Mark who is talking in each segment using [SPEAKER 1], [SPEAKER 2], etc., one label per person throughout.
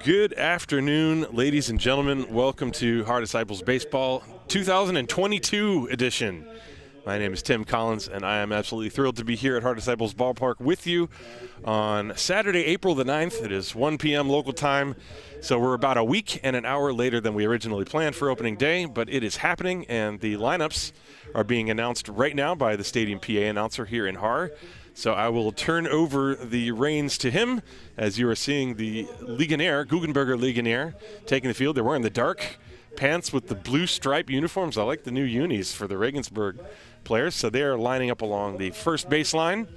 [SPEAKER 1] Good afternoon, ladies and gentlemen. Welcome to Haar Disciples Baseball 2022 edition. My name is Tim Collins, and I am absolutely thrilled to be here at Haar Disciples Ballpark with you on Saturday, April the 9th. It is 1 p.m. local time, so we're about a week and an hour later than we originally planned for opening day, but it is happening, and the lineups are being announced right now by the stadium PA announcer here in Haar. So I will turn over the reins to him as you are seeing the Legionäre, Guggenberger Legionäre, taking the field. They're wearing the dark pants with the blue stripe uniforms. I like the new unis for the Regensburg players. So they are lining up along the first baseline.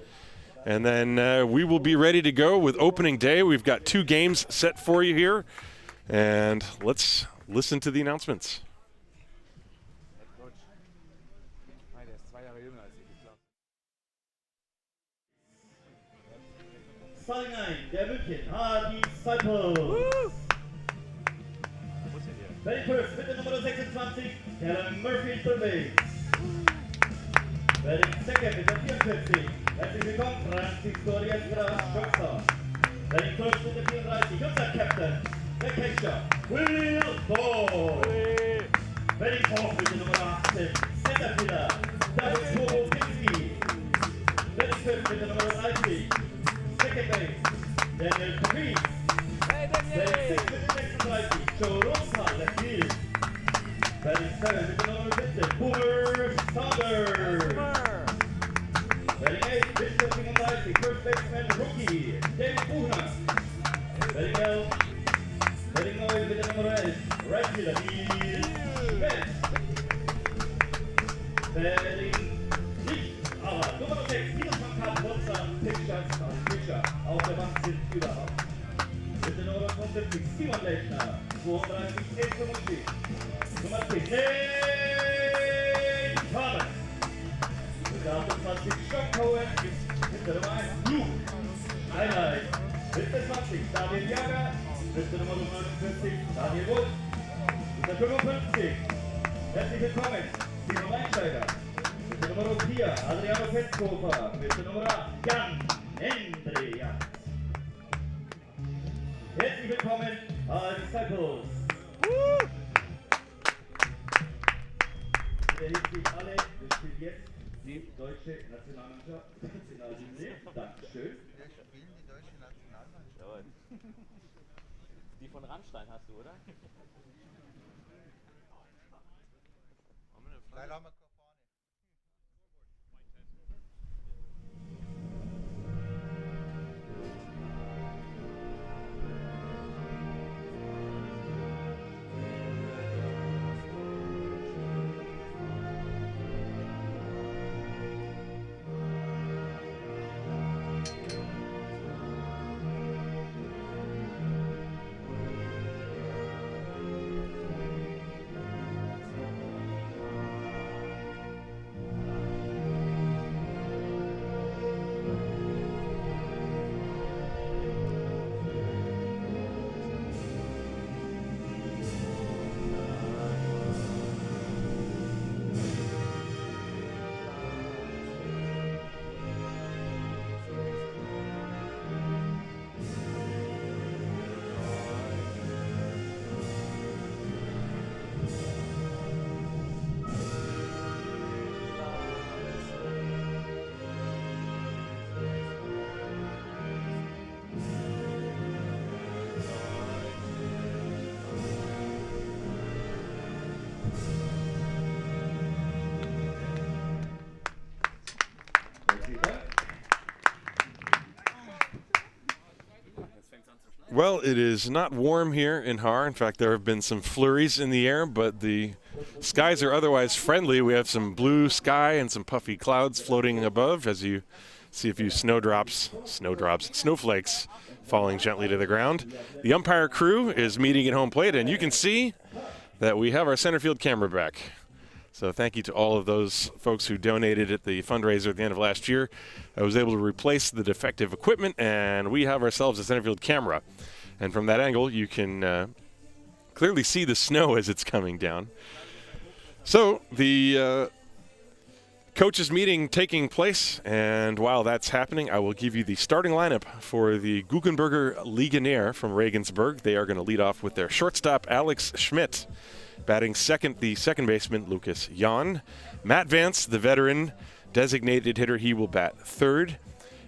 [SPEAKER 1] And then we will be ready to go with opening day. We've got 2 games set for you here. And let's listen to the announcements.
[SPEAKER 2] Steinline, der München-Haar Disciples. Batting first mit der Nummer 26, Kellen Murphy Turvey. Batting second mit der 44, herzlich willkommen, Francisco Riestra-Schoxer. Batting first mit der 34, unser Captain, der Catcher, Will Ball. Batting fourth mit der Nummer 18, Centerfielder, Dinski. Batting fifth mit der Nummer 30. Second base, Daniel Paris. Batting sixth with the 36, Rosenthal, left field. Batting seventh with the number 15, Buchner, Saunders. Batting eighth, with the 35, first baseman, rookie, Buchner. Batting 11, batting 9 with the number 8, right fielder, Schmidt. Batting aber Nummer 6, Minus von Karl Wurzer, Pitcher, auf der Bank sind überhaupt. Mit der Nummer 75, Simon Lechner, 32, Edmundi. Nummer 10, Thomas. Mit der 28, John Cohen, mit der Nummer 1, Luke. Steinline, mit der 20, Daniel Jager, mit der Nummer 49, Daniel Wood. Mit der 55, herzlich willkommen, Simon Weinsteiger. Mit der Nummer 4, Adriano Petzkofer. Mit der Nummer 8, Jan Hendria. Herzlich willkommen, Haar Disciples. Bitte hilft sich alle, wir spielen jetzt die deutsche Nationalmannschaft. Dankeschön.
[SPEAKER 3] Wir spielen die deutsche Nationalmannschaft. Die von Rammstein hast du, oder?
[SPEAKER 1] Well, it is not warm here in Haar. In fact, there have been some flurries in the air, but the skies are otherwise friendly. We have some blue sky and some puffy clouds floating above as you see a few snowflakes falling gently to the ground. The umpire crew is meeting at home plate, and you can see that we have our center field camera back. So thank you to all of those folks who donated at the fundraiser at the end of last year. I was able to replace the defective equipment, and we have ourselves a center field camera. And from that angle, you can clearly see the snow as it's coming down. So the coaches meeting taking place, and while that's happening, I will give you the starting lineup for the Guggenberger Legionäre from Regensburg. They are going to lead off with their shortstop, Alex Schmidt. Batting second, the second baseman, Lucas Jan. Matt Vance, the veteran designated hitter, he will bat third.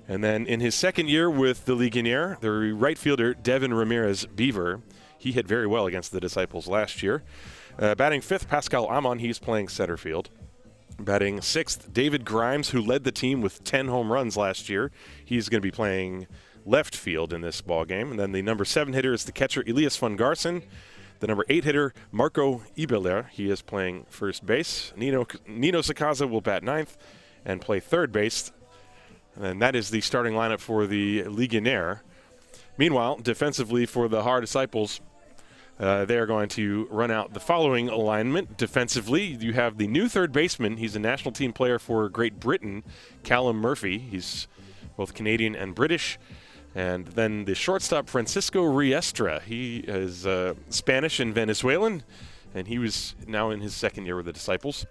[SPEAKER 1] And then in his second year with the Legionnaire, the right fielder, Devin Ramirez Beaver. He hit very well against the Disciples last year. Batting fifth, Pascal Amon, he's playing center field. Batting sixth, David Grimes, who led the team with 10 home runs last year. He's going to be playing left field in this ball game. And then the number 7 hitter is the catcher, Elias van Garsen. The number 8 hitter, Marco Ibeler, he is playing first base. Nino Sakaza will bat ninth and play third base. And that is the starting lineup for the Legionnaire. Meanwhile, defensively for the Haar Disciples, they are going to run out the following alignment. Defensively, you have the new third baseman. He's a national team player for Great Britain, Callum Murphy. He's both Canadian and British. And then the shortstop, Francisco Riestra. He is Spanish and Venezuelan, and he was now in his second year with the Disciples.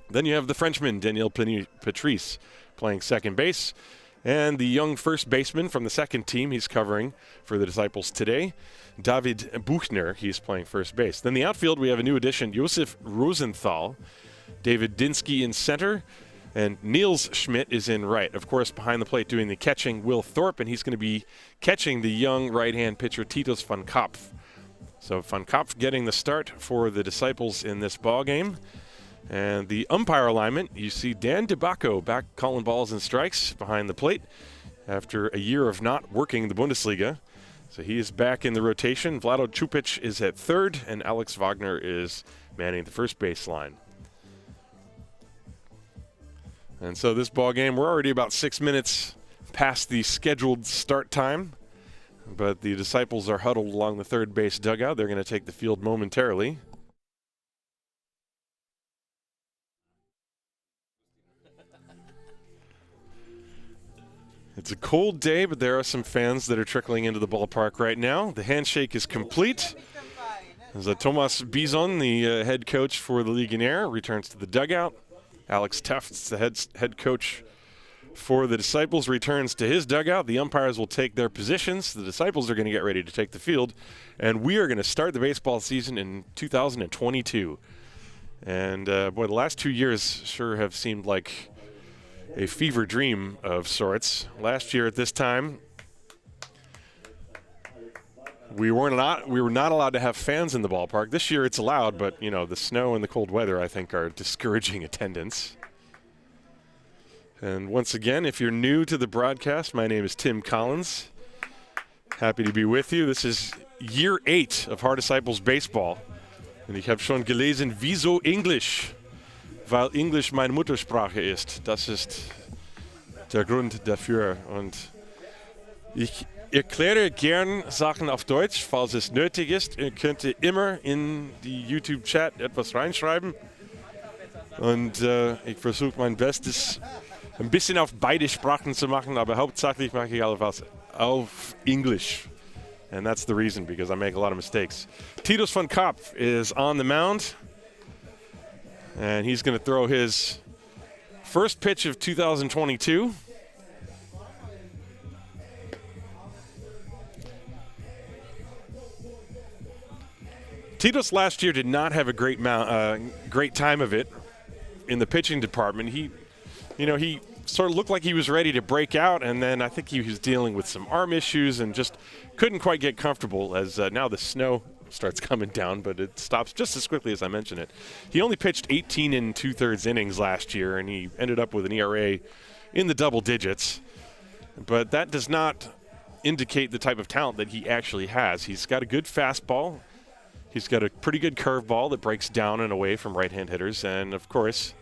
[SPEAKER 1] Then you have the Frenchman, Daniel Patrice, playing second base. And the young first baseman from the second team he's covering for the Disciples today, David Buchner, he's playing first base. Then the outfield, we have a new addition, Josef Rosenthal, David Dinski in center, and Niels Schmidt is in right. Of course, behind the plate doing the catching, Will Thorpe, and he's going to be catching the young right-hand pitcher, Titus van Kopf. So van Kopf getting the start for the Disciples in this ball game. And the umpire alignment, you see Dan DeBacco back calling balls and strikes behind the plate after a year of not working the Bundesliga. So he is back in the rotation. Vlado Čupić is at third, and Alex Wagner is manning the first base line. And so this ball game, we're already about 6 minutes past the scheduled start time, but the Disciples are huddled along the third base dugout. They're going to take the field momentarily. It's a cold day, but there are some fans that are trickling into the ballpark right now. The handshake is complete. As Thomas Bison, the head coach for the Legionnaire, returns to the dugout. Alex Tufts, the head coach for the Disciples, returns to his dugout. The umpires will take their positions. The Disciples are going to get ready to take the field. And we are going to start the baseball season in 2022. And, boy, the last 2 years sure have seemed like a fever dream of sorts. Last year at this time, we were not allowed to have fans in the ballpark. This year it's allowed, but you know, the snow and the cold weather I think are discouraging attendance. And once again, if you're new to the broadcast, my name is Tim Collins. Happy to be with you. This is year 8 of Haar Disciples Baseball. Und ich habe schon gelesen, wieso Englisch? Weil Englisch meine Muttersprache ist. Das ist der Grund dafür. Und ich erkläre gern Sachen auf Deutsch, falls es nötig ist. Ihr könnt immer in die YouTube-Chat etwas reinschreiben. Und ich versuche mein Bestes, ein bisschen auf beide Sprachen zu machen, aber hauptsächlich mache ich alles auf Englisch. And that's the reason, because I make a lot of mistakes. Titus van Kopf is on the mound. And he's going to throw his first pitch of 2022. Titus last year did not have a great time of it in the pitching department. He sort of looked like he was ready to break out, and then I think he was dealing with some arm issues and just couldn't quite get comfortable as now the snow starts coming down, but it stops just as quickly as I mentioned it. He only pitched 18 2/3 innings last year, and he ended up with an ERA in the double digits. But that does not indicate the type of talent that he actually has. He's got a good fastball. He's got a pretty good curveball that breaks down and away from right-hand hitters. And, of course,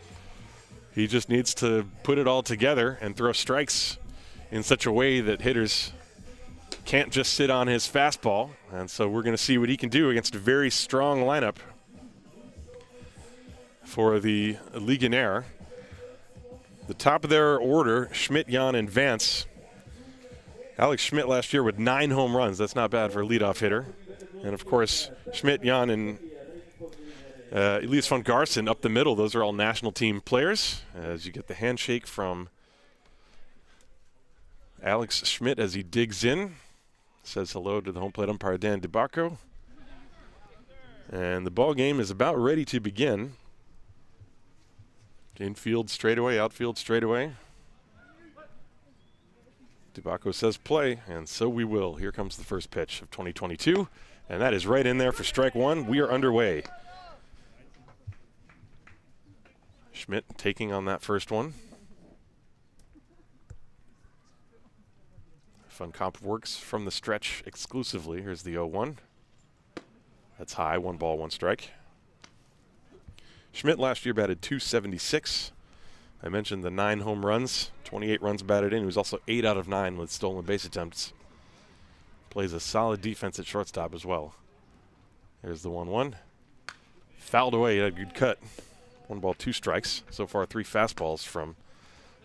[SPEAKER 1] he just needs to put it all together and throw strikes in such a way that hitters can't just sit on his fastball. And so we're going to see what he can do against a very strong lineup for the Legionnaire. The top of their order, Schmidt, Jan, and Vance. Alex Schmidt last year with 9 home runs. That's not bad for a leadoff hitter. And, of course, Schmidt, Jan, and Elias von Garson up the middle. Those are all national team players. As you get the handshake from Alex Schmidt as he digs in. Says hello to the home plate umpire, Dan DeBacco. And the ball game is about ready to begin. Infield straightaway, outfield straightaway. DeBacco says play, and so we will. Here comes the first pitch of 2022, and that is right in there for strike one. We are underway. Schmidt taking on that first one. Fun comp works from the stretch exclusively. Here's the 0-1. That's high, 1 ball, 1 strike. Schmidt last year batted .276. I mentioned the 9 home runs, 28 runs batted in. He was also 8 out of 9 with stolen base attempts. Plays a solid defense at shortstop as well. There's the 1-1. Fouled away, he had a good cut. 1 ball, 2 strikes. So far 3 fastballs from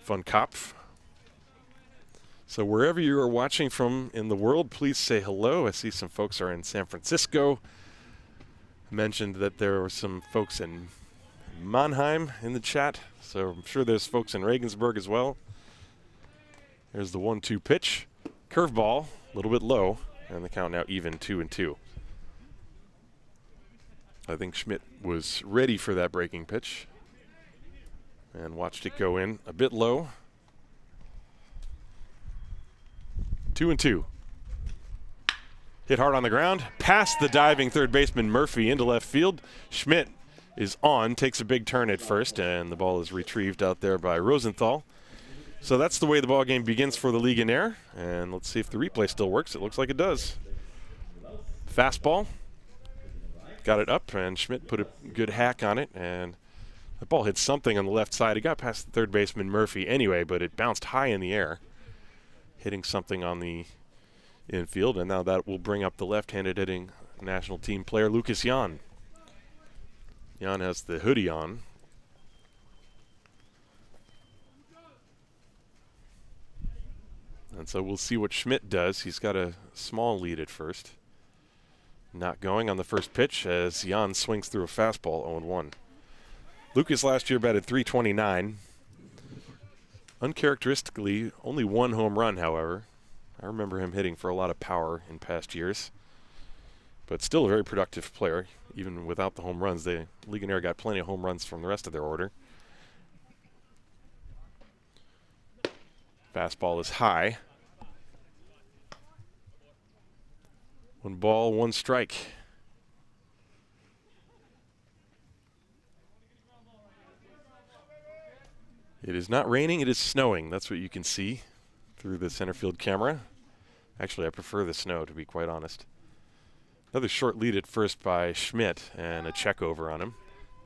[SPEAKER 1] Von Kopf. So wherever you are watching from in the world, please say hello. I see some folks are in San Francisco. I mentioned that there were some folks in Mannheim in the chat, so I'm sure there's folks in Regensburg as well. There's the 1-2 pitch. Curveball, a little bit low, and the count now even, 2-2. I think Schmidt was ready for that breaking pitch and watched it go in a bit low. 2-2. Hit hard on the ground, past the diving third baseman Murphy into left field. Schmidt is on, takes a big turn at first, and the ball is retrieved out there by Rosenthal. So that's the way the ball game begins for the Legionnaire, and let's see if the replay still works. It looks like it does. Fastball, got it up, and Schmidt put a good hack on it, and the ball hit something on the left side. It got past the third baseman Murphy anyway, but it bounced high in the air, hitting something on the infield, and now that will bring up the left-handed hitting national team player Lucas Jan. Jan has the hoodie on. And so we'll see what Schmidt does. He's got a small lead at first. Not going on the first pitch as Jan swings through a fastball, 0-1. Lucas last year batted .329. Uncharacteristically, only 1 home run, however. I remember him hitting for a lot of power in past years. But still a very productive player, even without the home runs. The Legionnaire got plenty of home runs from the rest of their order. Fastball is high. 1 ball, 1 strike. It is not raining, it is snowing. That's what you can see through the center field camera. Actually, I prefer the snow, to be quite honest. Another short lead at first by Schmidt, and a check over on him.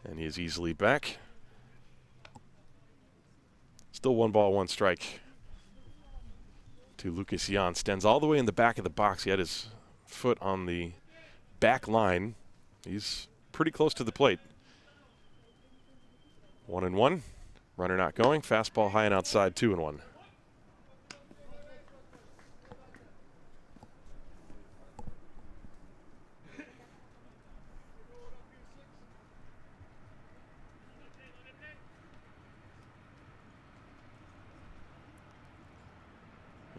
[SPEAKER 1] And he is easily back. Still 1 ball, 1 strike to Lucas Jan. Stands all the way in the back of the box. He had his foot on the back line. He's pretty close to the plate. 1-1. Runner not going. Fastball high and outside, 2-1.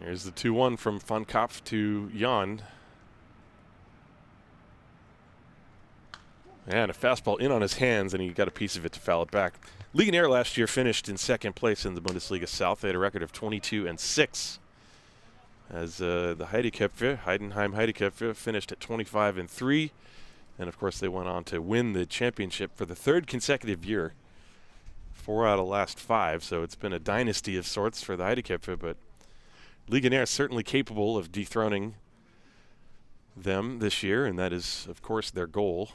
[SPEAKER 1] Here's the 2-1 from Von Kopf to Jan. And a fastball in on his hands, and he got a piece of it to foul it back. Legionnaire last year finished in 2nd place in the Bundesliga South. They had a record of 22-6. As the Heidenheim Heideköpfe finished at 25-3. And of course they went on to win the championship for the 3rd consecutive year. 4 out of the last 5, so it's been a dynasty of sorts for the Heideköpfe, but Legionnaire is certainly capable of dethroning them this year, and that is, of course, their goal.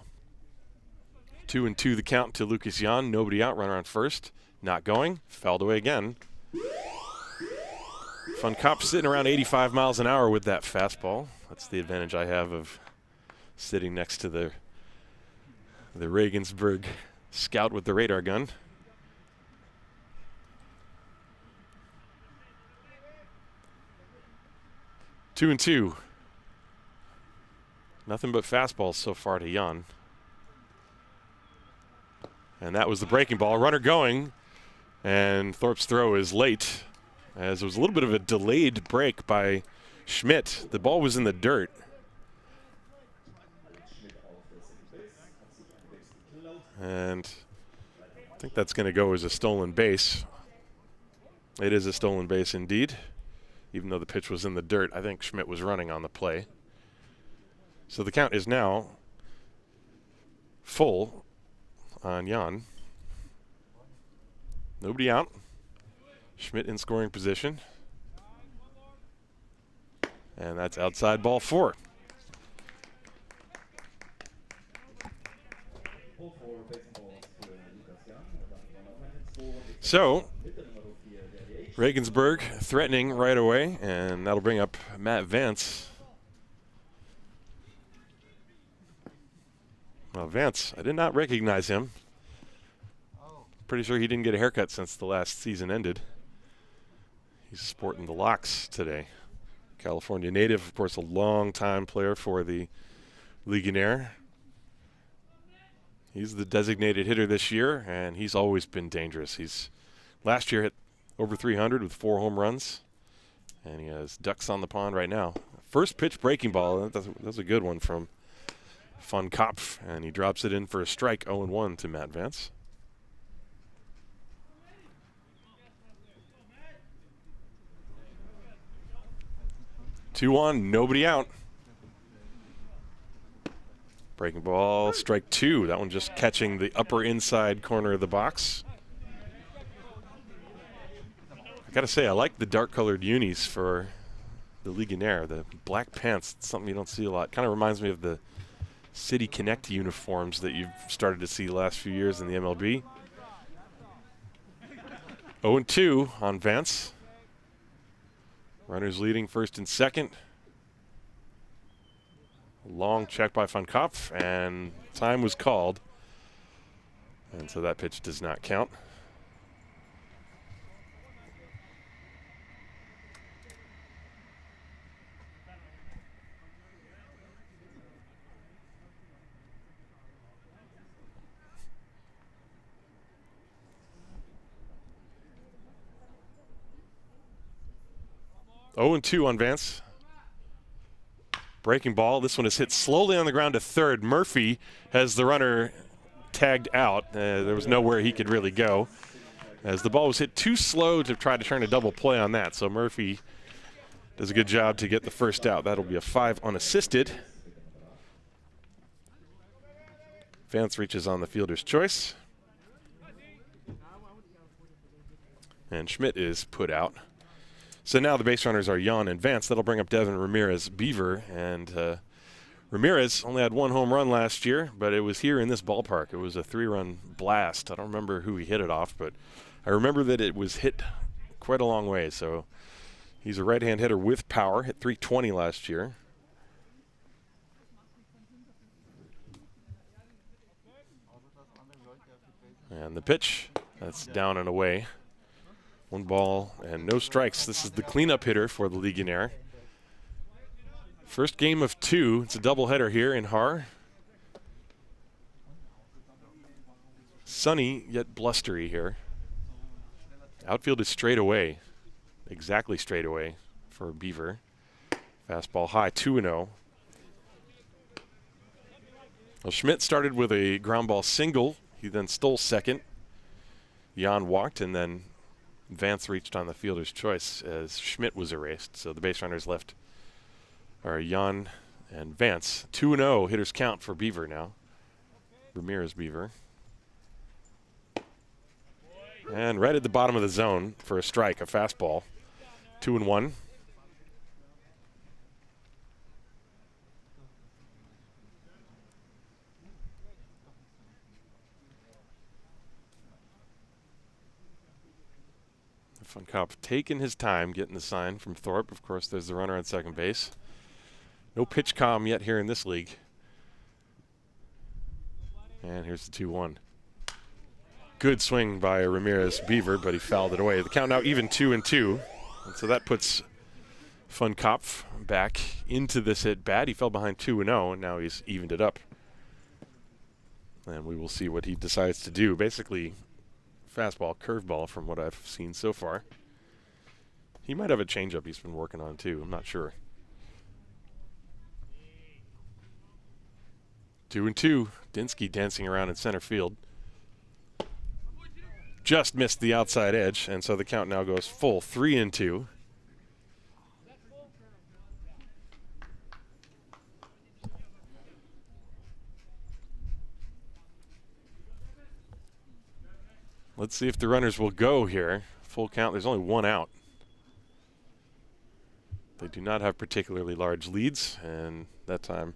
[SPEAKER 1] 2-2 the count to Lucas Jan. Nobody out, runner on first. Not going. Fouled away again. Von Kopf sitting around 85 miles an hour with that fastball. That's the advantage I have of sitting next to the Regensburg scout with the radar gun. Two and two. Nothing but fastballs so far to Jan. And that was the breaking ball. Runner going, and Thorpe's throw is late, as it was a little bit of a delayed break by Schmidt. The ball was in the dirt. And I think that's going to go as a stolen base. It is a stolen base indeed, even though the pitch was in the dirt. I think Schmidt was running on the play. So the count is now full on Jan. Nobody out. Schmidt in scoring position. And that's outside ball 4. So Regensburg threatening right away, and that'll bring up Matt Vance. Well, Vance, I did not recognize him. Pretty sure he didn't get a haircut since the last season ended. He's sporting the locks today. California native, of course, a long-time player for the Legionnaire. He's the designated hitter this year, and he's always been dangerous. He's last year hit over 300 with 4 home runs, and he has ducks on the pond right now. First pitch breaking ball, that's a good one from Von Kopf, and he drops it in for a strike, 0-1 to Matt Vance. Two on, nobody out. Breaking ball, strike 2. That one just catching the upper inside corner of the box. I gotta say, I like the dark-colored unis for the Legionnaire. The black pants, it's something you don't see a lot. Kind of reminds me of the City Connect uniforms that you've started to see the last few years in the MLB. 0-2 on Vance. Runners leading first and second. Long check by Von Kopf, and time was called. And so that pitch does not count. Oh, 0-2 on Vance. Breaking ball. This one is hit slowly on the ground to third. Murphy has the runner tagged out. There was nowhere he could really go, as the ball was hit too slow to try to turn a double play on that. So Murphy does a good job to get the first out. That'll be a 5 unassisted. Vance reaches on the fielder's choice. And Schmidt is put out. So now the base runners are Jan and Vance. That'll bring up Devin Ramirez Beaver. And Ramirez only had 1 home run last year, but it was here in this ballpark. It was a 3-run blast. I don't remember who he hit it off, but I remember that it was hit quite a long way. So he's a right-hand hitter with power. Hit .320 last year. And the pitch, that's down and away. 1 ball and no strikes. This is the cleanup hitter for the Legionnaire. First game of 2. It's a doubleheader here in Haar. Sunny yet blustery here. Outfield is straight away, exactly straight away for Beaver. Fastball high, 2-0. Well, Schmidt started with a ground ball single. He then stole second. Jan walked, and then Vance reached on the fielder's choice as Schmidt was erased. So the base runners left are Jan and Vance. 2-0 hitters count for Beaver now. Ramirez Beaver. And right at the bottom of the zone for a strike, a fastball. 2-1. Von Kopf taking his time getting the sign from Thorpe. Of course, there's the runner on second base. No pitch comm yet here in this league. And here's the 2-1. Good swing by Ramirez Beaver, but he fouled it away. The count now even 2-2. And so that puts Von Kopf back into this at bat. He fell behind 2-0, and now he's evened it up. And we will see what he decides to do. Basically, fastball, curveball from what I've seen so far. He might have a changeup he's been working on too. I'm not sure. 2-2. Dinski dancing around in center field. Just missed the outside edge, and so the count now goes full 3-2. Let's see if the runners will go here. Full count. There's only one out. They do not have particularly large leads, and that time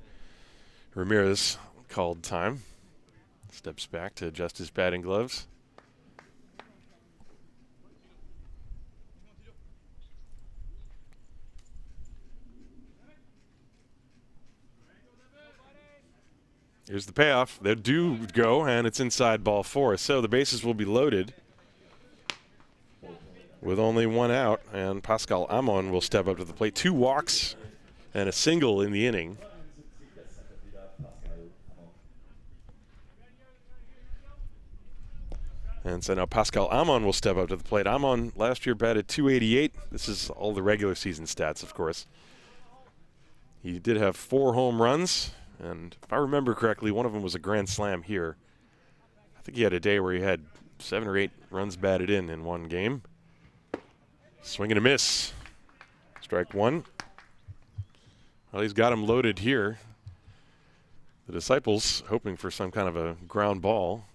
[SPEAKER 1] Ramirez called time. Steps back to adjust his batting gloves. Here's the payoff. They do go, and it's inside ball 4. So the bases will be loaded with only one out, and Pascal Amon will step up to the plate. 2 walks and a single in the inning. And so now Pascal Amon will step up to the plate. Amon last year batted .288. This is all the regular season stats, of course. He did have 4 home runs, and if I remember correctly, one of them was a grand slam here. I think he had a day where he had 7 or 8 runs batted in one game. Swing and a miss. Strike 1. Well, he's got him loaded here. The Disciples hoping for some kind of a ground ball.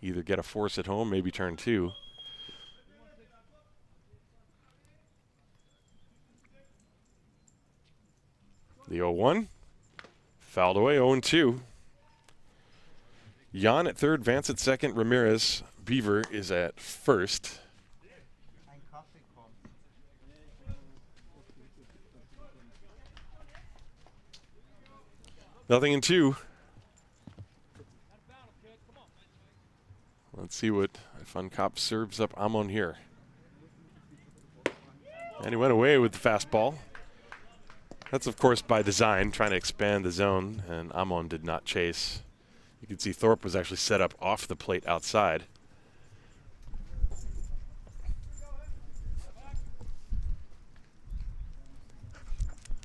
[SPEAKER 1] Either get a force at home, maybe turn 2. The 0-1. Fouled away, 0-2. Jan at third, Vance at second, Ramirez. Beaver is at first. Nothing in 2. Let's see what Fun Cop serves up Amon here. And he went away with the fastball. That's, of course, by design, trying to expand the zone, and Amon did not chase. You can see Thorpe was actually set up off the plate outside.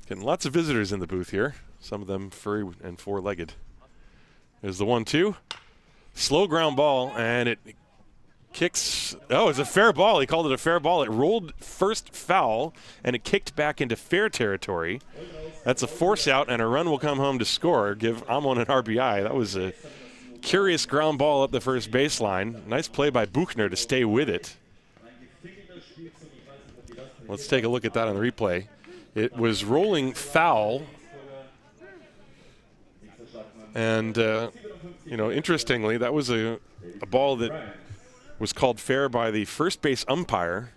[SPEAKER 1] Getting lots of visitors in the booth here, some of them furry and 4-legged. There's the 1-2. Slow ground ball, and it kicks. Oh, it's a fair ball. He called it a fair ball. It rolled first foul, and it kicked back into fair territory. That's a force out, and a run will come home to score. Give Amon an RBI. That was a curious ground ball up the first baseline. Nice play by Buchner to stay with it. Let's take a look at that on the replay. It was rolling foul. And, you know, interestingly, that was a ball that was called fair by the first base umpire.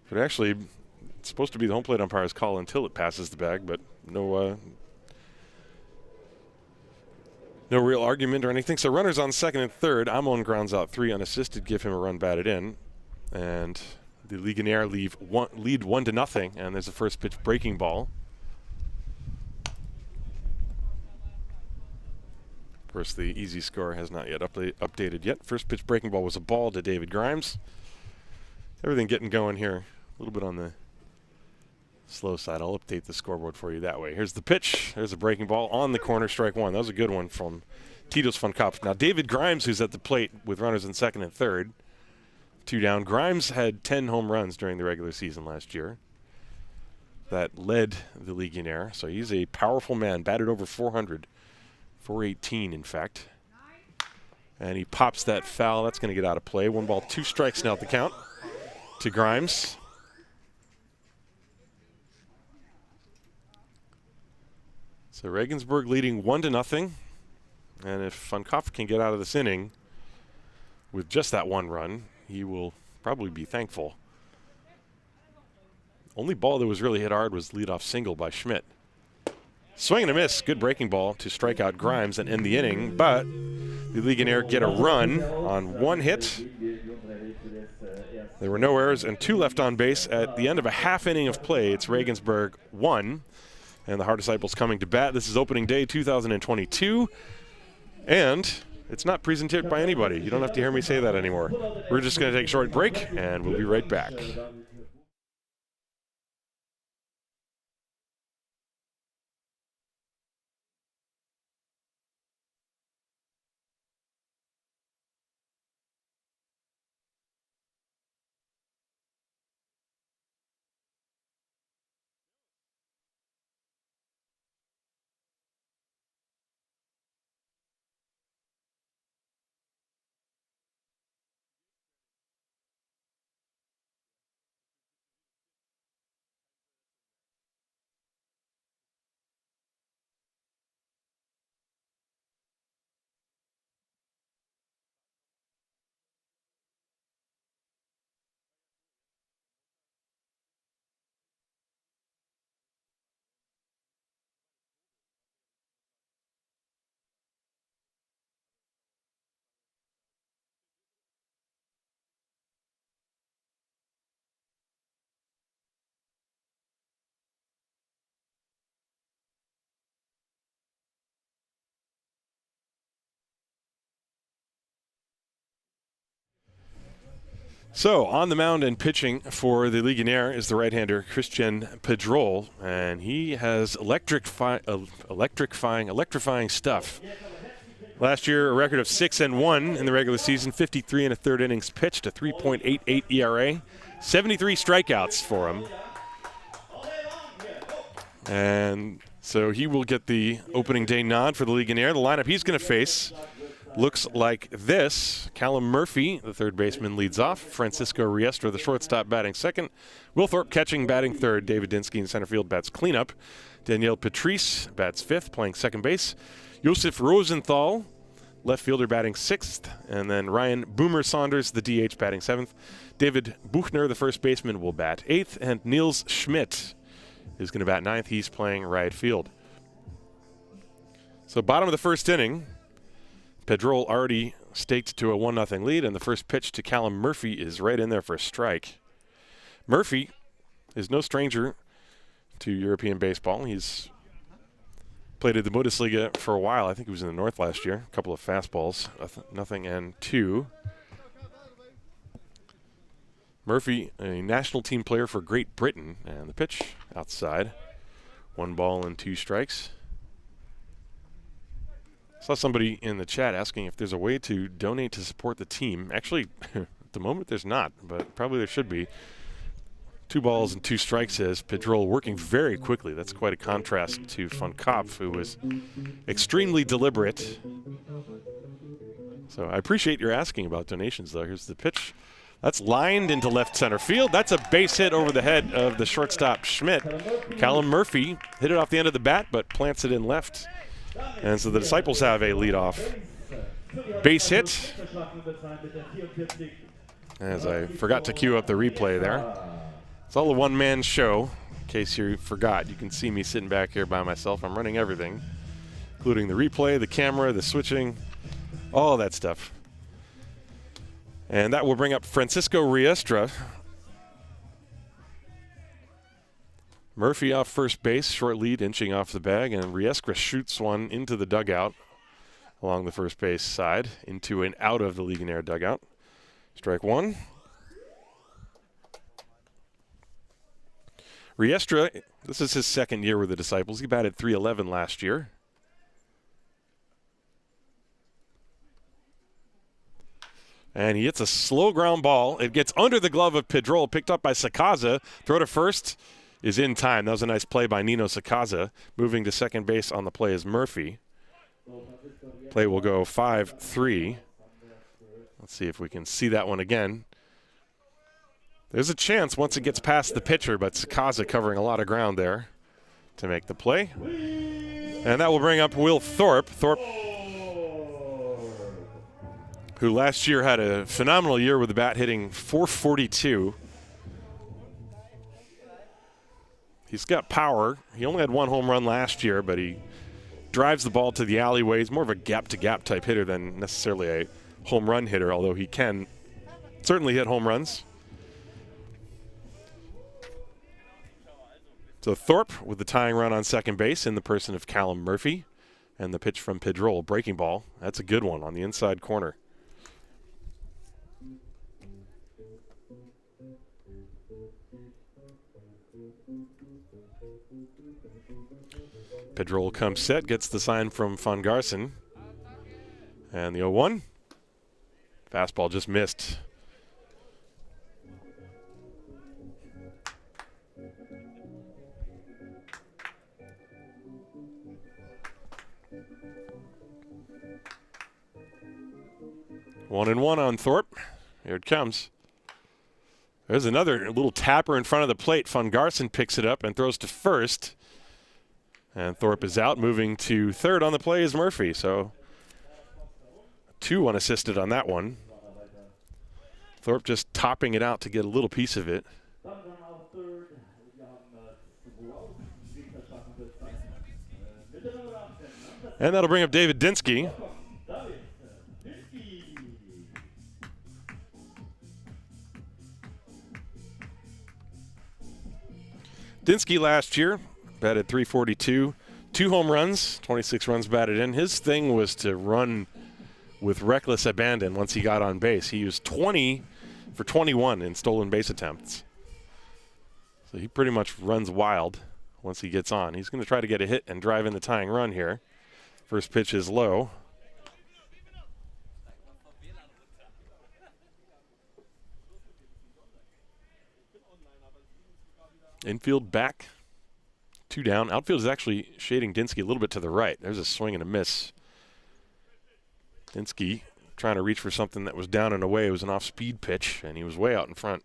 [SPEAKER 1] But actually, it's supposed to be the home plate umpire's call until it passes the bag, but no real argument or anything. So runners on second and third. Amon grounds out 3 unassisted, give him a run batted in. And the Legionnaire lead 1-0, and there's a first pitch breaking ball. Of course, the easy score has not yet updated yet. First pitch breaking ball was a ball to David Grimes. Everything getting going here. A little bit on the slow side. I'll update the scoreboard for you that way. Here's the pitch. There's a breaking ball on the corner, strike 1. That was a good one from Tito's Fun Cops. Now, David Grimes, who's at the plate with runners in second and third. 2 down. Grimes had 10 home runs during the regular season last year. That led the Legionnaire. So he's a powerful man, batted over 400. 418, in fact. And he pops that foul. That's going to get out of play. 1 ball, 2 strikes now at the count to Grimes. So Regensburg leading 1-0. And if Fun Kopf can get out of this inning with just that 1 run, he will probably be thankful. Only ball that was really hit hard was leadoff single by Schmidt. Swing and a miss. Good breaking ball to strike out Grimes and end the inning, but the Legionnaire get a run on 1 hit. There were no errors and 2 left on base at the end of a half inning of play. It's Regensburg 1, and the Haar Disciples coming to bat. This is opening day 2022, and It's not presented by anybody. You don't have to hear me say that anymore. We're just going to take a short break, and we'll be right back. So, on the mound and pitching for the Legionnaire is the right-hander Christian Pedrol, and he has electrifying stuff. Last year, a record of 6-1 in the regular season, 53 1/3 innings pitched, a 3.88 ERA, 73 strikeouts for him. And so he will get the opening day nod for the Legionnaire. The lineup he's going to face looks like this. Callum Murphy, the third baseman, leads off. Francisco Riestra, the shortstop, batting second. Will Thorpe catching, batting third. David Dinski in center field bats cleanup. Danielle Patrice bats fifth, playing second base. Josef Rosenthal, left fielder, batting sixth. And then Ryan Boomer Saunders, the DH, batting seventh. David Buchner, the first baseman, will bat eighth. And Niels Schmidt is going to bat ninth. He's playing right field. So bottom of the first inning, Pedrol already staked to a 1-0 lead, and the first pitch to Callum Murphy is right in there for a strike. Murphy is no stranger to European baseball. He's played at the Bundesliga for a while. I think he was in the North last year. A couple of fastballs, 0-2. Murphy, a national team player for Great Britain, and the pitch outside. 1 ball and 2 strikes. Saw somebody in the chat asking if there's a way to donate to support the team. Actually, at the moment there's not, but probably there should be. 2 balls and 2 strikes says Pedrol, working very quickly. That's quite a contrast to Van Kopf, who was extremely deliberate. So I appreciate your asking about donations, though. Here's the pitch. That's lined into left center field. That's a base hit over the head of the shortstop Schmidt. Callum Murphy hit it off the end of the bat, but plants it in left. And so the Disciples have a leadoff base hit. As I forgot to cue up the replay there. It's all a one-man show, in case you forgot. You can see me sitting back here by myself. I'm running everything, including the replay, the camera, the switching, all that stuff. And that will bring up Francisco Riestra. Murphy off first base, short lead, inching off the bag, and Riestra shoots one into the dugout along the first base side, into and out of the Legionnaire dugout. Strike 1. Riestra, this is his second year with the Disciples. He batted .311 last year. And he hits a slow ground ball. It gets under the glove of Pedrol, picked up by Sakaza. Throw to first is in time. That was a nice play by Nino Sakaza. Moving to second base on the play is Murphy. Play will go 5-3. Let's see if we can see that one again. There's a chance once it gets past the pitcher, but Sakaza covering a lot of ground there to make the play. And that will bring up Will Thorpe. Thorpe, who last year had a phenomenal year with the bat, hitting .442. He's got power. He only had 1 home run last year, but he drives the ball to the alleyway. He's more of a gap-to-gap type hitter than necessarily a home run hitter, although he can certainly hit home runs. So Thorpe with the tying run on second base in the person of Callum Murphy. And the pitch from Pedrol, breaking ball. That's a good one on the inside corner. Pedrol comes set, gets the sign from Van Garsen. And the 0-1. Fastball just missed. One and one on Thorpe. Here it comes. There's another little tapper in front of the plate. Van Garsen picks it up and throws to first. And Thorpe is out. Moving to third on the play is Murphy. So 2 unassisted on that one. Thorpe just topping it out to get a little piece of it. And that'll bring up David Dinski. Dinski last year batted .342, 2 home runs, 26 runs batted in. His thing was to run with reckless abandon once he got on base. He used 20 for 21 in stolen base attempts. So he pretty much runs wild once he gets on. He's going to try to get a hit and drive in the tying run here. First pitch is low. Infield back, 2 down. Outfield is actually shading Dinski a little bit to the right. There's a swing and a miss. Dinski trying to reach for something that was down and away. It was an off-speed pitch, and he was way out in front.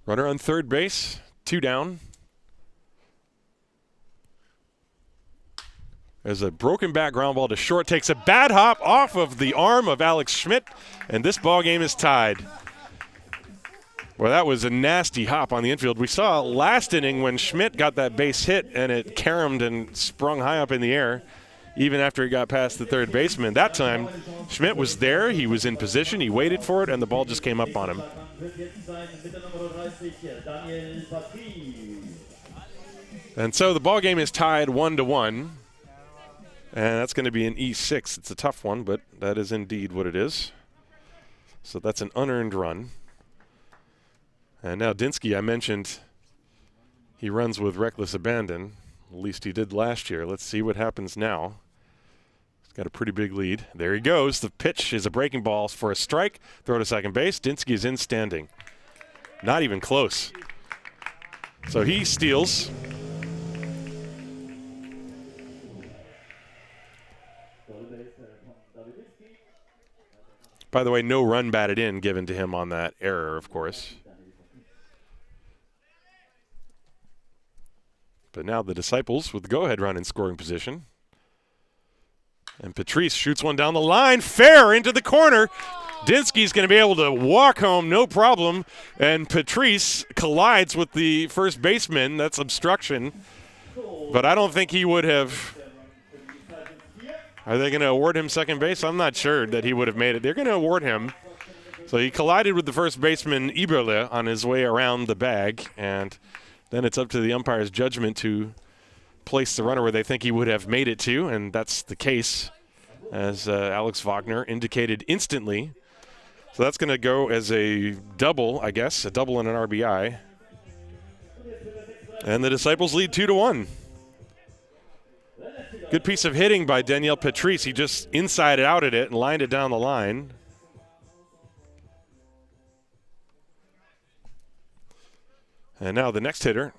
[SPEAKER 1] Runner on third base, 2 down. There's a broken back ground ball to short. Takes a bad hop off of the arm of Alex Schmidt, and this ball game is tied. Well, that was a nasty hop on the infield. We saw last inning when Schmidt got that base hit and it caromed and sprung high up in the air, even after he got past the third baseman. That time, Schmidt was there. He was in position. He waited for it, and the ball just came up on him. And so the ball game is tied 1-1. And that's going to be an E6. It's a tough one, but that is indeed what it is. So that's an unearned run. And now Dinski, I mentioned he runs with reckless abandon. At least he did last year. Let's see what happens now. He's got a pretty big lead. There he goes. The pitch is a breaking ball for a strike. Throw to second base. Dinski is in standing. Not even close. So he steals. By the way, no run batted in given to him on that error, of course. But now the Disciples with the go-ahead run in scoring position. And Patrice shoots one down the line, fair into the corner. Dinski's going to be able to walk home, no problem. And Patrice collides with the first baseman. That's obstruction. But I don't think he would have. Are they going to award him second base? I'm not sure that he would have made it. They're going to award him. So he collided with the first baseman, Eberle, on his way around the bag. And then it's up to the umpire's judgment to place the runner where they think he would have made it to, and that's the case, as Alex Wagner indicated instantly. So that's going to go as a double, I guess, a double and an RBI. And the Disciples lead 2-1. Good piece of hitting by Daniel Patrice. He just inside-outed it and lined it down the line. And now the next hitter.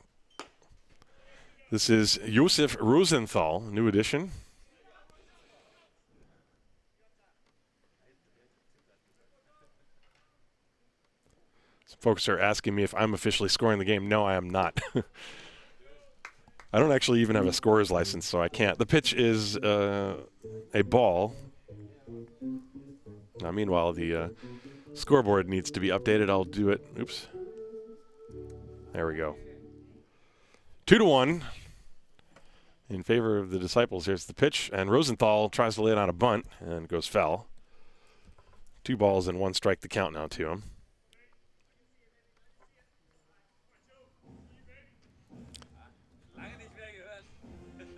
[SPEAKER 1] This is Josef Rosenthal, new addition. Some folks are asking me if I'm officially scoring the game. No, I am not. I don't actually even have a scorer's license, so I can't. The pitch is a ball. Now, meanwhile, the scoreboard needs to be updated. I'll do it. Oops. There we go. 2-1 in favor of the Disciples. Here's the pitch, and Rosenthal tries to lay it on a bunt and goes foul. 2 balls and 1 strike the count now to him.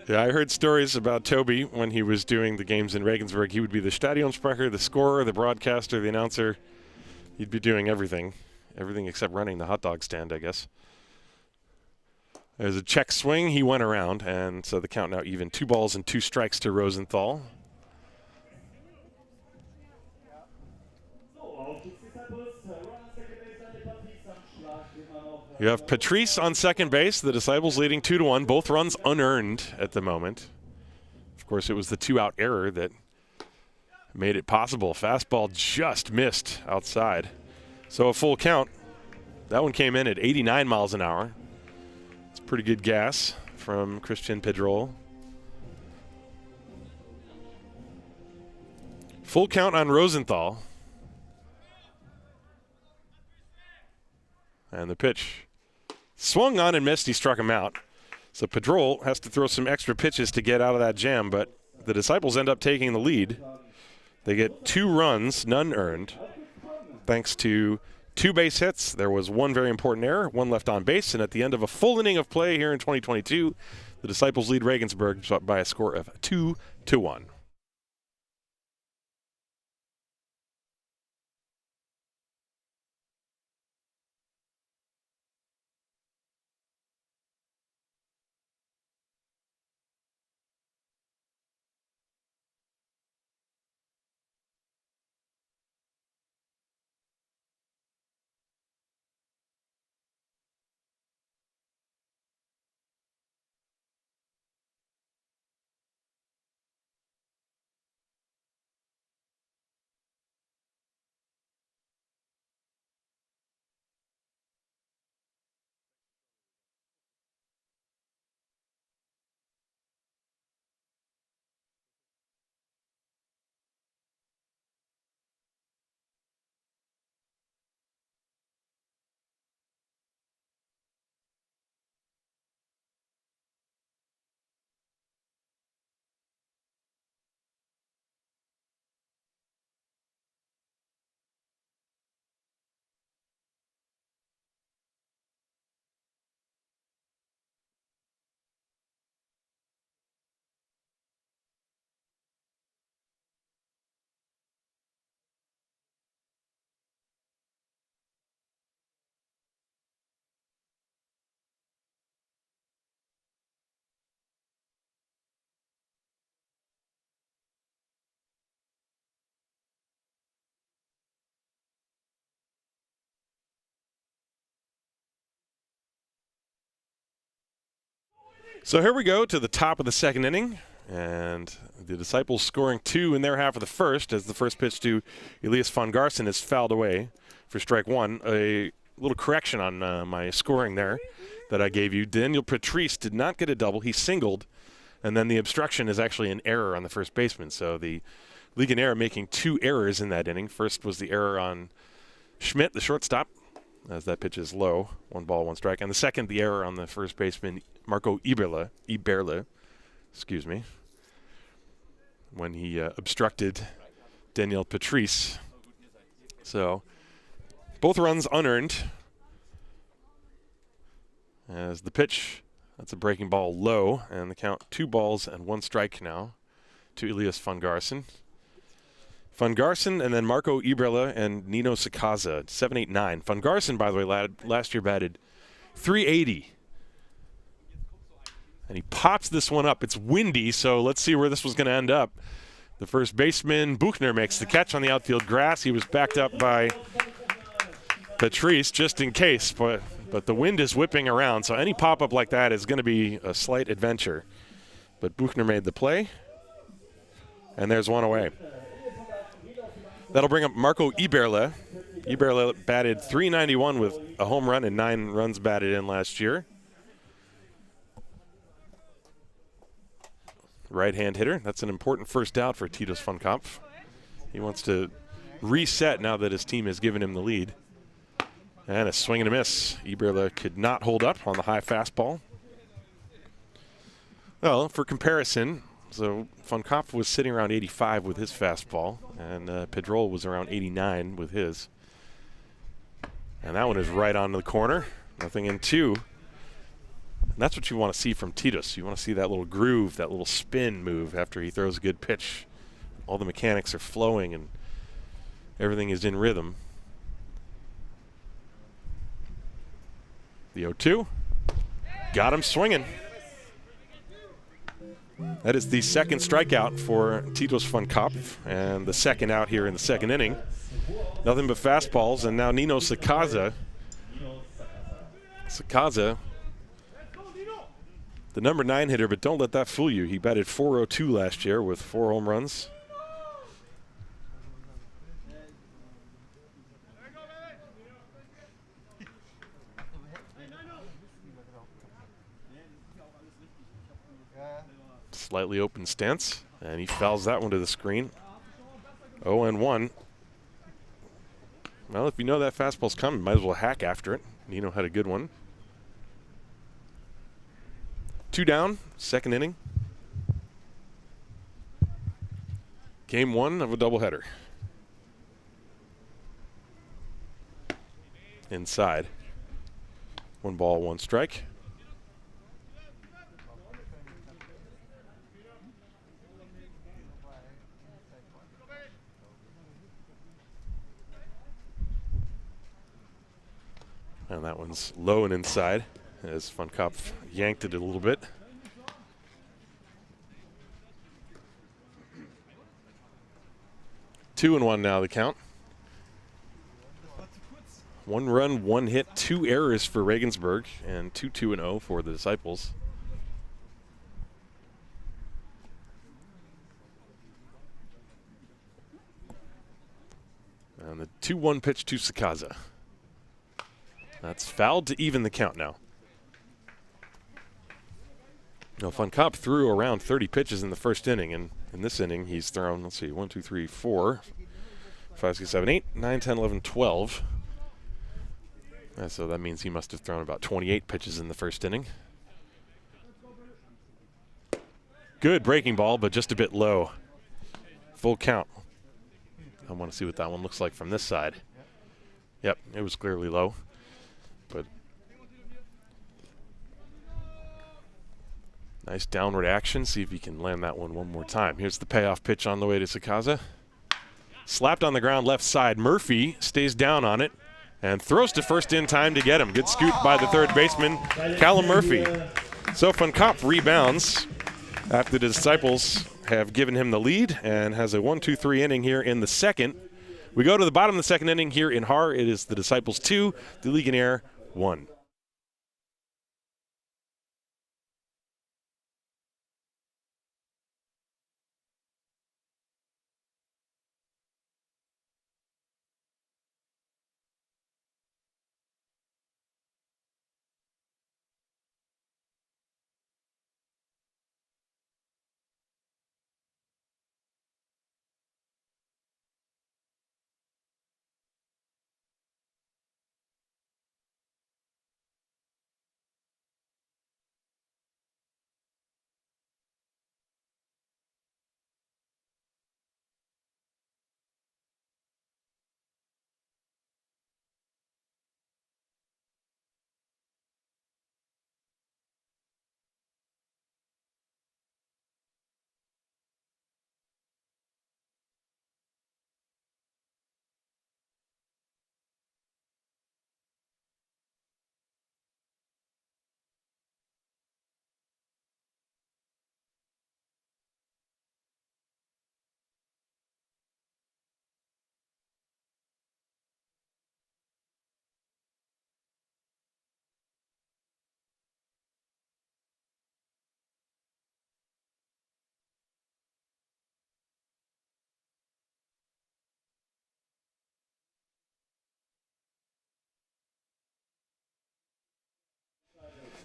[SPEAKER 1] Yeah, I heard stories about Toby when he was doing the games in Regensburg. He would be the Stadionsprecher, the scorer, the broadcaster, the announcer. He'd be doing everything except running the hot dog stand, I guess. There's a check swing. He went around, and so the count now even. 2 balls and 2 strikes to Rosenthal. You have Patrice on second base, the Disciples leading 2-1, both runs unearned at the moment. Of course, it was the 2-out error that made it possible. Fastball just missed outside. So a full count. That one came in at 89 miles an hour. It's pretty good gas from Christian Pedrol. Full count on Rosenthal. And the pitch swung on and missed. He struck him out. So Pedrol has to throw some extra pitches to get out of that jam, but the Disciples end up taking the lead. They get 2 runs, none earned, thanks to 2 base hits. There was 1 very important error, 1 left on base, and at the end of a full inning of play here in 2022, the Disciples lead Regensburg by a score of 2-1. So here we go to the top of the second inning, and the Disciples scoring 2 in their half of the first, as the first pitch to Elias von Garson is fouled away for strike 1. A little correction on my scoring there that I gave you. Daniel Patrice did not get a double. He singled, and then the obstruction is actually an error on the first baseman. So the Legionäre making 2 errors in that inning. First was the error on Schmidt, the shortstop, as that pitch is low, 1 ball, 1 strike. And the second, the error on the first baseman, Marco Eberle, excuse me, when he obstructed Daniel Patrice. So both runs unearned. As the pitch, that's a breaking ball low, and the count 2 balls and 1 strike now to Elias von Garson. Von Garson and then Marco Eberle and Nino Sakaza, 7-8-9. Von Garson, by the way, last year batted .380. And he pops this one up. It's windy, so let's see where this was going to end up. The first baseman, Buchner, makes the catch on the outfield grass. He was backed up by Patrice just in case, but the wind is whipping around, so any pop-up like that is going to be a slight adventure. But Buchner made the play, and there's 1 away. That'll bring up Marco Eberle. Eberle batted .391 with a home run and 9 runs batted in last year. Right-hand hitter. That's an important first out for Titus von Kampf. He wants to reset now that his team has given him the lead. And a swing and a miss. Eberle could not hold up on the high fastball. Well, for comparison, so von Kampf was sitting around 85 with his fastball, and Pedrol was around 89 with his. And that one is right on the corner. 0-2. And that's what you want to see from Titus. You want to see that little groove, that little spin move after he throws a good pitch. All the mechanics are flowing and everything is in rhythm. The 0-2. Got him swinging. That is the second strikeout for Titus von Kopf, and the second out here in the second inning. Nothing but fastballs, and now Nino Sakaza. Sakaza, the number 9 hitter, but don't let that fool you. He batted .402 last year with 4 home runs. Slightly open stance, and he fouls that one to the screen. 0-1. Well, if you know that fastball's coming, might as well hack after it. Nino had a good one. 2 down, second inning. Game 1 of a doubleheader. Inside. 1 ball, 1 strike. And that one's low and inside as von Kopf yanked it a little bit. Two and 1 now the count. 1 run, 1 hit, 2 errors for Regensburg, and 2-2-0 for the Disciples. And the 2-1 pitch to Sakaza. That's fouled to even the count now. Now, von Kopf threw around 30 pitches in the first inning, and in this inning he's thrown, let's see, 1, 2, 3, 4, 5, 6, 7, 8, 9, 10, 11, 12. So that means he must have thrown about 28 pitches in the first inning. Good breaking ball, but just a bit low. Full count. I want to see what that one looks like from this side. Yep, it was clearly low. But nice downward action. See if he can land that one more time. Here's the payoff pitch on the way to Sakaza. Slapped on the ground left side. Murphy stays down on it and throws to first in time to get him. Good scoop by the third baseman, Callum Murphy. So von Kopf rebounds after the Disciples have given him the lead and has a 1-2-3 inning here in the second. We go to the bottom of the second inning here in Haar. It is the Disciples 2, the Legionnaire 1.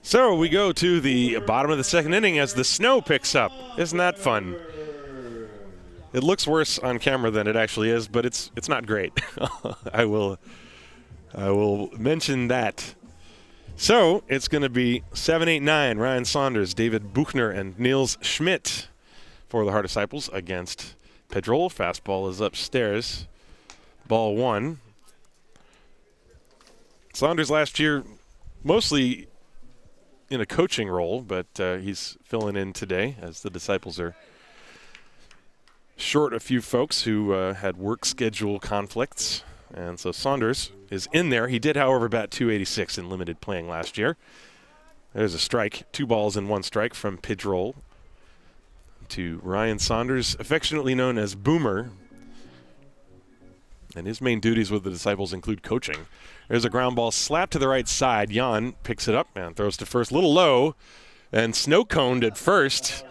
[SPEAKER 1] So we go to the bottom of the second inning as the snow picks up. Isn't that fun? It looks worse on camera than it actually is, but it's not great. I will mention that. So it's going to be 7, 8, 9. Ryan Saunders, David Buchner, and Niels Schmidt for the Haar Disciples against Pedrol. Fastball is upstairs. Ball 1. Saunders last year mostly in a coaching role, but he's filling in today as the Disciples are short a few folks who had work schedule conflicts. And so Saunders is in there. He did, however, bat .286 in limited playing last year. There's a strike, 2 balls and 1 strike from Pidgeroll to Ryan Saunders, affectionately known as Boomer. And his main duties with the Disciples include coaching. There's a ground ball slapped to the right side. Jan picks it up and throws to first, a little low, and snow-coned at first.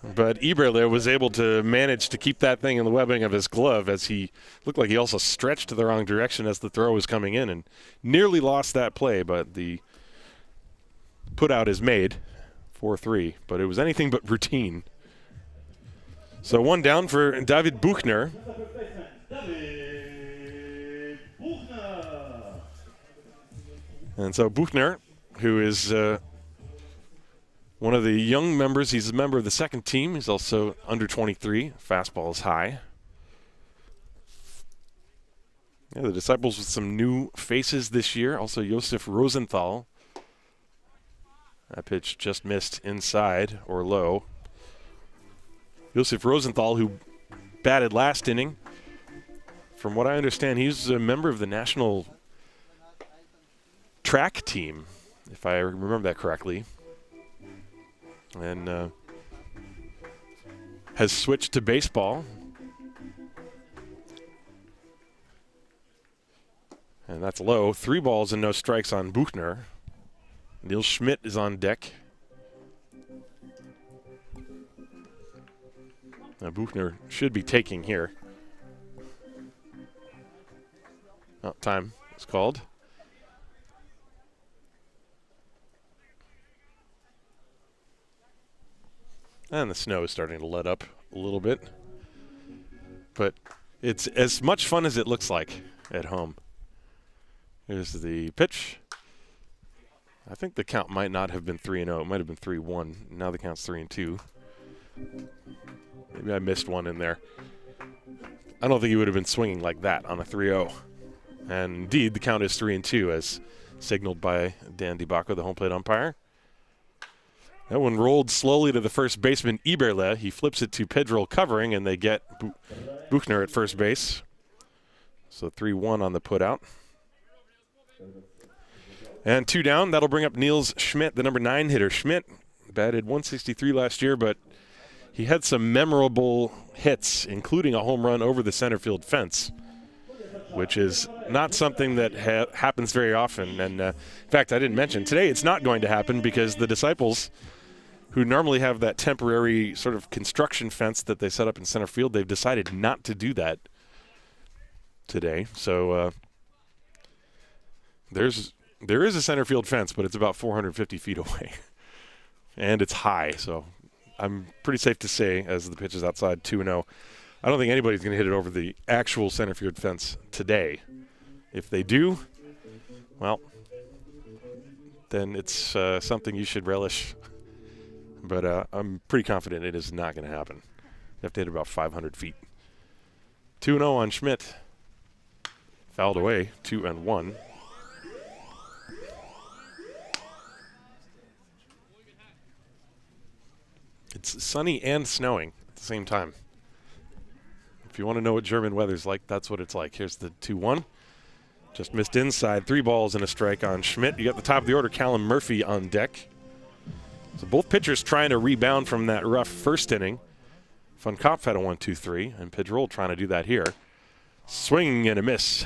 [SPEAKER 1] But Eberle was able to manage to keep that thing in the webbing of his glove as he looked like he also stretched to the wrong direction as the throw was coming in and nearly lost that play, but the put out is made, 4-3, but it was anything but routine. So 1 down for David Buchner. And so Buchner, who is one of the young members, he's a member of the second team. He's also under 23. Fastball is high. Yeah, the Disciples with some new faces this year. Also Josef Rosenthal. That pitch just missed inside or low. Josef Rosenthal, who batted last inning. From what I understand, he's a member of the national track team, if I remember that correctly. And has switched to baseball. And that's low. 3 balls and no strikes on Buchner. Neil Schmidt is on deck. Now Buchner should be taking here. Oh, time is called. And the snow is starting to let up a little bit. But it's as much fun as it looks like at home. Here's the pitch. I think the count might not have been 3-0. It might have been 3-1. Now the count's 3-2. Maybe I missed one in there. I don't think he would have been swinging like that on a 3-0. And indeed, the count is 3-2 as signaled by Dan DiBacco, the home plate umpire. That one rolled slowly to the first baseman, Eberle. He flips it to Pidgeroll covering, and they get Buchner at first base. So 3-1 on the putout. And 2 down. That'll bring up Niels Schmidt, the number 9 hitter. Schmidt batted .163 last year, but he had some memorable hits, including a home run over the center field fence, which is not something that happens very often. And in fact, I didn't mention, today it's not going to happen because the Disciples, who normally have that temporary sort of construction fence that they set up in center field, they've decided not to do that today. So there is a center field fence, but it's about 450 feet away. And it's high, so I'm pretty safe to say, as the pitch is outside 2-0, I don't think anybody's going to hit it over the actual center field fence today. If they do, well, then it's something you should relish. But I'm pretty confident it is not going to happen. You have to hit about 500 feet. 2-0 on Schmidt. Fouled away, 2-1. It's sunny and snowing at the same time. If you want to know what German weather's like, that's what it's like. Here's the 2-1. Just missed inside. 3 balls and a strike on Schmidt. You got the top of the order, Callum Murphy on deck. So both pitchers trying to rebound from that rough first inning. Van Kopf had a 1-2-3, and Pidgeroll trying to do that here. Swing and a miss.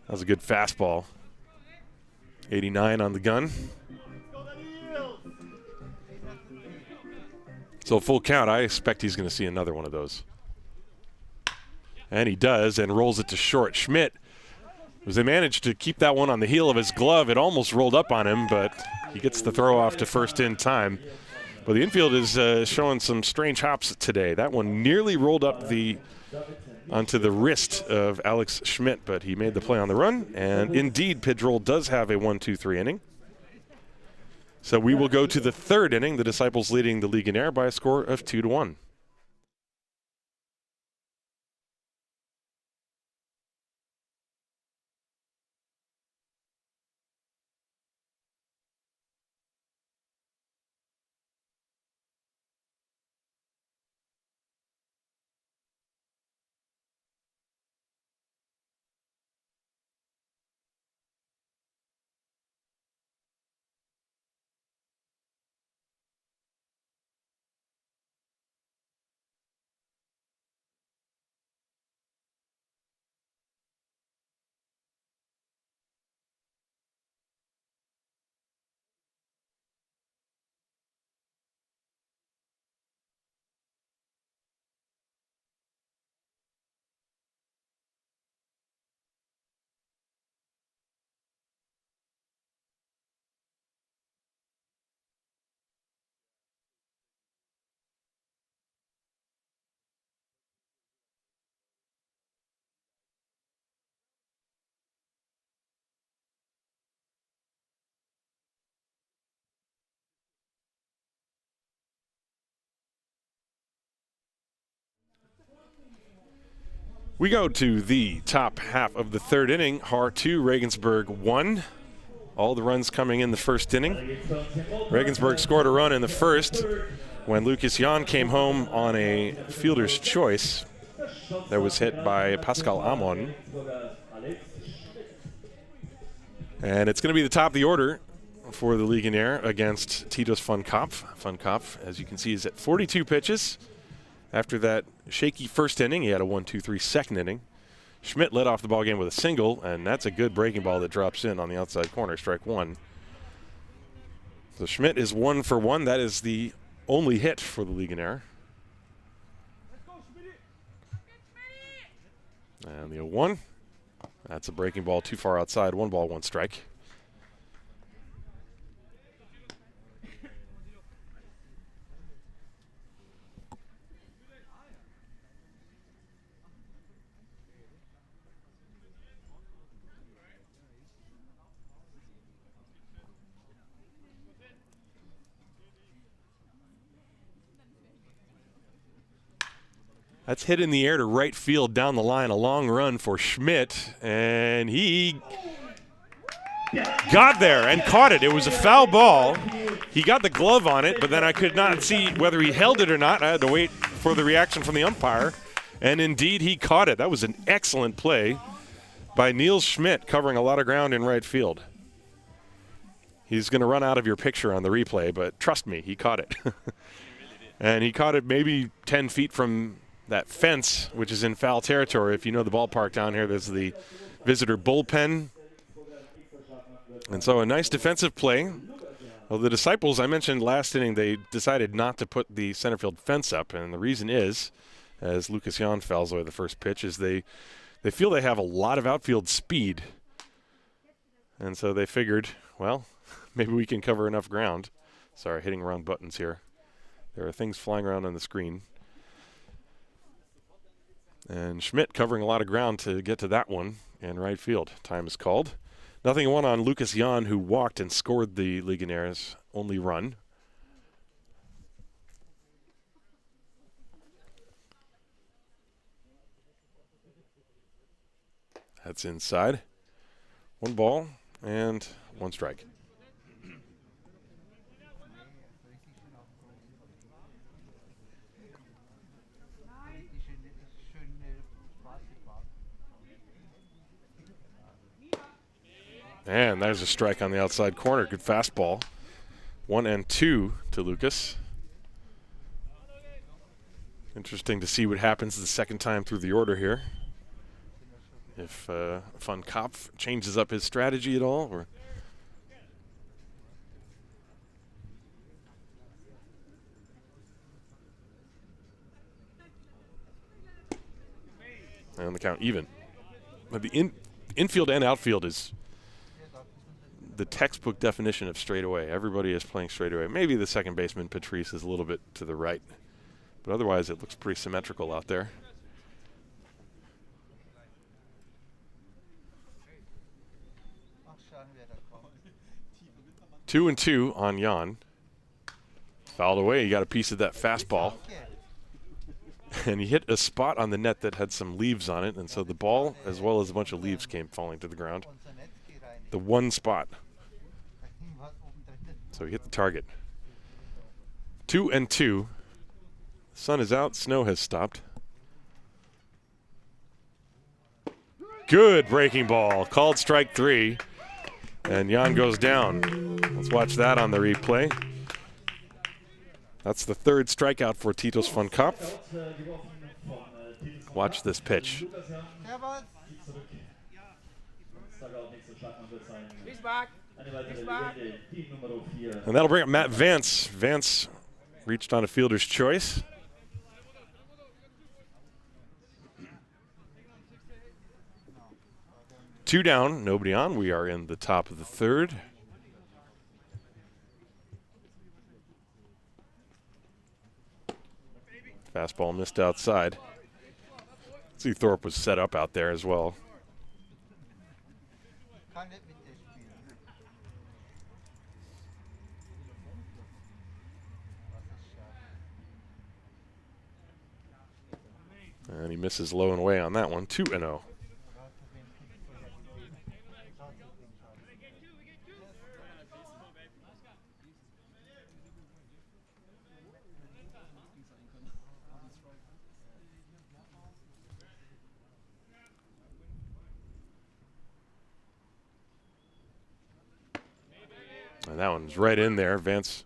[SPEAKER 1] That was a good fastball. 89 on the gun. So full count, I expect he's going to see another one of those. And he does, and rolls it to short. Schmidt, as they managed to keep that one on the heel of his glove, it almost rolled up on him, but he gets the throw off to first in time. But the infield is showing some strange hops today. That one nearly rolled up onto the wrist of Alex Schmidt, but he made the play on the run. And indeed, Pidgeroll does have a 1-2-3 inning. So we will go to the 3rd inning, the Disciples leading the Legionnaire by a score of 2-1. We go to the top half of the third inning. Haar 2, Regensburg 1. All the runs coming in the first inning. Regensburg scored a run in the first when Lucas Jan came home on a fielder's choice that was hit by Pascal Amon. And it's going to be the top of the order for the Legionnaire against Titus von Kopf. Von Kopf, as you can see, is at 42 pitches. After that shaky first inning, he had a 1-2-3 second inning. Schmidt led off the ball game with a single, and that's a good breaking ball that drops in on the outside corner, strike one. So Schmidt is 1 for 1. That is the only hit for the Legionnaire. And the 0-1. That's a breaking ball too far outside. 1 ball, 1 strike. That's hit in the air to right field down the line, a long run for Schmidt, and he got there and caught it. It was a foul ball. He got the glove on it, but then I could not see whether he held it or not. I had to wait for the reaction from the umpire, and indeed he caught it. That was an excellent play by Niels Schmidt, covering a lot of ground in right field. He's going to run out of your picture on the replay, but trust me, he caught it. And he caught it maybe 10 feet from that fence, which is in foul territory. If you know the ballpark down here, there's the visitor bullpen. And so a nice defensive play. Well, the Disciples, I mentioned last inning, they decided not to put the center field fence up, and the reason is, as Lucas Jan fouls away the first pitch, is they feel they have a lot of outfield speed. And so they figured, well, maybe we can cover enough ground. Sorry, hitting wrong buttons here. There are things flying around on the screen. And Schmidt covering a lot of ground to get to that one in right field. Time is called. 0-1 on Lucas Jan, who walked and scored the Legionnaire's only run. That's inside. 1 ball and 1 strike. And there's a strike on the outside corner. Good fastball. 1-2 to Lucas. Interesting to see what happens the second time through the order here. If Von Kopf changes up his strategy at all. Or and the count even. But the infield and outfield is the textbook definition of straightaway. Everybody is playing straightaway. Maybe the second baseman, Patrice, is a little bit to the right. But otherwise, it looks pretty symmetrical out there. Two and 2 on Jan. Fouled away. He got a piece of that fastball. And he hit a spot on the net that had some leaves on it, and so the ball, as well as a bunch of leaves, came falling to the ground. The one spot. So he hit the target. 2-2. Sun is out. Snow has stopped. Good breaking ball. Called strike 3. And Jan goes down. Let's watch that on the replay. That's the 3rd strikeout for Titus von Kopf. Watch this pitch. And that'll bring up Matt Vance. Vance reached on a fielder's choice. Two down, nobody on. We are in the top of the 3rd. Fastball missed outside. See, Thorpe was set up out there as well. And he misses low and away on that one, 2-0. And that one's right in there. Vance,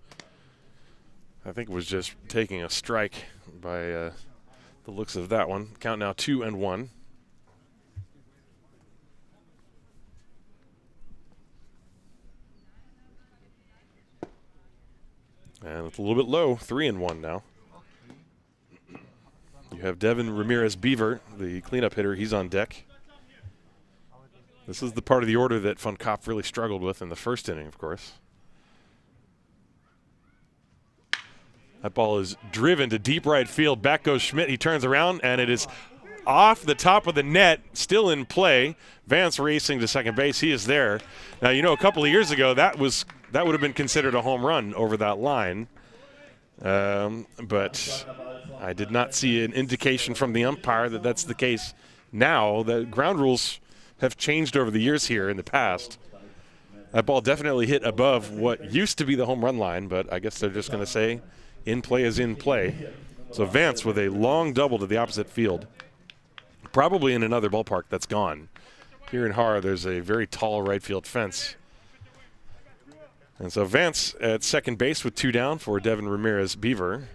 [SPEAKER 1] I think, was just taking a strike by the looks of that one. Count now 2-1. And it's a little bit low, 3-1 now. You have Devin Ramirez Beaver, the cleanup hitter. He's on deck. This is the part of the order that Von Kopf really struggled with in the first inning, of course. That ball is driven to deep right field. Back goes Schmidt. He turns around, and it is off the top of the net, still in play. Vance racing to second base. He is there. Now, you know, a couple of years ago, that would have been considered a home run over that line. But I did not see an indication from the umpire that that's the case now. The ground rules have changed over the years here in the past. That ball definitely hit above what used to be the home run line, but I guess they're just going to say in play is in play. So Vance with a long double to the opposite field. Probably in another ballpark that's gone. Here in Haar, there's a very tall right field fence. And so Vance at second base with 2 down for Devin Ramirez Beaver.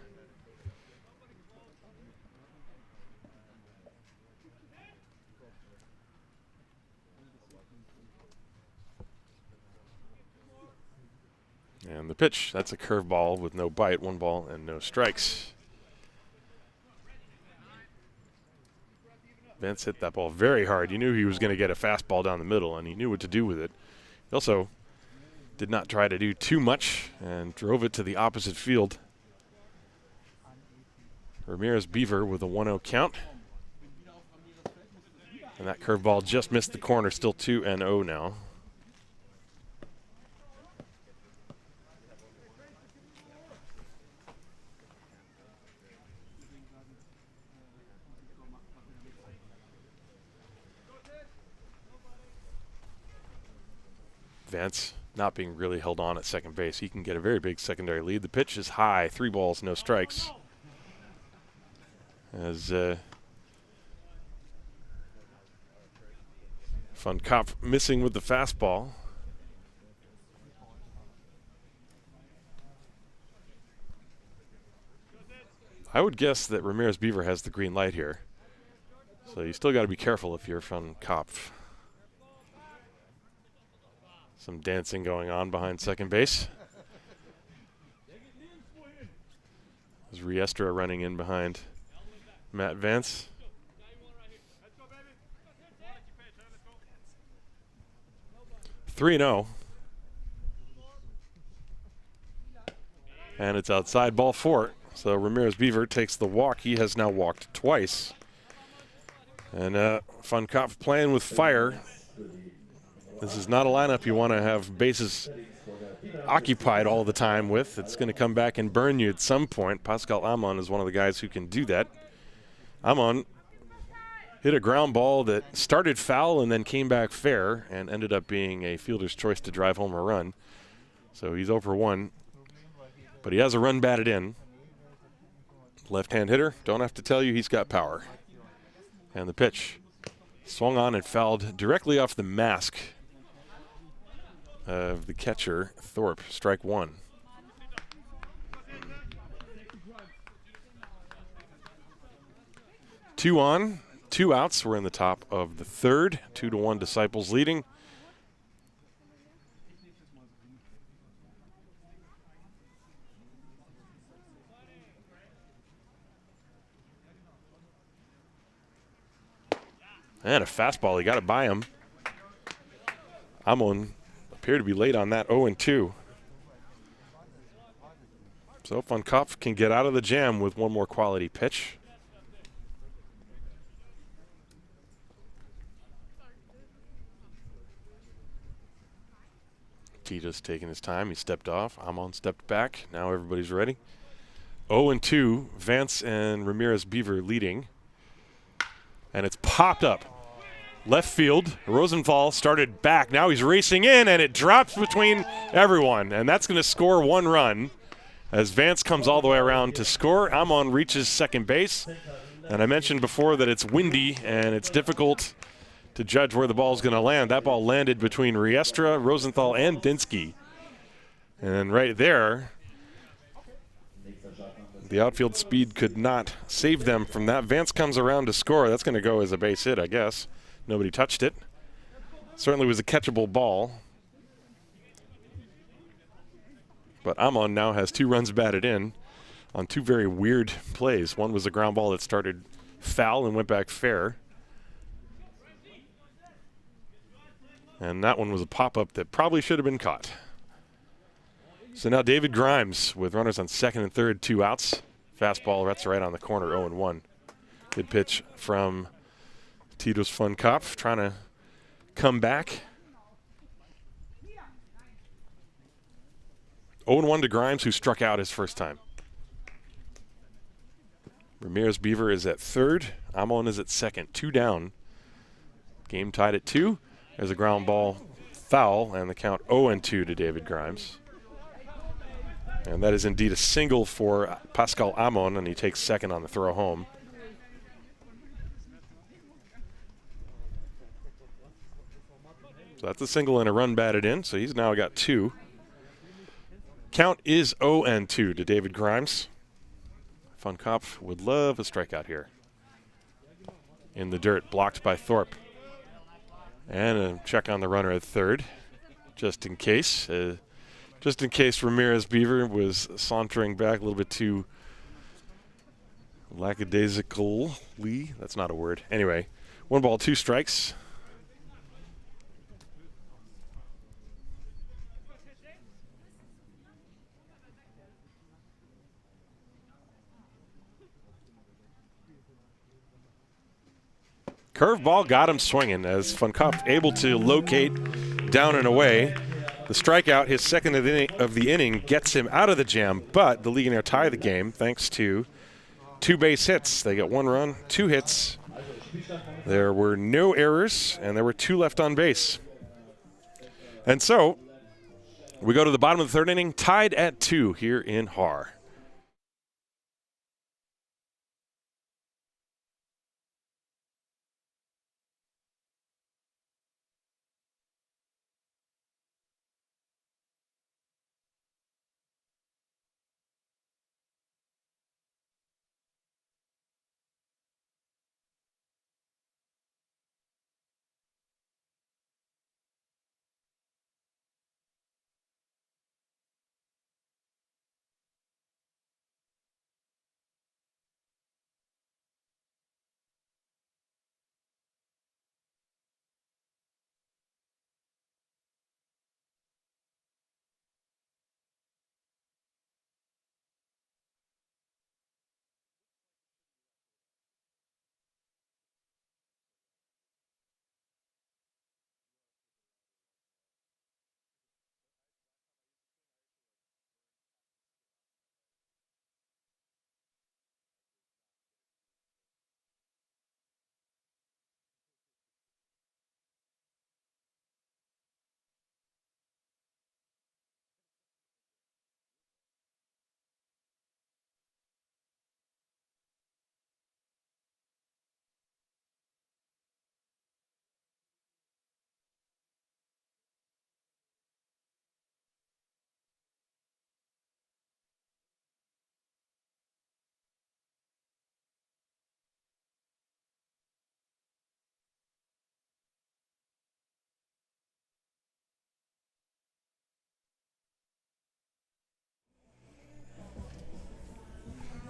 [SPEAKER 1] And the pitch, that's a curveball with no bite, 1 ball and no strikes. Vance hit that ball very hard. You knew he was going to get a fastball down the middle, and he knew what to do with it. He also did not try to do too much and drove it to the opposite field. Ramirez Beaver with a 1-0 count. And that curveball just missed the corner, still 2-0 now. Vance not being really held on at second base. He can get a very big secondary lead. The pitch is high, 3 balls, no strikes. As Von Kopf missing with the fastball. I would guess that Ramirez Beaver has the green light here. So you still got to be careful if you're Von Kopf. Some dancing going on behind second base. There's Riestra running in behind Matt Vance. (3-0). And it's outside, ball 4. So Ramirez Beaver takes the walk. He has now walked twice. And Von Kopf playing with fire. This is not a lineup you want to have bases occupied all the time with. It's going to come back and burn you at some point. Pascal Amon is one of the guys who can do that. Amon hit a ground ball that started foul and then came back fair and ended up being a fielder's choice to drive home a run. So he's 0 for 1, but he has a run batted in. Left-hand hitter, don't have to tell you he's got power. And the pitch swung on and fouled directly off the mask of the catcher, Thorpe. Strike 1. Two on, 2 outs. We're in the top of the 3rd. 2-1 Disciples leading. And a fastball. He got it by him. Amon appeared to be late on that 0-2. So Von Kopf can get out of the jam with one more quality pitch. Tito's taking his time. He stepped off. Amon stepped back. Now everybody's ready. 0-2. Vance and Ramirez Beaver leading. And it's popped up. Left field, Rosenthal started back. Now he's racing in, and it drops between everyone. And that's going to score 1 run as Vance comes all the way around to score. Amon reaches second base. And I mentioned before that it's windy, and it's difficult to judge where the ball is going to land. That ball landed between Riestra, Rosenthal, and Dinski. And right there, the outfield speed could not save them from that. Vance comes around to score. That's going to go as a base hit, I guess. Nobody touched it. Certainly was a catchable ball. But Amon now has 2 runs batted in on 2 very weird plays. One was a ground ball that started foul and went back fair. And that one was a pop-up that probably should have been caught. So now David Grimes with runners on second and third, 2 outs. Fastball, that's right on the corner, 0-1. Good pitch from Tito's Fun Kopf, trying to come back. 0-1 to Grimes, who struck out his first time. Ramirez Beaver is at third. Amon is at second. 2 down. Game tied at 2. There's a ground ball foul, and the count 0-2 to David Grimes. And that is indeed a single for Pascal Amon, and he takes second on the throw home. So that's a single and a run batted in, so he's now got 2. Count is 0-2 to David Grimes. Fun Kopf would love a strikeout here. In the dirt, blocked by Thorpe. And a check on the runner at third, just in case. Just in case Ramirez Beaver was sauntering back a little bit too lackadaisically. That's not a word. Anyway, 1 ball, 2 strikes. Curveball got him swinging as Fun Kopf able to locate down and away. The strikeout, his second of the inning, gets him out of the jam, but the Legionnaire tie the game thanks to 2 base hits. They got 1 run, 2 hits. There were no errors, and there were 2 left on base. And so we go to the bottom of the 3rd inning, tied at 2 here in Haar.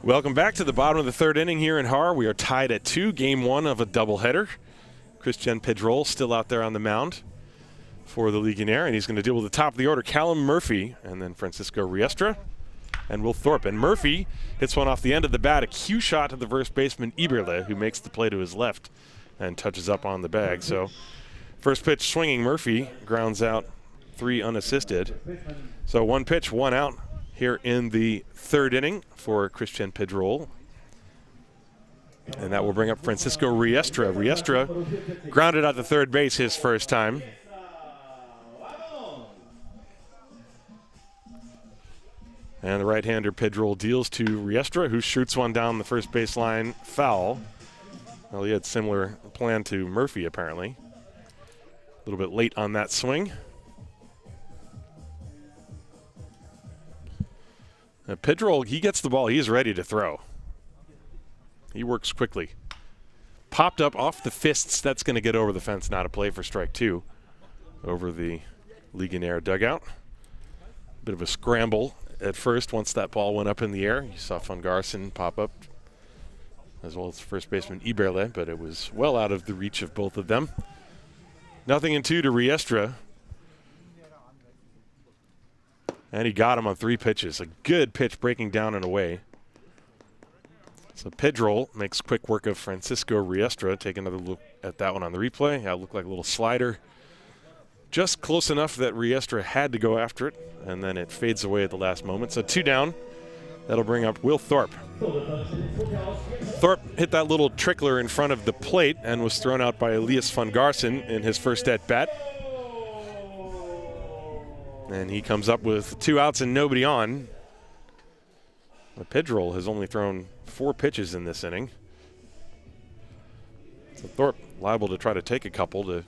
[SPEAKER 1] Welcome back to the bottom of the 3rd inning here in Haar. We are tied at 2, game 1 of a doubleheader. Christian Pedrol still out there on the mound for the Legionnaire, and he's going to deal with the top of the order, Callum Murphy, and then Francisco Riestra, and Will Thorpe. And Murphy hits one off the end of the bat, a cue shot to the first baseman Eberle, who makes the play to his left and touches up on the bag. So first pitch swinging, Murphy grounds out 3 unassisted. So 1 pitch, 1 out here in the 3rd inning for Christian Pedrol. And that will bring up Francisco Riestra. Riestra grounded out to third base his first time. And the right-hander Pedro deals to Riestra, who shoots one down the first baseline foul. Well, he had similar plan to Murphy, apparently. A little bit late on that swing. Pedro, he gets the ball. He's ready to throw. He works quickly. Popped up off the fists. That's going to get over the fence. Not a play for strike two over the Legionnaire dugout. Bit of a scramble at first once that ball went up in the air. You saw Van Garsen pop up, as well as first baseman Iberle, but it was well out of the reach of both of them. 0-2 to Riestra. And he got him on 3 pitches. A good pitch breaking down and away. So Pedro makes quick work of Francisco Riestra. Take another look at that one on the replay. Yeah, it looked like a little slider. Just close enough that Riestra had to go after it, and then it fades away at the last moment. So 2 down. That'll bring up Will Thorpe. Thorpe hit that little trickler in front of the plate and was thrown out by Elias van Garsen in his first at-bat. And he comes up with 2 outs and nobody on. But Pedro has only thrown 4 pitches in this inning. So Thorpe liable to try to take a couple to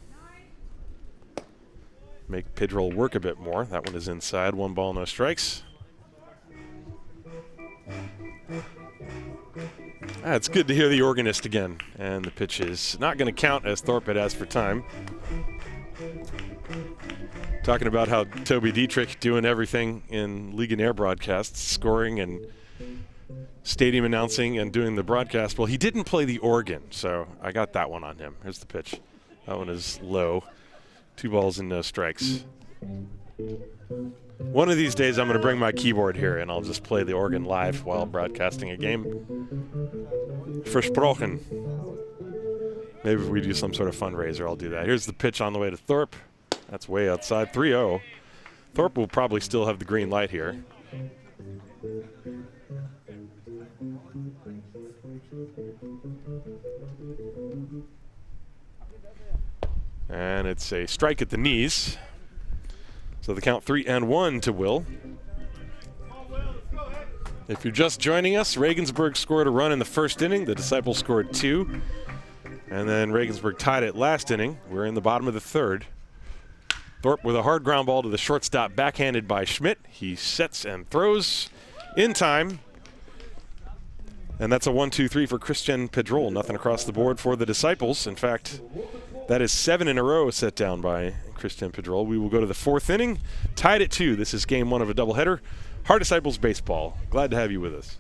[SPEAKER 1] make Pedro work a bit more. That one is inside. 1 ball, no strikes. It's good to hear the organist again. And the pitch is not going to count as Thorpe had asked for time. Talking about how Toby Dietrich doing everything in Legionnaire broadcasts, scoring and stadium announcing and doing the broadcast. Well, he didn't play the organ, so I got that one on him. Here's the pitch. That one is low. 2 balls and no strikes. One of these days I'm going to bring my keyboard here and I'll just play the organ live while broadcasting a game. Versprochen. Maybe if we do some sort of fundraiser, I'll do that. Here's the pitch on the way to Thorpe. That's way outside. 3-0. Thorpe will probably still have the green light here. And it's a strike at the knees. So the count 3-1 to Will. If you're just joining us, Regensburg scored a run in the first inning. The Disciples scored 2. And then Regensburg tied it last inning. We're in the bottom of the third. Thorpe with a hard ground ball to the shortstop, backhanded by Schmidt. He sets and throws in time. And that's a 1-2-3 for Christian Pedro. Nothing across the board for the Disciples. In fact, that is 7 in a row set down by Christian Pedro. We will go to the 4th inning, tied at 2. This is game 1 of a doubleheader. Haar Disciples baseball. Glad to have you with us.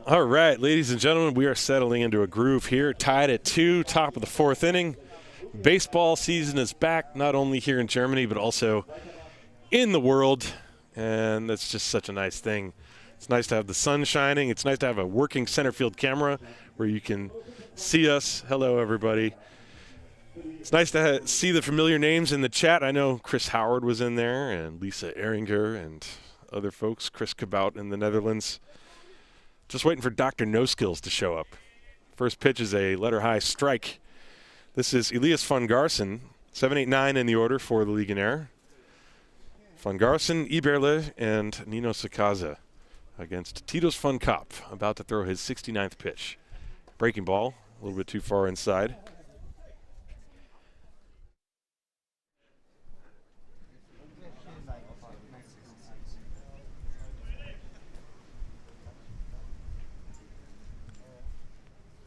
[SPEAKER 1] All right, ladies and gentlemen, we are settling into a groove here, tied at 2, top of the 4th inning. Baseball season is back, not only here in Germany, but also in the world, and that's just such a nice thing. It's nice to have the sun shining. It's nice to have a working center field camera where you can see us. Hello, everybody. It's nice to see the familiar names in the chat. I know Chris Howard was in there, and Lisa Ehringer, and other folks. Chris Cabout in the Netherlands. Just waiting for Dr. No Skills to show up. First pitch is a letter-high strike. This is Elias van Garsen, 7-8-9 in the order for the Legionnaire. Van Garsen, Iberle, and Nino Sakaza against Titus van Kaap, about to throw his 69th pitch. Breaking ball, a little bit too far inside.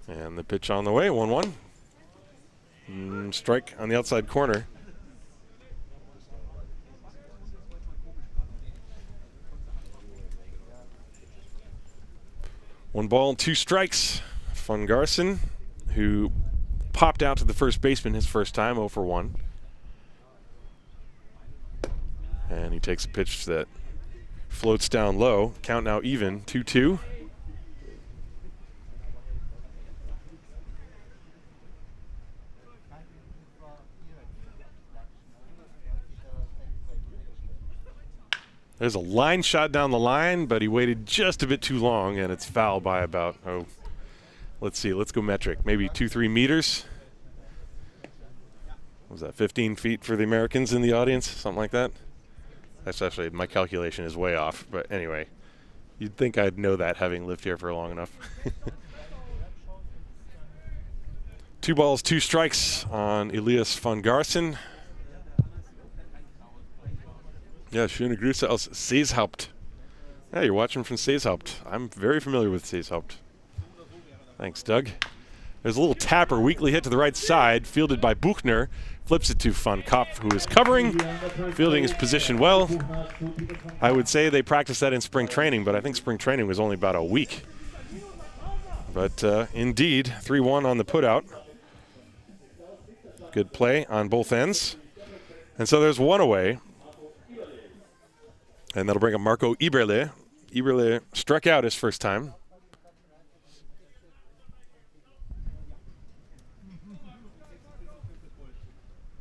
[SPEAKER 1] And the pitch on the way, 1-1. Strike on the outside corner. One ball, 2 strikes. Van Garsen, who popped out to the first baseman his first time, 0 for 1. And he takes a pitch that floats down low. Count now even, 2-2. There's a line shot down the line, but he waited just a bit too long, and it's foul by about, let's see, let's go metric. Maybe 2-3 meters. What was that, 15 feet for the Americans in the audience? Something like that? That's actually, my calculation is way off. But anyway, you'd think I'd know that having lived here for long enough. 2 balls, 2 strikes on Elias van Garsen. Yeah, schöne Grüße aus Seeshaupt. Yeah, you're watching from Seeshaupt. I'm very familiar with Seeshaupt. Thanks, Doug. There's a little tapper, weakly hit to the right side, fielded by Buchner. Flips it to Van Kaap, who is covering, fielding his position well. I would say they practiced that in spring training, but I think spring training was only about a week. But indeed, 3-1 on the putout. Good play on both ends. And so there's 1 away. And that'll bring up Marco Iberle. Iberle struck out his first time.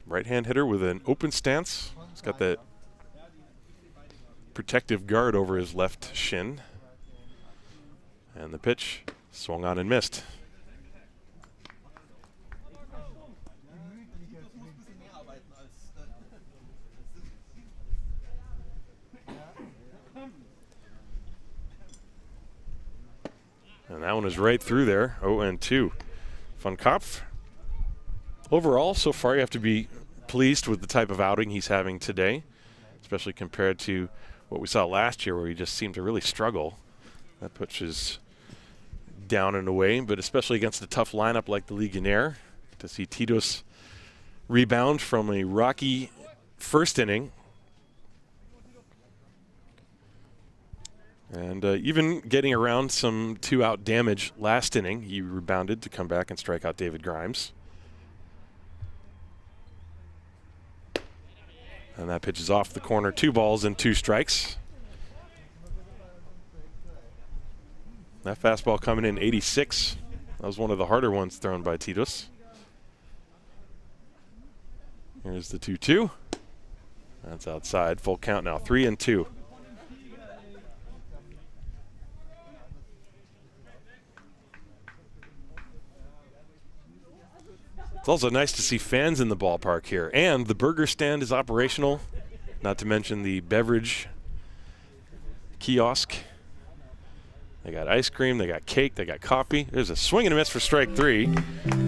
[SPEAKER 1] Right-hand hitter with an open stance. He's got that protective guard over his left shin. And the pitch swung on and missed. And that one is right through there, 0-2. Van Kaap. Overall, so far you have to be pleased with the type of outing he's having today, especially compared to what we saw last year where he just seemed to really struggle. That pushes down and away, but especially against a tough lineup like the Legionnaire, to see Titus rebound from a rocky first inning. And even getting around some 2-out damage last inning, he rebounded to come back and strike out David Grimes. And that pitch is off the corner, 2 balls and 2 strikes. That fastball coming in 86. That was one of the harder ones thrown by Titus. Here's the 2-2. That's outside, full count now, 3-2. It's also nice to see fans in the ballpark here. And the burger stand is operational, not to mention the beverage kiosk. They got ice cream, they got cake, they got coffee. There's a swing and a miss for strike 3.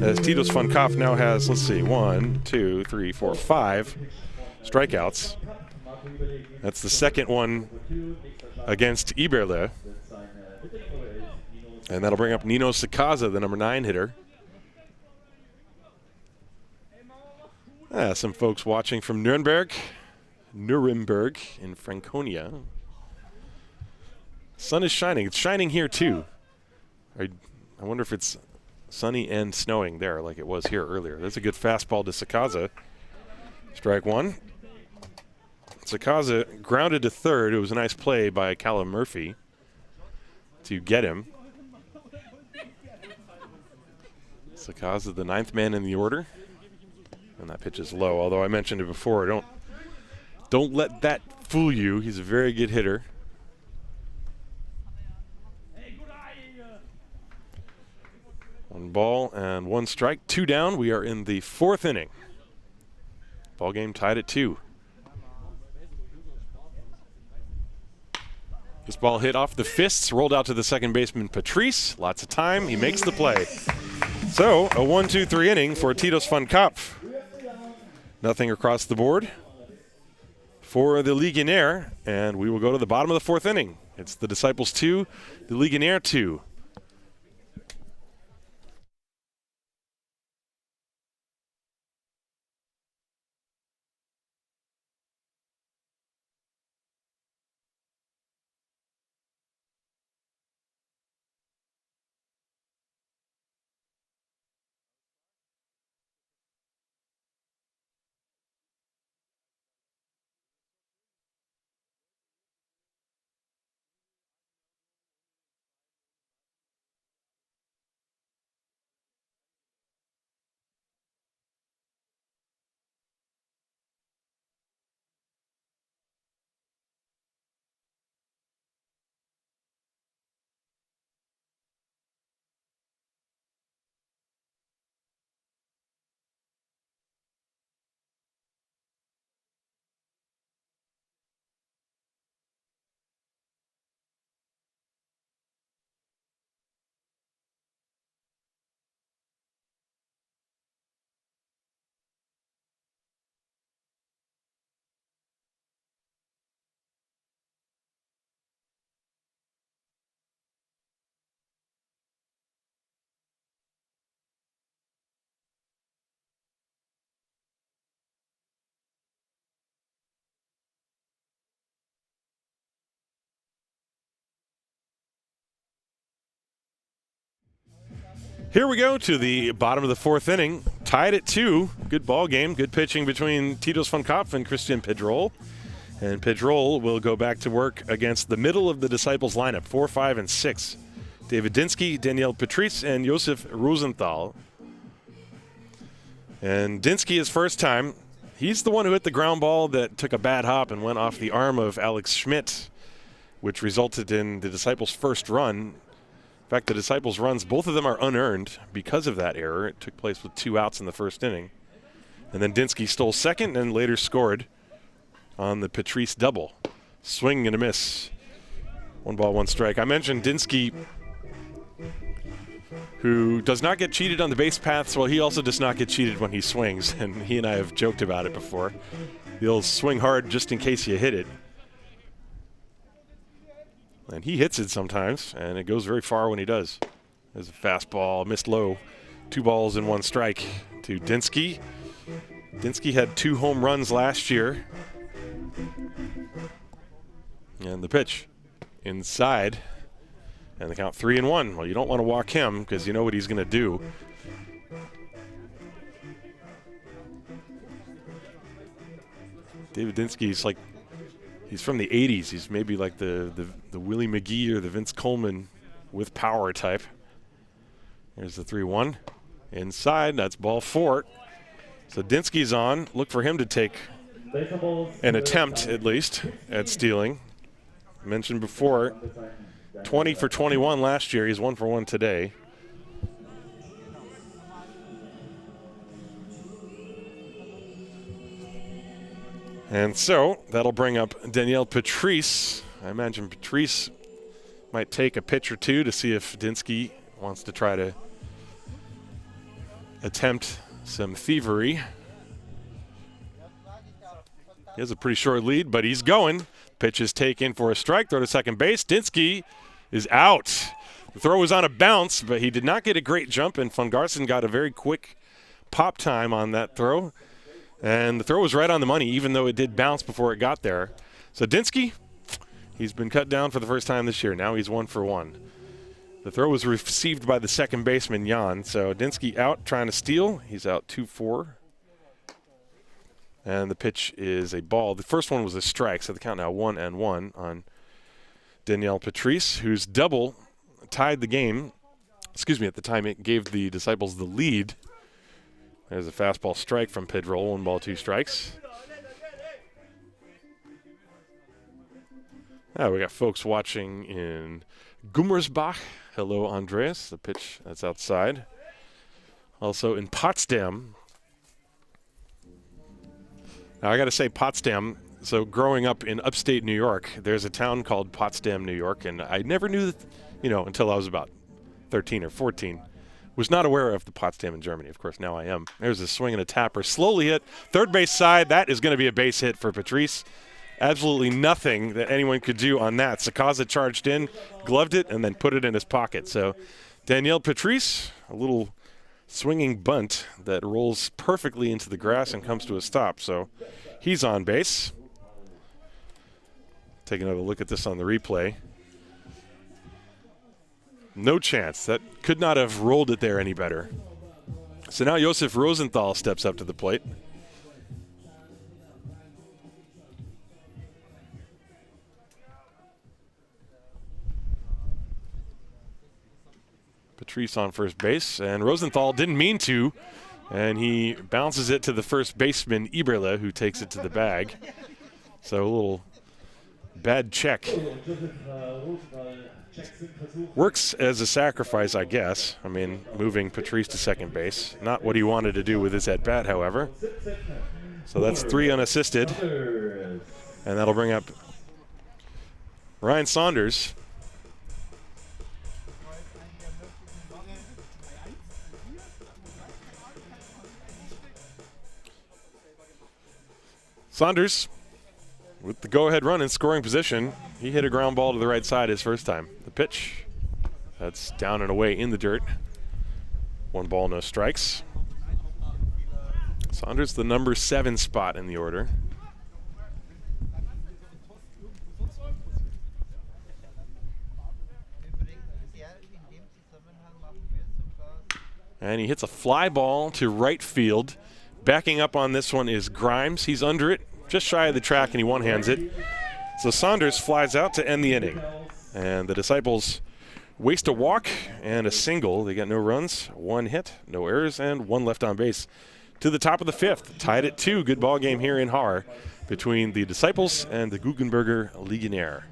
[SPEAKER 1] As Titus van Kaap now has, let's see, 1, 2, 3, 4, 5 strikeouts. That's the second one against Iberle. And that'll bring up Nino Sakaza, the number 9 hitter. Some folks watching from Nuremberg in Franconia. Sun is shining. It's shining here too. I wonder if it's sunny and snowing there like it was here earlier. That's a good fastball to Sakaza. Strike 1. Sakaza grounded to third. It was a nice play by Callum Murphy to get him. Sakaza, the 9th man in the order. And that pitch is low, although I mentioned it before. Don't let that fool you. He's a very good hitter. One ball and one strike, 2 down. We are in the 4th inning. Ball game tied at 2. This ball hit off the fists, rolled out to the second baseman Patrice. Lots of time. He makes the play. So a 1-2-3 inning for Tito's Fun Kopf. Nothing across the board for the Legionnaire, and we will go to the bottom of the 4th inning. It's the Disciples 2, the Legionnaire 2. Here we go to the bottom of the 4th inning, tied at 2. Good ball game, good pitching between Tito's Fun Kopf and Christian Pedrol. And Pedrol will go back to work against the middle of the Disciples lineup, 4, 5, and 6. David Dinski, Daniel Patrice, and Josef Rosenthal. And Dinski, his first time, he's the one who hit the ground ball that took a bad hop and went off the arm of Alex Schmidt, which resulted in the Disciples' first run. In fact, the Disciples' runs, both of them are unearned because of that error. It took place with 2 outs in the 1st inning. And then Dinski stole second and later scored on the Patrice double. Swing and a miss. 1 ball, 1 strike. I mentioned Dinski, who does not get cheated on the base paths. Well, he also does not get cheated when he swings, and he and I have joked about it before. He'll swing hard just in case you hit it. And he hits it sometimes, and it goes very far when he does. There's a fastball, missed low. 2 balls and 1 strike to Dinski. Dinski had 2 home runs last year. And the pitch inside. And the count 3-1. Well, you don't want to walk him because you know what he's going to do. David Dinski's like, he's from the 80s. He's maybe like the Willie McGee or the Vince Coleman with power type. Here's the 3-1. Inside, that's ball 4. So Dinski's on. Look for him to take an attempt, at least, at stealing. I mentioned before, 20 for 21 last year. He's 1 for 1 today. And so that'll bring up Daniel Patrice. I imagine Patrice might take a pitch or two to see if Dinski wants to try to attempt some thievery. He has a pretty short lead, but he's going. Pitch is taken for a strike. Throw to second base. Dinski is out. The throw was on a bounce, but he did not get a great jump, and Von Garson got a very quick pop time on that throw. And the throw was right on the money, even though it did bounce before it got there. So Dinski, he's been cut down for the first time this year. Now he's 1 for 1. The throw was received by the second baseman, Jan. So Dinski out trying to steal. He's out 2-4. And the pitch is a ball. The first one was a strike, so the count now 1-1 on Daniel Patrice, whose double tied the game. Excuse me, at the time it gave the Disciples the lead. There's a fastball strike from Pidroll, 1 ball, 2 strikes. We got folks watching in Gummersbach. Hello, Andreas. The pitch that's outside. Also in Potsdam. Now, I got to say, Potsdam, so growing up in upstate New York, there's a town called Potsdam, New York, and I never knew that, until I was about 13 or 14. Was not aware of the Potsdam in Germany. Of course, now I am. There's a swing and a tapper. Slowly hit. Third base side. That is going to be a base hit for Patrice. Absolutely nothing that anyone could do on that. Sakaza charged in, gloved it, and then put it in his pocket. So Daniel Patrice, a little swinging bunt that rolls perfectly into the grass and comes to a stop. So he's on base. Take another look at this on the replay. No chance. That could not have rolled it there any better. So now Josef Rosenthal steps up to the plate. Patrice on first base, and Rosenthal didn't mean to, and he bounces it to the first baseman, Eberle, who takes it to the bag. So a little bad check. Works as a sacrifice, I guess. I mean, moving Patrice to second base. Not what he wanted to do with his at-bat, however. So that's 3 unassisted, and that'll bring up Ryan Saunders. Saunders, with the go-ahead run in scoring position, he hit a ground ball to the right side his first time. The pitch, that's down and away in the dirt. 1 ball, no strikes. Saunders, the number 7 spot in the order. And he hits a fly ball to right field. Backing up on this one is Grimes. He's under it, just shy of the track, and he one-hands it. So Saunders flies out to end the inning. And the Disciples waste a walk and a single. They got no runs, 1 hit, no errors, and 1 left on base. To the top of the 5th, tied at 2. Good ball game here in Haar between the Disciples and the Guggenberger Legionäre.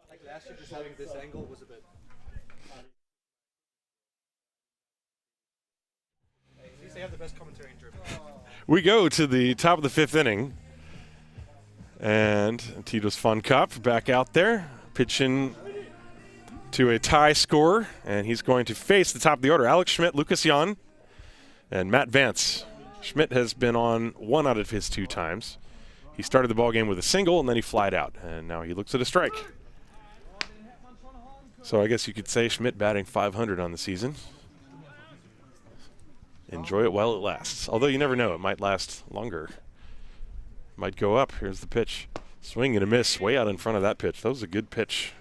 [SPEAKER 4] Like last year, just having this angle was a bit. At least they have the best commentary in Germany.
[SPEAKER 1] We go to the top of the 5th inning. And Tito's Fun Cup back out there, pitching to a tie score. And he's going to face the top of the order. Alex Schmidt, Lucas Jan, and Matt Vance. Schmidt has been on 1 out of his 2 times. He started the ball game with a single, and then he flied out. And now he looks at a strike. So I guess you could say Schmidt batting .500 on the season. enjoy it while it lasts. Although you never know, it might last longer. Might go up. Here's the pitch. Swing and a miss, way out in front of that pitch. That was a good pitch.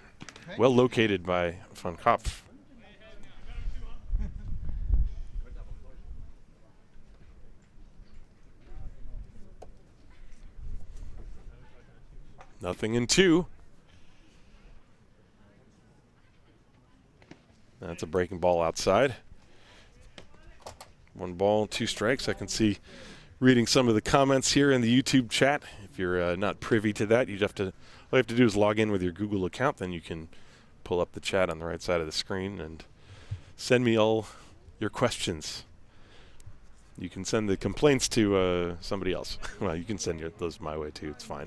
[SPEAKER 1] Well located by Van Kopf. Nothing in 2. That's a breaking ball outside. 1 ball, 2 strikes. I can see reading some of the comments here in the YouTube chat. If you're not privy to that, all you have to do is log in with your Google account. Then you can pull up the chat on the right side of the screen and send me all your questions. You can send the complaints to somebody else. Well, you can send those my way too. It's fine.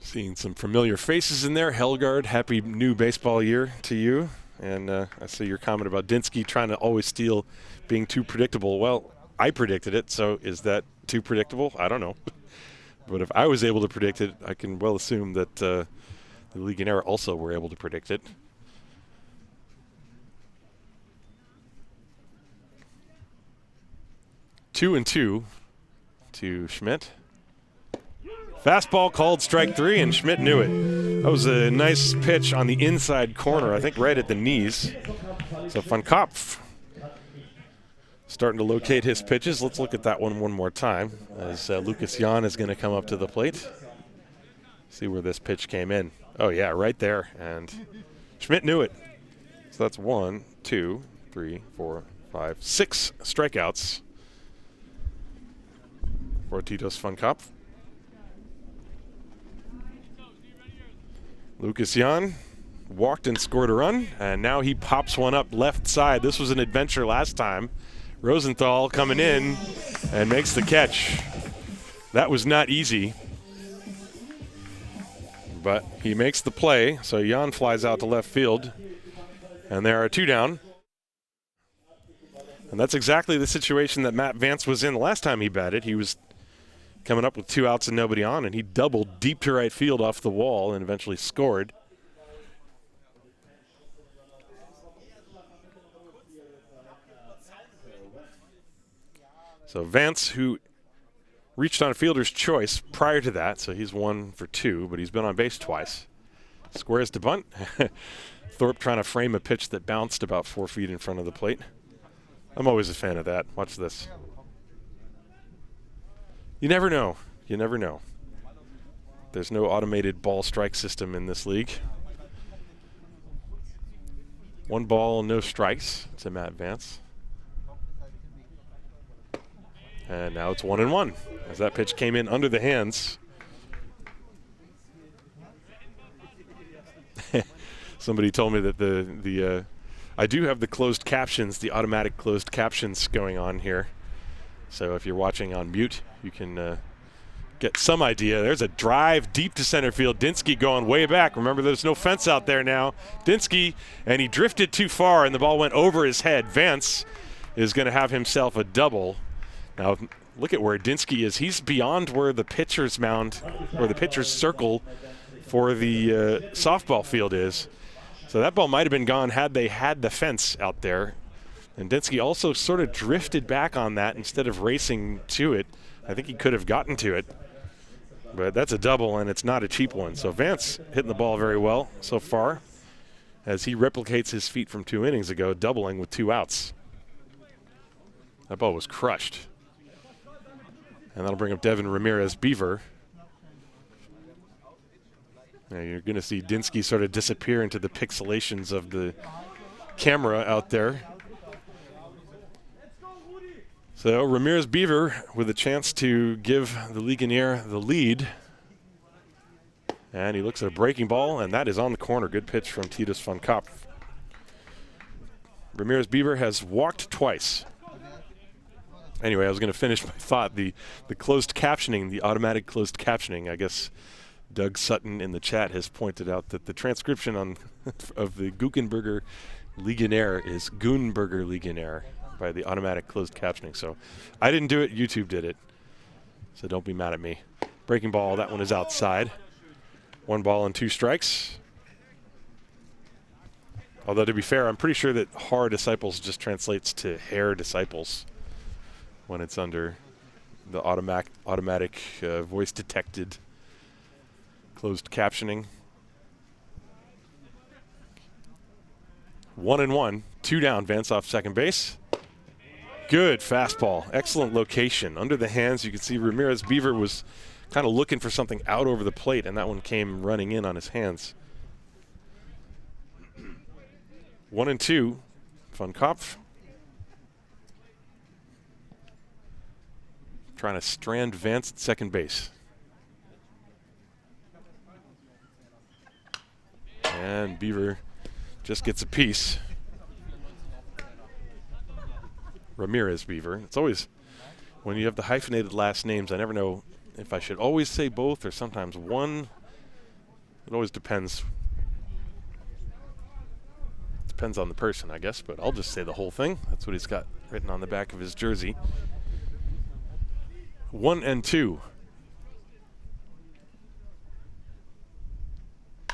[SPEAKER 1] Seeing some familiar faces in there. Helgard, happy new baseball year to you. And I see your comment about Dinski trying to always steal, being too predictable. Well, I predicted it, so is that too predictable? I don't know. But if I was able to predict it, I can well assume that the Legionnaire also were able to predict it. Two and 2 to Schmidt. Fastball called strike 3, and Schmidt knew it. That was a nice pitch on the inside corner, I think right at the knees. So Van Kopf starting to locate his pitches. Let's look at that one more time as Lucas Jan is going to come up to the plate. See where this pitch came in. Oh, yeah, right there. And Schmidt knew it. So that's 1, 2, 3, 4, 5, 6 strikeouts for Titus Van Kopf. Lucas Jan walked and scored a run, and now he pops one up left side. This was an adventure last time. Rosenthal coming in and makes the catch. That was not easy, but he makes the play. So Jan flies out to left field, and there are 2 down. And that's exactly the situation that Matt Vance was in the last time he batted. He was coming up with 2 outs and nobody on, and he doubled deep to right field off the wall and eventually scored. So Vance, who reached on a fielder's choice prior to that, so he's 1 for 2, but he's been on base twice. Squares to bunt. Thorpe trying to frame a pitch that bounced about 4 feet in front of the plate. I'm always a fan of that. Watch this. You never know. You never know. There's no automated ball strike system in this league. 1 ball, no strikes to Matt Vance. And now it's 1-1 as that pitch came in under the hands. Somebody told me that I do have the closed captions, the automatic closed captions going on here. So if you're watching on mute, you can get some idea. There's a drive deep to center field. Dinski going way back. Remember, there's no fence out there now. Dinski, and he drifted too far, and the ball went over his head. Vance is going to have himself a double. Now, look at where Dinski is. He's beyond where the pitcher's mound, or the pitcher's circle for the softball field is. So that ball might have been gone had they had the fence out there. And Dinski also sort of drifted back on that instead of racing to it. I think he could have gotten to it. But that's a double, and it's not a cheap one. So Vance hitting the ball very well so far as he replicates his feat from 2 innings ago, doubling with 2 outs. That ball was crushed. And that'll bring up Devin Ramirez-Beaver. Now you're going to see Dinski sort of disappear into the pixelations of the camera out there. So Ramirez-Beaver with a chance to give the Legionnaire the lead. And he looks at a breaking ball, and that is on the corner. Good pitch from Titus Van Kopf. Ramirez-Beaver has walked twice. Anyway, I was going to finish my thought. The closed captioning, the automatic closed captioning, I guess Doug Sutton in the chat has pointed out that the transcription on of the Guggenberger Legionäre is Guggenberger Legionäre by the automatic closed captioning. So I didn't do it, YouTube did it. So don't be mad at me. Breaking ball, that one is outside. 1 ball and 2 strikes. Although, to be fair, I'm pretty sure that Haar Disciples just translates to Hair Disciples when it's under the automatic voice-detected closed captioning. 1-1, 2 down, Vance off second base. Good fastball, excellent location. Under the hands, you can see Ramirez Beaver was kind of looking for something out over the plate, and that one came running in on his hands. 1-2, Von Kopf. Trying to strand Vance at second base. And Beaver just gets a piece. Ramirez Beaver. It's always, when you have the hyphenated last names, I never know if I should always say both or sometimes one. It always depends. Depends on the person, I guess, but I'll just say the whole thing. That's what he's got written on the back of his jersey. 1-2.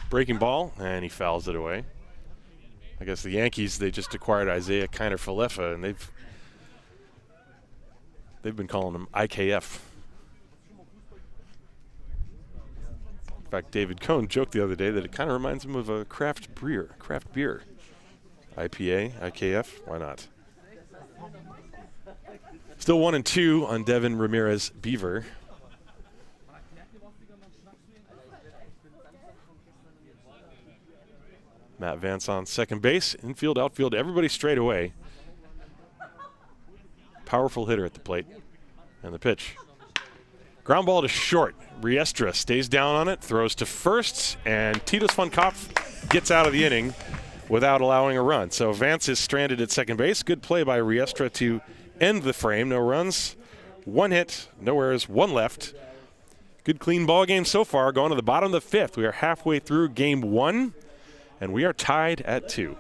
[SPEAKER 1] Breaking ball, and he fouls it away. I guess the Yankees, they just acquired Isaiah Kiner-Falefa, and they've been calling him IKF. In fact, David Cohn joked the other day that it kind of reminds him of a craft beer. IPA, IKF, why not? Still 1-2 on Devin Ramirez Beaver. Matt Vance on second base, infield, outfield, everybody straight away. Powerful hitter at the plate. And the pitch. Ground ball to short. Riestra stays down on it, throws to first, and Titus von Kopf gets out of the inning without allowing a run. So Vance is stranded at second base. Good play by Riestra to end the frame. No runs, 1 hit, no errors, 1 left. Good clean ball game so far. Going to the bottom of the 5th. We are halfway through game 1, and we are tied at 2.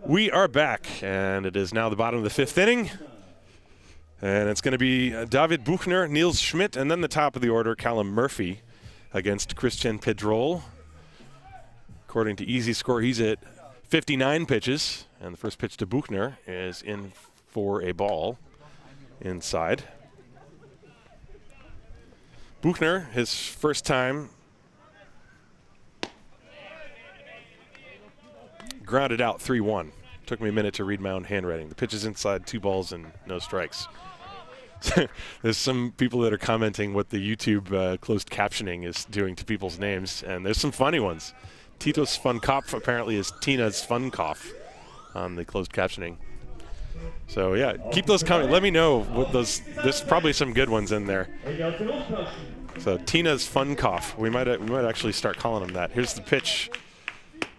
[SPEAKER 1] We are back, and it is now the bottom of the 5th inning. And it's going to be David Buchner, Niels Schmidt, and then the top of the order, Callum Murphy, against Christian Pedrol. According to Easy Score, he's at 59 pitches, and the first pitch to Buchner is in for a ball inside. Buchner, his first time, grounded out 3-1. Took me a minute to read my own handwriting. The pitch is inside, 2 balls and no strikes. There's some people that are commenting what the YouTube closed captioning is doing to people's names, and there's some funny ones. Titus von Kopf apparently is Tina's Fun Cough on the closed captioning. So yeah, keep those coming. Let me know what those. There's probably some good ones in there. So Tina's Fun Cough. We might actually start calling them that. Here's the pitch.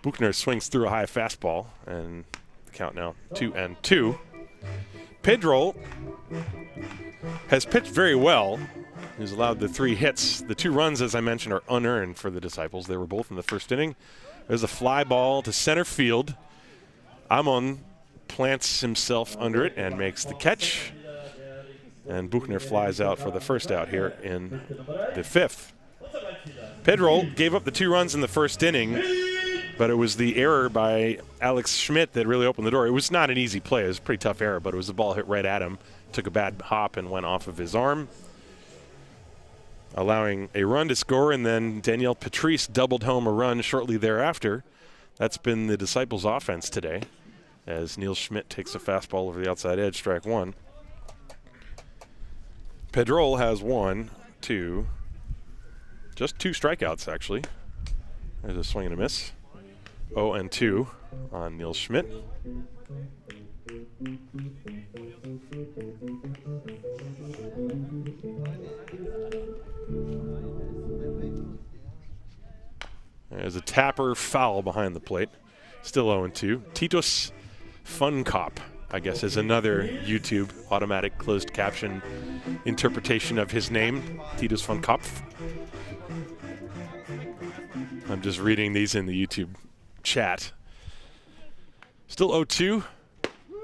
[SPEAKER 1] Buchner swings through a high fastball, and the count now 2-2. Pedro has pitched very well, who's allowed the 3 hits. The 2 runs, as I mentioned, are unearned for the Disciples. They were both in the first inning. There's a fly ball to center field. Amon plants himself under it and makes the catch. And Buchner flies out for the first out here in the 5th. Pedro gave up the 2 runs in the first inning, but it was the error by Alex Schmidt that really opened the door. It was not an easy play. It was a pretty tough error, but it was the ball hit right at him. Took a bad hop and went off of his arm, allowing a run to score, and then Daniel Patrice doubled home a run shortly thereafter. That's been the Disciples' offense today, as Neil Schmidt takes a fastball over the outside edge, strike 1. Pedro has 1, 2, just 2 strikeouts, actually. There's a swing and a miss. 0-2 on Neil Schmidt. There's a tapper foul behind the plate. Still 0-2. Titus Fun Cop, I guess, is another YouTube automatic closed caption interpretation of his name, Titus Fun Cop. I'm just reading these in the YouTube chat. Still 0-2,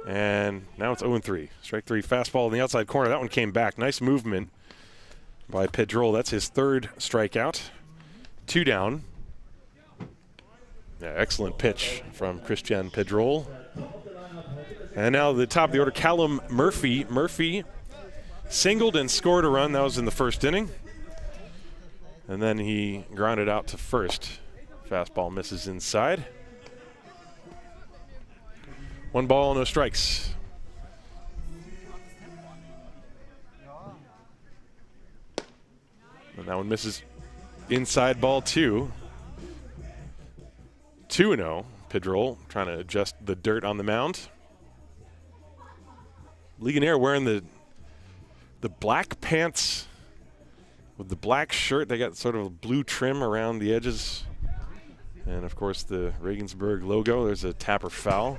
[SPEAKER 1] and now it's 0-3. Strike 3 fastball in the outside corner. That one came back. Nice movement by Pedro. That's his 3rd strikeout. 2 down. Yeah, excellent pitch from Christian Pedro. And now the top of the order, Callum Murphy. Murphy singled and scored a run. That was in the first inning. And then he grounded out to first. Fastball misses inside. 1 ball, no strikes. And that one misses inside, ball 2. 2-0. Pedro trying to adjust the dirt on the mound. Legionnaire wearing the black pants with the black shirt. They got sort of a blue trim around the edges. And, of course, the Regensburg logo. There's a tapper foul.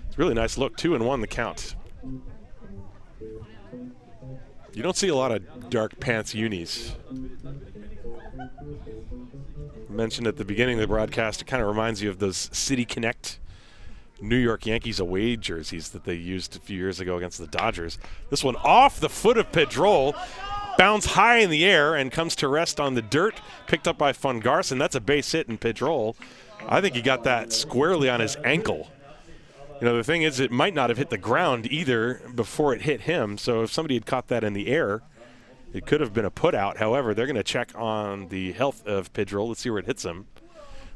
[SPEAKER 1] It's a really nice look. 2-1 the count. You don't see a lot of dark pants unis. Mentioned at the beginning of the broadcast, it kind of reminds you of those City Connect New York Yankees away jerseys that they used a few years ago against the Dodgers. This one off the foot of Pedro, bounds high in the air and comes to rest on the dirt, picked up by Fungarson. That's a base hit in Pedro. I think he got that squarely on his ankle. You know, the thing is, it might not have hit the ground either before it hit him, so if somebody had caught that in the air, it could have been a put out. However, they're going to check on the health of Pedro. Let's see where it hits him.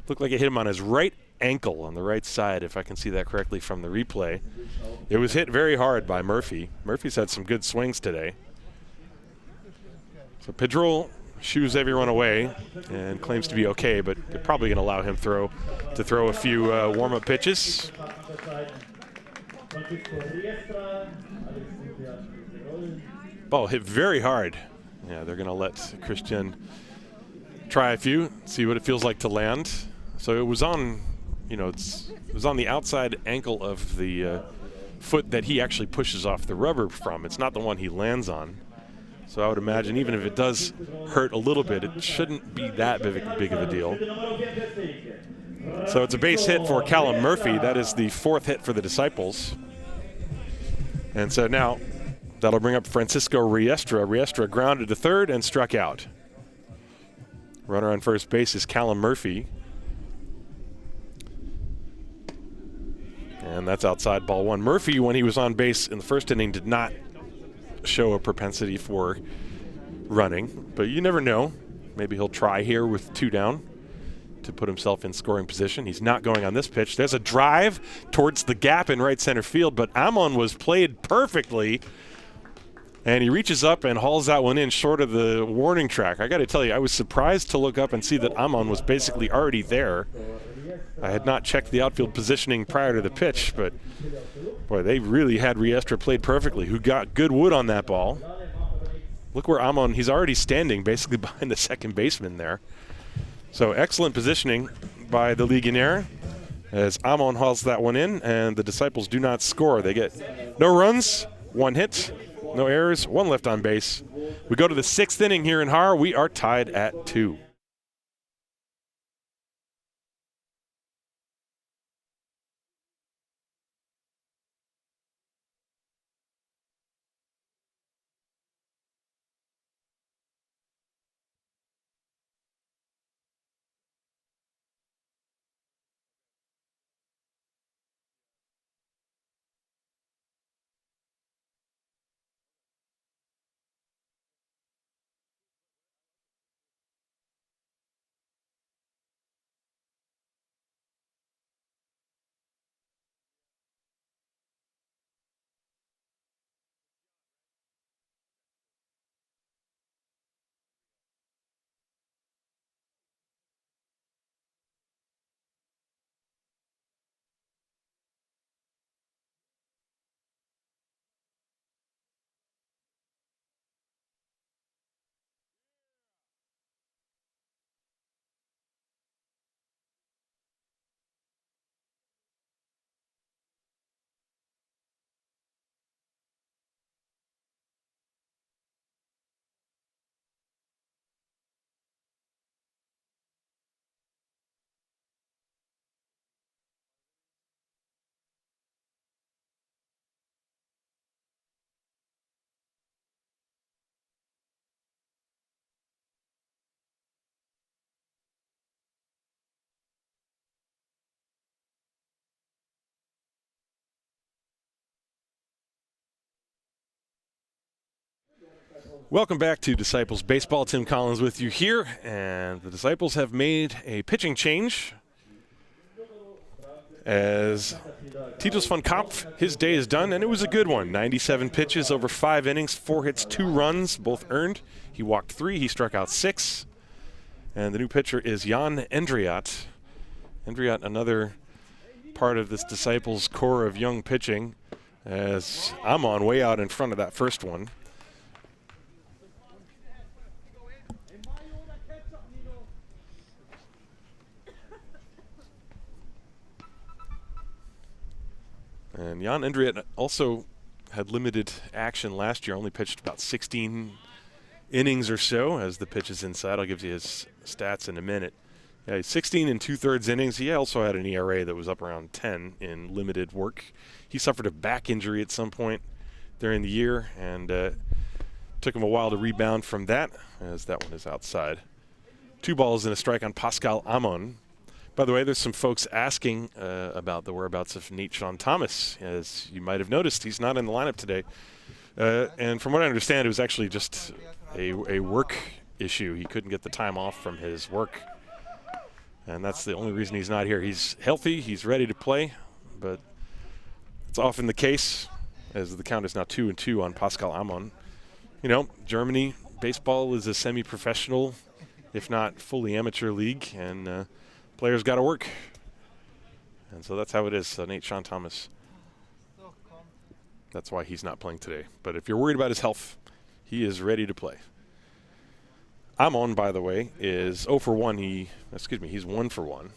[SPEAKER 1] Looked like it hit him on his right ankle on the right side, if I can see that correctly from the replay. It was hit very hard by Murphy. Murphy's had some good swings today. So Pedro shoos everyone away and claims to be okay, but they're probably going to allow him to throw a few warm-up pitches. Ball hit very hard. Yeah, they're going to let Christian try a few, see what it feels like to land. So it was on, you know, it was on the outside ankle of the foot that he actually pushes off the rubber from. It's not the one he lands on. So I would imagine even if it does hurt a little bit, it shouldn't be that big of a deal. So it's a base hit for Callum Murphy. That is the 4th hit for the Disciples. And so now that'll bring up Francisco Riestra. Riestra grounded to third and struck out. Runner on first base is Callum Murphy. And that's outside, ball 1. Murphy, when he was on base in the first inning, did not show a propensity for running, but you never know. Maybe he'll try here with 2 down to put himself in scoring position. He's not going on this pitch. There's a drive towards the gap in right center field, but Amon was played perfectly, and he reaches up and hauls that one in short of the warning track. I got to tell you, I was surprised to look up and see that Amon was basically already there. I had not checked the outfield positioning prior to the pitch, but boy, they really had Riestra played perfectly, who got good wood on that ball. Look where Amon, he's already standing basically behind the second baseman there. So excellent positioning by the Legionnaire as Amon hauls that one in, and the Disciples do not score. They get no runs, 1 hit, no errors, 1 left on base. We go to the 6th inning here in Haar. We are tied at 2. Welcome back to Disciples Baseball. Tim Collins with you here, and the Disciples have made a pitching change as Titus von Kopf, his day is done, and it was a good one. 97 pitches over 5 innings, 4 hits, 2 runs, both earned. He walked 3, he struck out 6. And the new pitcher is Jan Endriat. Endriat, another part of this Disciples core of young pitching, as I'm on way out in front of that first one. And Jan Endriat also had limited action last year, only pitched about 16 innings or so as the pitch is inside. I'll give you his stats in a minute. Yeah, he's 16 and 2/3 innings. He also had an ERA that was up around 10 in limited work. He suffered a back injury at some point during the year, and took him a while to rebound from that, as that one is outside. 2 balls and a strike on Pascal Amon. By the way, there's some folks asking about the whereabouts of Nate Sean Thomas. As you might have noticed, he's not in the lineup today. And from what I understand, it was actually just a work issue. He couldn't get the time off from his work. And that's the only reason he's not here. He's healthy, he's ready to play, but it's often the case, as the count is now 2-2 on Pascal Amon. You know, Germany, baseball is a semi-professional, if not fully amateur league, and players got to work. And so that's how it is. So Nate Sean Thomas, that's why he's not playing today. But if you're worried about his health, he is ready to play. Amon, by the way, is 0 for 1. He's 1 for 1.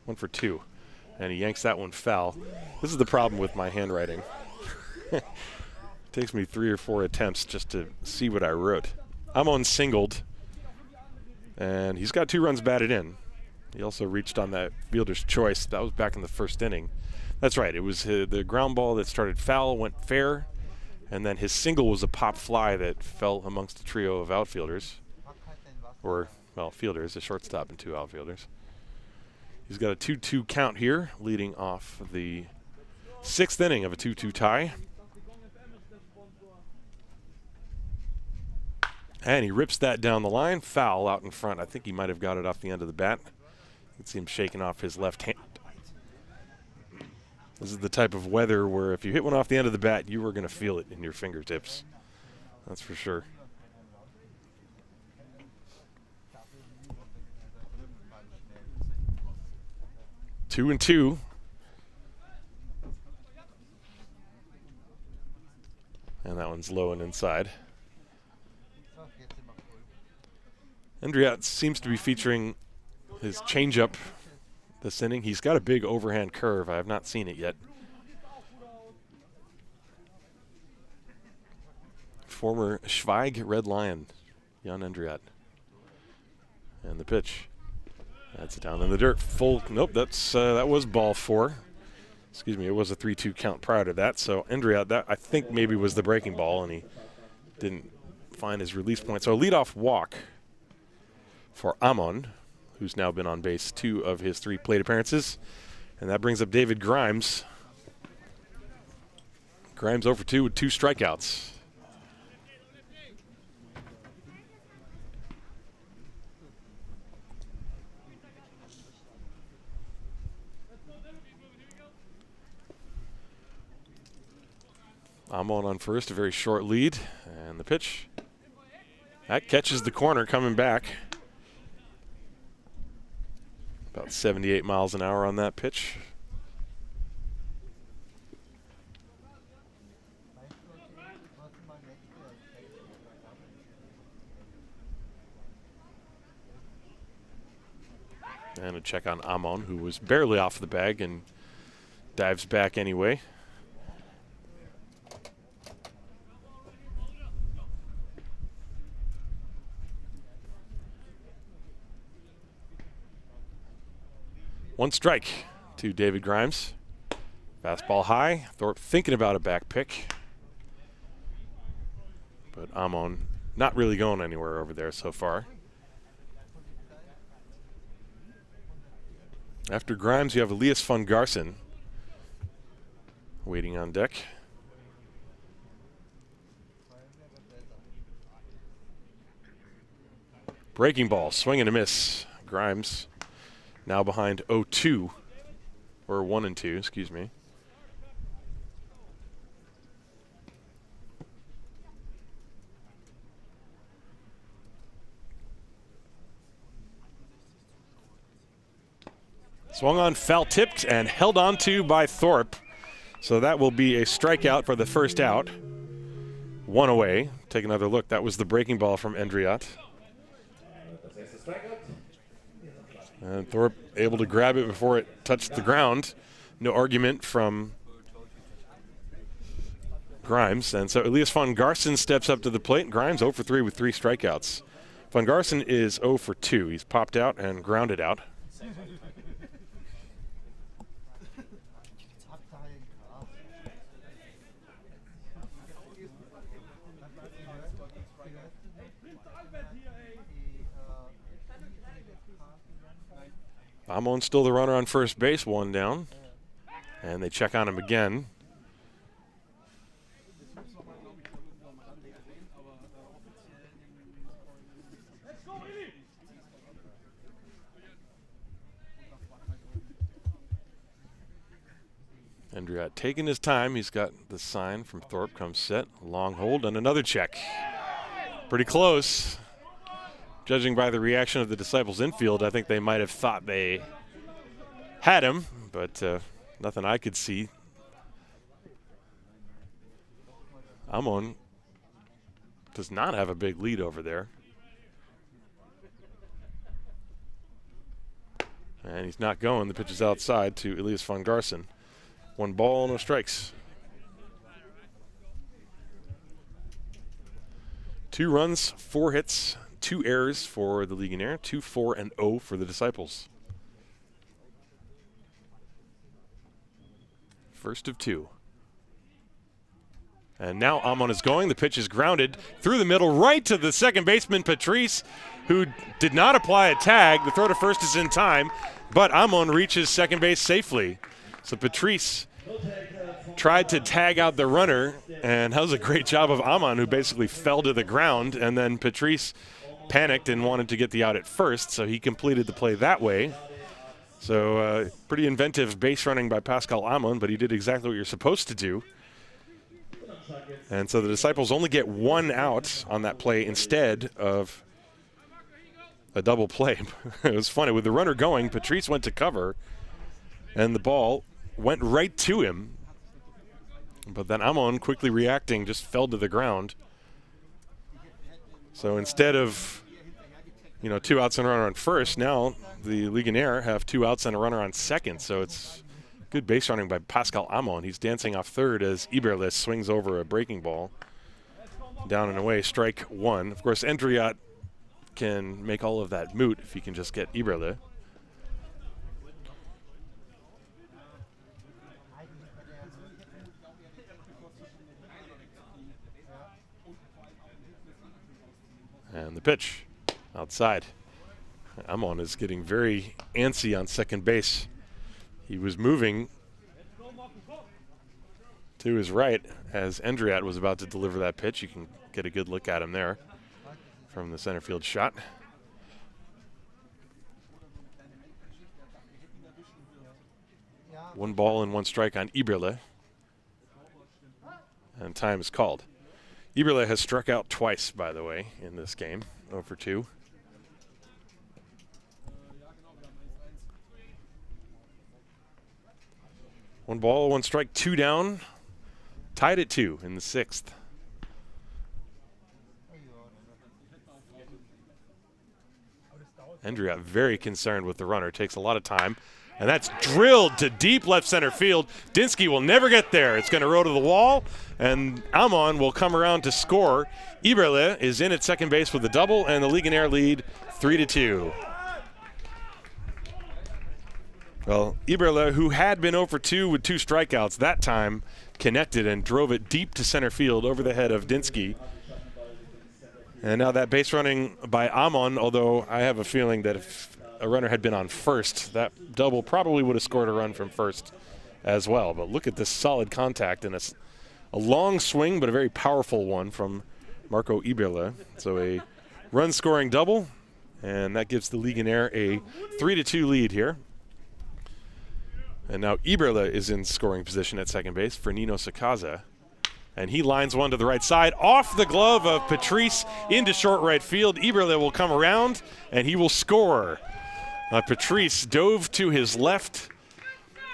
[SPEAKER 1] 1 for 2. And he yanks that one foul. This is the problem with my handwriting. It takes me 3 or 4 attempts just to see what I wrote. Amon singled, and he's got 2 runs batted in. He also reached on that fielder's choice. That was back in the first inning. That's right. It was the ground ball that started foul, went fair, and then his single was a pop fly that fell amongst a trio of outfielders. Or, well, fielders, a shortstop and 2 outfielders. He's got a 2-2 count here, leading off the 6th inning of a 2-2 tie. And he rips that down the line. Foul out in front. I think he might have got it off the end of the bat. You can see him shaking off his left hand. This is the type of weather where if you hit one off the end of the bat, you are going to feel it in your fingertips. That's for sure. Two and 2. And that one's low and inside. Endriat seems to be featuring his changeup this inning. He's got a big overhand curve. I have not seen it yet. former Schweig Red Lion, Jan Endriat. And the pitch. That's down in the dirt. Full. Nope, that was ball 4. Excuse me, it was a 3-2 count prior to that. So Endriat, that I think maybe was the breaking ball, and he didn't find his release point. So a leadoff walk for Amon, who's now been on base 2 of his 3 plate appearances. And that brings up David Grimes. Grimes 0 for 2 with 2 strikeouts. Amon on first, a very short lead, and the pitch. That catches the corner coming back. About 78 miles an hour on that pitch. And a check on Amon, who was barely off the bag and dives back anyway. One strike to David Grimes. Fastball high. Thorpe thinking about a back pick. But Amon not really going anywhere over there so far. After Grimes, you have Elias van Garsen waiting on deck. Breaking ball, swing and a miss. Grimes now behind 0-2, or 1-2, excuse me. Swung on, foul tipped, and held on to by Thorpe. So that will be a strikeout for the first out. 1 away. Take another look. That was the breaking ball from Endriat. And Thorpe able to grab it before it touched the ground. No argument from Grimes. And so Elias van Garsen steps up to the plate. Grimes 0 for 3 with 3 strikeouts. Van Garsen is 0 for 2. He's popped out and grounded out. Amon's still the runner on first base, 1 down. And they check on him again. Endriat taking his time. He's got the sign from Thorpe, comes set, long hold, and another check. Pretty close. Judging by the reaction of the Disciples infield, I think they might have thought they had him, but nothing I could see. Amon does not have a big lead over there. And he's not going. The pitch is outside to Elias van Garsen. 1 ball, no strikes. 2 runs, 4 hits, 2 errors for the Legionnaire, 2, 4, and 0 for the Disciples. First of 2. And now Amon is going. The pitch is grounded through the middle, right to the second baseman, Patrice, who did not apply a tag. The throw to first is in time, but Amon reaches second base safely. So Patrice tried to tag out the runner, and that was a great job of Amon, who basically fell to the ground, and then Patrice panicked and wanted to get the out at first, so he completed the play that way. So pretty inventive base running by Pascal Amon, but he did exactly what you're supposed to do. And so the Disciples only get 1 out on that play instead of a double play. It was funny. With the runner going, Patrice went to cover, and the ball went right to him. But then Amon, quickly reacting, just fell to the ground. So instead of, 2 outs and a runner on first, now the Legionnaire have 2 outs and a runner on second. So it's good base running by Pascal Amon. He's dancing off third as Iberlis swings over a breaking ball. Down and away, strike one. Of course, Endriat can make all of that moot if he can just get Iberle. And the pitch outside. Amon is getting very antsy on second base. He was moving to his right as Endriat was about to deliver that pitch. You can get a good look at him there from the center field shot. One ball and one strike on Iberle. And time is called. Iberle has struck out twice, by the way, in this game, 0 for 2. One ball, one strike, 2 down. Tied at 2 in the 6th. Endriat very concerned with the runner. Takes a lot of time. And that's drilled to deep left center field. Dinski will never get there. It's going to roll to the wall, and Amon will come around to score. Iberle is in at second base with a double, and the Legionnaire lead 3-2. Well, Iberle, who had been 0 for 2 with 2 strikeouts, that time connected and drove it deep to center field over the head of Dinski. And now that base running by Amon, although I have a feeling that if a runner had been on first, that double probably would have scored a run from first as well. But look at this solid contact and a long swing, but a very powerful one from Marco Iberle. So a run-scoring double, and that gives the Legionnaire a 3-2 lead here. And now Iberle is in scoring position at second base for Nino Sakaza. And he lines one to the right side, off the glove of Patrice into short right field. Iberle will come around, and he will score. Patrice dove to his left,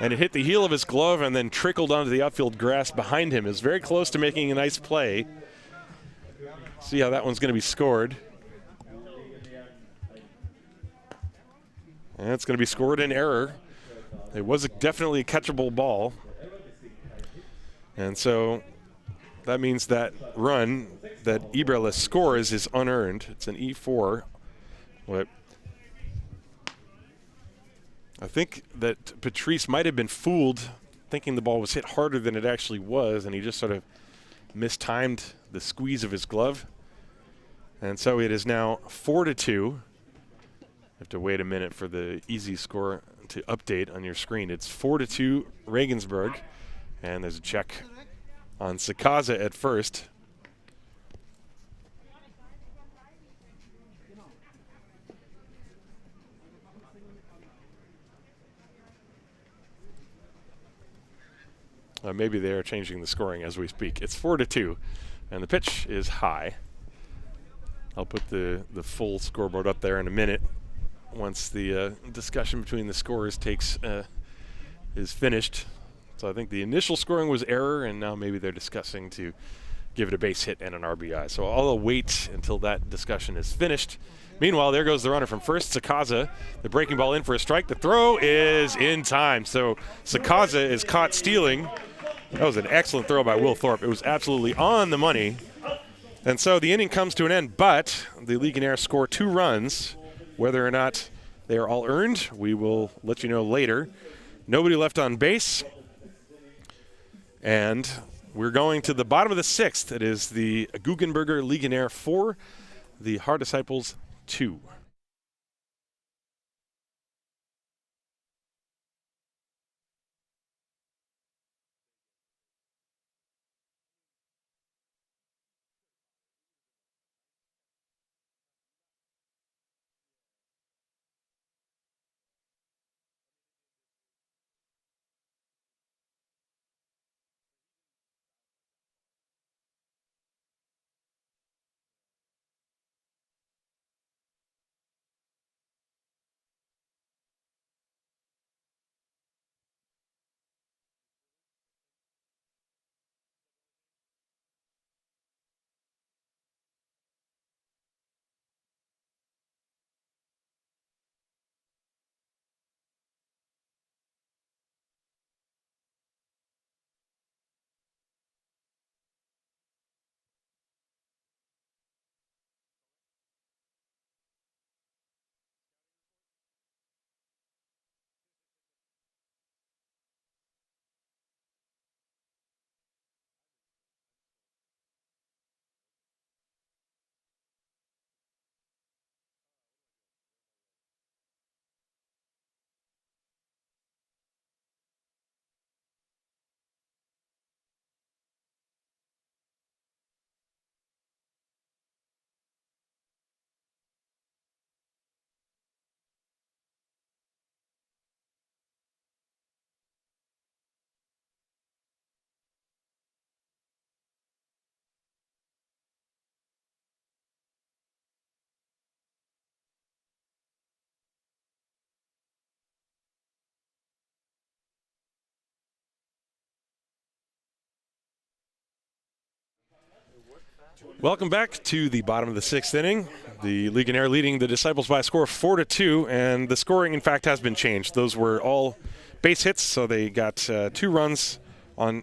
[SPEAKER 1] and it hit the heel of his glove and then trickled onto the outfield grass behind him. It was very close to making a nice play. See how that one's going to be scored. And it's going to be scored in error. It was definitely a catchable ball. And so that means that run that Iberle scores is unearned. It's an E4. I think that Patrice might have been fooled, thinking the ball was hit harder than it actually was, and he just sort of mistimed the squeeze of his glove. And so it is now 4-2. You have to wait a minute for the easy score to update on your screen. It's 4-2 Regensburg, and there's a check on Sakaza at first. Maybe they are changing the scoring as we speak. It's 4-2, and the pitch is high. I'll put the full scoreboard up there in a minute once the discussion between the scorers is finished. So I think the initial scoring was error, and now maybe they're discussing to give it a base hit and an RBI. So I'll wait until that discussion is finished. Meanwhile, there goes the runner from first, Sakaza. The breaking ball in for a strike. The throw is in time. So Sakaza is caught stealing. That was an excellent throw by Will Thorpe. It was absolutely on the money. And so the inning comes to an end, but the Legionnaires score 2 runs. Whether or not they are all earned, we will let you know later. Nobody left on base. And we're going to the bottom of the 6th. It is the Guggenberger Legionäre 4, the Haar Disciples 2. Welcome back to the bottom of the 6th inning. The Legionnaire leading the Disciples by a score of 4-2, and the scoring, in fact, has been changed. Those were all base hits, so they got 2 runs on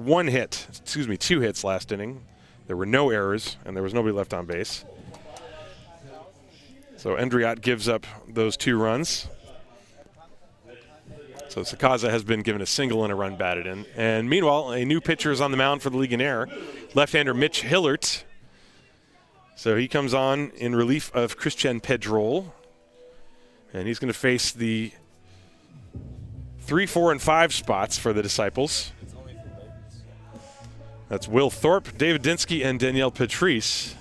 [SPEAKER 1] 2 hits last inning. There were no errors, and there was nobody left on base. So Endriot gives up those 2 runs. So Sakaza has been given a single and a run batted in. And meanwhile, a new pitcher is on the mound for the Legionnaire, left-hander Mitch Hillert. So he comes on in relief of Christian Pedrol. And he's going to face the 3, 4, and 5 spots for the Disciples. That's Will Thorpe, David Dinski, and Danielle Patrice.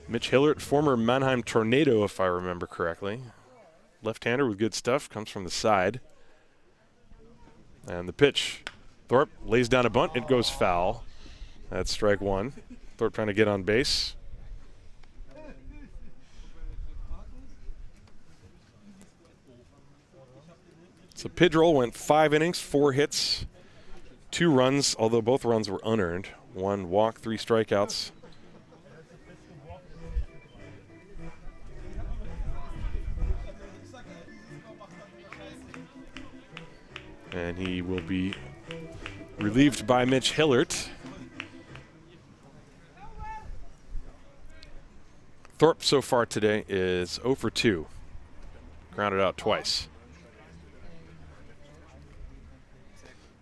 [SPEAKER 1] Mitch Hillert, former Mannheim Tornado, if I remember correctly. Left-hander with good stuff, comes from the side. And the pitch. Thorpe lays down a bunt. It goes foul. That's strike 1. Thorpe trying to get on base. So Pedrol went 5 innings, 4 hits, 2 runs, although both runs were unearned. 1 walk, 3 strikeouts. And he will be relieved by Mitch Hillert. Thorpe so far today is 0 for 2. Grounded out twice.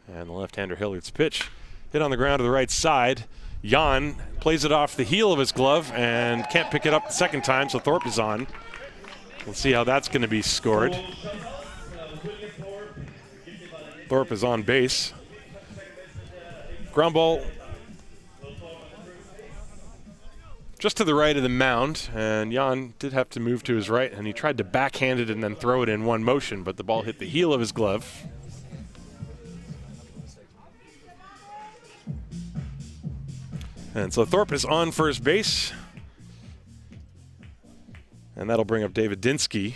[SPEAKER 1] And the left-hander Hillert's pitch hit on the ground to the right side. Jan plays it off the heel of his glove and can't pick it up the second time, so Thorpe is on. We'll see how that's going to be scored. Thorpe is on base. Ground ball just to the right of the mound, and Jan did have to move to his right, and he tried to backhand it and then throw it in one motion, but the ball hit the heel of his glove. And so Thorpe is on first base, and that'll bring up David Dinski,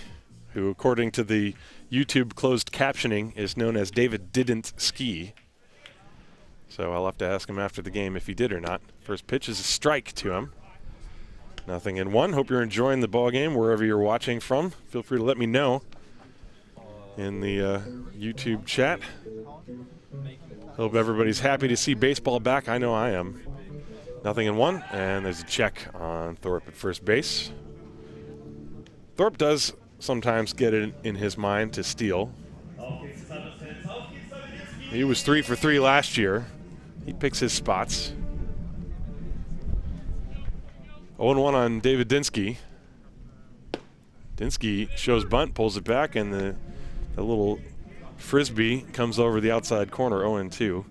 [SPEAKER 1] who, according to the YouTube closed captioning, is known as David Didn't Ski. So I'll have to ask him after the game if he did or not. First pitch is a strike to him. 0-1. Hope you're enjoying the ball game wherever you're watching from. Feel free to let me know in the YouTube chat. Hope everybody's happy to see baseball back. I know I am. 0-1, and there's a check on Thorpe at first base. Thorpe does sometimes get it in his mind to steal. He was 3 for 3 last year. He picks his spots. 0-1 on David Dinski. Dinski shows bunt, pulls it back, and the little frisbee comes over the outside corner. 0-2.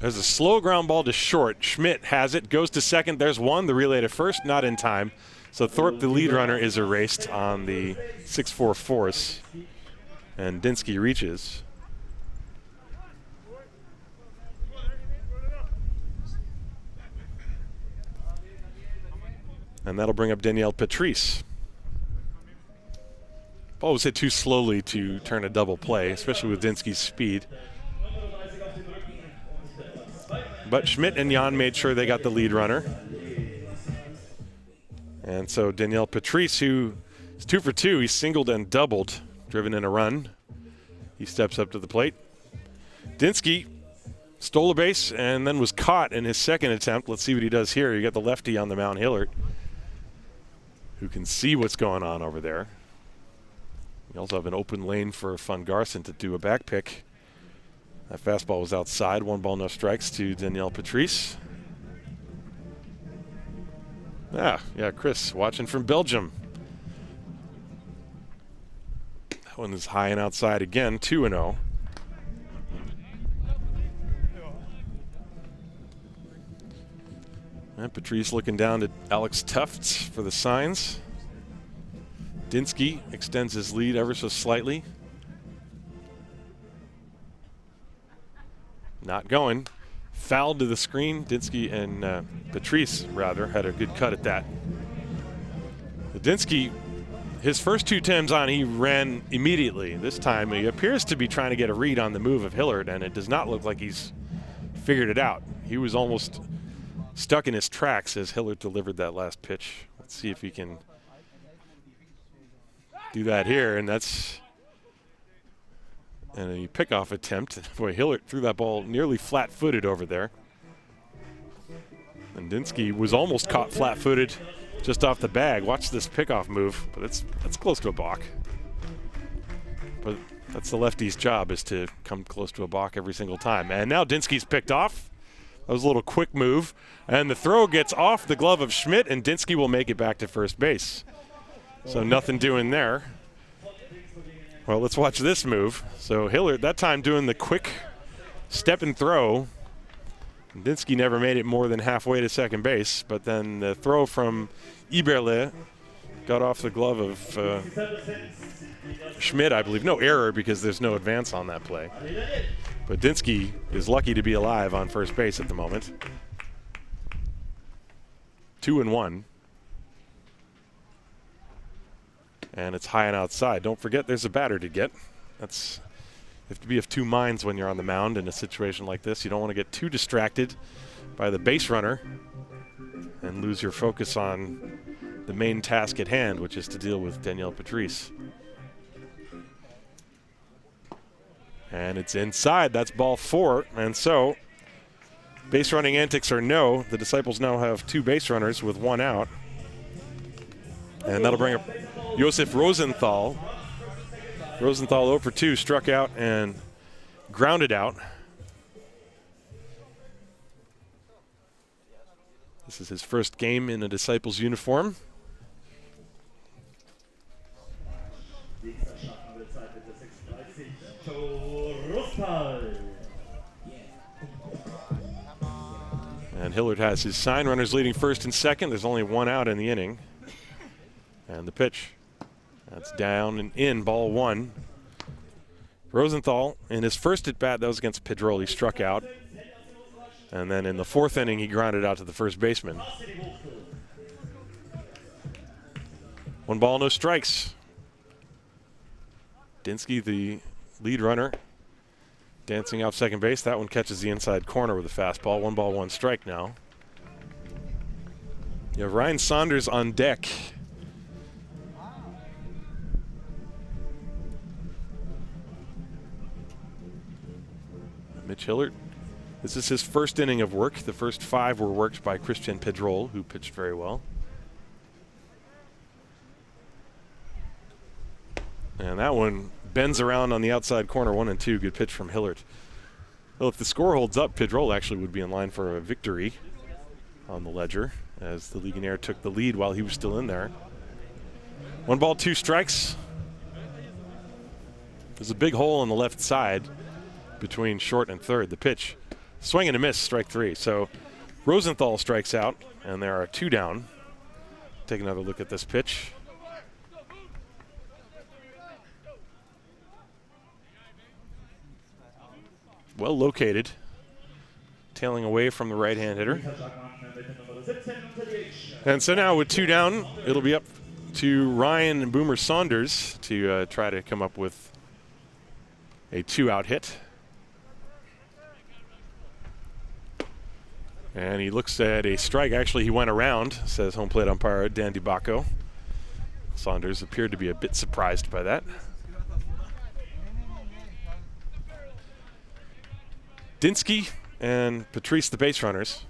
[SPEAKER 1] There's a slow ground ball to short. Schmidt has it, goes to second. There's one. The relay to first, not in time. So Thorpe, the lead runner, is erased on the 6-4 force. And Dinski reaches. And that'll bring up Danielle Patrice. Ball was hit too slowly to turn a double play, especially with Dinski's speed. But Schmidt and Jan made sure they got the lead runner. And so Danielle Patrice, who is 2 for 2, he singled and doubled, driven in a run. He steps up to the plate. Dinski stole a base and then was caught in his second attempt. Let's see what he does here. You got the lefty on the mound, Hillert, who can see what's going on over there. You also have an open lane for Van Garson to do a back pick. That fastball was outside. 1 ball, no strikes to Danielle Patrice. Yeah, Chris watching from Belgium. That one is high and outside again, 2-0. And Patrice looking down at Alex Tufts for the signs. Dinski extends his lead ever so slightly. Not going. Fouled to the screen. Dinski and Patrice, rather, had a good cut at that. Dinski, his first 2 attempts on, he ran immediately. This time he appears to be trying to get a read on the move of Hillard, and it does not look like he's figured it out. He was almost stuck in his tracks as Hillard delivered that last pitch. Let's see if he can do that here, and that's a pickoff attempt. Boy, Hillard threw that ball nearly flat-footed over there. And Dinski was almost caught flat-footed just off the bag. Watch this pickoff move, but that's close to a balk. But that's the lefty's job, is to come close to a balk every single time. And now Dinski's picked off. That was a little quick move. And the throw gets off the glove of Schmidt, and Dinski will make it back to first base. So nothing doing there. Well, let's watch this move. So Hillard, that time doing the quick step and throw. Dinski never made it more than halfway to second base, but then the throw from Eberle got off the glove of Schmidt, I believe. No error because there's no advance on that play. But Dinski is lucky to be alive on first base at the moment. 2-1. And it's high and outside. Don't forget there's a batter to get. You have to be of 2 minds when you're on the mound in a situation like this. You don't want to get too distracted by the base runner and lose your focus on the main task at hand, which is to deal with Danielle Patrice. And it's inside. That's ball 4. And so base running antics or no, the Disciples now have 2 base runners with 1 out. And that'll bring up Josef Rosenthal. Rosenthal 0 for 2, struck out and grounded out. This is his first game in a Disciples uniform. And Hillard has his sign. Runners leading first and second. There's only 1 out in the inning. And the pitch. That's down and in, ball 1. Rosenthal, in his first at-bat, that was against Pedroli, struck out. And then in the 4th inning, he grounded out to the first baseman. 1 ball, no strikes. Dinski, the lead runner, dancing off second base. That one catches the inside corner with a fastball. 1 ball, 1 strike now. You have Ryan Saunders on deck. Mitch Hillard, this is his first inning of work. The first 5 were worked by Christian Pedrol, who pitched very well. And that one bends around on the outside corner, 1-2. Good pitch from Hillard. Well, if the score holds up, Pedrol actually would be in line for a victory on the ledger, as the Legionnaire took the lead while he was still in there. 1 ball, 2 strikes. There's a big hole on the left side between short and third. The pitch, swing and a miss, strike 3. So Rosenthal strikes out, and there are 2 down. Take another look at this pitch. Well located, tailing away from the right-hand hitter. And so now with 2 down, it'll be up to Ryan and Boomer Saunders to try to come up with a 2-out hit. And he looks at a strike. Actually, he went around, says home plate umpire Dan DiBacco. Saunders appeared to be a bit surprised by that. Dinski and Patrice, the base runners.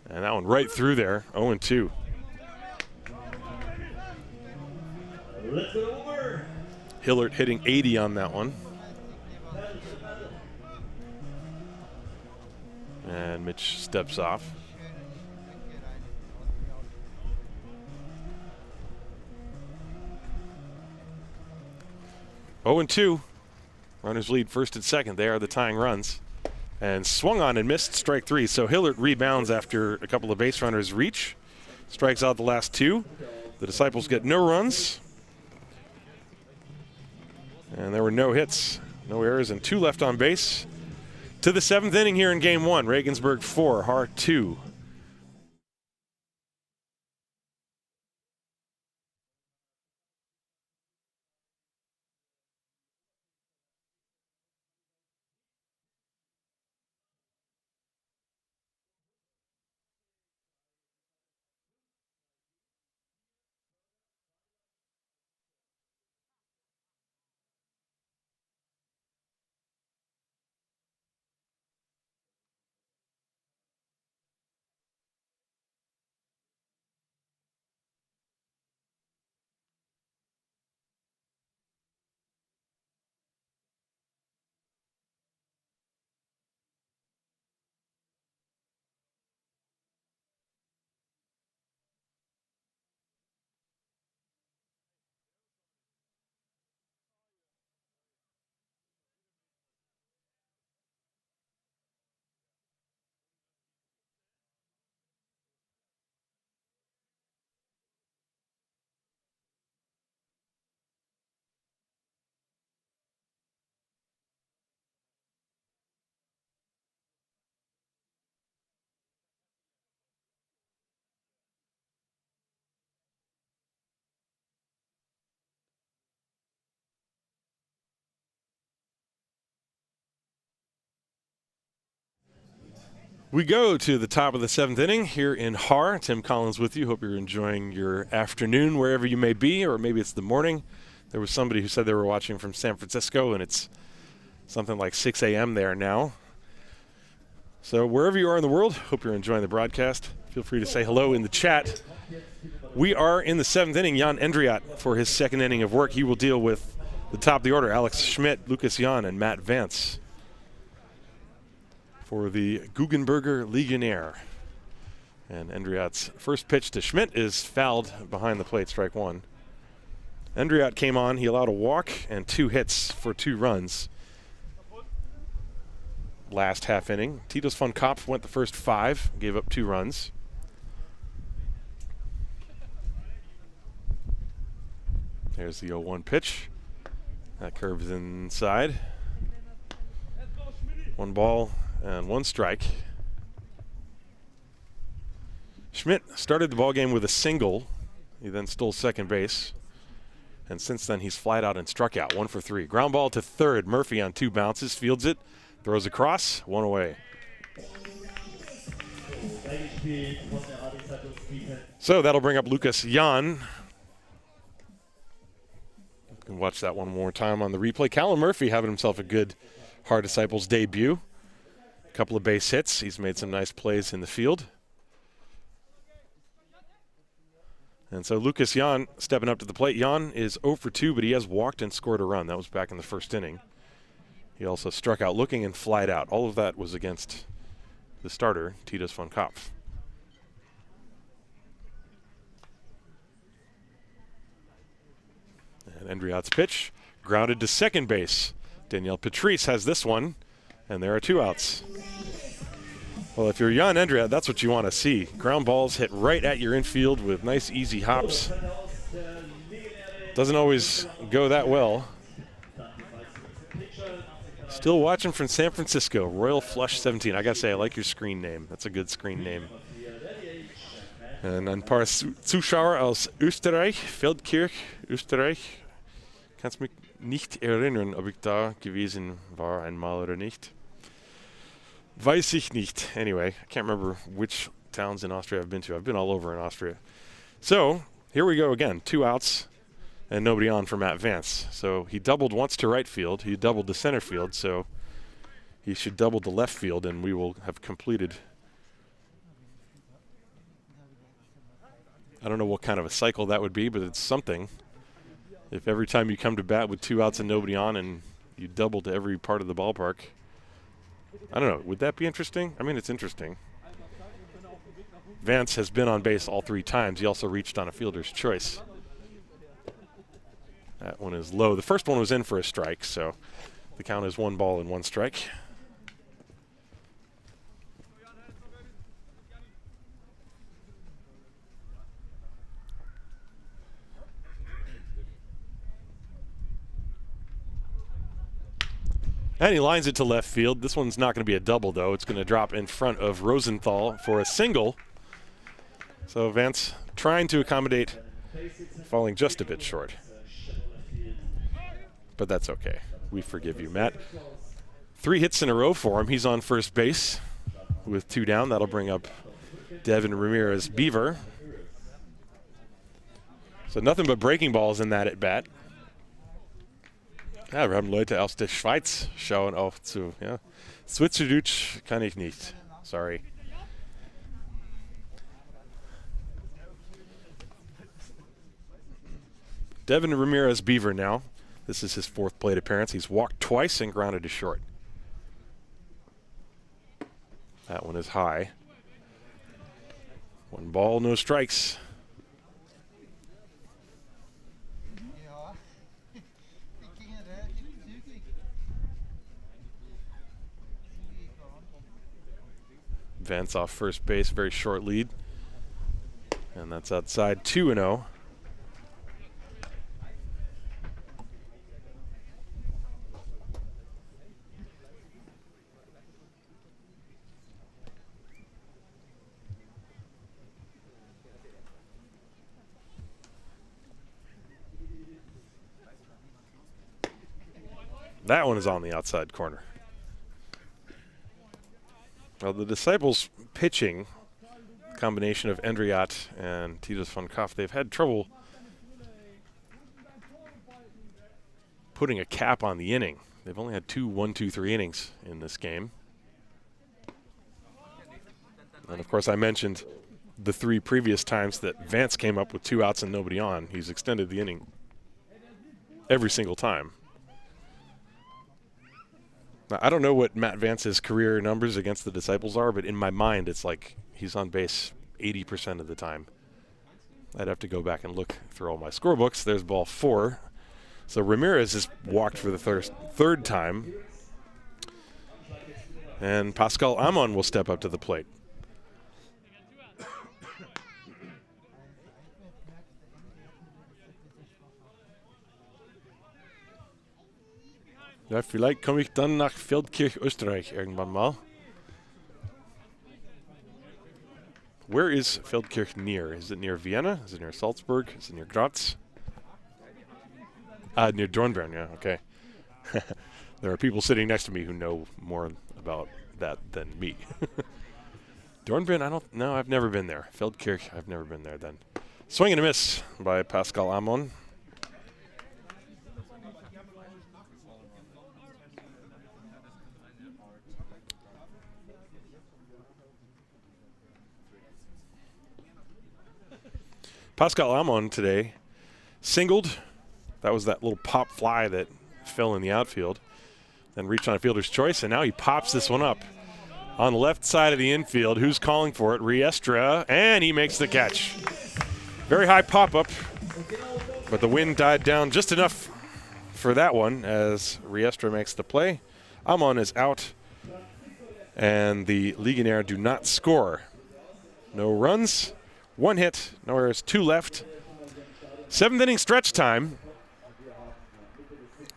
[SPEAKER 1] And that one right through there, 0-2. Hillard hitting 80 on that one. And Mitch steps off. Oh, 2. Runners lead first and second. They are the tying runs. And swung on and missed, strike 3. So Hillard rebounds after a couple of base runners reach. Strikes out the last 2. The Disciples get no runs. And there were no hits No errors and 2 left on base. To the 7th inning here in Game 1. Regensburg 4, Haar 2. We go to the top of the 7th inning here in Haar. Tim Collins with you. Hope you're enjoying your afternoon wherever you may be, or maybe it's the morning. There was somebody who said they were watching from San Francisco, and it's something like 6 a.m. there now. So wherever you are in the world, hope you're enjoying the broadcast. Feel free to say hello in the chat. We are in the 7th inning. Jan Endriat for his 2nd inning of work. He will deal with the top of the order, Alex Schmidt, Lucas Jan, and Matt Vance. For the Guggenberger Legionäre. And Endriat's first pitch to Schmidt is fouled behind the plate, strike 1. Endriat came on. He allowed a walk and 2 hits for 2 runs. Last half inning. Titus von Kopf went the first 5, gave up 2 runs. There's the 0-1 pitch. That curves inside. 1 ball and 1 strike. Schmidt started the ballgame with a single. He then stole second base. And since then, he's flied out and struck out. 1 for 3. Ground ball to third. Murphy on 2 bounces. Fields it. Throws across. 1 away. So that'll bring up Lucas Jan. You can watch that one more time on the replay. Callum Murphy having himself a good Haar Disciples debut. A couple of base hits. He's made some nice plays in the field. And so Lucas Jan stepping up to the plate. Jan is 0 for 2, but he has walked and scored a run. That was back in the 1st inning. He also struck out looking and flied out. All of that was against the starter, Titus von Kopf. And Endriat's pitch grounded to second base. Danielle Patrice has this one. And there are 2 outs. Well, if you're Jan Endriat, that's what you want to see. Ground balls hit right at your infield with nice, easy hops. Doesn't always go that well. Still watching from San Francisco, Royal Flush 17. I got to say, I like your screen name. That's a good screen name. And ein paar Zuschauer aus Österreich, Feldkirch, Österreich. Kannst mich nicht erinnern, ob ich da gewesen war einmal oder nicht. Weiß ich nicht. Anyway, I can't remember which towns in Austria I've been to. I've been all over in Austria. So, here we go again. 2 outs and nobody on for Matt Vance. So, he doubled once to right field. He doubled to center field. So, he should double to left field and we will have completed. I don't know what kind of a cycle that would be, but it's something. If every time you come to bat with 2 outs and nobody on and you double to every part of the ballpark, I don't know. Would that be interesting? I mean, it's interesting. Vance has been on base all 3 times. He also reached on a fielder's choice. That one is low. The first one was in for a strike, so the count is 1 ball and 1 strike. And he lines it to left field. This one's not going to be a double, though. It's going to drop in front of Rosenthal for a single. So Vance trying to accommodate, falling just a bit short. But that's okay. We forgive you, Matt. 3 hits in a row for him. He's on first base with 2 down. That'll bring up Devin Ramirez Beaver. So nothing but breaking balls in that at bat. Ja, wir haben Leute aus der Schweiz schauen auch zu. Ja. Schweizerdeutsch kann ich nicht. Sorry. Devin Ramirez Beaver now. This is his 4th plate appearance. He's walked twice and grounded to short. That one is high. 1 ball, no strikes. Vance off first base, very short lead. And that's outside 2-0. That one is on the outside corner. Well, the Disciples pitching, combination of Endriat and Titus von Kaff, they've had trouble putting a cap on the inning. They've only had 2 1-2-3 innings in this game. And of course, I mentioned the 3 previous times that Vance came up with 2 outs and nobody on. He's extended the inning every single time. Now, I don't know what Matt Vance's career numbers against the Disciples are, but in my mind, it's like he's on base 80% of the time. I'd have to go back and look through all my scorebooks. There's ball 4. So Ramirez has walked for the 3rd time. And Pascal Amon will step up to the plate. Ja, vielleicht komme ich dann nach Feldkirch, Österreich irgendwann mal. Where is Feldkirch near? Is it near Vienna? Is it near Salzburg? Is it near Graz? Near Dornbirn, yeah, okay. There are people sitting next to me who know more about that than me. Dornbirn, I've never been there. Feldkirch, I've never been there then. Swing and a miss by Pascal Amon. Pascal Amon today singled. That was that little pop fly that fell in the outfield. Then reached on a fielder's choice, and now he pops this one up on the left side of the infield. Who's calling for it? Riestra, and he makes the catch. Very high pop-up, but the wind died down just enough for that one as Riestra makes the play. Amon is out, and the Legionäre do not score. No runs. 1 hit, no errors, 2 left. 7th inning stretch time.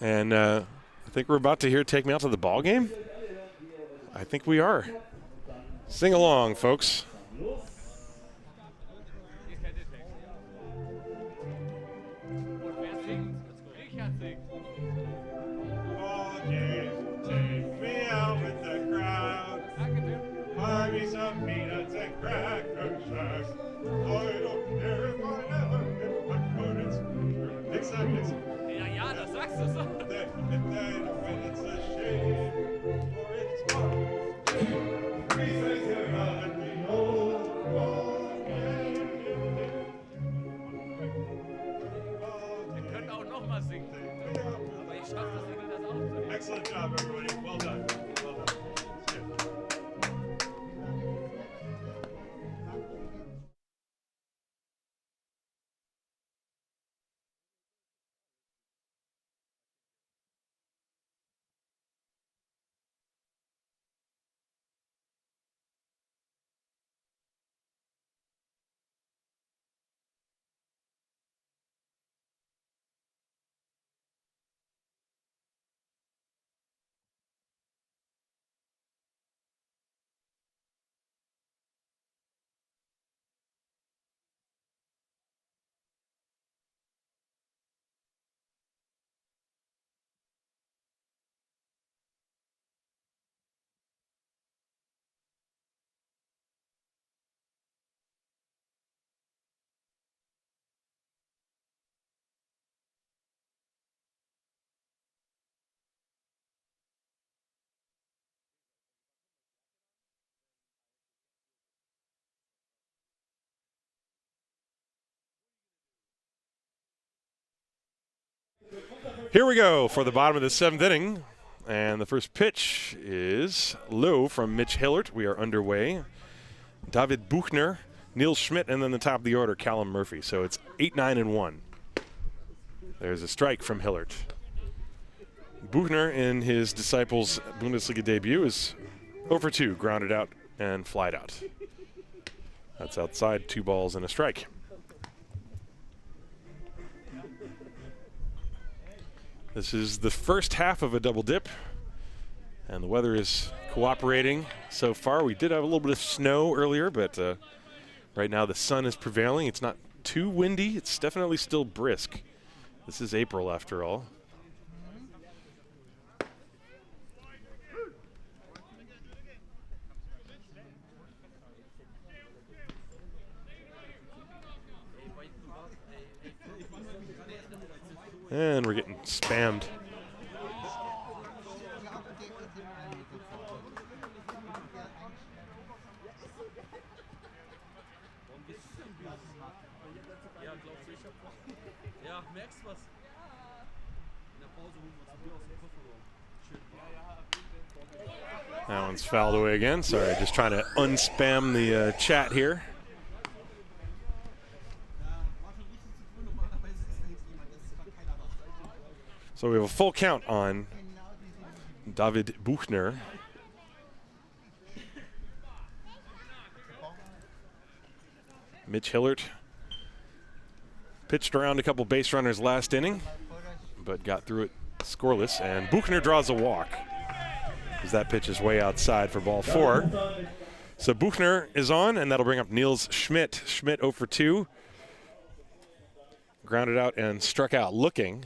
[SPEAKER 1] And I think we're about to hear Take Me Out to the Ball Game. I think we are. Sing along, folks.
[SPEAKER 3] Ja, das sagst du so. Wir können auch noch mal singen. Aber ich schaffe das nicht, das auch.
[SPEAKER 2] Excellent job, everybody. Well done. Well done.
[SPEAKER 1] Here we go for the bottom of the 7th inning. And the first pitch is low from Mitch Hillert. We are underway. David Buchner, Niels Schmidt, and then the top of the order, Callum Murphy. So it's 8-9-1. There's a strike from Hillert. Buchner in his Disciples Bundesliga debut is 0 for 2, grounded out and flied out. That's outside, 2 balls and a strike. This is the first half of a double dip, and the weather is cooperating so far. We did have a little bit of snow earlier, but right now the sun is prevailing. It's not too windy. It's definitely still brisk. This is April after all. And we're getting spammed. That one's fouled away again. Sorry, just trying to unspam the chat here. So we have a full count on David Buchner. Mitch Hillert pitched around a couple base runners last inning, but got through it scoreless. And Buchner draws a walk, as that pitch is way outside for ball 4. So Buchner is on, and that'll bring up Niels Schmidt. Schmidt 0 for 2. Grounded out and struck out looking.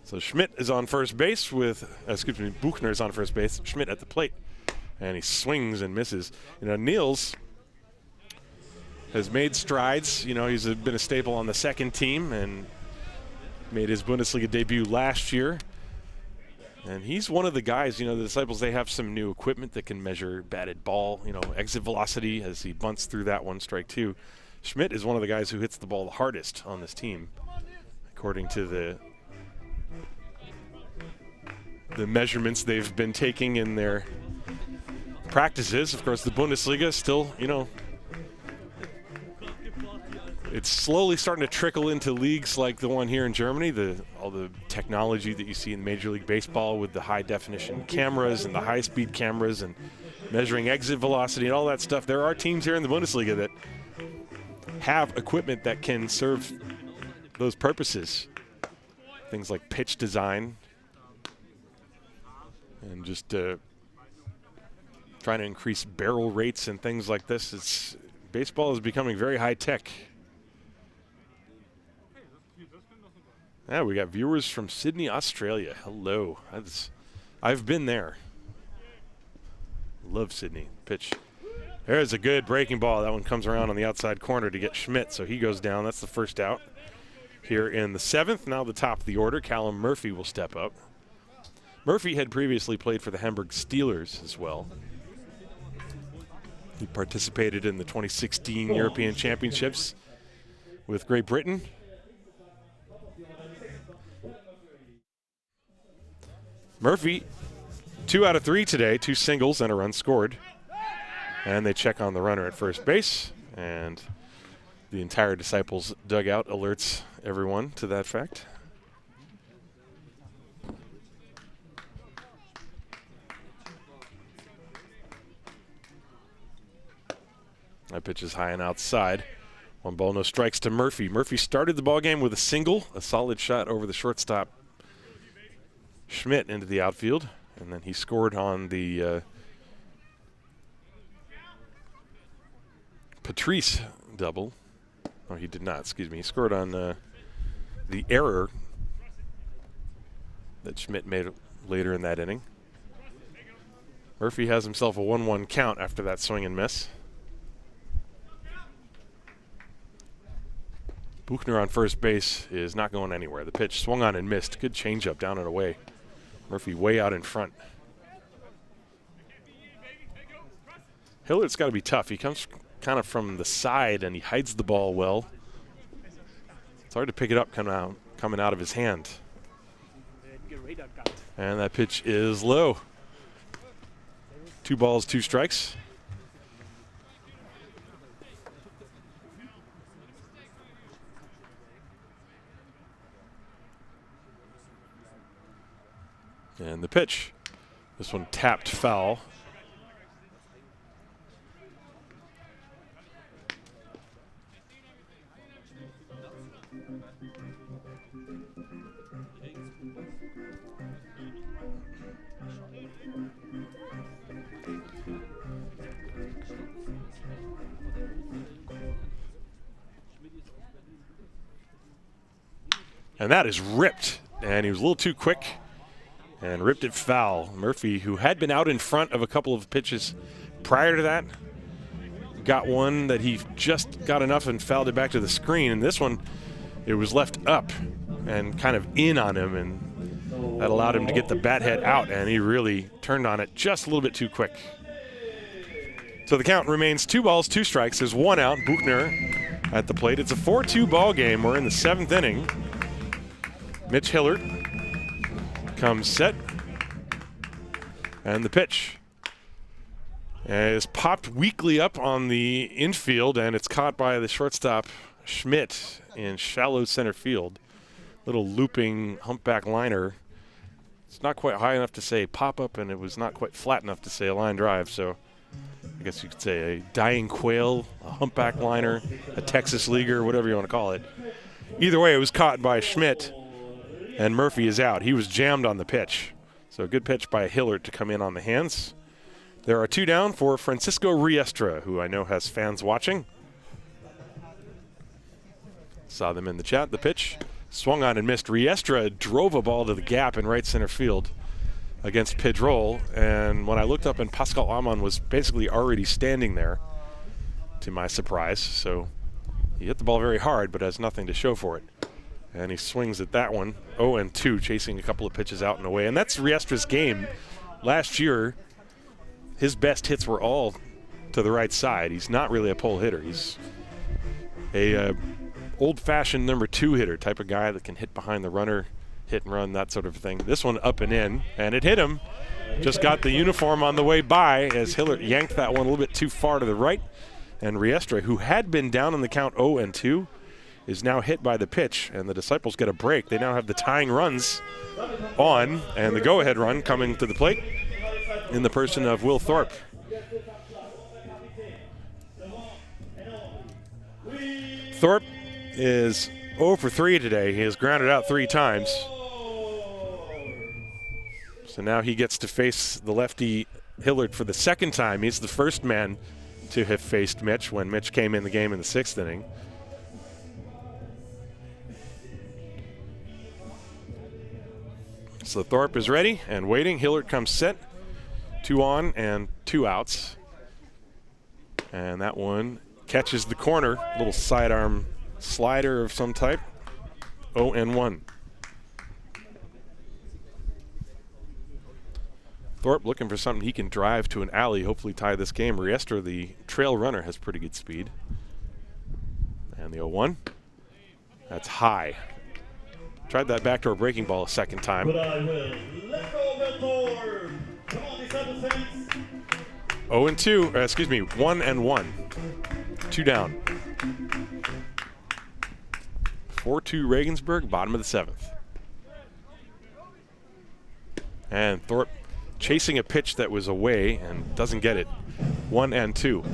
[SPEAKER 1] So Schmidt is on first base with, Buchner is on first base, Schmidt at the plate. And he swings and misses. You know, Niels has made strides. You know, he's been a staple on the second team and made his Bundesliga debut last year. And he's one of the guys, you know, the Disciples, they have some new equipment that can measure batted ball, you know, exit velocity as he bunts through that one, strike 2. Schmidt is one of the guys who hits the ball the hardest on this team, according to the measurements they've been taking in their practices. Of course, the Bundesliga still, you know, it's slowly starting to trickle into leagues like the one here in Germany. All the technology that you see in Major League Baseball with the high-definition cameras and the high-speed cameras and measuring exit velocity and all that stuff. There are teams here in the Bundesliga that have equipment that can serve those purposes. Things like pitch design and just trying to increase barrel rates and things like this. Baseball is becoming very high-tech. Yeah, we got viewers from Sydney, Australia. Hello. I've been there. Love Sydney. Pitch. There's a good breaking ball. That one comes around on the outside corner to get Schmidt, so he goes down. That's the first out. Here in the 7th, now the top of the order, Callum Murphy will step up. Murphy had previously played for the Hamburg Steelers as well. He participated in the 2016 European Championships with Great Britain. Murphy, 2 out of 3 today, 2 singles and a run scored. And they check on the runner at first base, and the entire Disciples dugout alerts everyone to that fact. That pitch is high and outside. 1 ball, no strikes to Murphy. Murphy started the ball game with a single, a solid shot over the shortstop Schmidt into the outfield, and then he scored on the Patrice double. Oh, he did not, excuse me. He scored on the error that Schmidt made later in that inning. Murphy has himself a 1-1 count after that swing and miss. Buchner on first base is not going anywhere. The pitch swung on and missed. Good changeup down and away Murphy way out in front. Hillert's got to be tough. He comes kind of from the side and he hides the ball well. It's hard to pick it up coming out of his hand. And that pitch is low. 2 balls, 2 strikes. And the pitch. This one tapped foul. And that is ripped. And he was a little too quick and ripped it foul. Murphy, who had been out in front of a couple of pitches prior to that, got one that he just got enough and fouled it back to the screen. And this one, it was left up and kind of in on him, and that allowed him to get the bat head out, and he really turned on it just a little bit too quick. So the count remains 2 balls, 2 strikes. There's 1 out. Buchner at the plate. It's a 4-2 ball game. We're in the 7th inning. Mitch Hillert comes set, and the pitch is popped weakly up on the infield, and it's caught by the shortstop Schmidt in shallow center field. Little looping humpback liner. It's not quite high enough to say pop up, and it was not quite flat enough to say a line drive, so I guess you could say a dying quail, a humpback liner, a Texas leaguer, whatever you want to call it. Either way, it was caught by Schmidt, and Murphy is out. He was jammed on the pitch. So a good pitch by Hillert to come in on the hands. There are 2 down for Francisco Riestra, who I know has fans watching. Saw them in the chat. The pitch swung on and missed. Riestra drove a ball to the gap in right center field against Pedrol, and when I looked up, and Pascal Amon was basically already standing there, to my surprise. So he hit the ball very hard, but has nothing to show for it. And he swings at that one, 0-2, chasing a couple of pitches out and away. And that's Riestra's game. Last year, his best hits were all to the right side. He's not really a pull hitter. He's a old-fashioned number 2 hitter, type of guy that can hit behind the runner, hit and run, that sort of thing. This one up and in, and it hit him. Just got the uniform on the way by as Hillert yanked that one a little bit too far to the right. And Riestra, who had been down in the count 0-2, is now hit by the pitch, and the Disciples get a break. They now have the tying runs on, and the go-ahead run coming to the plate in the person of Will Thorpe. Thorpe is 0 for 3 today. He has grounded out 3 times. So now he gets to face the lefty Hillert for the 2nd time. He's the first man to have faced Mitch when Mitch came in the game in the 6th inning. So Thorpe is ready and waiting. Hillert comes set. 2 on and 2 outs. And that one catches the corner. Little sidearm slider of some type. 0-1. Thorpe looking for something he can drive to an alley, hopefully tie this game. Riestra, the trail runner, has pretty good speed. And the 0-1. That's high. Tried that backdoor breaking ball a 2nd time.
[SPEAKER 2] But I will. Let's go, Will Thorpe. Come on, Disciples fans.
[SPEAKER 1] 0-2, excuse me, 1-1. 2 down. 4-2 Regensburg, bottom of the 7th. And Thorpe chasing a pitch that was away and doesn't get it. 1-2.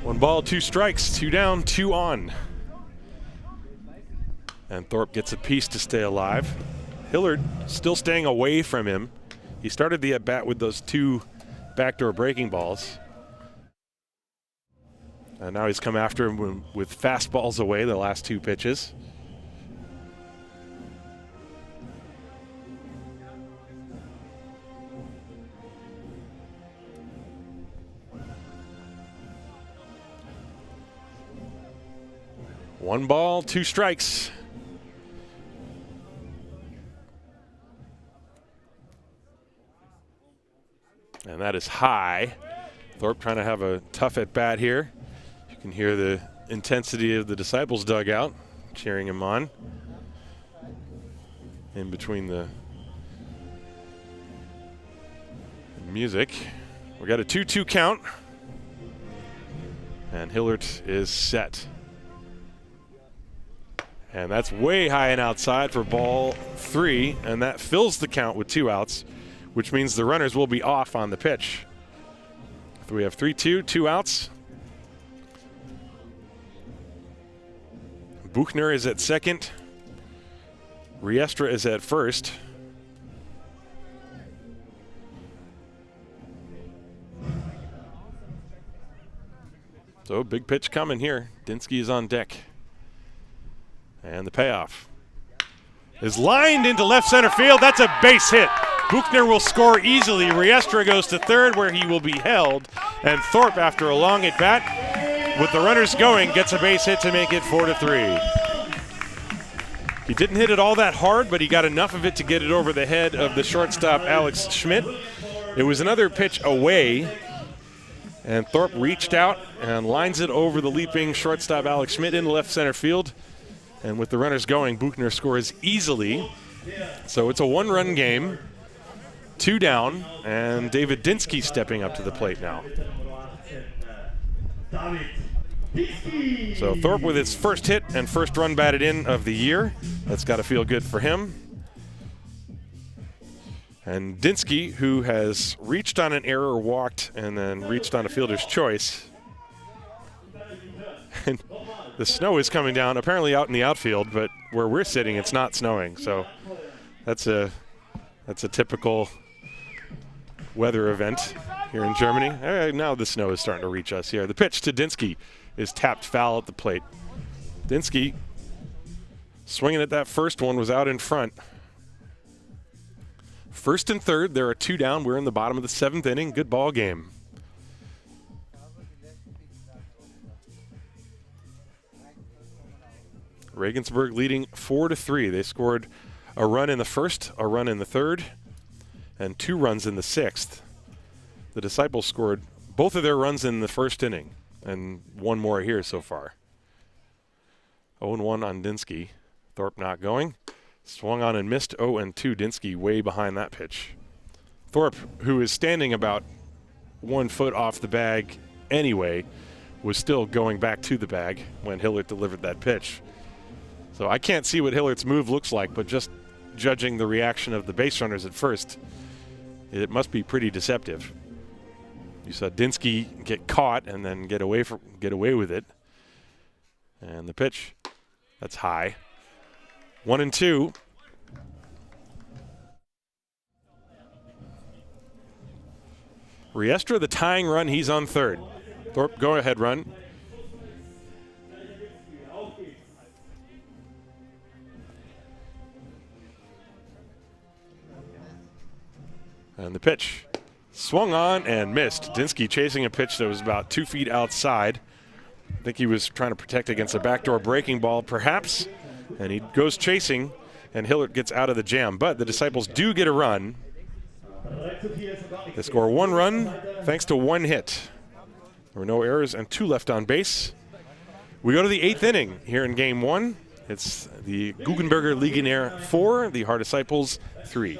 [SPEAKER 1] One ball, 2 strikes, 2 down, 2 on. And Thorpe gets a piece to stay alive. Hillert still staying away from him. He started the at-bat with those 2 backdoor breaking balls. And now he's come after him with fastballs away the last 2 pitches. 1 ball, 2 strikes. And that is high. Thorpe trying to have a tough at bat here. You can hear the intensity of the Disciples dugout cheering him on in between the music. We got a 2-2 count, and Hillert is set. And that's way high and outside for ball 3, and that fills the count with 2 outs, which means the runners will be off on the pitch. So we have 3-2, 2 outs. Buchner is at second. Riestra is at first. So big pitch coming here. Dinski is on deck. And the payoff is lined into left center field. That's a base hit. Buchner will score easily. Riestra goes to third where he will be held. And Thorpe, after a long at bat, with the runners going, gets a base hit to make it 4-3. He didn't hit it all that hard, but he got enough of it to get it over the head of the shortstop, Alex Schmidt. It was another pitch away, and Thorpe reached out and lines it over the leaping shortstop, Alex Schmidt, into left center field. And with the runners going, Buchner scores easily. So it's a 1-run game, 2 down, and David Dinski stepping up to the plate now. So Thorpe with his first hit and first run batted in of the year. That's got to feel good for him. And Dinski, who has reached on an error, walked, and then reached on a fielder's choice. And the snow is coming down, apparently out in the outfield, but where we're sitting, it's not snowing. So that's a typical weather event here in Germany. Now the snow is starting to reach us here. The pitch to Dinski is tapped foul at the plate. Dinski swinging at that first one, was out in front. First and third, there are 2 down. We're in the bottom of the 7th inning. Good ball game. Regensburg leading 4-3. They scored a run in the first, a run in the third, and 2 runs in the 6th. The Disciples scored both of their runs in the first inning, and 1 more here so far. 0-1 on Dinski. Thorpe not going. Swung on and missed. 0-2. Dinski way behind that pitch. Thorpe, who is standing about 1 foot off the bag anyway, was still going back to the bag when Hillert delivered that pitch. So I can't see what Hillert's move looks like, but just judging the reaction of the base runners at first, it must be pretty deceptive. You saw Dinski get caught and then get away with it. And the pitch, that's high. 1-2. Riestra, the tying run, he's on third. Thorpe, go ahead run. And the pitch, swung on and missed. Dinski chasing a pitch that was about 2 feet outside. I think he was trying to protect against a backdoor breaking ball, perhaps. And he goes chasing, and Hillert gets out of the jam. But the Disciples do get a run. They score 1 run thanks to 1 hit. There were no errors and 2 left on base. We go to the 8th inning here in Game 1. It's the Guggenberger Legionäre 4, the Haar Disciples 3.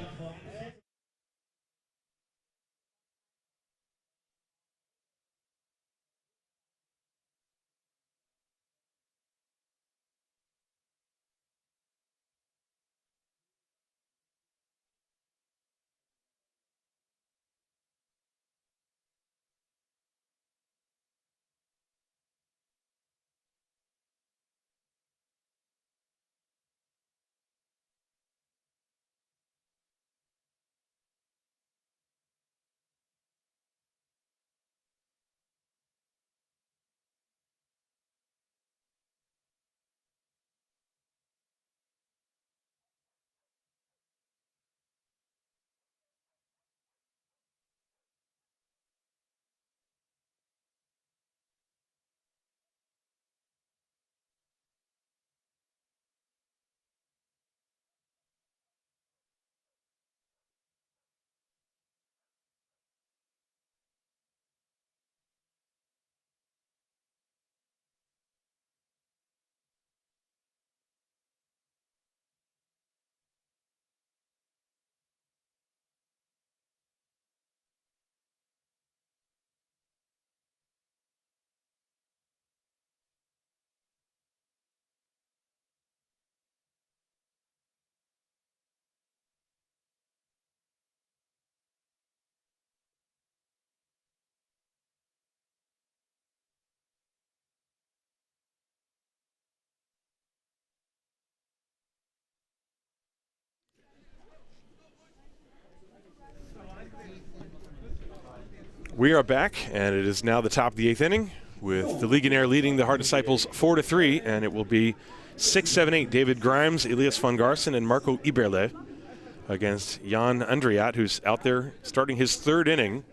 [SPEAKER 1] We are back, and it is now the top of the 8th inning with the Legionnaire leading the Haar Disciples 4-3, and it will be 6, 7, 8 David Grimes, Elias van Garsen, and Marco Iberle against Jan Andriat, who's out there starting his 3rd inning.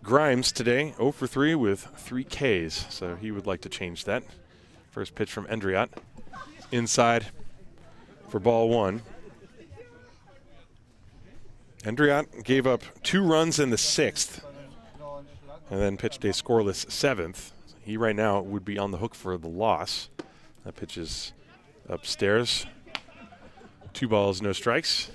[SPEAKER 1] Grimes today 0 for 3 with 3 Ks, so he would like to change that. First pitch from Andriat, inside for ball 1. Andriat gave up 2 runs in the 6th and then pitched a scoreless 7th. He right now would be on the hook for the loss. That pitch is upstairs. 2 balls, no strikes.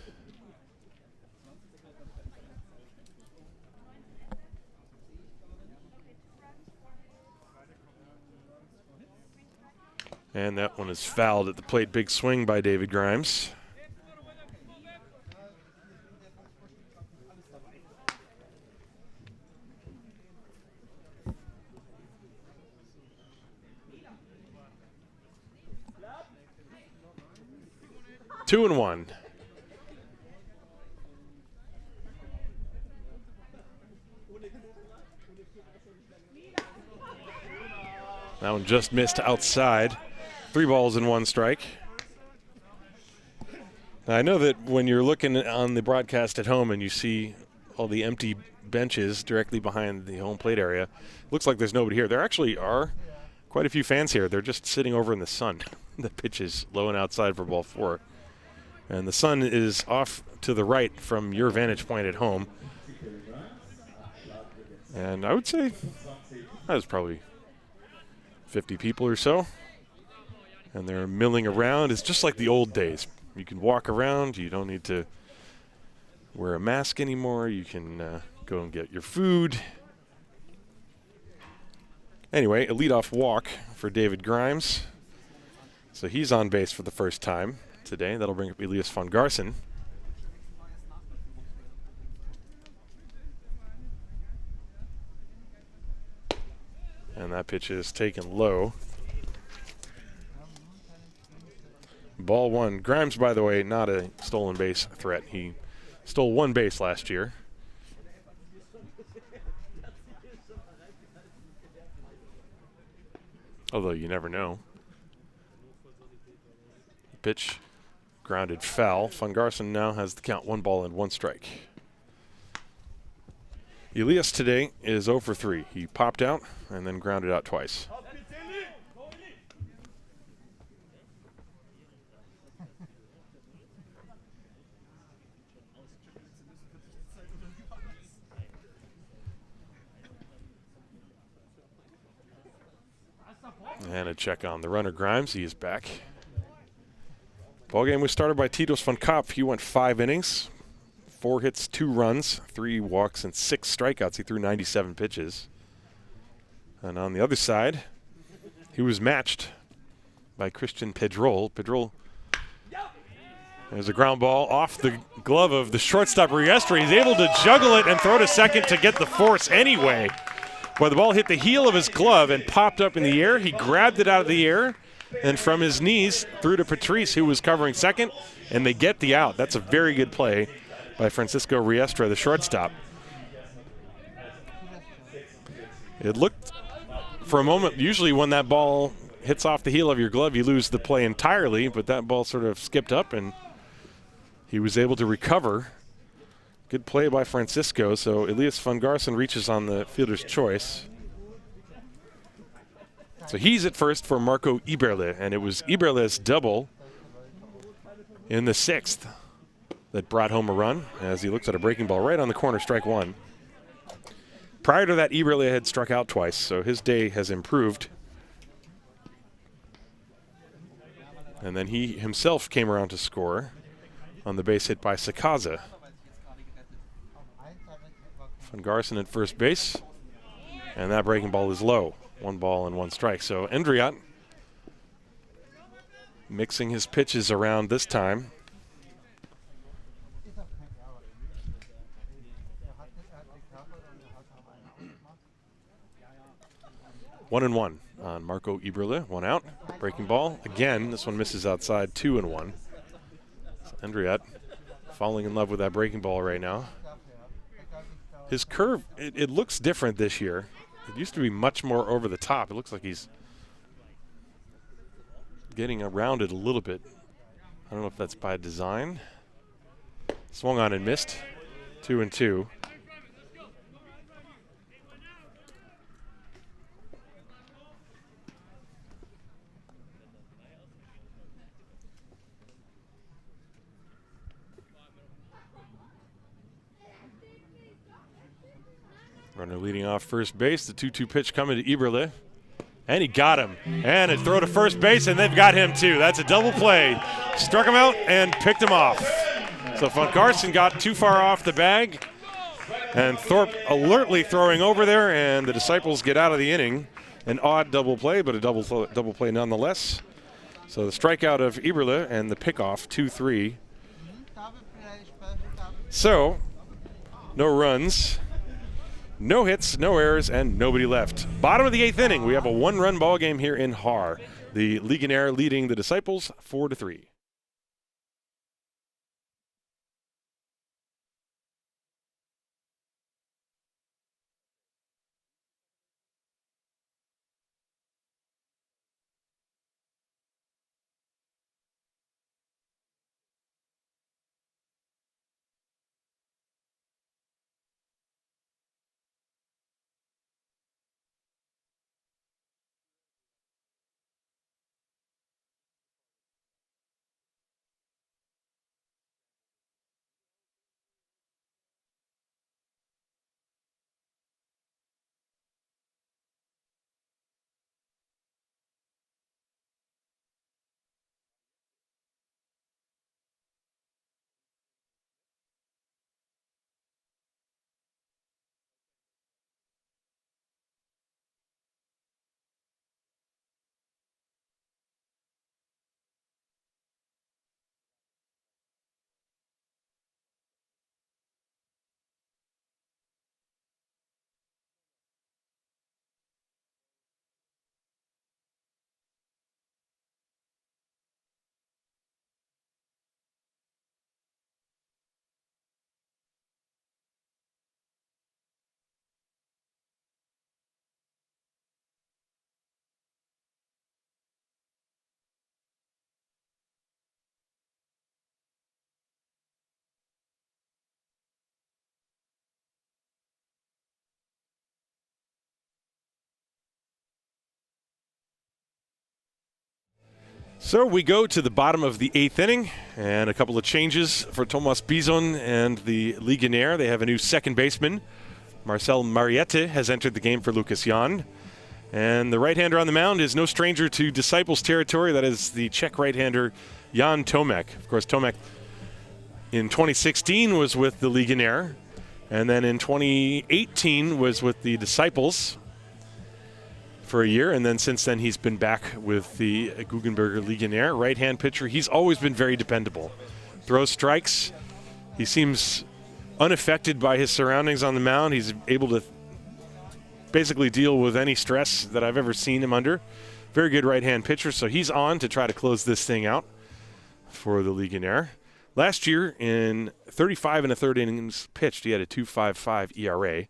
[SPEAKER 1] And that one is fouled at the plate. Big swing by David Grimes. Two and 1. That one just missed outside. 3 balls and 1 strike. Now, I know that when you're looking on the broadcast at home and you see all the empty benches directly behind the home plate area, looks like there's nobody here. There actually are quite a few fans here. They're just sitting over in the sun. The pitch is low and outside for ball 4. And the sun is off to the right from your vantage point at home. And I would say that was probably 50 people or so. And they're milling around. It's just like the old days. You can walk around. You don't need to wear a mask anymore. You can go and get your food. Anyway, a leadoff walk for David Grimes. So he's on base for the first time today. That'll bring up Elias van Garsen. And that pitch is taken low. Ball 1. Grimes, by the way, not a stolen base threat. He stole 1 base last year. Although you never know. Pitch grounded foul. Van Garsen now has the count 1 ball and 1 strike. Elias today is 0 for 3. He popped out and then grounded out twice. And a check on the runner, Grimes. He is back. Ball game was started by Titus van Kopf. He went 5 innings, 4 hits, 2 runs, 3 walks, and 6 strikeouts. He threw 97 pitches. And on the other side, he was matched by Christian Pedrol. Pedrol, there's a ground ball off the glove of the shortstop Riestra. He's able to juggle it and throw to second to get the force anyway. Boy, the ball hit the heel of his glove and popped up in the air. He grabbed it out of the air and from his knees threw to Patrice, who was covering second, and they get the out. That's a very good play by Francisco Riestra, the shortstop. It looked for a moment, usually when that ball hits off the heel of your glove, you lose the play entirely, but that ball sort of skipped up and he was able to recover. Good play by Francisco. So Elias van Garsen reaches on the fielder's choice. So he's at first for Marco Iberle, and it was Iberle's double in the 6th that brought home a run as he looks at a breaking ball right on the corner, strike 1. Prior to that, Iberle had struck out twice, so his day has improved. And then he himself came around to score on the base hit by Sakaza. Van Garsen at first base, and that breaking ball is low. 1 ball and 1 strike. So Andriat mixing his pitches around this time. One and 1 on Marco Iberle. 1 out. Breaking ball again. This one misses outside. 2 and 1. So Andriat falling in love with that breaking ball right now. His curve, it looks different this year. It used to be much more over the top. It looks like he's getting around it a little bit. I don't know if that's by design. Swung on and missed. 2-2. Runner leading off first base. The 2-2 pitch coming to Eberle. And he got him. And a throw to first base, and they've got him too. That's a double play. Struck him out and picked him off. So Von Carson got too far off the bag. And Thorpe alertly throwing over there, and the Disciples get out of the inning. An odd double play, but a double play nonetheless. So the strikeout of Eberle and the pickoff, 2-3. So, no runs. No hits, no errors, and nobody left. Bottom of the 8th inning, we have a one-run ball game here in Haar. The Legionnaire leading the Disciples 4-3. So we go to the bottom of the 8th inning, and a couple of changes for Thomas Bison and the Legionnaire. They have a new second baseman. Marcel Mariette has entered the game for Lucas Jan. And the right-hander on the mound is no stranger to Disciples territory. That is the Czech right-hander Jan Tomek. Of course, Tomek in 2016 was with the Legionnaire, and then in 2018 was with the Disciples for a year, and then since then he's been back with the Guggenberger Legionäre. Right-hand pitcher. He's always been very dependable. Throws strikes. He seems unaffected by his surroundings on the mound. He's able to basically deal with any stress that I've ever seen him under. Very good right-hand pitcher, so he's on to try to close this thing out for the Legionnaire. Last year, in 35 1/3 innings pitched, he had a 2.55 ERA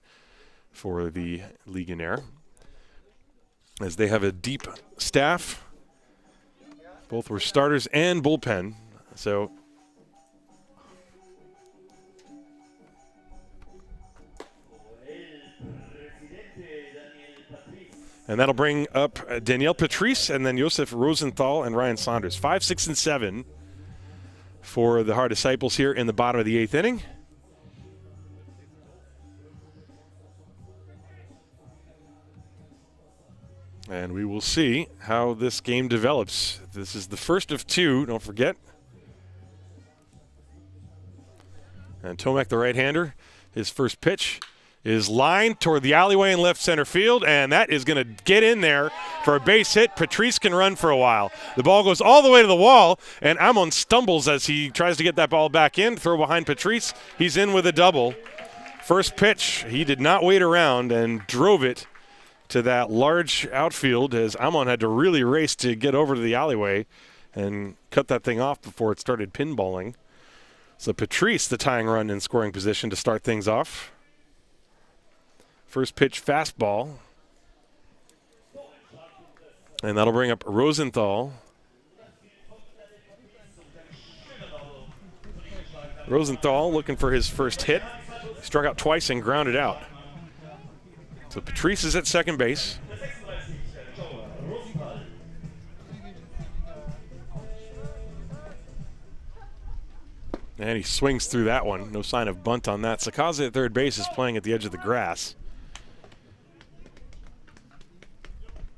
[SPEAKER 1] for the Legionnaire, as they have a deep staff. Both were starters and bullpen. So and that'll bring up Daniel Patrice and then Josef Rosenthal and Ryan Saunders. 5, 6, and 7 for the Haar Disciples here in the bottom of the 8th inning. And we will see how this game develops. This is the first of two, don't forget. And Tomek, the right-hander, his first pitch is lined toward the alleyway in left center field, and that is going to get in there for a base hit. Patrice can run for a while. The ball goes all the way to the wall, and Amon stumbles as he tries to get that ball back in. Throw behind Patrice. He's in with a double. First pitch, he did not wait around and drove it to that large outfield, as Amon had to really race to get over to the alleyway and cut that thing off before it started pinballing. So Patrice, the tying run in scoring position to start things off. First pitch fastball. And that'll bring up Rosenthal. Rosenthal looking for his first hit. Struck out twice and grounded out. So Patrice is at second base. And he swings through that one. No sign of bunt on that. Sakaze at third base is playing at the edge of the grass.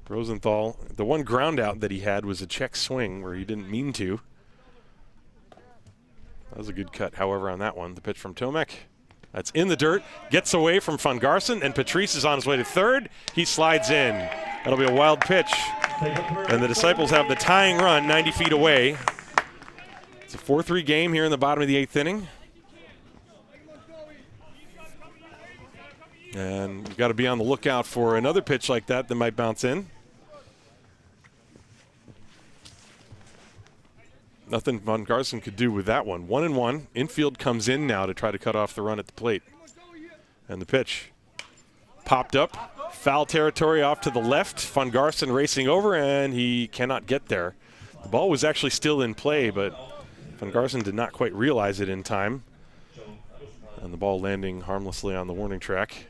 [SPEAKER 1] Rosenthal, the one ground out that he had was a check swing where he didn't mean to. That was a good cut, however, on that one. The pitch from Tomek. That's in the dirt. Gets away from Van Garsen, and Patrice is on his way to third. He slides in. That'll be a wild pitch. And the Disciples have the tying run 90 feet away. It's a 4-3 game here in the bottom of the 8th inning. And you've got to be on the lookout for another pitch like that might bounce in. Nothing Van Garsen could do with that one. 1-1. Infield comes in now to try to cut off the run at the plate. And the pitch popped up. Foul territory off to the left. Van Garsen racing over, and he cannot get there. The ball was actually still in play, but Van Garsen did not quite realize it in time. And the ball landing harmlessly on the warning track.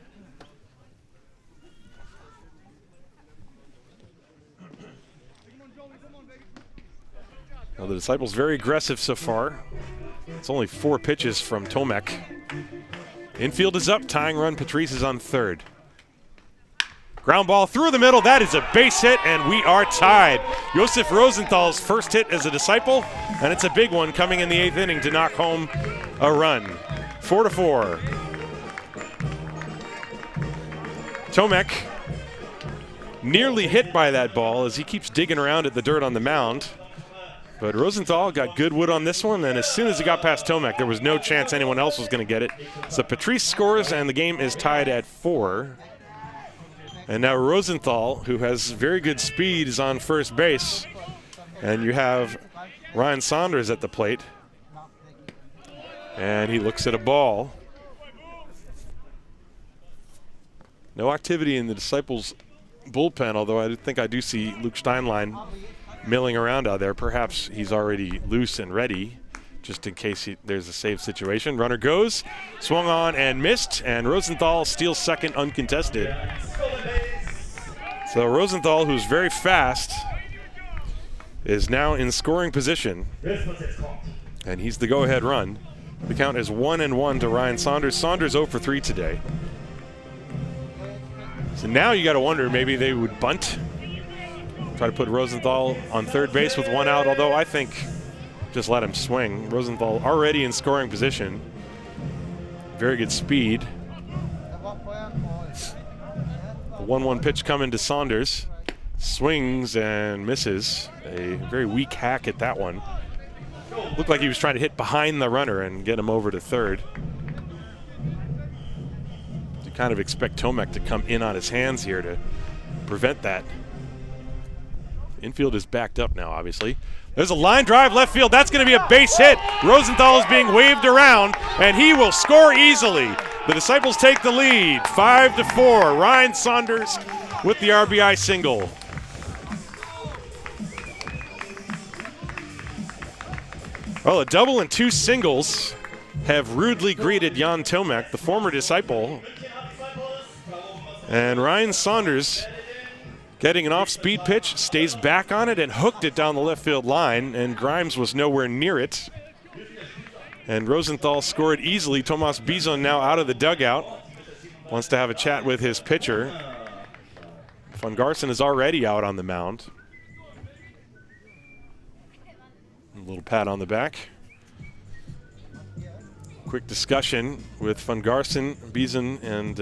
[SPEAKER 1] Well, the Disciples very aggressive so far. It's only 4 pitches from Tomek. Infield is up, tying run. Patrice is on third. Ground ball through the middle. That is a base hit, and we are tied. Josef Rosenthal's first hit as a Disciple, and it's a big one coming in the 8th inning to knock home a run. 4-4. Tomek nearly hit by that ball as he keeps digging around at the dirt on the mound. But Rosenthal got good wood on this one, and as soon as he got past Tomek, there was no chance anyone else was going to get it. So Patrice scores, and the game is tied at 4. And now Rosenthal, who has very good speed, is on first base. And you have Ryan Saunders at the plate. And he looks at a ball. No activity in the Disciples bullpen, although I think I do see Luke Steinline milling around out there. Perhaps he's already loose and ready, just in case there's a save situation. Runner goes, swung on and missed, and Rosenthal steals second uncontested. So Rosenthal, who's very fast, is now in scoring position, and he's the go-ahead run. The count is 1-1 to Ryan Saunders. Saunders 0 for 3 today. So now you got to wonder, maybe they would bunt. Try to put Rosenthal on third base with 1 out, although I think just let him swing. Rosenthal already in scoring position. Very good speed. The 1-1 pitch coming to Saunders. Swings and misses. A very weak hack at that one. Looked like he was trying to hit behind the runner and get him over to third. You kind of expect Tomek to come in on his hands here to prevent that. Infield is backed up now, obviously. There's a line drive left field. That's going to be a base hit. Rosenthal is being waved around, and he will score easily. The Disciples take the lead, 5-4. Ryan Saunders with the RBI single. Well, a double and 2 singles have rudely greeted Jan Tomek, the former Disciple. And Ryan Saunders, getting an off-speed pitch, stays back on it and hooked it down the left field line, and Grimes was nowhere near it. And Rosenthal scored easily. Tomas Bizon now out of the dugout. Wants to have a chat with his pitcher. Van Garsen is already out on the mound. A little pat on the back. Quick discussion with Van Garsen, Bizon, and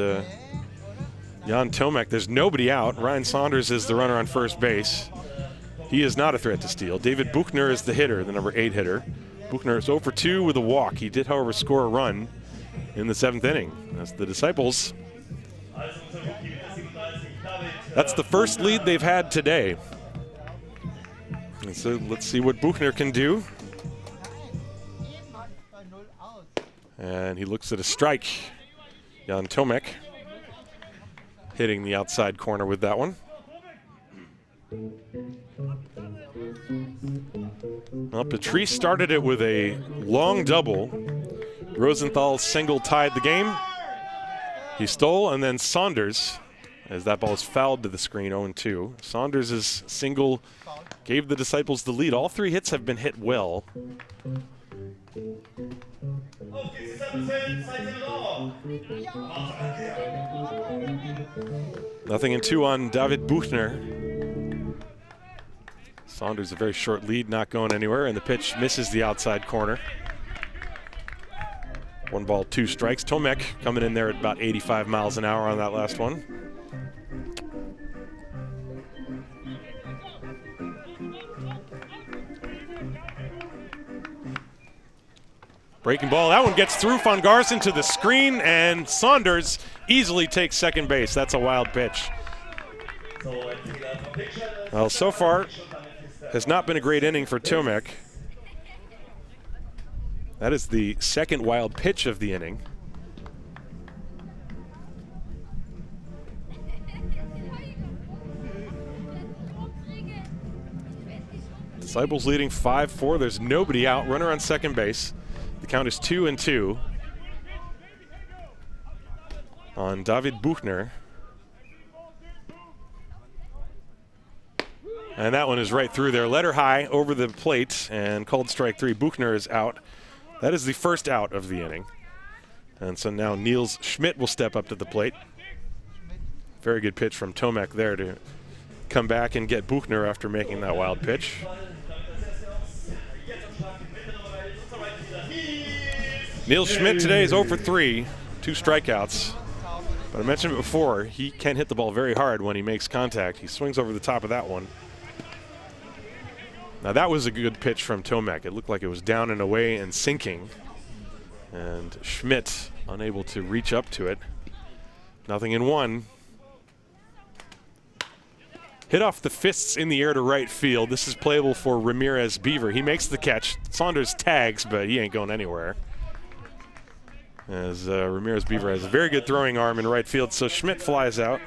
[SPEAKER 1] Jan Tomek. There's nobody out. Ryan Saunders is the runner on first base. He is not a threat to steal. David Buchner is the hitter, the number 8 hitter. Buchner is 0 for 2 with a walk. He did, however, score a run in the 7th inning. That's the Disciples. That's the first lead they've had today. And so let's see what Buchner can do. And he looks at a strike. Jan Tomek. hitting the outside corner with that one. Well, Patrice started it with a long double. Rosenthal single tied the game. He stole, and then Saunders, as that ball is fouled to the screen, 0-2. Saunders' single gave the Disciples the lead. All 3 hits have been hit well. Nothing in 2 on David Buchner. Saunders a very short lead, not going anywhere, and the pitch misses the outside corner. 1 ball, 2 strikes. Tomek coming in there at about 85 miles an hour on that last one. Breaking ball, that one gets through Von Garson to the screen, and Saunders easily takes second base. That's a wild pitch. Well, so far, has not been a great inning for Tomek. That is the second wild pitch of the inning. Disciples leading 5-4. There's nobody out. Runner on second base. The count is 2-2 on David Buchner. And that one is right through there. Letter high over the plate and called strike 3. Buchner is out. That is the first out of the inning. And so now Niels Schmidt will step up to the plate. Very good pitch from Tomek there to come back and get Buchner after making that wild pitch. Niels Schmidt today is 0 for 3, 2 strikeouts. But I mentioned it before, he can hit the ball very hard when he makes contact. He swings over the top of that one. Now that was a good pitch from Tomek. It looked like it was down and away and sinking. And Schmidt unable to reach up to it. Nothing in 1. Hit off the fists in the air to right field. This is playable for Ramirez Beaver. He makes the catch. Saunders tags, but he ain't going anywhere. As Ramirez Beaver has a very good throwing arm in right field, so Schmidt flies out.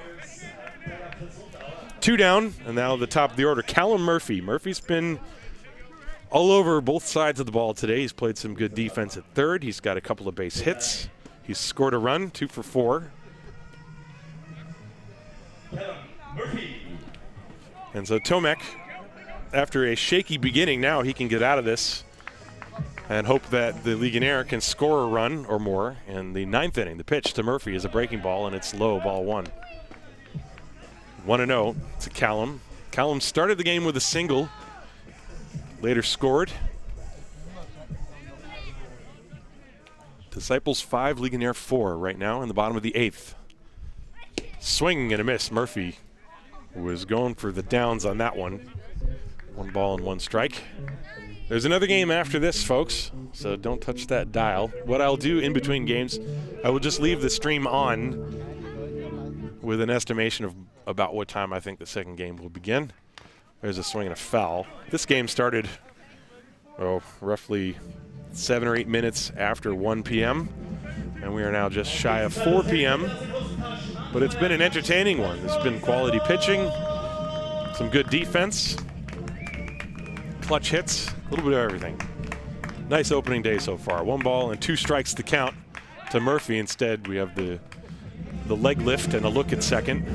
[SPEAKER 1] 2 down, and now the top of the order, Callum Murphy. Murphy's been all over both sides of the ball today. He's played some good defense at third. He's got a couple of base hits. He's scored a run, 2 for 4. And so Tomek, after a shaky beginning, now he can get out of this and hope that the Legionnaire can score a run or more. In the 9th inning, the pitch to Murphy is a breaking ball, and it's low, ball 1. 1-0 to Callum. Callum started the game with a single, later scored. Disciples 5, Legionnaire 4 right now in the bottom of the 8th. Swinging and a miss. Murphy was going for the downs on that one. 1 ball and 1 strike. There's another game after this, folks, so don't touch that dial. What I'll do in between games, I will just leave the stream on with an estimation of about what time I think the second game will begin. There's a swing and a foul. This game started, roughly 7 or 8 minutes after 1 p.m., and we are now just shy of 4 p.m., but it's been an entertaining one. There's been quality pitching, some good defense, clutch hits, a little bit of everything. Nice opening day so far. 1 ball and 2 strikes to count to Murphy. Instead, we have the leg lift and a look at second.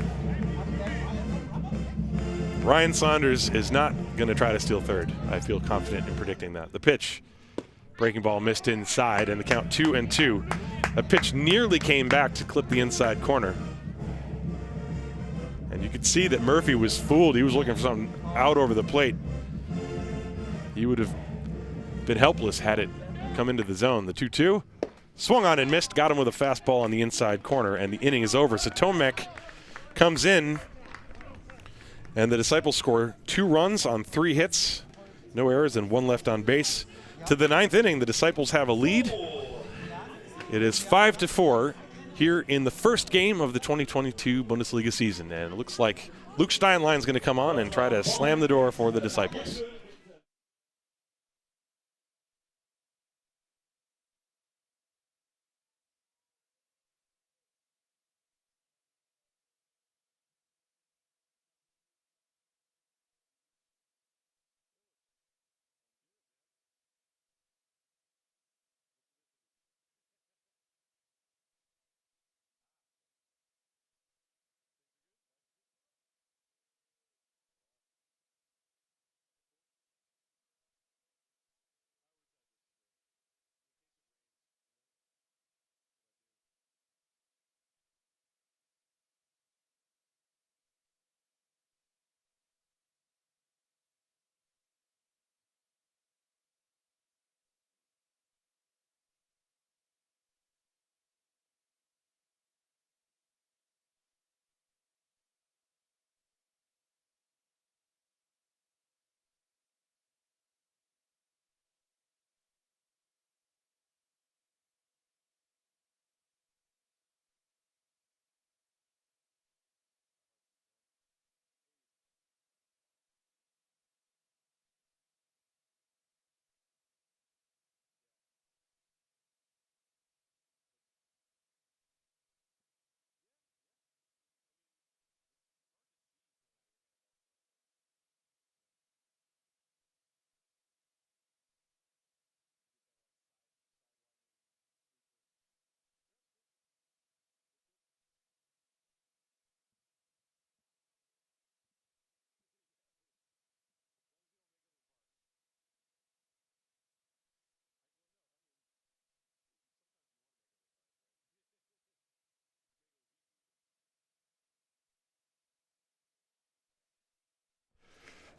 [SPEAKER 1] Ryan Saunders is not going to try to steal third. I feel confident in predicting that. The pitch, breaking ball missed inside, and the count 2-2. A pitch nearly came back to clip the inside corner. And you could see that Murphy was fooled. He was looking for something out over the plate. He would have been helpless had it come into the zone. The 2-2, swung on and missed, got him with a fastball on the inside corner, and the inning is over. So Tomek comes in, and the Disciples score 2 runs on 3 hits, no errors, and 1 left on base. To the 9th inning, the Disciples have a lead. It is 5-4 here in the first game of the 2022 Bundesliga season, and it looks like Luke Steinline is going to come on and try to slam the door for the Disciples.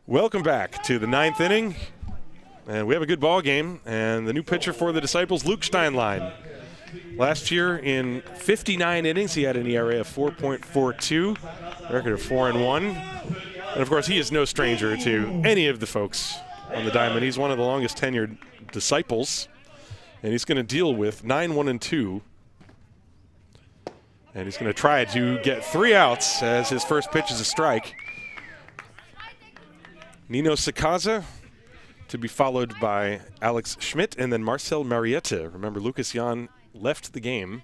[SPEAKER 1] Welcome back to the 9th inning. And we have a good ball game. And the new pitcher for the Disciples, Luke Steinline. Last year in 59 innings, he had an ERA of 4.42, record of 4-1. And of course, he is no stranger to any of the folks on the diamond. He's one of the longest tenured Disciples. And he's going to deal with 9-1-2. And he's going to try to get 3 outs as his first pitch is a strike. Nino Sakaza to be followed by Alex Schmidt and then Marcel Marietta. Remember, Lucas Jan left the game.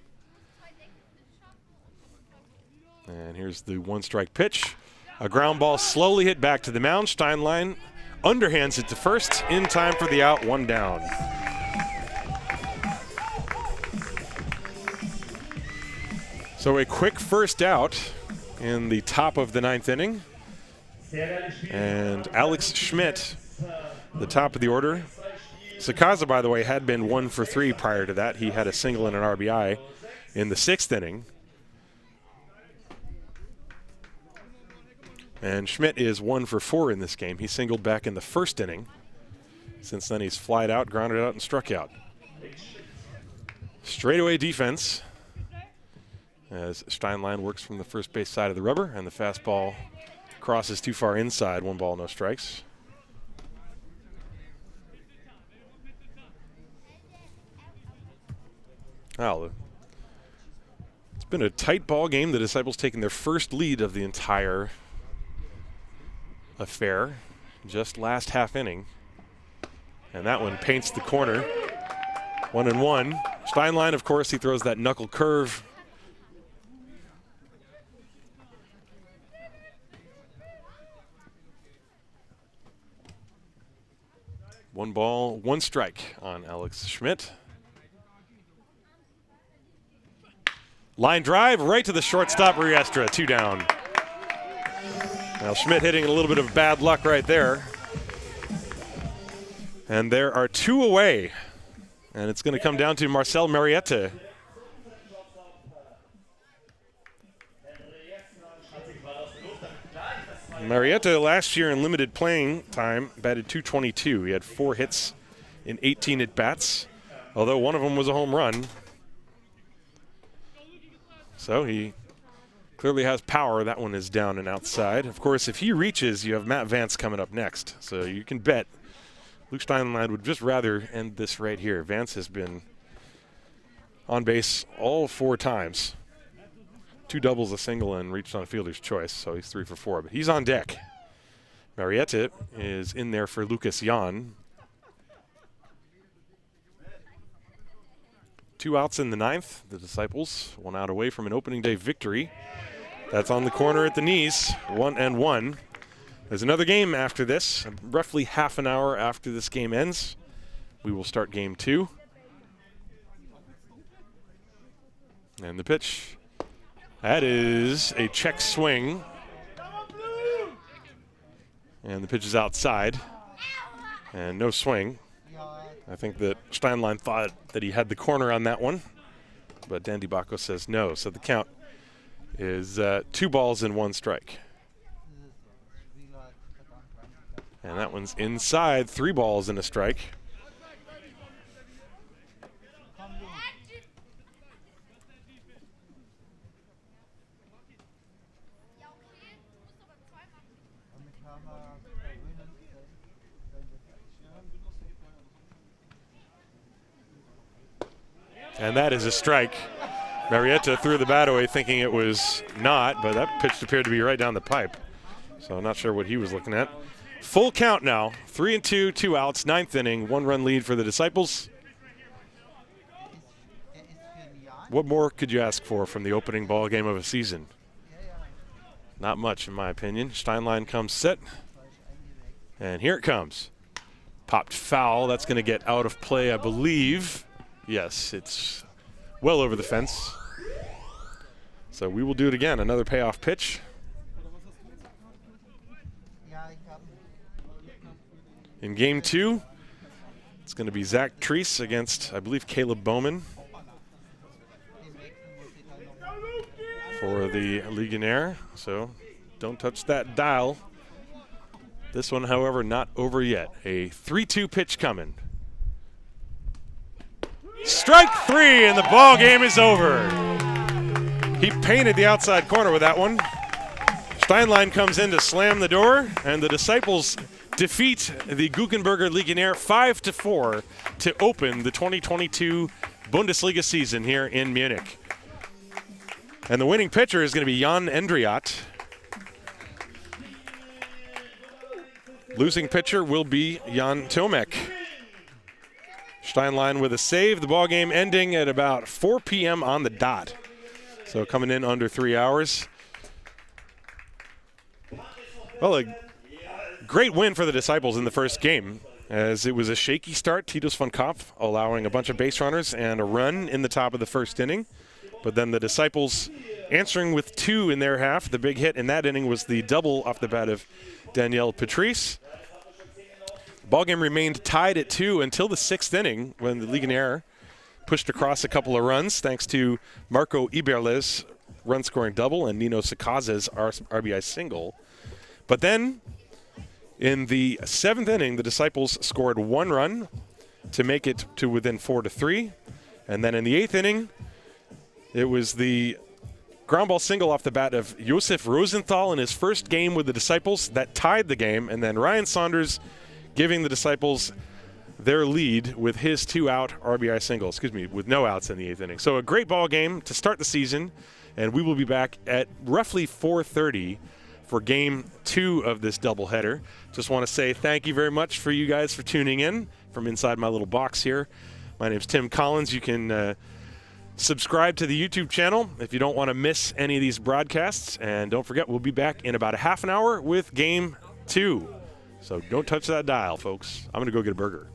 [SPEAKER 1] And here's the 1-strike pitch. A ground ball slowly hit back to the mound. Steinline underhands it to first in time for the out, 1 down. So a quick first out in the top of the 9th inning. And Alex Schmidt, the top of the order. Sakaza, by the way, had been 1 for 3 prior to that. He had a single and an RBI in the 6th inning. And Schmidt is 1 for 4 in this game. He singled back in the 1st inning. Since then, he's flied out, grounded out, and struck out. Straightaway defense as Steinline works from the first base side of the rubber, and the fastball crosses too far inside. 1 ball, no strikes. Well, it's been a tight ball game. The Disciples taking their first lead of the entire affair just last half inning. And that one paints the corner. 1-1. Steinline, of course, he throws that knuckle curve. One ball, 1 strike on Alex Schmidt. Line drive right to the shortstop, Riestra, 2 down. Now Schmidt hitting a little bit of bad luck right there. And there are 2 away. And it's going to come down to Marcel Marietta. Marietta last year in limited playing time batted .222. He had 4 hits in 18 at-bats, although one of them was a home run. So he clearly has power. That one is down and outside. Of course, if he reaches, you have Matt Vance coming up next. So you can bet Luke Steinline would just rather end this right here. Vance has been on base all 4 times. 2 doubles, a single, and reached on a fielder's choice, so he's 3 for 4. But he's on deck. Marietta is in there for Lucas Jan. 2 outs in the 9th. The Disciples 1 out away from an opening day victory. That's on the corner at the knees, 1-1. There's another game after this. Roughly half an hour after this game ends, we will start game 2. And the pitch. That is a check swing. And the pitch is outside. And no swing. I think that Steinline thought that he had the corner on that one. But Dan DiBacco says no. So the count is 2 balls and 1 strike. And that one's inside, 3 balls and a strike. And that is a strike. Marietta threw the bat away thinking it was not, but that pitch appeared to be right down the pipe. So I'm not sure what he was looking at. Full count now, 3-2, 2 outs, 9th inning, 1-run lead for the Disciples. What more could you ask for from the opening ball game of a season? Not much, in my opinion. Steinline comes set, and here it comes. Popped foul. That's going to get out of play, I believe. Yes, it's well over the fence. So we will do it again. Another payoff pitch. In game 2, it's going to be Zach Treese against, I believe, Caleb Bowman for the Legionnaire. So don't touch that dial. This one, however, not over yet. A 3-2 pitch coming. Strike 3, and the ball game is over. He painted the outside corner with that one. Steinline comes in to slam the door, and the Disciples defeat the Guggenberger Legionäre 5-4 to open the 2022 Bundesliga season here in Munich. And the winning pitcher is going to be Jan Endriat. Losing pitcher will be Jan Tomek. Steinline with a save. The ball game ending at about 4 p.m. on the dot. So coming in under 3 hours. Well, a great win for the Disciples in the first game, as it was a shaky start. Titus von Kopf allowing a bunch of base runners and a run in the top of the first inning. But then the Disciples answering with 2 in their half. The big hit in that inning was the double off the bat of Danielle Patrice. The ball game remained tied at 2 until the 6th inning, when the Legionnaire pushed across a couple of runs thanks to Marco Iberles' run-scoring double and Nino Sakaza's RBI single. But then, in the 7th inning, the Disciples scored 1 run to make it to within 4-3. And then in the 8th inning, it was the ground ball single off the bat of Josef Rosenthal in his first game with the Disciples that tied the game. And then Ryan Saunders giving the Disciples their lead with his 2-out RBI single, with no outs in the 8th inning. So a great ball game to start the season. And we will be back at roughly 4:30 for game 2 of this doubleheader. Just want to say thank you very much for you guys for tuning in from inside my little box here. My name's Tim Collins. You can subscribe to the YouTube channel if you don't want to miss any of these broadcasts. And don't forget, we'll be back in about a half an hour with game 2. So don't touch that dial, folks. I'm going to go get a burger.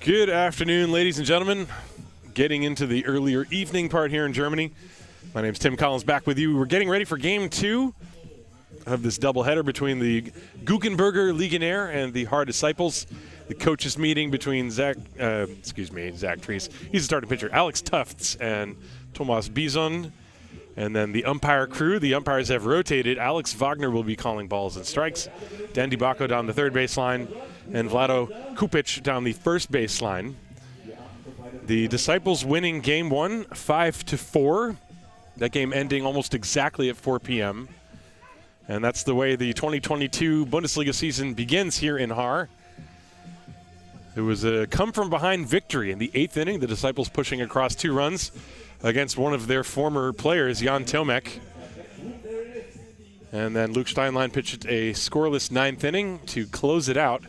[SPEAKER 1] Good afternoon, ladies and gentlemen. Getting into the earlier evening part here in Germany. My name is Tim Collins, back with you. We're getting ready for Game 2 of this doubleheader between the Guggenberger Legionäre and the Haar Disciples. The coaches meeting between Zach Treese. He's a starting pitcher. Alex Tufts and Thomas Bison. And then the umpire crew. The umpires have rotated. Alex Wagner will be calling balls and strikes. Dan DiBacco down the third baseline. And Vlado Kupic down the first baseline. The Disciples winning Game 1, 5-4. That game ending almost exactly at 4 p.m. And that's the way the 2022 Bundesliga season begins here in Haar. It was a come-from-behind victory in the 8th inning. The Disciples pushing across 2 runs against one of their former players, Jan Tomek. And then Luke Steinline pitched a scoreless 9th inning to close it out.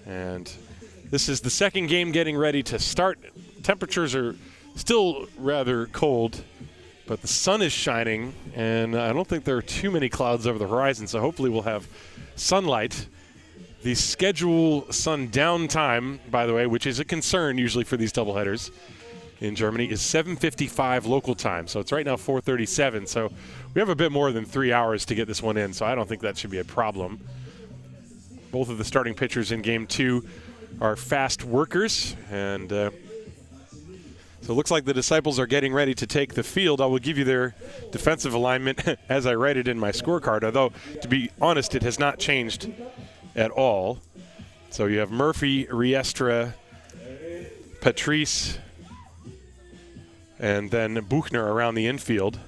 [SPEAKER 1] And this is the second game getting ready to start. Temperatures are still rather cold, but the sun is shining, and I don't think there are too many clouds over the horizon, so hopefully we'll have sunlight. The schedule sun down time, by the way, which is a concern usually for these doubleheaders in Germany, is 7:55 local time. So it's right now 4:37. So we have a bit more than 3 hours to get this one in, so I don't think that should be a problem. Both of the starting pitchers in Game 2 are fast workers, and so it looks like the Disciples are getting ready to take the field. I will give you their defensive alignment as I write it in my scorecard, although, to be honest, it has not changed at all. So you have Murphy, Riestra, Patrice, and then Buchner around the infield.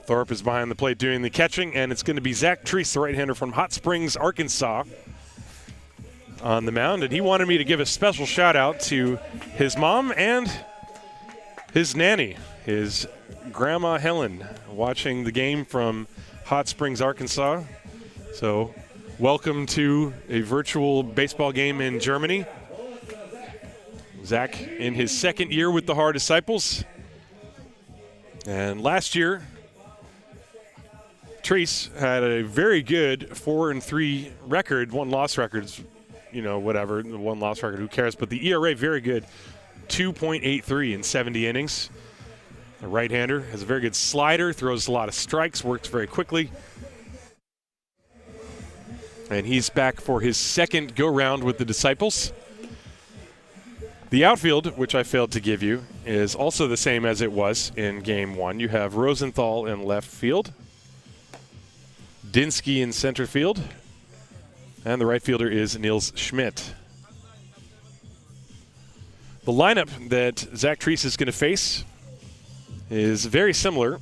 [SPEAKER 1] Thorpe is behind the plate doing the catching, and it's going to be Zach Treese, the right-hander from Hot Springs, Arkansas, on the mound. And he wanted me to give a special shout-out to his mom and his nanny, his grandma Helen, watching the game from Hot Springs, Arkansas. So welcome to a virtual baseball game in Germany. Zach in his second year with the Haar Disciples. And last year, Treese had a very good 4-3 record, 1-loss records, you know, whatever, the 1-loss record, who cares? But the ERA, very good, 2.83 in 70 innings. A right-hander, has a very good slider, throws a lot of strikes, works very quickly. And he's back for his second go-round with the Disciples. The outfield, which I failed to give you, is also the same as it was in Game 1. You have Rosenthal in left field, Dinski in center field, and the right fielder is Niels Schmidt. The lineup that Zach Treese is going to face is very similar.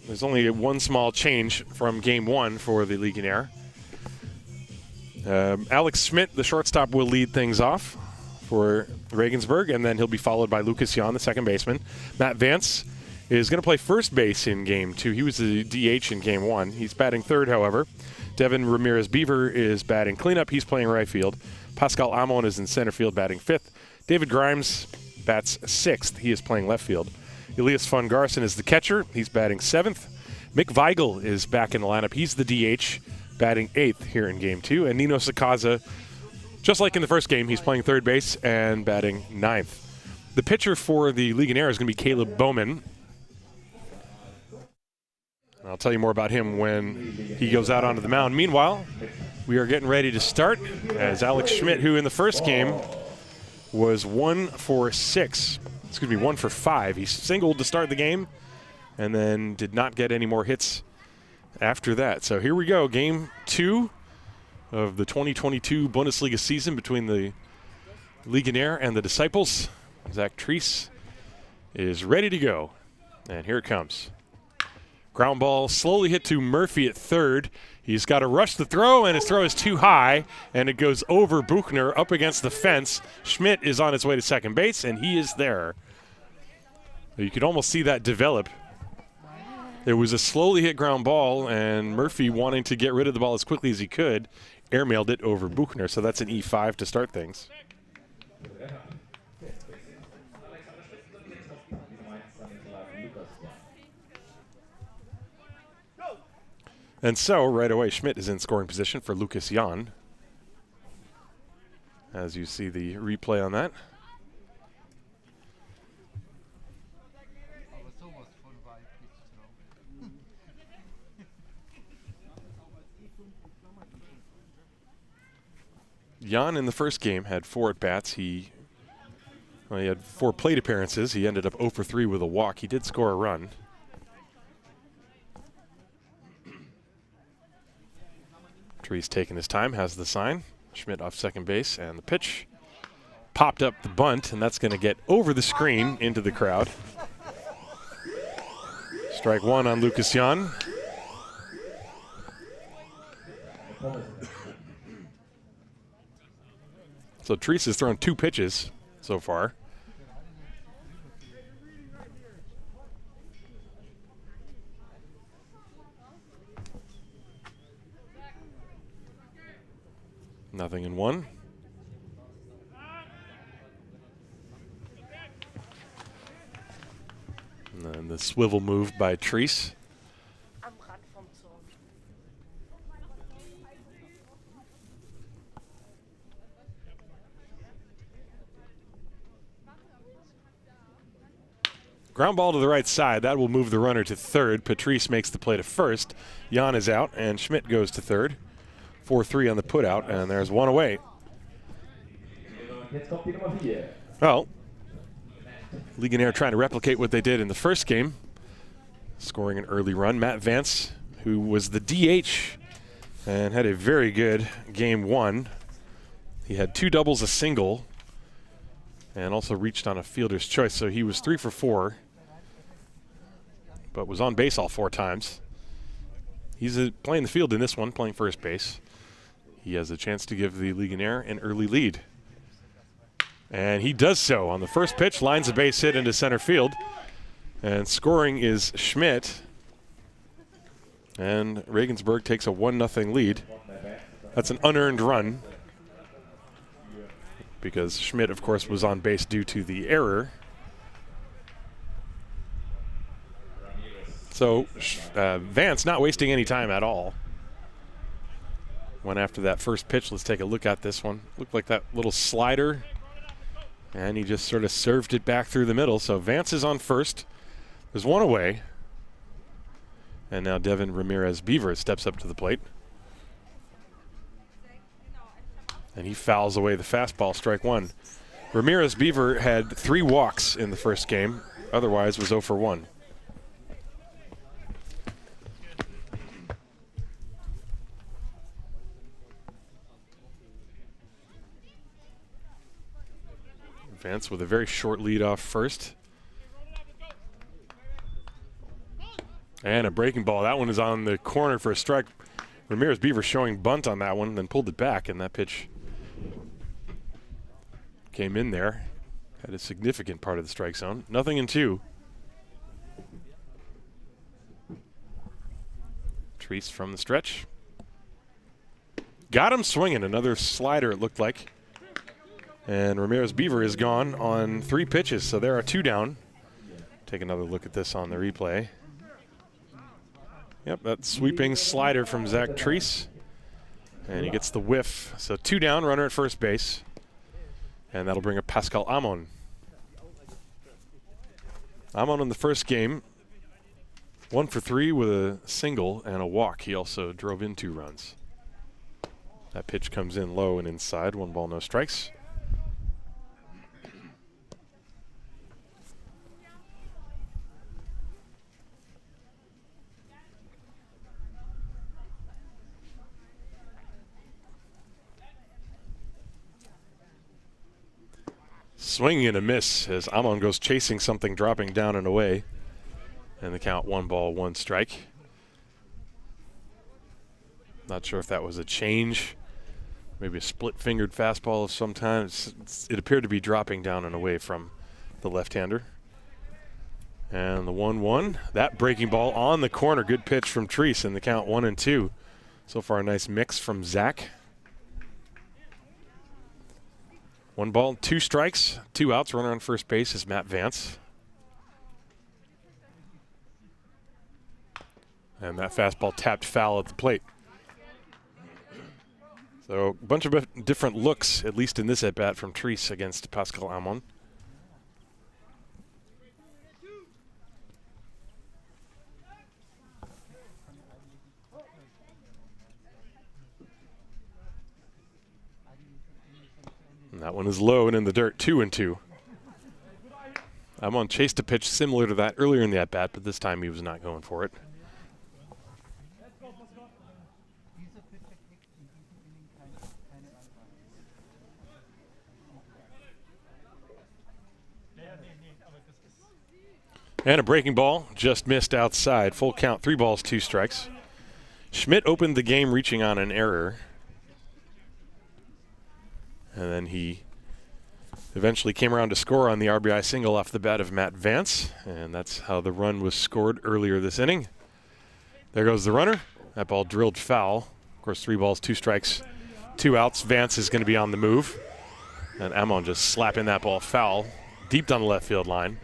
[SPEAKER 1] There's only one small change from Game 1 for the Legionnaire. Alex Schmidt, the shortstop, will lead things off for Regensburg, and then he'll be followed by Lucas Jan, the second baseman. Matt Vance is going to play first base in Game 2. He was the DH in Game 1. He's batting third, however. Devin Ramirez-Beaver is batting cleanup. He's playing right field. Pascal Amon is in center field batting fifth. David Grimes bats sixth. He is playing left field. Elias von Garson is the catcher. He's batting seventh. Mick Weigel is back in the lineup. He's the DH, batting eighth here in Game 2. And Nino Sakaza, just like in the first game, he's playing third base and batting ninth. The pitcher for the Legionnaire is going to be Caleb Bowman. I'll tell you more about him when he goes out onto the mound. Meanwhile, we are getting ready to start as Alex Schmidt, who in the first game was 1 for 5. He singled to start the game and then did not get any more hits after that. So here we go, Game 2 of the 2022 Bundesliga season between the Legionnaire and the Disciples. Zach Treese is ready to go, and here it comes. Ground ball slowly hit to Murphy at third. He's got to rush the throw, and his throw is too high, and it goes over Buchner up against the fence. Schmidt is on his way to second base, and he is there. You could almost see that develop. It was a slowly hit ground ball, and Murphy, wanting to get rid of the ball as quickly as he could, airmailed it over Buchner, so that's an E5 to start things. And so, right away, Schmidt is in scoring position for Lucas Jan. as you see the replay on that. Jan in the first game had 4 at-bats. He had 4 plate appearances. He ended up 0 for 3 with a walk. He did score a run. Trees taking his time, has the sign. Schmidt off second base, and the pitch popped up the bunt, and that's going to get over the screen into the crowd. Strike 1 on Lucas Jan. So Treese has thrown 2 pitches so far. Nothing in 1. And then the swivel move by Treese. Ground ball to the right side. That will move the runner to third. Patrice makes the play to first. Jan is out, and Schmidt goes to third. 4-3 on the putout, and there's 1 away. Well, Legionnaire trying to replicate what they did in the first game, scoring an early run. Matt Vance, who was the DH and had a very good game 1. He had 2 doubles, a single, and also reached on a fielder's choice, so he was 3 for 4. But was on base all 4 times. He's playing the field in this one, playing first base. He has a chance to give the Legionnaire an early lead. And he does so on the first pitch, lines a base hit into center field. And scoring is Schmidt. And Regensburg takes a 1-0 lead. That's an unearned run, because Schmidt, of course, was on base due to the error. So Vance not wasting any time at all. Went after that first pitch. Let's take a look at this one. Looked like that little slider, and he just sort of served it back through the middle. So Vance is on first. There's 1 away. And now Devin Ramirez-Beaver steps up to the plate. And he fouls away the fastball, strike 1. Ramirez-Beaver had 3 walks in the first game. Otherwise was 0 for 1. Vance with a very short lead off first. And a breaking ball. That one is on the corner for a strike. Ramirez-Beaver showing bunt on that one, then pulled it back, and that pitch came in there. Had a significant part of the strike zone. 0-2. Treese from the stretch. Got him swinging. Another slider, it looked like. And Ramirez-Beaver is gone on 3 pitches, so there are 2 down. Take another look at this on the replay. Yep, that sweeping slider from Zach Treese. And he gets the whiff. So 2 down, runner at first base. And that'll bring up Pascal Amon. Amon in the first game, 1 for 3 with a single and a walk. He also drove in 2 runs. That pitch comes in low and inside. 1 ball, no strikes. Swing and a miss as Amon goes chasing something, dropping down and away. And the count 1 ball, 1 strike. Not sure if that was a change. Maybe a split-fingered fastball of some kind. It appeared to be dropping down and away from the left-hander. And the 1-1. That breaking ball on the corner. Good pitch from Treese, and the count 1-2. So far a nice mix from Zach. 1 ball, 2 strikes, 2 outs. Runner on first base is Matt Vance. And that fastball tapped foul at the plate. So a bunch of different looks, at least in this at-bat, from Treese against Pascal Amon. And that one is low and in the dirt, 2-2. Amon chased a pitch similar to that earlier in the at-bat, but this time he was not going for it. And a breaking ball, just missed outside. Full count, 3 balls, 2 strikes. Schmidt opened the game reaching on an error. And then he eventually came around to score on the RBI single off the bat of Matt Vance. And that's how the run was scored earlier this inning. There goes the runner. That ball drilled foul. Of course, 3 balls, 2 strikes, 2 outs. Vance is going to be on the move. And Amon just slapping that ball foul deep down the left field line.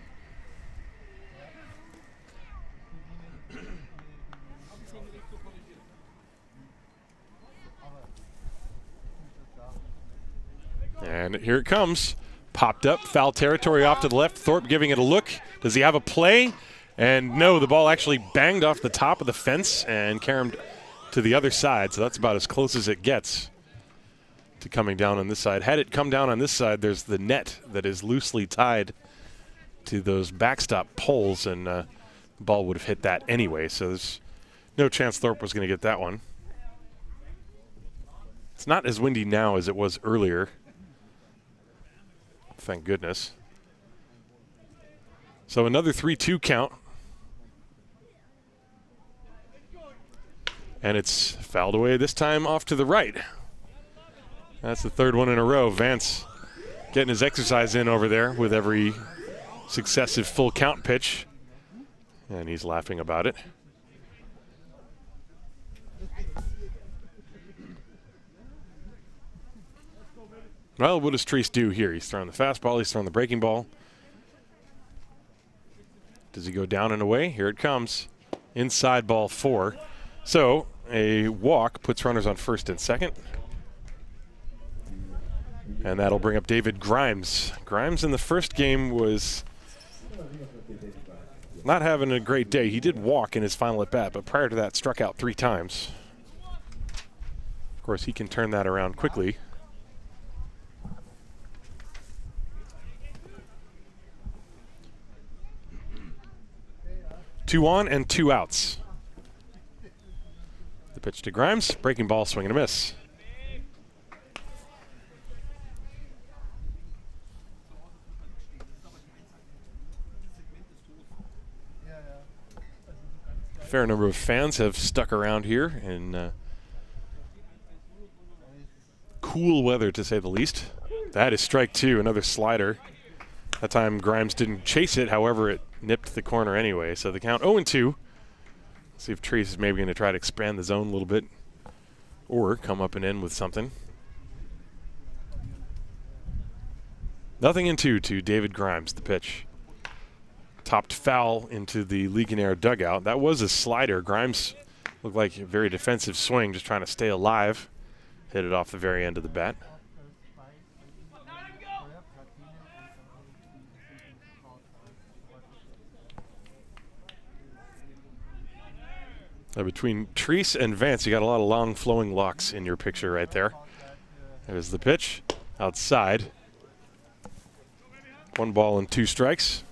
[SPEAKER 1] And here it comes. Popped up, foul territory off to the left. Thorpe giving it a look. Does he have a play? And no, the ball actually banged off the top of the fence and caromed to the other side. So that's about as close as it gets to coming down on this side. Had it come down on this side, there's the net that is loosely tied to those backstop poles, and the ball would have hit that anyway. So there's no chance Thorpe was going to get that one. It's not as windy now as it was earlier. Thank goodness. So another 3-2 count. And it's fouled away this time off to the right. That's the 3rd one in a row. Vance getting his exercise in over there with every successive full count pitch. And he's laughing about it. Well, what does Treese do here? He's throwing the fastball, he's throwing the breaking ball. Does he go down and away? Here it comes. Inside, ball 4. So a walk puts runners on first and second. And that'll bring up David Grimes. Grimes in the first game was not having a great day. He did walk in his final at bat, but prior to that struck out 3 times. Of course, he can turn that around quickly. Two on and 2 outs. The pitch to Grimes, breaking ball, swing and a miss. A fair number of fans have stuck around here in cool weather, to say the least. That is strike 2, another slider. That time Grimes didn't chase it, however, it nipped the corner anyway. So the count 0-2. See if Treese is maybe going to try to expand the zone a little bit or come up and in with something. Nothing in 2 to David Grimes, the pitch. Topped foul into the Legionnaire dugout. That was a slider. Grimes looked like a very defensive swing, just trying to stay alive. Hit it off the very end of the bat. Between Treese and Vance, you got a lot of long flowing locks in your picture right there. There's the pitch, outside. 1 ball and 2 strikes.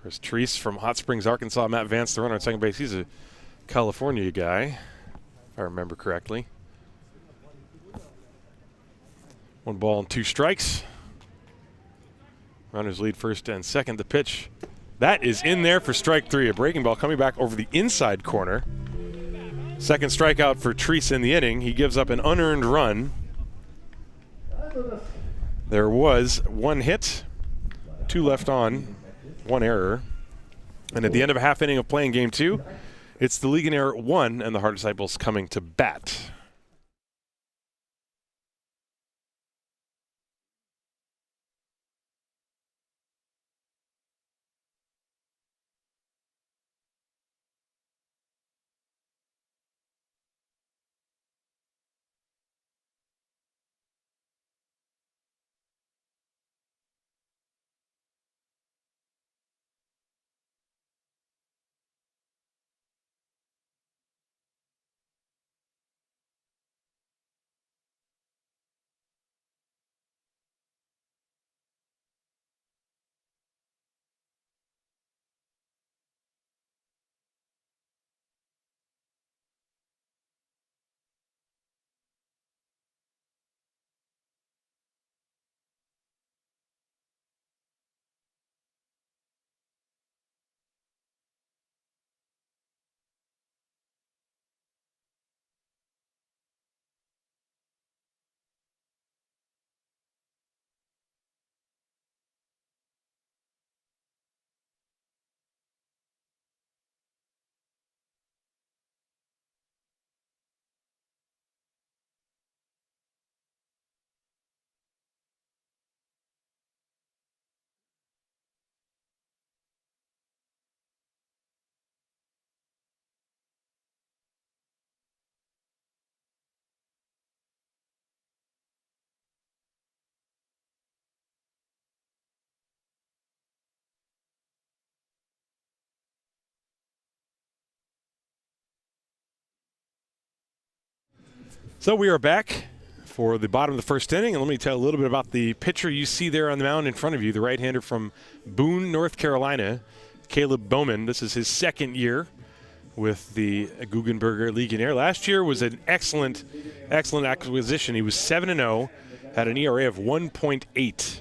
[SPEAKER 1] Chris Treese from Hot Springs, Arkansas. Matt Vance, the runner at second base. He's a California guy, if I remember correctly. 1 ball and 2 strikes. Runners lead first and second. The pitch. That is in there for strike 3. A breaking ball coming back over the inside corner. Second strikeout for Treese in the inning. He gives up an unearned run. There was 1 hit, 2 left on, 1 error. And at the end of a half inning of playing game 2, it's the Legionnaire 1 and the Haar Disciples coming to bat. So we are back for the bottom of the first inning, and let me tell you a little bit about the pitcher you see there on the mound in front of you, the right-hander from Boone, North Carolina, Caleb Bowman. This is his second year with the Guggenberger Legionäre. Last year was an excellent acquisition. He was 7-0, had an ERA of 1.8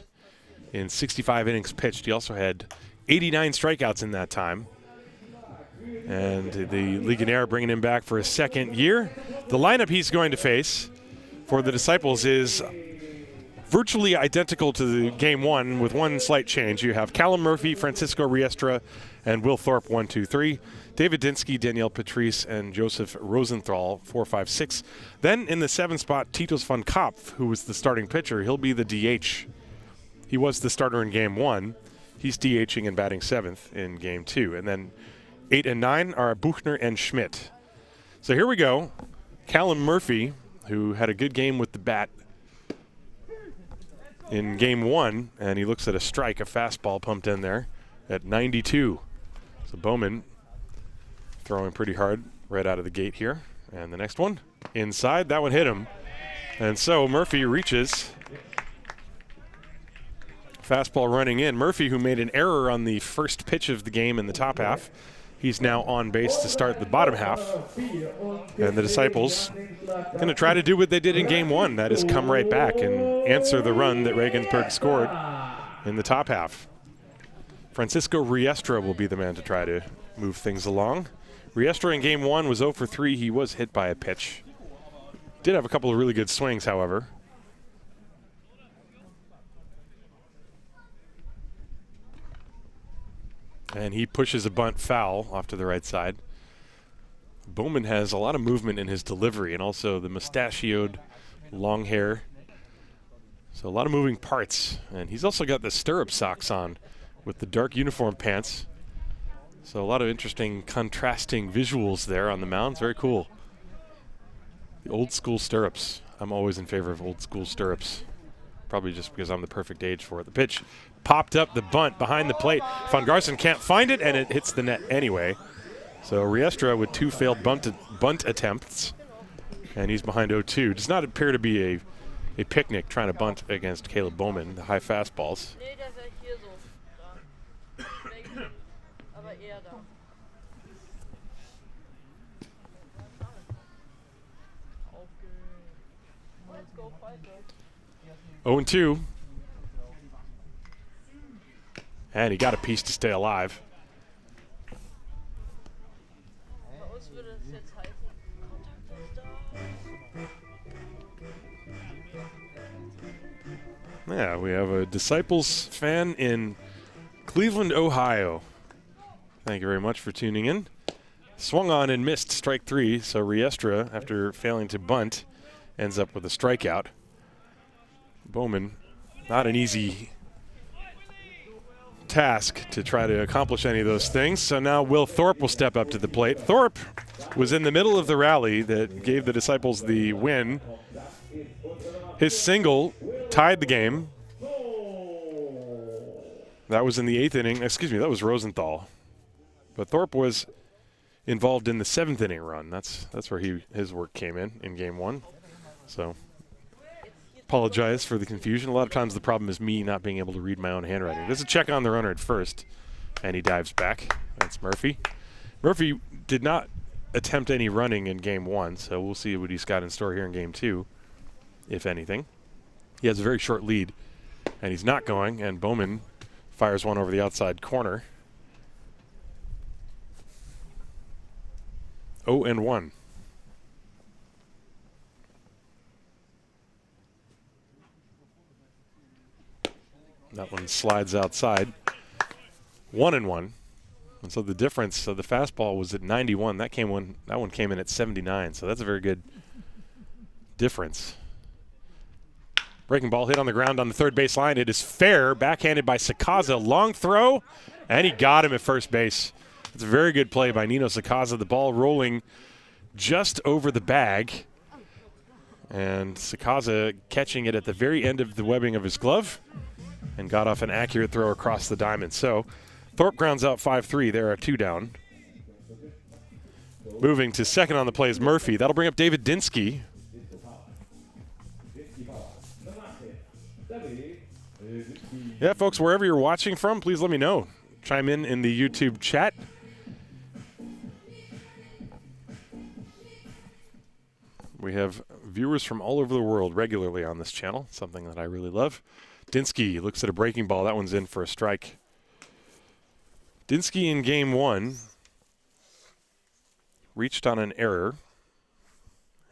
[SPEAKER 1] in 65 innings pitched. He also had 89 strikeouts in that time. And the Legionnaire bringing him back for a second year. The lineup he's going to face for the Disciples is virtually identical to the game one with one slight change. You have Callum Murphy, Francisco Riestra, and Will Thorpe, 1, 2, 3. David Dinski, Danielle Patrice, and Joseph Rosenthal, 4, 5, 6. Then in the 7th spot, Titus van Kopf, who was the starting pitcher. He'll be the DH. He was the starter in game one. He's DHing and batting 7th in game 2. And then 8 and 9 are Buchner and Schmidt. So here we go. Callum Murphy, who had a good game with the bat in game 1, and he looks at a strike, a fastball pumped in there at 92. So Bowman throwing pretty hard right out of the gate here. And the next one, inside, that one hit him. And so Murphy reaches. Fastball running in. Murphy, who made an error on the first pitch of the game in the top half, he's now on base to start the bottom half. And the Disciples going to try to do what they did in game 1, that is come right back and answer the run that Regensburg scored in the top half. Francisco Riestra will be the man to try to move things along. Riestra in game 1 was 0 for 3. He was hit by a pitch. Did have a couple of really good swings, however. And he pushes a bunt foul off to the right side. Bowman has a lot of movement in his delivery and also the mustachioed long hair. So a lot of moving parts. And he's also got the stirrup socks on with the dark uniform pants. So a lot of interesting contrasting visuals there on the mound. It's very cool. The old school stirrups. I'm always in favor of old school stirrups. Probably just because I'm the perfect age for it. The pitch popped up, the bunt behind the plate. Van Garsen can't find it, and it hits the net anyway. So Riestra with 2 failed bunt attempts, and he's behind 0-2. Does not appear to be a picnic trying to bunt against Caleb Bowman, the high fastballs. Oh, 2. And he got a piece to stay alive. Yeah, we have a Disciples fan in Cleveland, Ohio. Thank you very much for tuning in. Swung on and missed strike 3, so Riestra, after failing to bunt, ends up with a strikeout. Bowman, not an easy task to try to accomplish any of those things. So now Will Thorpe will step up to the plate. Thorpe was in the middle of the rally that gave the Disciples the win. His single tied the game. That was in the 8th inning. Excuse me, that was Rosenthal. But Thorpe was involved in the 7th inning run. That's where his work came in game 1. So apologize for the confusion. A lot of times the problem is me not being able to read my own handwriting. There's a check on the runner at first, and he dives back. That's Murphy. Murphy did not attempt any running in game 1, so we'll see what he's got in store here in game 2, if anything. He has a very short lead, and he's not going, and Bowman fires one over the outside corner. 0-1. That one slides outside. 1-1. And so the difference, so the fastball was at 91. That one came in at 79. So that's a very good difference. Breaking ball hit on the ground on the third base line. It is fair, backhanded by Sakaza. Long throw, and he got him at first base. It's a very good play by Nino Sakaza. The ball rolling just over the bag. And Sakaza catching it at the very end of the webbing of his glove and got off an accurate throw across the diamond. So Thorpe grounds out 5-3. There are 2 down. Moving to second on the play is Murphy. That'll bring up David Dinski. Yeah, folks, wherever you're watching from, please let me know. Chime in the YouTube chat. We have viewers from all over the world regularly on this channel, something that I really love. Dinski looks at a breaking ball. That one's in for a strike. Dinski in game 1 reached on an error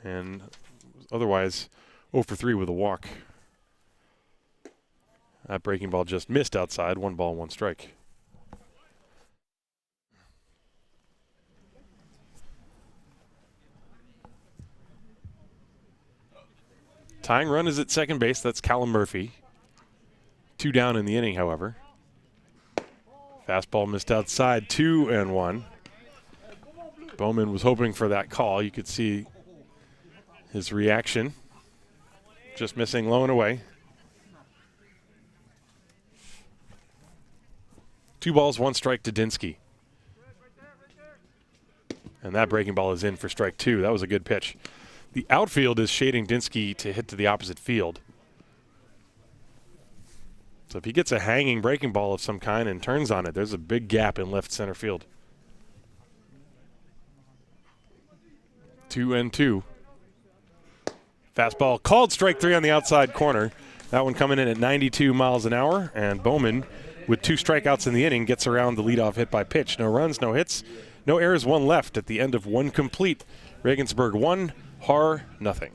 [SPEAKER 1] and otherwise 0 for 3 with a walk. That breaking ball just missed outside. 1 ball, 1 strike. Tying run is at second base. That's Callum Murphy. 2 down in the inning, however. Fastball missed outside, 2-1. Bowman was hoping for that call. You could see his reaction. Just missing low and away. 2 balls, 1 strike to Dinski. And that breaking ball is in for strike 2. That was a good pitch. The outfield is shading Dinski to hit to the opposite field. So if he gets a hanging breaking ball of some kind and turns on it, there's a big gap in left center field. 2-2. Fastball called strike 3 on the outside corner. That one coming in at 92 miles an hour, and Bowman, with 2 strikeouts in the inning, gets around the leadoff hit by pitch. No runs, no hits, no errors, 1 left at the end of 1 complete. Regensburg 1, Haar nothing.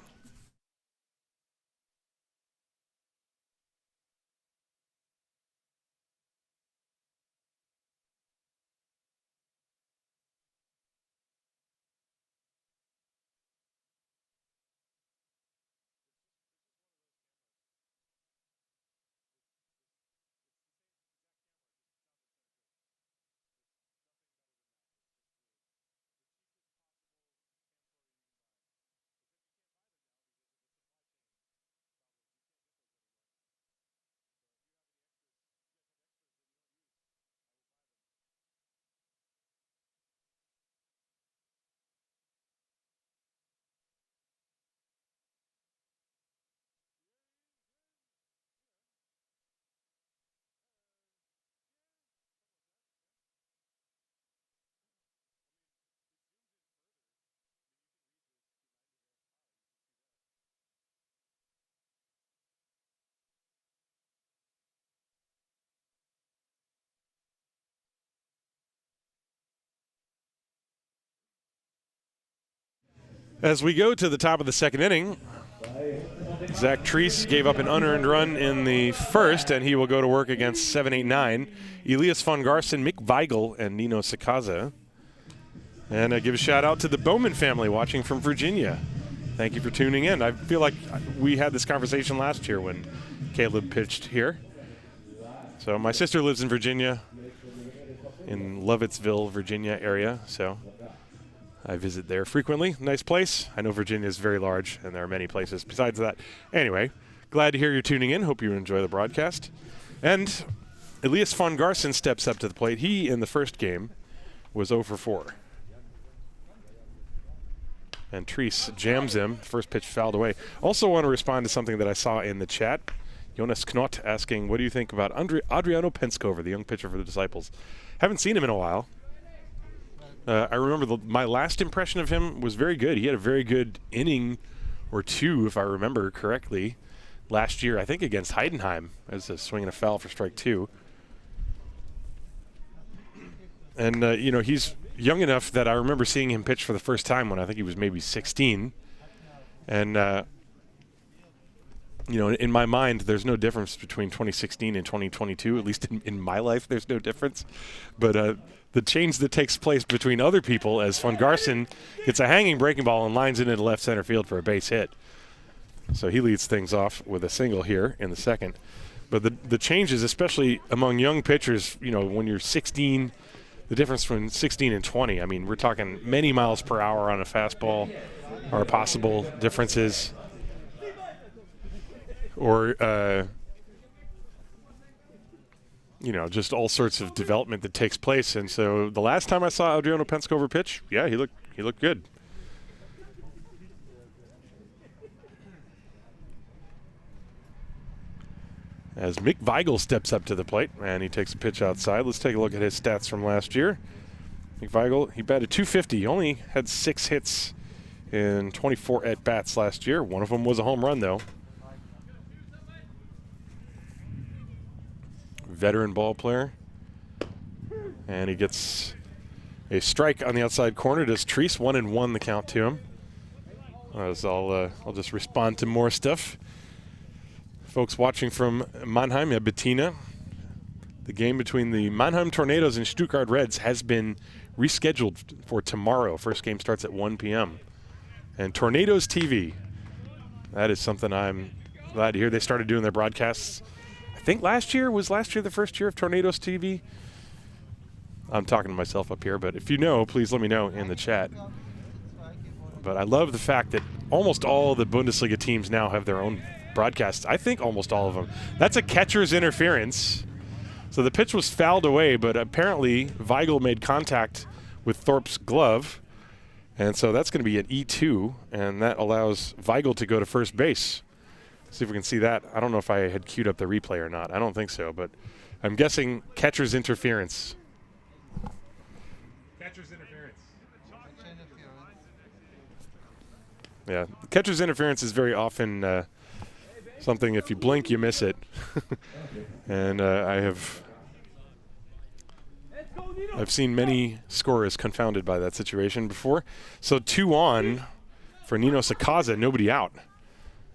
[SPEAKER 1] As we go to the top of the second inning, Zach Treese gave up an unearned run in the first, and he will go to work against 7-8-9. Elias von Garsten, Mick Weigel, and Nino Sakaza. And I give a shout out to the Bowman family watching from Virginia. Thank you for tuning in. I feel like we had this conversation last year when Caleb pitched here. So my sister lives in Virginia, in Lovettsville, Virginia area, so I visit there frequently. Nice place. I know Virginia is very large, and there are many places besides that. Anyway, glad to hear you're tuning in. Hope you enjoy the broadcast. And Elias von Garsten steps up to the plate. He, in the first game, was 0 for 4. And Treese jams him. First pitch fouled away. Also want to respond to something that I saw in the chat. Jonas Knott asking, what do you think about Adriano Penskover, the young pitcher for the Disciples? Haven't seen him in a while. I remember my last impression of him was very good. He had a very good inning or 2, if I remember correctly, last year, I think against Heidenheim, as a swing and a foul for strike 2. And, you know, he's young enough that I remember seeing him pitch for the first time when I think he was maybe 16. And, you know, in my mind, there's no difference between 2016 and 2022. At least in my life, there's no difference. But the change that takes place between other people as von Garsten gets a hanging breaking ball and lines it into left center field for a base hit. So he leads things off with a single here in the second. But the changes, especially among young pitchers, you know, when you're 16, the difference between 16 and 20, I mean, we're talking many miles per hour on a fastball are possible differences. Or, you know, just all sorts of development that takes place. And so the last time I saw Adriano Penskover pitch, yeah, he looked good. as Mick Weigel steps up to the plate, and he takes a pitch outside. Let's take a look at his stats from last year. Mick Weigel, he batted .250. He only had 6 hits in 24 at-bats last year. One of them was a home run, though. Veteran ball player. And he gets a strike on the outside corner. Does Treese 1-1 the count to him. As I'll just respond to more stuff. Folks watching from Mannheim, Bettina. The game between the Mannheim Tornadoes and Stuttgart Reds has been rescheduled for tomorrow. First game starts at 1 p.m. And Tornadoes TV, that is something I'm glad to hear. They started doing their broadcasts, I think last year. Was last year the first year of Tornadoes TV? I'm talking to myself up here, but if you know, please let me know in the chat. But I love the fact that almost all the Bundesliga teams now have their own broadcasts. I think almost all of them. That's a catcher's interference. So the pitch was fouled away, but apparently Weigel made contact with Thorpe's glove. And so that's going to be an E2, and that allows Weigel to go to first base. See if we can see that. I don't know if I had queued up the replay or not. I don't think so, but I'm guessing catcher's interference. Catcher's interference. Yeah, catcher's interference is very often something, if you blink, you miss it. And I've seen many scorers confounded by that situation before. So 2 on for Nino Sakaza, nobody out.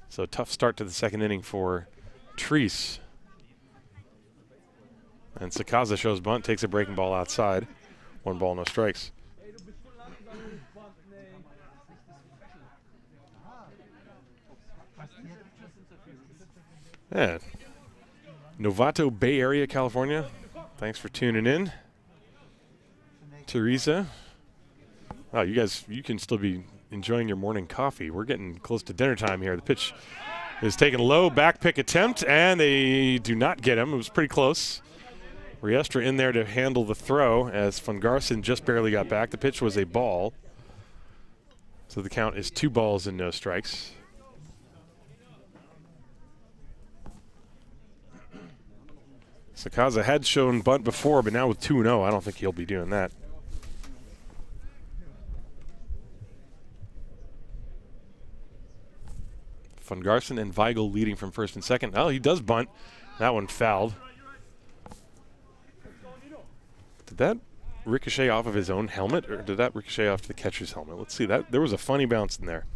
[SPEAKER 1] So tough start to the second inning for Treese. And Sakaza shows bunt, takes a breaking ball outside. 1 ball, no strikes. Yeah. Novato, Bay Area, California. Thanks for tuning in. Teresa. Wow, you guys, you can still be enjoying your morning coffee. We're getting close to dinner time here. The pitch is taken low, back pick attempt, and they do not get him. It was pretty close. Riestra in there to handle the throw as Van Garsen just barely got back. The pitch was a ball. So the count is 2 balls and no strikes. Sakaza had shown bunt before, but now with 2-0, I don't think he'll be doing that. Van Garsen and Weigel leading from first and second. Oh, he does bunt. That one fouled. Did that ricochet off of his own helmet, or did that ricochet off the catcher's helmet? Let's see. That there was a funny bounce in there.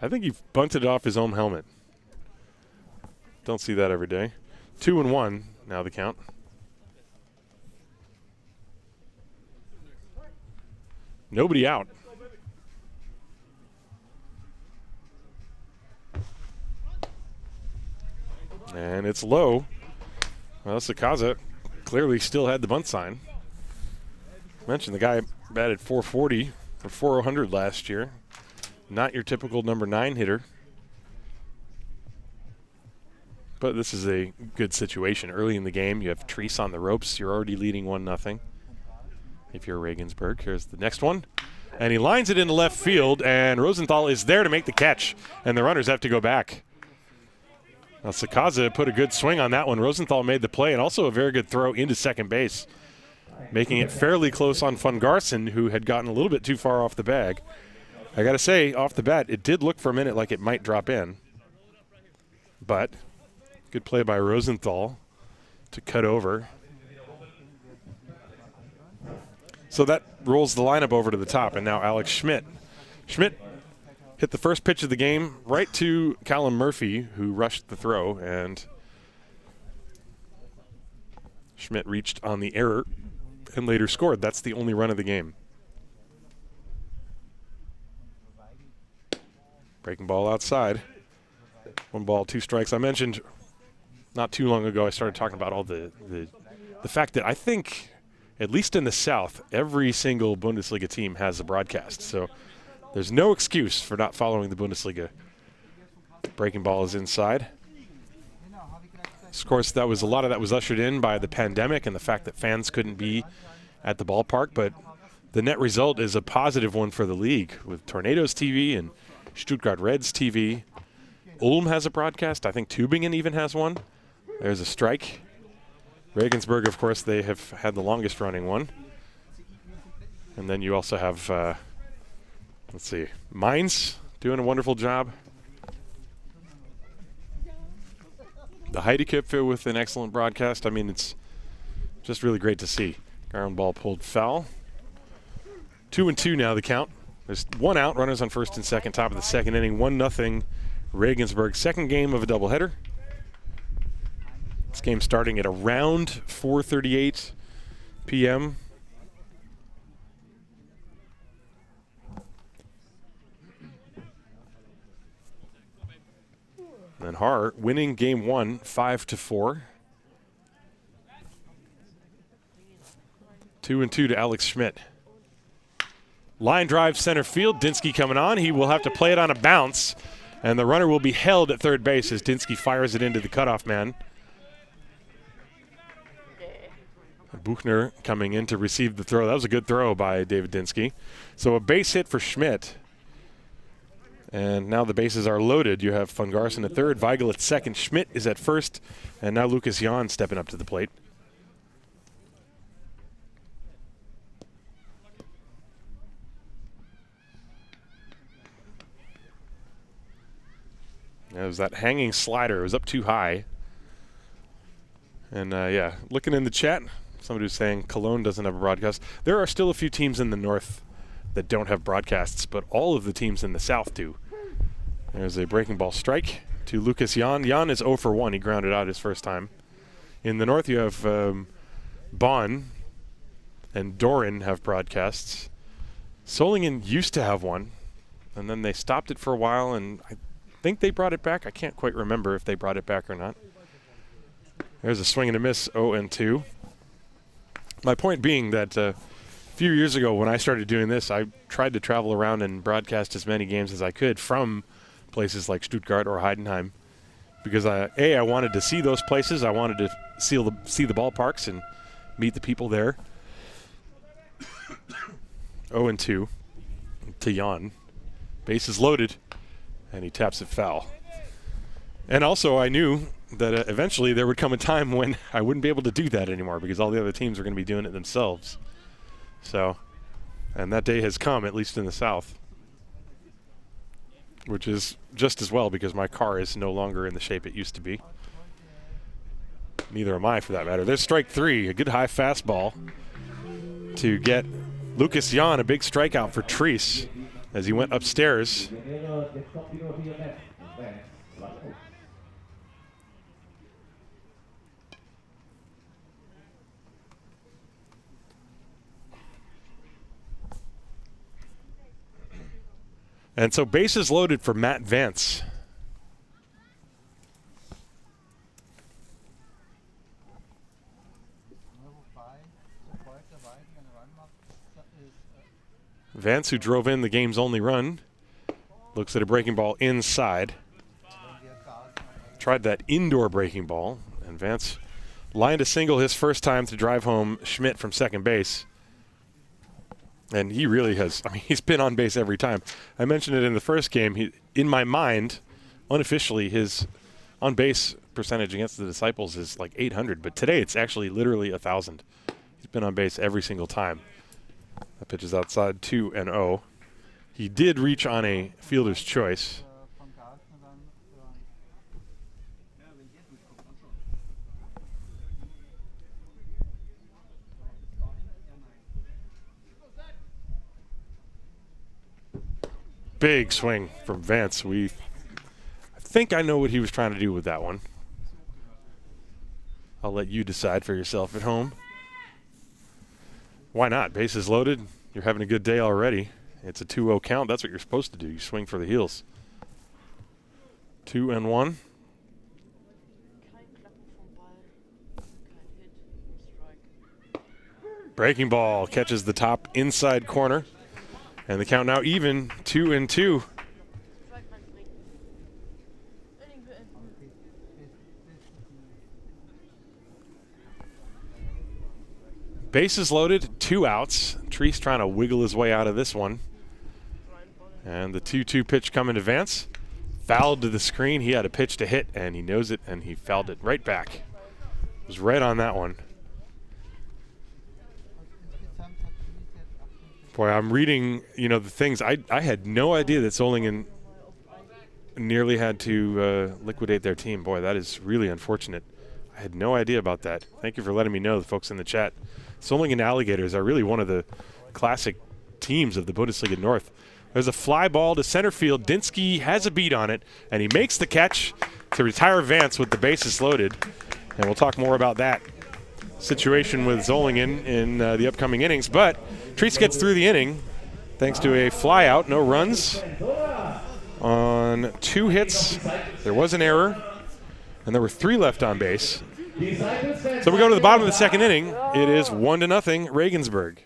[SPEAKER 1] I think he bunted off his own helmet. Don't see that every day. 2-1 now the count. Nobody out. And it's low. Well, Sakaza clearly still had the bunt sign. Mentioned the guy batted .440 for .400 last year. Not your typical number 9 hitter. But this is a good situation. Early in the game, you have Treese on the ropes. You're already leading 1-0. If you're Regensburg, here's the next one. And he lines it into left field, and Rosenthal is there to make the catch. And the runners have to go back. Now, Sakaza put a good swing on that one. Rosenthal made the play, and also a very good throw into second base, making it fairly close on Van Garsen, who had gotten a little bit too far off the bag. I got to say, off the bat, it did look for a minute like it might drop in. But good play by Rosenthal to cut over. So that rolls the lineup over to the top, and now Alex Schmidt. Schmidt hit the first pitch of the game right to Callum Murphy, who rushed the throw, and Schmidt reached on the error and later scored. That's the only run of the game. Breaking ball outside. 1 ball, 2 strikes. I mentioned not too long ago I started talking about all the fact that I think, at least in the South, every single Bundesliga team has a broadcast. So there's no excuse for not following the Bundesliga. Breaking ball is inside. Of course, that was a lot of that was ushered in by the pandemic and the fact that fans couldn't be at the ballpark, but the net result is a positive one for the league with Tornadoes TV and Stuttgart Reds TV Ulm has a broadcast. I think Tübingen even has one. There's a strike. Regensburg, of course, they have had the longest running one. And then you also have, let's see, Mainz doing a wonderful job. The Heidekipfe with an excellent broadcast. I mean, it's just really great to see. Ground ball pulled foul. 2-2 now the count. There's one out, runners on first and second, top of the second inning. 1-0 Regensburg. Second game of a doubleheader. This game starting at around 4:38 p.m. And Haar winning game 1, 5-4. 2-2 to Alex Schmidt. Line drive center field. Dinski coming on. He will have to play it on a bounce. And the runner will be held at third base as Dinski fires it into the cutoff man. Buchner coming in to receive the throw. That was a good throw by David Dinski. So a base hit for Schmidt. And now the bases are loaded. You have von Garson at third, Weigel at second, Schmidt is at first, and now Lucas Jahn stepping up to the plate. It was that hanging slider. It was up too high. And, yeah, looking in the chat, somebody was saying Cologne doesn't have a broadcast. There are still a few teams in the north that don't have broadcasts, but all of the teams in the south do. There's a breaking ball strike to Lucas Jahn. Jahn is 0 for 1. He grounded out his first time. In the north, you have Bonn and Doran have broadcasts. Solingen used to have one, and then they stopped it for a while, and I think they brought it back. I can't quite remember if they brought it back or not. There's a swing and a miss, 0-2. My point being that a few years ago when I started doing this, I tried to travel around and broadcast as many games as I could from places like Stuttgart or Heidenheim, because I wanted to see those places. I wanted to see the ballparks and meet the people there. 0-2 to Jahn. Bases loaded, and he taps it foul. And also I knew that eventually there would come a time when I wouldn't be able to do that anymore because all the other teams are going to be doing it themselves. So, and that day has come, at least in the south, which is just as well because my car is no longer in the shape it used to be. Neither am I, for that matter. There's strike 3, a good high fastball to get Lucas Jahn, a big strikeout for Treese as he went upstairs. And so bases loaded for Matt Vance. Vance, who drove in the game's only run, looks at a breaking ball inside. Tried that indoor breaking ball, and Vance lined a single his first time to drive home Schmidt from second base. And he really has, I mean, he's been on base every time. I mentioned it in the first game. In my mind, unofficially, his on-base percentage against the Disciples is like 800, but today it's actually literally 1,000. He's been on base every single time. That pitch is outside, 2-0. He did reach on a fielder's choice. Big swing from Vance. I think I know what he was trying to do with that one. I'll let you decide for yourself at home. Why not? Bases loaded. You're having a good day already. It's a 2-0 count. That's what you're supposed to do. You swing for the heels. 2-1. Breaking ball catches the top inside corner. And the count now even, 2-2. Bases loaded, 2 outs. Treese trying to wiggle his way out of this one. And the 2-2 pitch coming to Vance. fouled to the screen. He had a pitch to hit, and he knows it, and he fouled it right back. It was right on that one. Boy, I'm reading, the things. I had no idea that Solingen nearly had to liquidate their team. Boy, that is really unfortunate. I had no idea about that. Thank you for letting me know, the folks in the chat. Solingen Alligators are really one of the classic teams of the Bundesliga North. There's a fly ball to center field. Dinski has a beat on it, and he makes the catch to retire Vance with the bases loaded. And we'll talk more about that situation with Solingen in the upcoming innings. But Treese gets through the inning thanks to a fly out, no runs on 2 hits. There was an error, and there were 3 left on base. So we go to the bottom of the second inning. It is 1-0 Regensburg.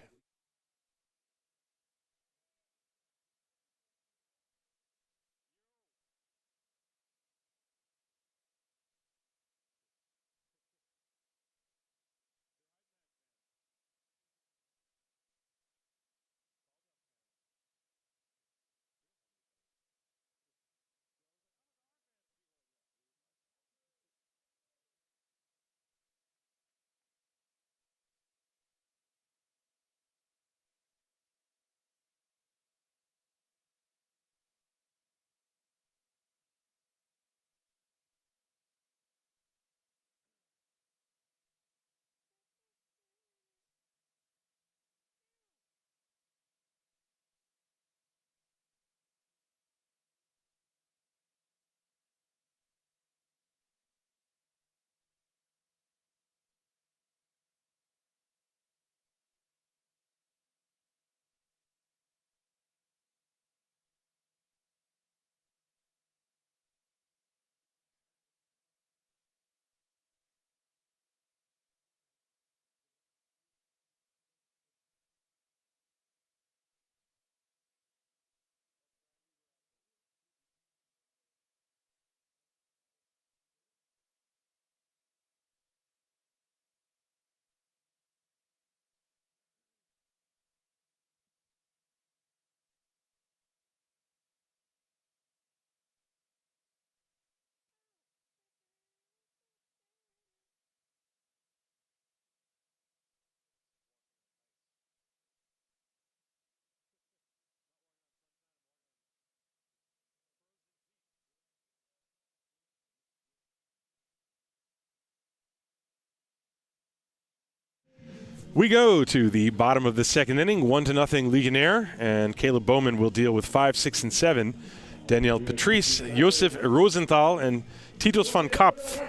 [SPEAKER 1] We go to the bottom of the second inning, 1-0 Legionnaire, and Caleb Bowman will deal with 5, 6, and 7. Daniel Patrice, Josef Rosenthal, and Titus van Kopf.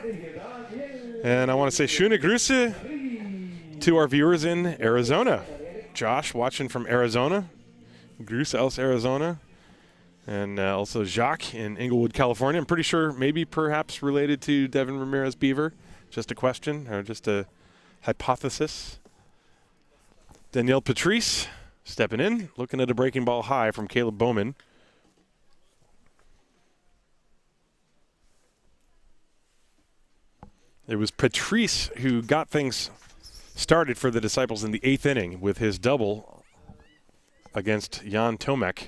[SPEAKER 1] And I want to say schöne Grüße to our viewers in Arizona. Josh watching from Arizona. Grüße aus Arizona. And also Jacques in Inglewood, California. I'm pretty sure perhaps related to Devin Ramirez Beaver. Just a question or just a hypothesis. Danielle Patrice stepping in, looking at a breaking ball high from Caleb Bowman. It was Patrice who got things started for the Disciples in the 8th inning with his double against Jan Tomek.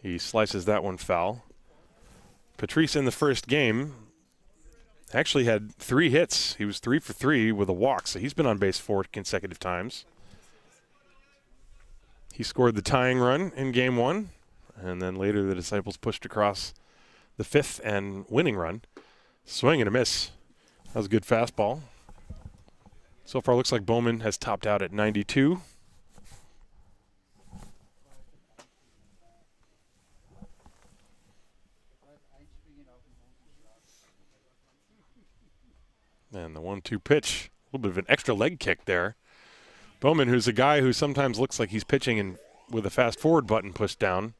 [SPEAKER 1] He slices that one foul. Patrice in the first game actually had 3 hits. He was 3 for 3 with a walk, so he's been on base 4 consecutive times. He scored the tying run in game 1, and then later the Disciples pushed across the 5th and winning run. Swing and a miss. That was a good fastball. So far looks like Bowman has topped out at 92. And the 1-2 pitch. A little bit of an extra leg kick there. Bowman, who's a guy who sometimes looks like he's pitching with a fast forward button pushed down.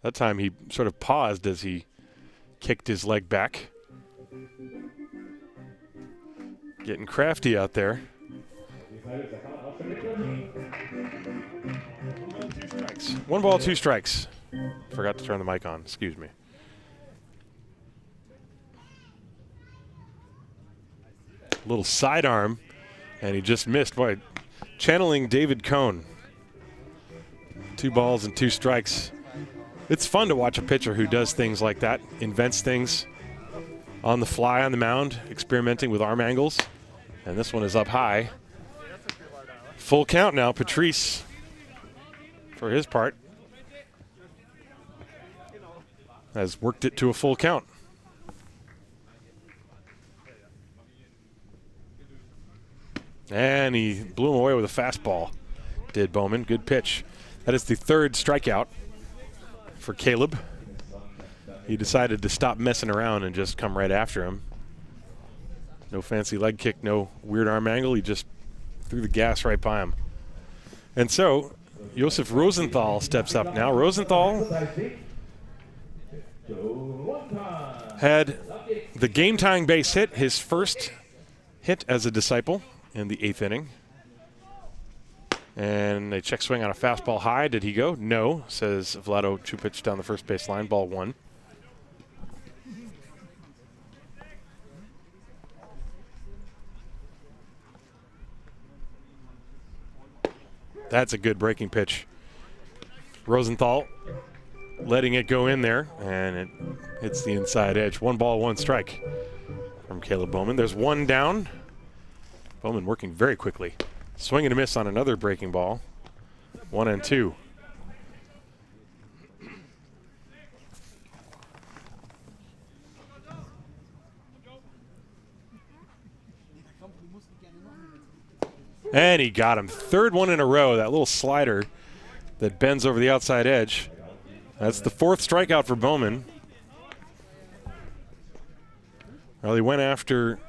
[SPEAKER 1] That time he sort of paused as he kicked his leg back. Getting crafty out there. 1 ball, 2 strikes. Forgot to turn the mic on, excuse me. Little sidearm, and he just missed. Boy, channeling David Cohn. 2 balls and 2 strikes It's fun to watch a pitcher who does things like that, invents things on the fly on the mound, experimenting with arm angles. And this one is up high. Full count now, Patrice, for his part, has worked it to a full count. And he blew him away with a fastball, did Bowman. Good pitch. That is the third strikeout for Caleb. He decided to stop messing around and just come right after him. No fancy leg kick, no weird arm angle. He just threw the gas right by him. And so Josef Rosenthal steps up now. Rosenthal had the game-tying base hit, his first hit as a disciple in the 8th inning. And a check swing on a fastball high. Did he go? No, says Vlado Chupic down the first base line. Ball 1. That's a good breaking pitch. Rosenthal letting it go in there, and it hits the inside edge. 1 ball, 1 strike from Caleb Bowman. There's 1 down. Bowman working very quickly. Swing and a miss on another breaking ball. 1 and 2. And he got him. 3rd one in a row. That little slider that bends over the outside edge. That's the 4th strikeout for Bowman. Well, he went after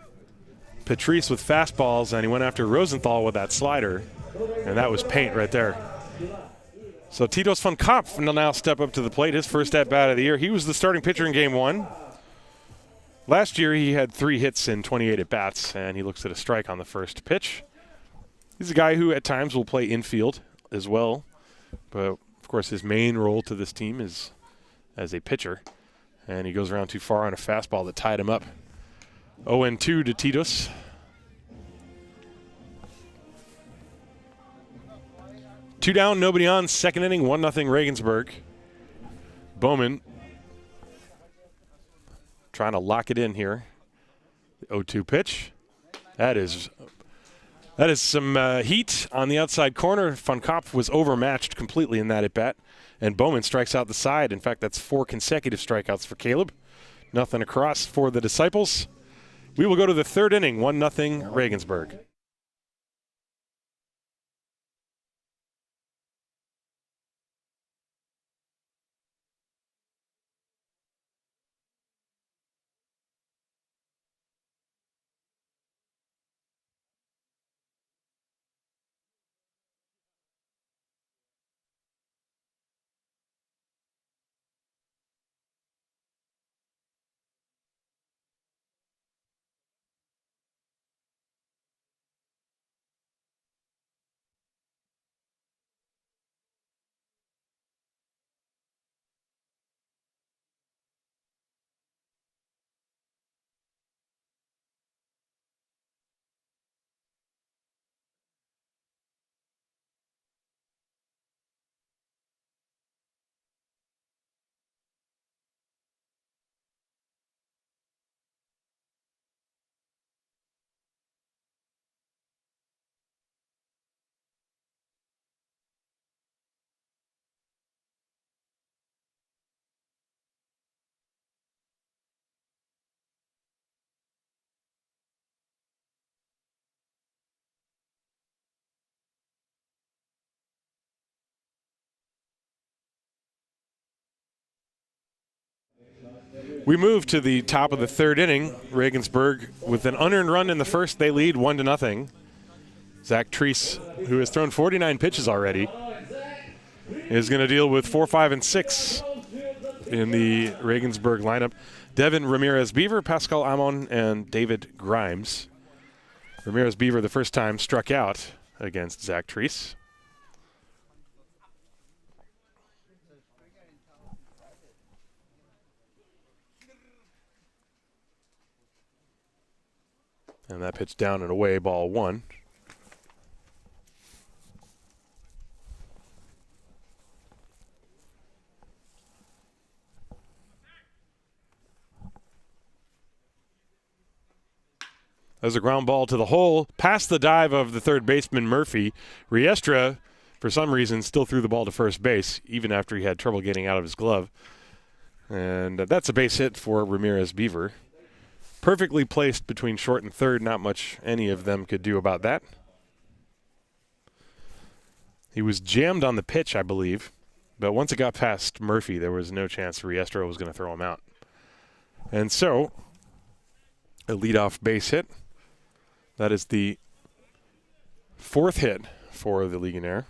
[SPEAKER 1] Patrice with fastballs, and he went after Rosenthal with that slider, and that was paint right there. So Titus van Kopf will now step up to the plate, his first at-bat of the year. He was the starting pitcher in Game 1. Last year he had 3 hits in 28 at-bats, and he looks at a strike on the first pitch. He's a guy who at times will play infield as well, but of course his main role to this team is as a pitcher, and he goes around too far on a fastball that tied him up. 0-2 to Titus. Two down, nobody on. 2nd inning, 1-0 Regensburg. Bowman trying to lock it in here. The 0-2 pitch. That is some heat on the outside corner. Van Kopf was overmatched completely in that at bat, and Bowman strikes out the side. In fact, that's 4 consecutive strikeouts for Caleb. Nothing across for the Disciples. We will go to the 3rd inning, 1-0 Regensburg. We move to the top of the 3rd inning. Regensburg with an unearned run in the first. They lead 1-0. Zach Treese, who has thrown 49 pitches already, is going to deal with 4, 5, and 6 in the Regensburg lineup. Devin Ramirez-Beaver, Pascal Amon, and David Grimes. Ramirez-Beaver the first time struck out against Zach Treese. And that pitch down and away, ball 1. There's a ground ball to the hole, past the dive of the third baseman Murphy. Riestra, for some reason, still threw the ball to first base, even after he had trouble getting out of his glove. And that's a base hit for Ramirez Beaver. Perfectly placed between short and third. Not much any of them could do about that. He was jammed on the pitch, I believe. But once it got past Murphy, there was no chance Riestra was going to throw him out. And so, a leadoff base hit. That is the fourth hit for the Legionnaire.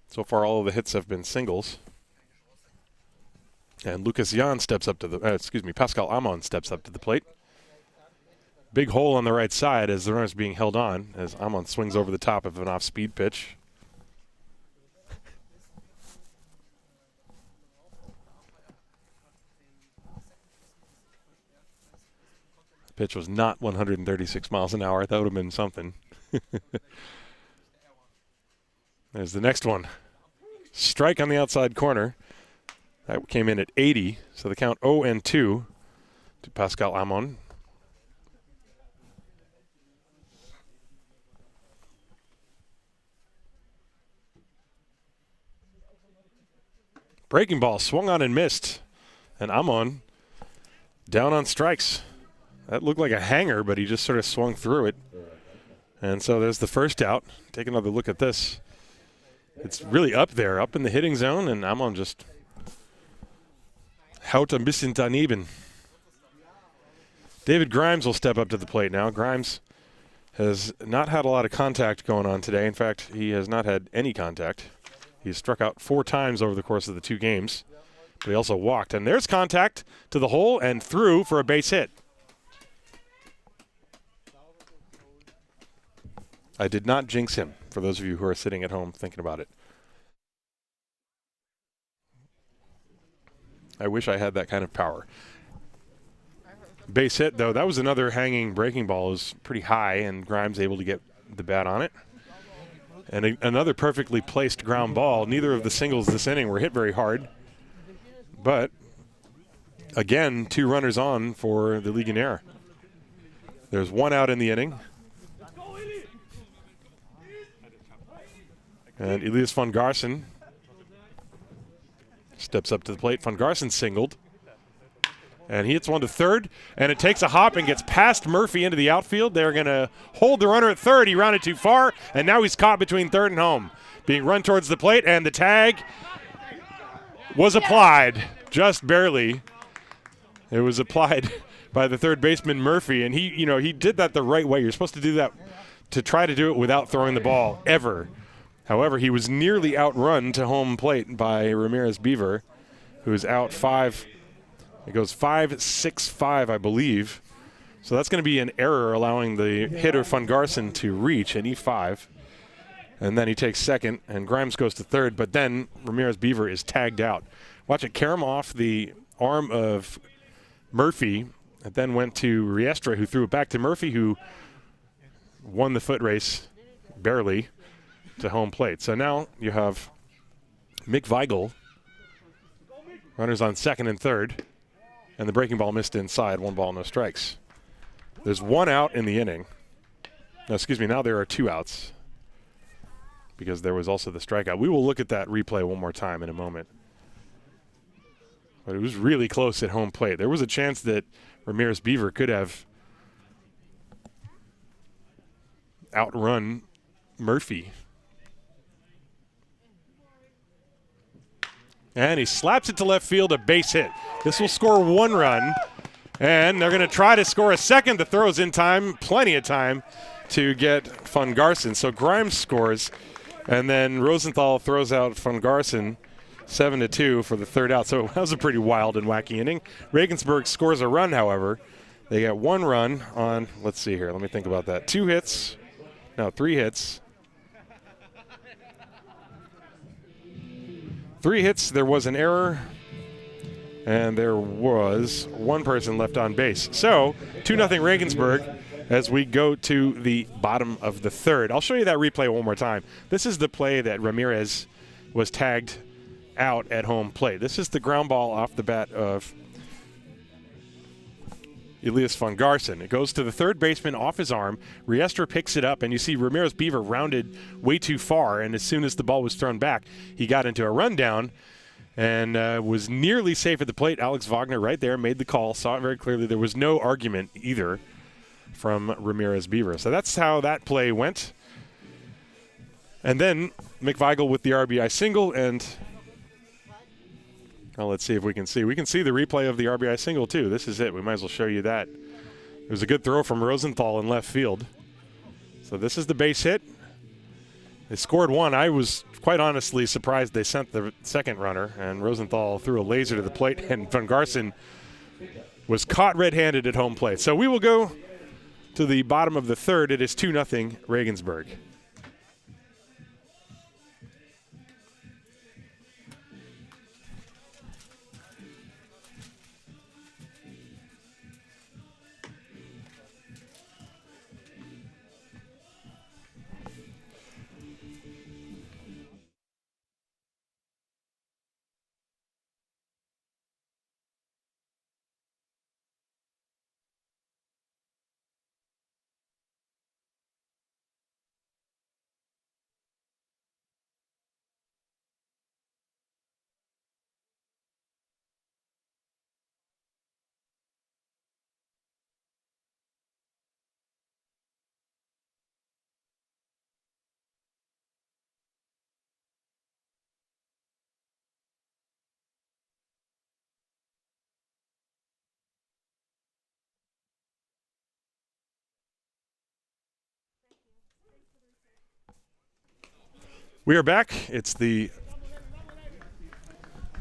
[SPEAKER 1] So far, all of the hits have been singles. And Lucas Jan steps up to the, Pascal Amon steps up to the plate. Big hole on the right side as the runner's being held on as Amon swings over the top of an off-speed pitch. The pitch was not 136 miles an hour. That would have been something. There's the next one. Strike on the outside corner. That came in at 80, so the count 0-2 to Pascal Amon. Breaking ball swung on and missed, and Amon down on strikes. That looked like a hanger, but he just sort of swung through it. And so there's the first out. Take another look at this. It's really up there, up in the hitting zone, and Amon just haut ein bisschen daneben. David Grimes will step up to the plate now. Grimes has not had a lot of contact going on today. In fact, he has not had any contact. He's struck out 4 times over the course of the 2 games. But he also walked. And there's contact to the hole and through for a base hit. I did not jinx him, for those of you who are sitting at home thinking about it. I wish I had that kind of power. Base hit, though, that was another hanging breaking ball. It was pretty high, and Grimes able to get the bat on it. And another perfectly placed ground ball. Neither of the singles this inning were hit very hard. But, again, 2 runners on for the Legionnaire. There's 1 out in the inning. And Elias von Garsen steps up to the plate. Von Garsen singled. And he hits one to third. And it takes a hop and gets past Murphy into the outfield. They're going to hold the runner at third. He rounded too far. And now he's caught between third and home. Being run towards the plate. And the tag was applied. Just barely. It was applied by the third baseman Murphy. And he did that the right way. You're supposed to do that, to try to do it without throwing the ball ever. However, he was nearly outrun to home plate by Ramirez Beaver, who's out 5. It goes 5-6-5, I believe. So that's going to be an error, allowing the hitter Von Garsen to reach an E5. And then he takes second, and Grimes goes to third. But then Ramirez Beaver is tagged out. Watch it carom off the arm of Murphy. It then went to Riestra, who threw it back to Murphy, who won the foot race barely to home plate. So now you have Mick Weigel, runners on second and third, and the breaking ball missed inside. 1 ball, no strikes. There's 1 out in the inning. No, excuse me, now there are 2 outs because there was also the strikeout. We will look at that replay one more time in a moment. But it was really close at home plate. There was a chance that Ramirez Beaver could have outrun Murphy. And he slaps it to left field, a base hit. This will score 1 run, and they're going to try to score a second. The throw's in time, plenty of time to get Von Garsen. So Grimes scores, and then Rosenthal throws out Von Garsen 7-2 for the 3rd out. So that was a pretty wild and wacky inning. Regensburg scores a run, however. They get 1 run on, let's see here, let me think about that. 3 hits. 3 hits, there was an error, and there was 1 person left on base. So 2-0 Regensburg as we go to the bottom of the 3rd. I'll show you that replay one more time. This is the play that Ramirez was tagged out at home plate. This is the ground ball off the bat of Elias von Garson. It goes to the third baseman off his arm. Riestra picks it up, and you see Ramirez Beaver rounded way too far, and as soon as the ball was thrown back, he got into a rundown and was nearly safe at the plate. Alex Wagner right there made the call, saw it very clearly. There was no argument either from Ramirez Beaver. So that's how that play went. And then McVeigel with the RBI single, and let's see if we can see. We can see the replay of the RBI single, too. This is it. We might as well show you that. It was a good throw from Rosenthal in left field. So this is the base hit. They scored one. I was quite honestly surprised they sent the second runner, and Rosenthal threw a laser to the plate, and Von Garson was caught red-handed at home plate. So we will go to the bottom of the third. It is 2-0 Regensburg. We are back. It's the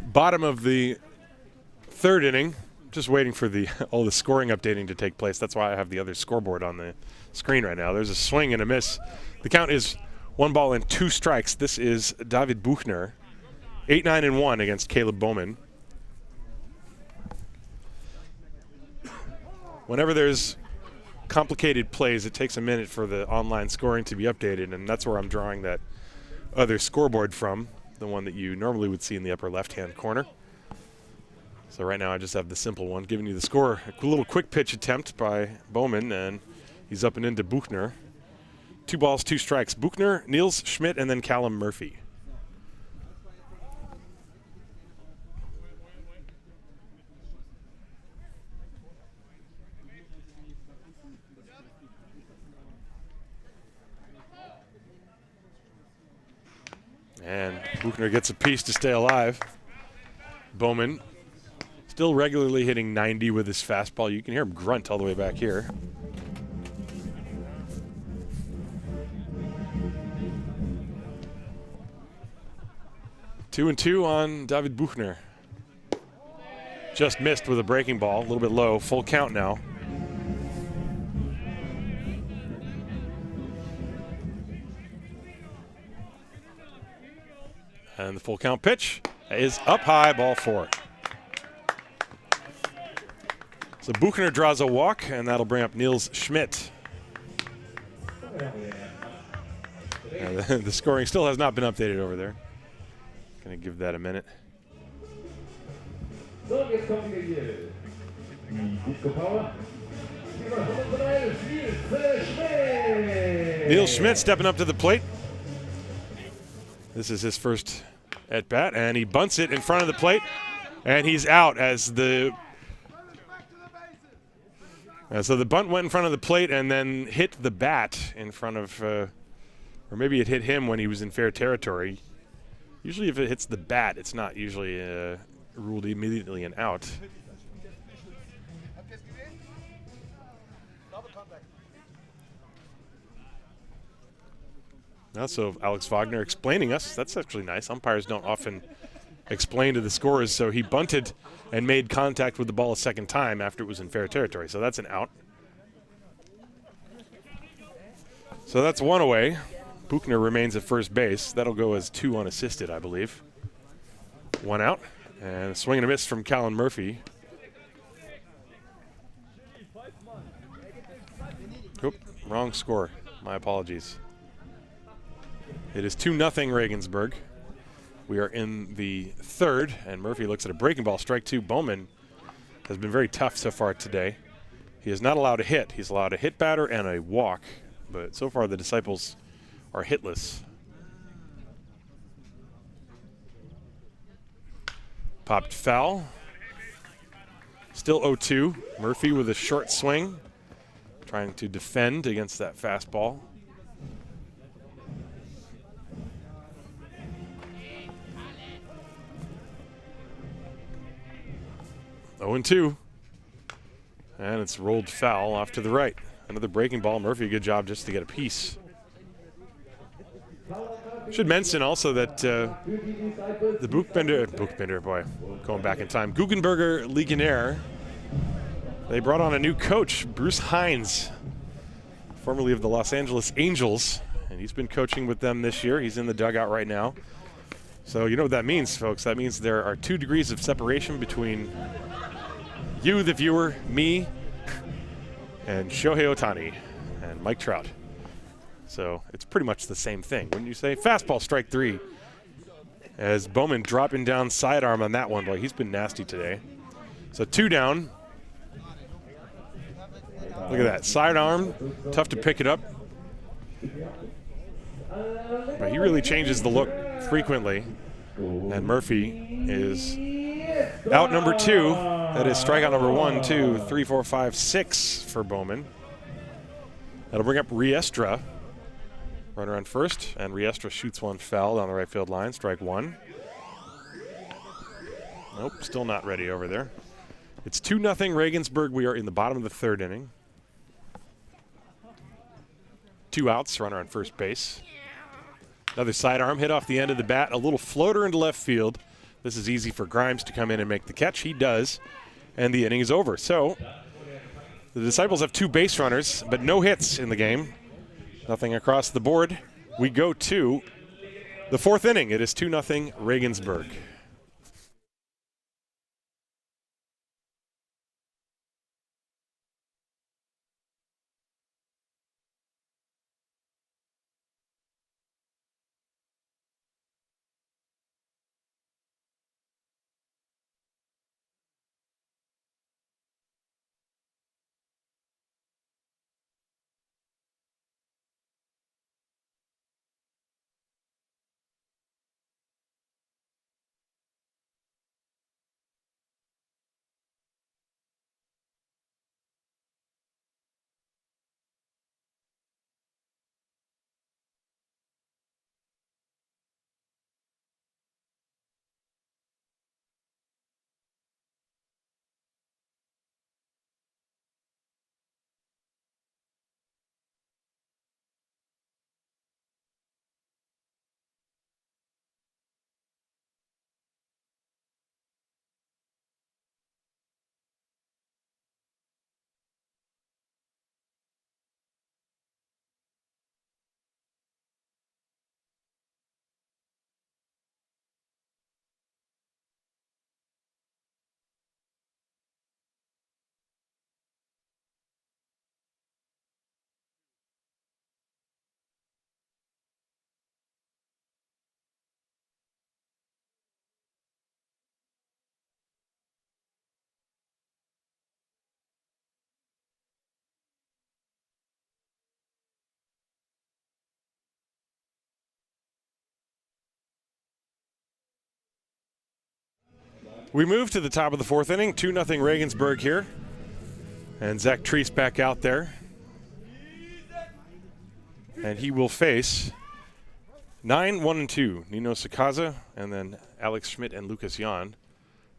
[SPEAKER 1] bottom of the third inning. Just waiting for all the scoring updating to take place. That's why I have the other scoreboard on the screen right now. There's a swing and a miss. The count is 1-2 strikes. This is David Buchner, 8-9-1 against Caleb Bowman. Whenever there's complicated plays, it takes a minute for the online scoring to be updated, and that's where I'm drawing that other scoreboard from, the one that you normally would see in the upper left-hand corner. So right now I just have the simple one, giving you the score. A little quick pitch attempt by Bowman, and he's up and into Buchner. 2 strikes. Buchner, Niels Schmidt, and then Callum Murphy. And Buchner gets a piece to stay alive. Bowman still regularly hitting 90 with his fastball. You can hear him grunt all the way back here. 2-2 on David Buchner. Just missed with a breaking ball, a little bit low. Full count now. And the full count pitch is up high, ball 4. So Buchner draws a walk, and that'll bring up Niels Schmidt. The scoring still has not been updated over there. Gonna give that a minute. Niels Schmidt stepping up to the plate. This is his first at bat, and he bunts it in front of the plate, and he's out as the. So the bunt went in front of the plate and then hit the bat in front of, or maybe it hit him when he was in fair territory. Usually, if it hits the bat, it's not usually ruled immediately an out. So Alex Wagner explaining us. That's actually nice. Umpires don't often explain to the scorers. So he bunted and made contact with the ball a second time after it was in fair territory. So that's an out. So that's 1 away. Buchner remains at first base. That'll go as 2 unassisted, I believe. 1 out. And a swing and a miss from Callum Murphy. Oop, wrong score. My apologies. It is 2-0 Regensburg. We are in the third, and Murphy looks at a breaking ball, strike 2. Bowman has been very tough so far today. He is not allowed to hit. He's allowed a hit batter and a walk, but so far the Disciples are hitless. Popped foul. Still 0-2. Murphy with a short swing, trying to defend against that fastball. Oh and 2. And it's rolled foul off to the right. Another breaking ball. Murphy, good job just to get a piece. Should mention also that the Buchner, boy, going back in time, Guggenberger Legionäre, they brought on a new coach, Bruce Hines, formerly of the Los Angeles Angels, and he's been coaching with them this year. He's in the dugout right now. So you know what that means, folks. That means there are 2 degrees of separation between you, the viewer, me, and Shohei Ohtani and Mike Trout. So it's pretty much the same thing, wouldn't you say? Fastball, strike 3. As Bowman dropping down sidearm on that one. Boy, he's been nasty today. So 2 down. Look at that, sidearm, tough to pick it up. But he really changes the look frequently. And Murphy is out number 2. That is strikeout number 1, 2, 3, 4, 5, 6 for Bowman. That'll bring up Riestra. Runner on first, and Riestra shoots one foul down the right field line. Strike 1. Nope, still not ready over there. It's 2-0 Regensburg. We are in the bottom of the 3rd inning. 2 outs, runner on first base. Another sidearm hit off the end of the bat. A little floater into left field. This is easy for Grimes to come in and make the catch. He does, and the inning is over. So the Disciples have 2 base runners, but no hits in the game. Nothing across the board. We go to the 4th inning. It is 2-0 Regensburg. We move to the top of the 4th inning, 2-0 Regensburg here. And Zach Treese back out there. And he will face 9-1-2, Nino Sakaza, and then Alex Schmidt and Lucas Jan.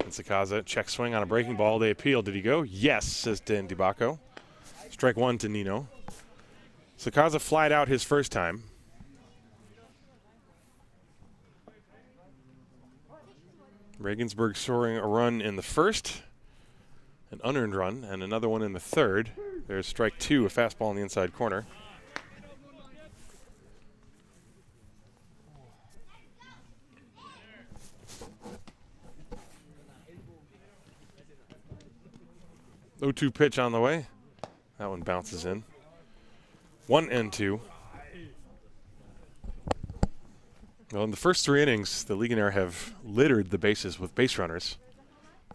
[SPEAKER 1] And Sakaza, check swing on a breaking ball. They appeal. Did he go? Yes, says Dan DiBacco. Strike 1 to Nino. Sakaza flied out his first time. Regensburg scoring a run in the 1st, an unearned run, and another one in the 3rd. There's strike 2, a fastball in the inside corner. (0-2) pitch on the way. That one bounces in. 1-2. Well, in the first 3 innings, the Legionnaire have littered the bases with base runners.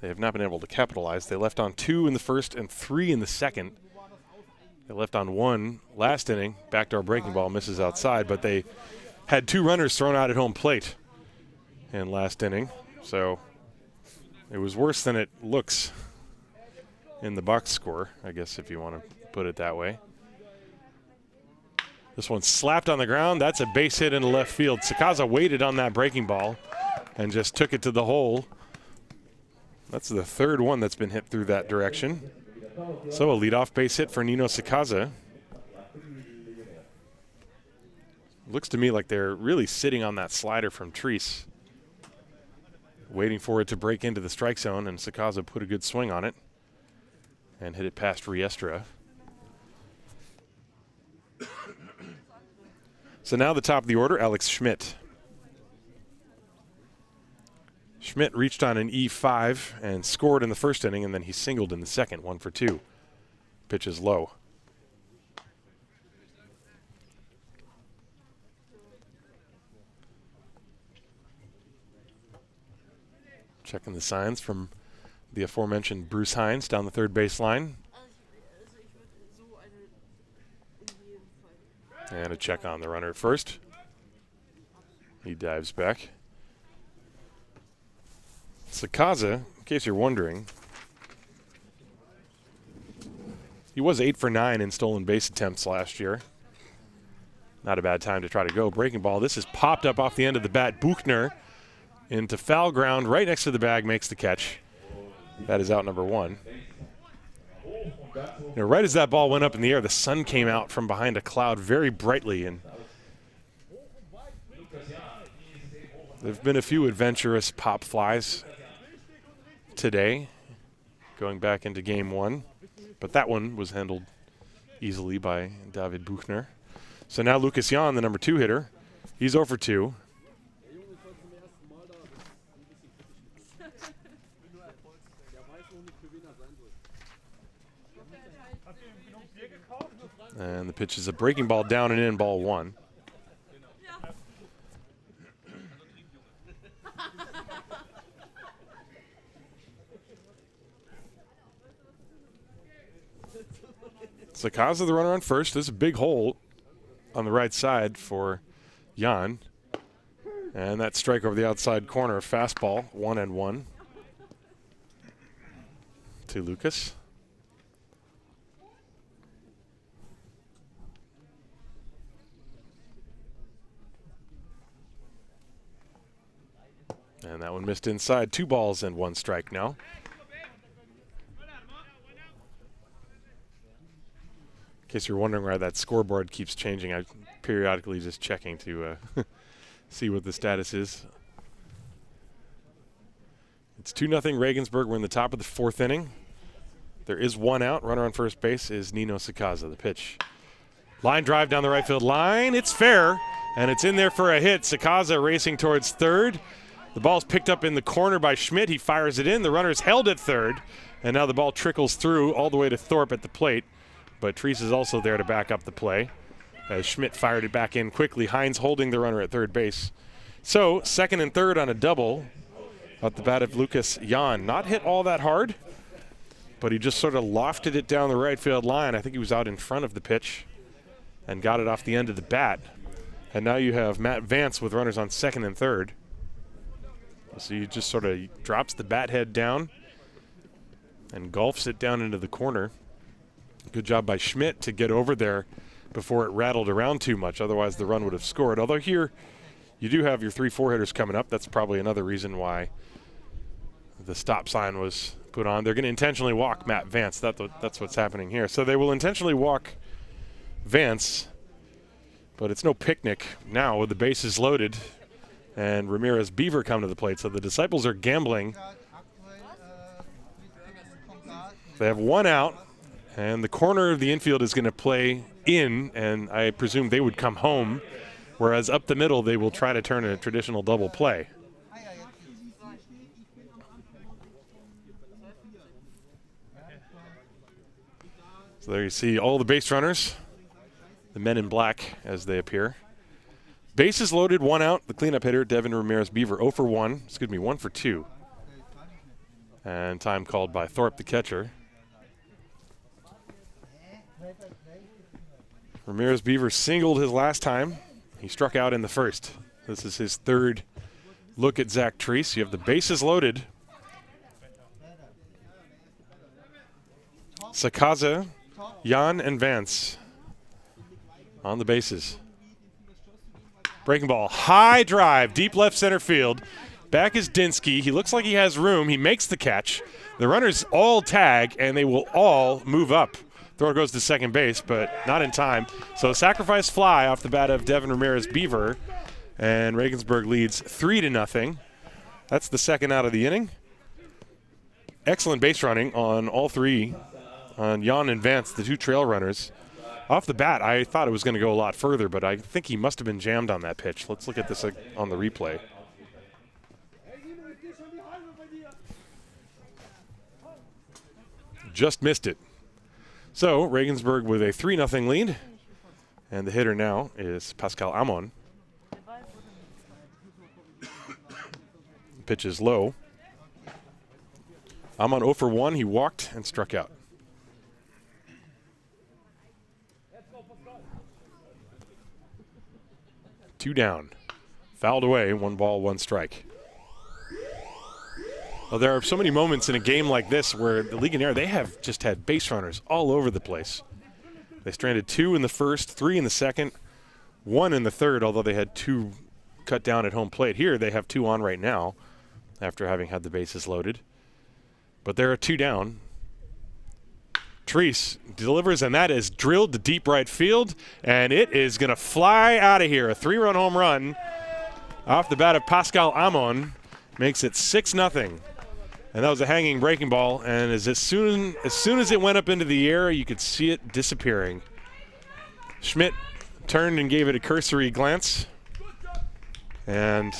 [SPEAKER 1] they have not been able to capitalize. They left on 2 in the first and 3 in the second. They left on 1 last inning. Backdoor breaking ball misses outside, but they had 2 runners thrown out at home plate in last inning. So it was worse than it looks in the box score, I guess, if you want to put it that way. This one slapped on the ground. That's a base hit into left field. Sakaza waited on that breaking ball and just took it to the hole. That's the 3rd one that's been hit through that direction. So a leadoff base hit for Nino Sakaza. Looks to me like they're really sitting on that slider from Treese, waiting for it to break into the strike zone, and Sakaza put a good swing on it and hit it past Riestra. So now the top of the order, Alex Schmidt. Schmidt reached on an E5 and scored in the first inning, and then he singled in the second, 1 for 2. Pitch is low. Checking the signs from the aforementioned Bruce Hines down the third base line. And a check on the runner at first. He dives back. Sakaza, in case you're wondering, he was 8 for 9 in stolen base attempts last year. Not a bad time to try to go. Breaking ball. This is popped up off the end of the bat. Buchner into foul ground right next to the bag, makes the catch. That is out number 1. You know, right as that ball went up in the air, the sun came out from behind a cloud very brightly, and there have been a few adventurous pop flies today, going back into game 1, but that one was handled easily by David Buchner. So now Lucas Jan, the number 2 hitter, he's 0 for 2. And the pitch is a breaking ball down and in, ball 1. Sakaza, the runner on first. There's a big hole on the right side for Jan. And that strike over the outside corner, fastball, 1-1 to Lucas. And that one missed inside. 2 balls and 1 strike now. In case you're wondering why that scoreboard keeps changing, I'm periodically just checking to see what the status is. It's 2-0 Regensburg. We're in the top of the 4th inning. There is 1 out. Runner on first base is Nino Sakaza. The pitch. Line drive down the right field line. It's fair, and it's in there for a hit. Sakaza racing towards third. The ball's picked up in the corner by Schmidt. He fires it in. The runner's held at third, and now the ball trickles through all the way to Thorpe at the plate. But Treese is also there to back up the play as Schmidt fired it back in quickly. Hines holding the runner at third base. So second and third on a double at the bat of Lucas Jan. Not hit all that hard, but he just sort of lofted it down the right field line. I think he was out in front of the pitch and got it off the end of the bat. And now you have Matt Vance with runners on second and third. So he just sort of drops the bat head down and golfs it down into the corner. Good job by Schmidt to get over there before it rattled around too much. Otherwise, the run would have scored. Although here, you do have your 3-4 hitters coming up. That's probably another reason why the stop sign was put on. They're going to intentionally walk Matt Vance. That's what's happening here. So they will intentionally walk Vance, but it's no picnic now with the bases loaded and Ramirez Beaver come to the plate. So the Disciples are gambling. They have 1 out. And the corner of the infield is going to play in, and I presume they would come home, whereas up the middle they will try to turn a traditional double play. So there you see all the base runners, the men in black as they appear. Bases loaded, 1 out. The cleanup hitter, Devin Ramirez Beaver, 0 for 1. Excuse me, 1 for 2. And time called by Thorpe, the catcher. Ramirez Beaver singled his last time. He struck out in the first. This is his third look at Zach Treese. You have the bases loaded. Sakaza, Jan, and Vance on the bases. Breaking ball, high drive, deep left center field. Back is Dinski. He looks like he has room. He makes the catch. The runners all tag, and they will all move up. Thrower goes to second base, but not in time. So sacrifice fly off the bat of Devin Ramirez Beaver, and Regensburg leads 3-0. That's the second out of the inning. Excellent base running on all three, on Jan and Vance, the two trail runners. Off the bat, I thought it was going to go a lot further, but I think he must have been jammed on that pitch. Let's look at this on the replay. Just missed it. So Regensburg with a 3-0 lead, and the hitter now is Pascal Amon. Pitch is low. Amon 0 for 1. He walked and struck out. Two down. Fouled away. 1 ball, 1 strike. Well, there are so many moments in a game like this where the Legionnaire, they have just had base runners all over the place. They stranded 2 in the first, 3 in the second, 1 in the third, although they had 2 cut down at home plate. Here they have 2 on right now after having had the bases loaded. But there are 2 down. Treese delivers, and that is drilled to deep right field, and it is going to fly out of here. A 3-run home run off the bat of Pascal Amon makes it 6-0. And that was a hanging breaking ball, and as soon as it went up into the air, you could see it disappearing. Schmidt turned and gave it a cursory glance and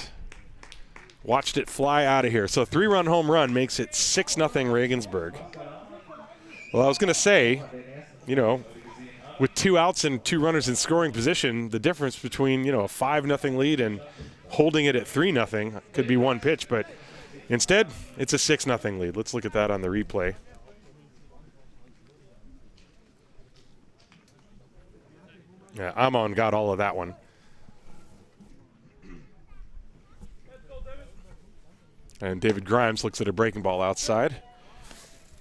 [SPEAKER 1] watched it fly out of here. So a 3-run home run makes it 6-0 Regensburg. Well, I was going to say, you know, with 2 outs and 2 runners in scoring position, the difference between, you know, a 5-0 lead and holding it at 3-0 could be 1 pitch, but instead, it's a 6-0 lead. Let's look at that on the replay. Yeah, Amon got all of that one. And David Grimes looks at a breaking ball outside.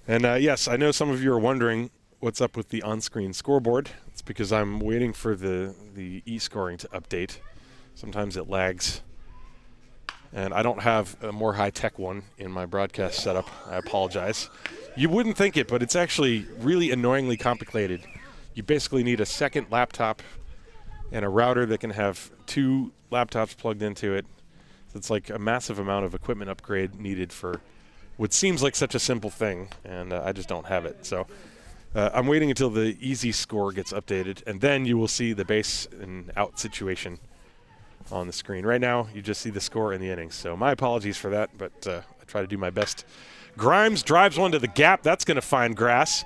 [SPEAKER 1] And yes, I know some of you are wondering what's up with the on-screen scoreboard. It's because I'm waiting for the e-scoring to update. Sometimes it lags. And I don't have a more high-tech one in my broadcast setup. I apologize. You wouldn't think it, but it's actually really annoyingly complicated. You basically need a second laptop and a router that can have 2 laptops plugged into it. So it's like a massive amount of equipment upgrade needed for what seems like such a simple thing, and I just don't have it. So I'm waiting until the easy score gets updated, and then you will see the base and out situation on the screen. Right now, you just see the score in the innings. So my apologies for that, but I try to do my best. Grimes drives one to the gap. That's going to find grass,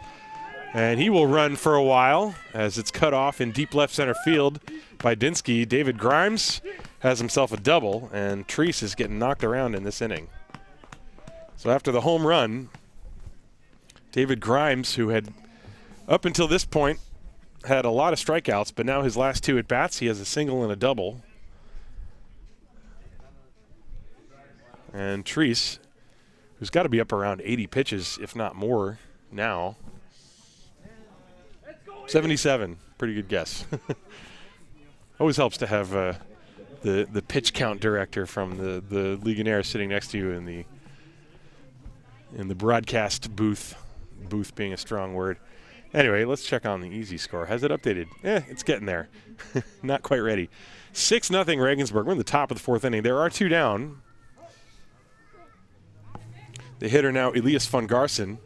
[SPEAKER 1] and he will run for a while as it's cut off in deep left center field by Dinski. David Grimes has himself a double, and Treese is getting knocked around in this inning. So after the home run, David Grimes, who had up until this point had a lot of strikeouts, but now his last 2 at-bats, he has a single and a double. And Treese, who's got to be up around 80 pitches, if not more, now. 77, pretty good guess. Always helps to have the pitch count director from the Legionnaire sitting next to you in the broadcast booth being a strong word. Anyway, let's check on the easy score. Has it updated? It's getting there. Not quite ready. 6-0 Regensburg. We're in the top of the 4th inning. There are 2 down. The hitter now, Elias von Garson.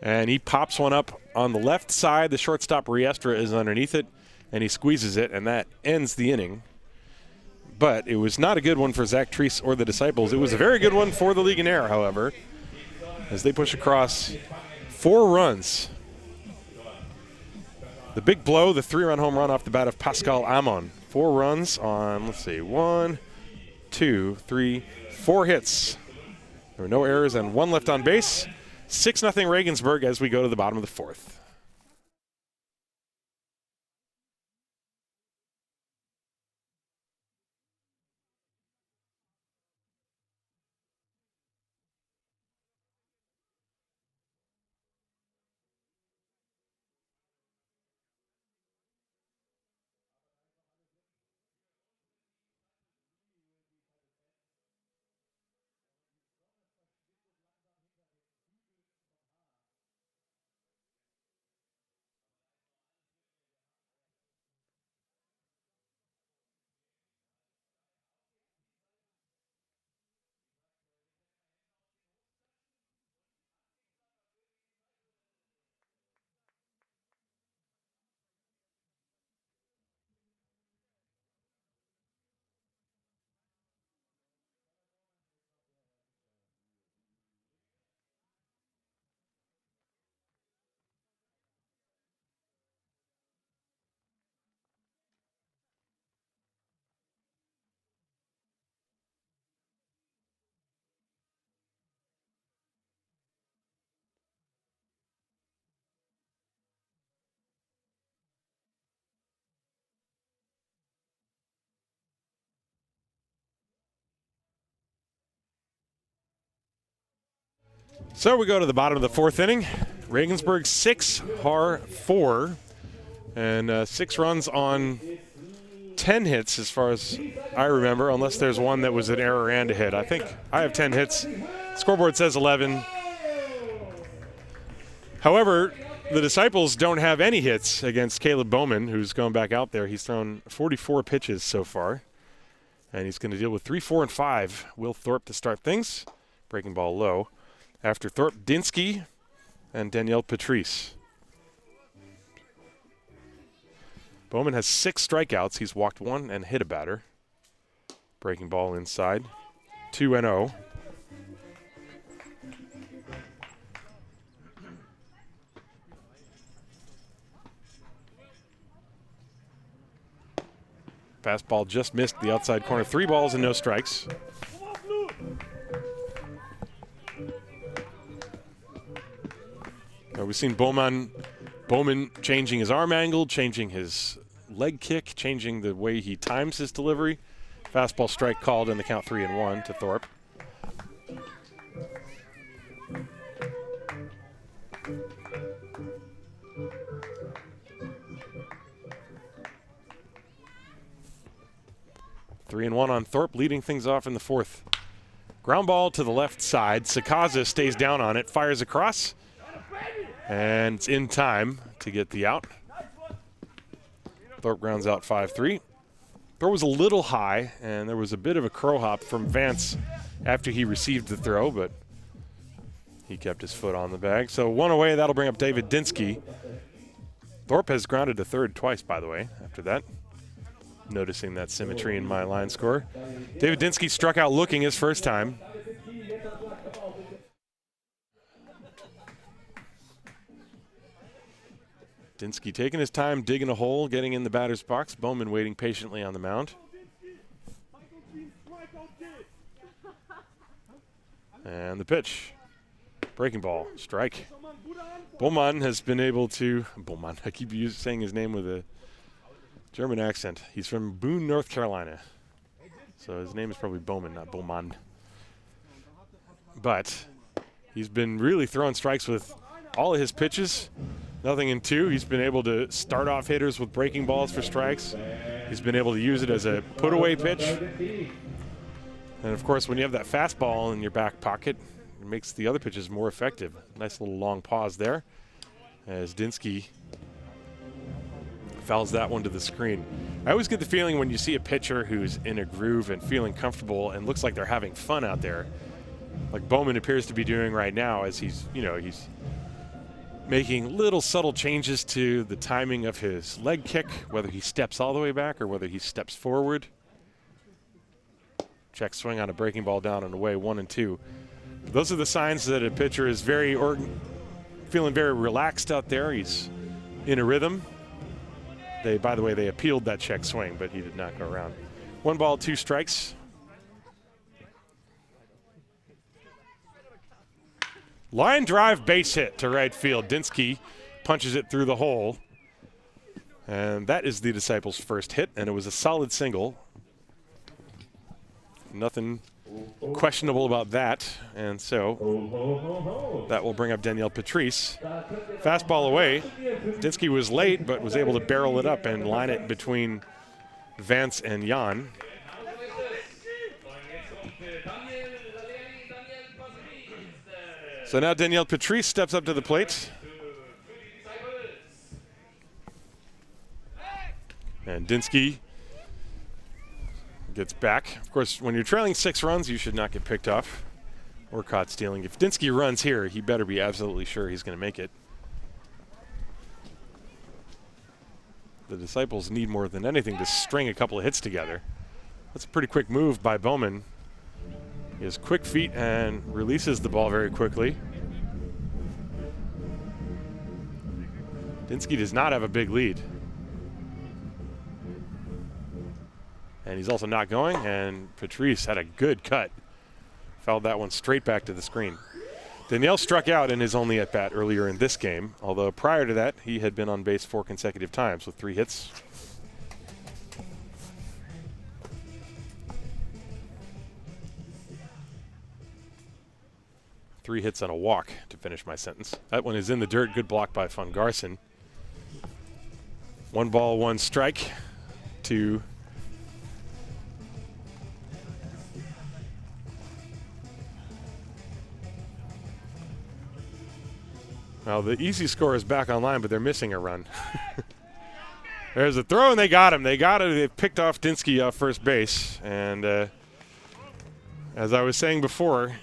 [SPEAKER 1] And he pops one up on the left side. The shortstop, Riestra, is underneath it. And he squeezes it, and that ends the inning. But it was not a good one for Zach Treese or the Disciples. It was a very good one for the Legionnaire, however, as they push across 4 runs. The big blow, the 3-run home run off the bat of Pascal Amon. 4 runs on, let's see, 1, 2, 3, 4 hits. There were no errors and 1 left on base. 6-0 Regensburg as we go to the bottom of the 4th. So we go to the bottom of the 4th inning. Regensburg 6, Haar 4, and 6 runs on 10 hits as far as I remember, unless there's one that was an error and a hit. I think I have 10 hits. Scoreboard says 11. However, the Disciples don't have any hits against Caleb Bowman, who's going back out there. He's thrown 44 pitches so far, and he's going to deal with 3, 4, and 5. Will Thorpe to start things. Breaking ball low. After Thorpe, Dinski and Danielle Patrice. Bowman has 6 strikeouts. He's walked 1 and hit a batter. Breaking ball inside. 2-0. Fastball just missed the outside corner. 3 balls and no strikes. We've seen Bowman changing his arm angle, changing his leg kick, changing the way he times his delivery. Fastball strike called in the count 3-1 to Thorpe. Three and 1 on Thorpe, leading things off in the 4th. Ground ball to the left side. Sakaza stays down on it, fires across. And it's in time to get the out. Thorpe grounds out 5-3. Throw was a little high, and there was a bit of a crow hop from Vance after he received the throw, but he kept his foot on the bag. So 1 away, that'll bring up David Dinski. Thorpe has grounded to third twice, by the way, after that. Noticing that symmetry in my line score. David Dinski struck out looking his first time. Dinski taking his time, digging a hole, getting in the batter's box. Bowman waiting patiently on the mound. And the pitch. Breaking ball, strike. Bowman has been able to, I keep saying his name with a German accent. He's from Boone, North Carolina. So his name is probably Bowman, not Bowman. But he's been really throwing strikes with all of his pitches. Nothing in 2. He's been able to start off hitters with breaking balls for strikes. He's been able to use it as a put-away pitch. And, of course, when you have that fastball in your back pocket, it makes the other pitches more effective. Nice little long pause there as Dinski fouls that one to the screen. I always get the feeling when you see a pitcher who's in a groove and feeling comfortable and looks like they're having fun out there, like Bowman appears to be doing right now, as he's making little subtle changes to the timing of his leg kick, whether he steps all the way back or whether he steps forward. Check swing on a breaking ball down and away, 1-2. Those are the signs that a pitcher is feeling very relaxed out there. He's in a rhythm. By the way, they appealed that check swing, but he did not go around. 1 ball, 2 strikes. Line drive base hit to right field. Dinski punches it through the hole. And that is the Disciples' first hit, and it was a solid single. Nothing questionable about that. And so that will bring up Danielle Patrice. Fastball away. Dinski was late, but was able to barrel it up and line it between Vance and Jan. So now Danielle Patrice steps up to the plate. And Dinski gets back. Of course, when you're trailing 6 runs, you should not get picked off or caught stealing. If Dinski runs here, he better be absolutely sure he's going to make it. The Disciples need more than anything to string a couple of hits together. That's a pretty quick move by Bowman. He has quick feet and releases the ball very quickly. Dinski does not have a big lead. And he's also not going, and Patrice had a good cut. Fouled that one straight back to the screen. Danielle struck out in his only at-bat earlier in this game, although prior to that, he had been on base 4 consecutive times with 3 hits. Three hits and a walk to finish my sentence. That one is in the dirt. Good block by Von Garson. 1 ball, 1 strike to well, the easy score is back online, but they're missing a run. There's a throw, and they got him. They got it. They picked off Dinski off first base. And as I was saying before,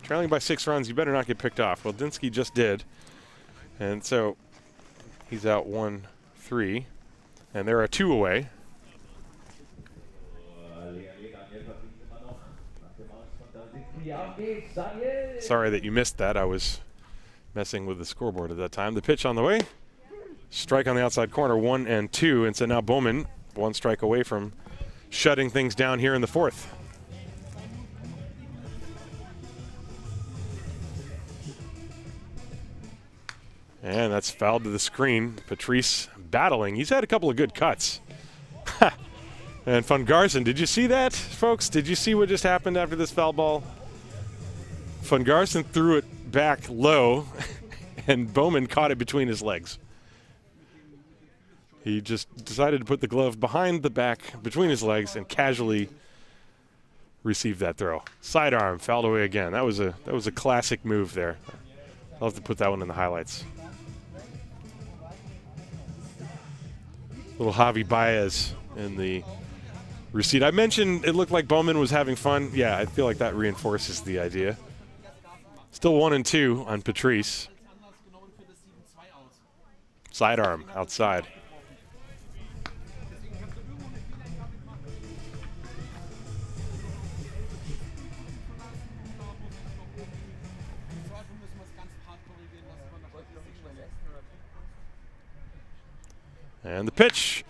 [SPEAKER 1] trailing by 6 runs, you better not get picked off. Well, Dinski just did. And so he's out 1-3. And there are 2 away. Sorry that you missed that. I was messing with the scoreboard at that time. The pitch on the way. Strike on the outside corner, 1-2. And so now Bowman, 1 strike away from shutting things down here in the 4th. And that's fouled to the screen. Patrice battling. He's had a couple of good cuts. And Von Garson, did you see that, folks? Did you see what just happened after this foul ball? Von Garson threw it back low, and Bowman caught it between his legs. He just decided to put the glove behind the back, between his legs, and casually received that throw. Sidearm, fouled away again. That was a classic move there. I'll have to put that one in the highlights. Little Javi Baez in the receipt. I mentioned it looked like Bowman was having fun. Yeah, I feel like that reinforces the idea. Still 1-2 on Patrice. Sidearm outside. And the pitch.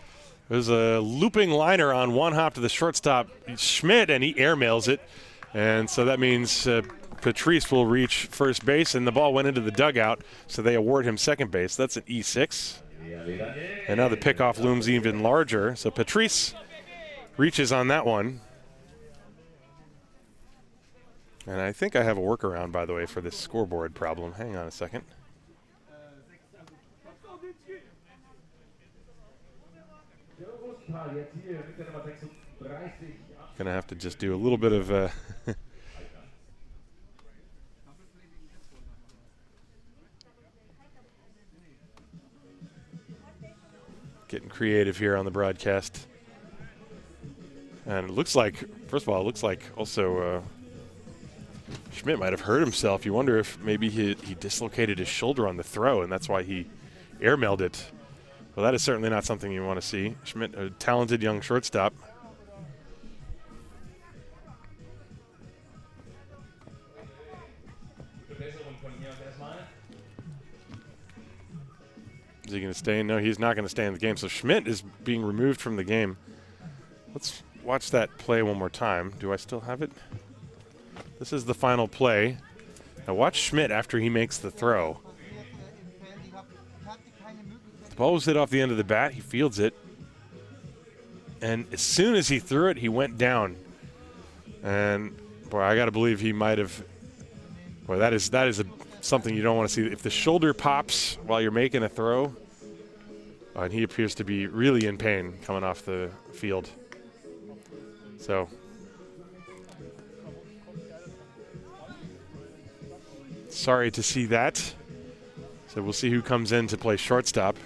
[SPEAKER 1] There's a looping liner on 1 hop to the shortstop, Schmidt, and he airmails it. And so that means Patrice will reach first base, and the ball went into the dugout, so they award him second base. That's an E6. And now the pickoff looms even larger. So Patrice reaches on that one. And I think I have a workaround, by the way, for this scoreboard problem. Hang on a second. Gonna have to just do a little bit of getting creative here on the broadcast. And it looks like, first of all, it looks like also Schmidt might have hurt himself. You wonder if maybe he dislocated his shoulder on the throw, and that's why he airmailed it. Well, that is certainly not something you want to see. Schmidt, a talented young shortstop. Is he going to stay? No, he's not going to stay in the game. So Schmidt is being removed from the game. Let's watch that play one more time. Do I still have it? This is the final play. Now watch Schmidt after he makes the throw. The ball was hit off the end of the bat. He fields it. And as soon as he threw it, he went down. And, boy, I got to believe he might have. Boy, that is something you don't want to see. If the shoulder pops while you're making a throw, and he appears to be really in pain coming off the field. So, sorry to see that. So we'll see who comes in to play shortstop.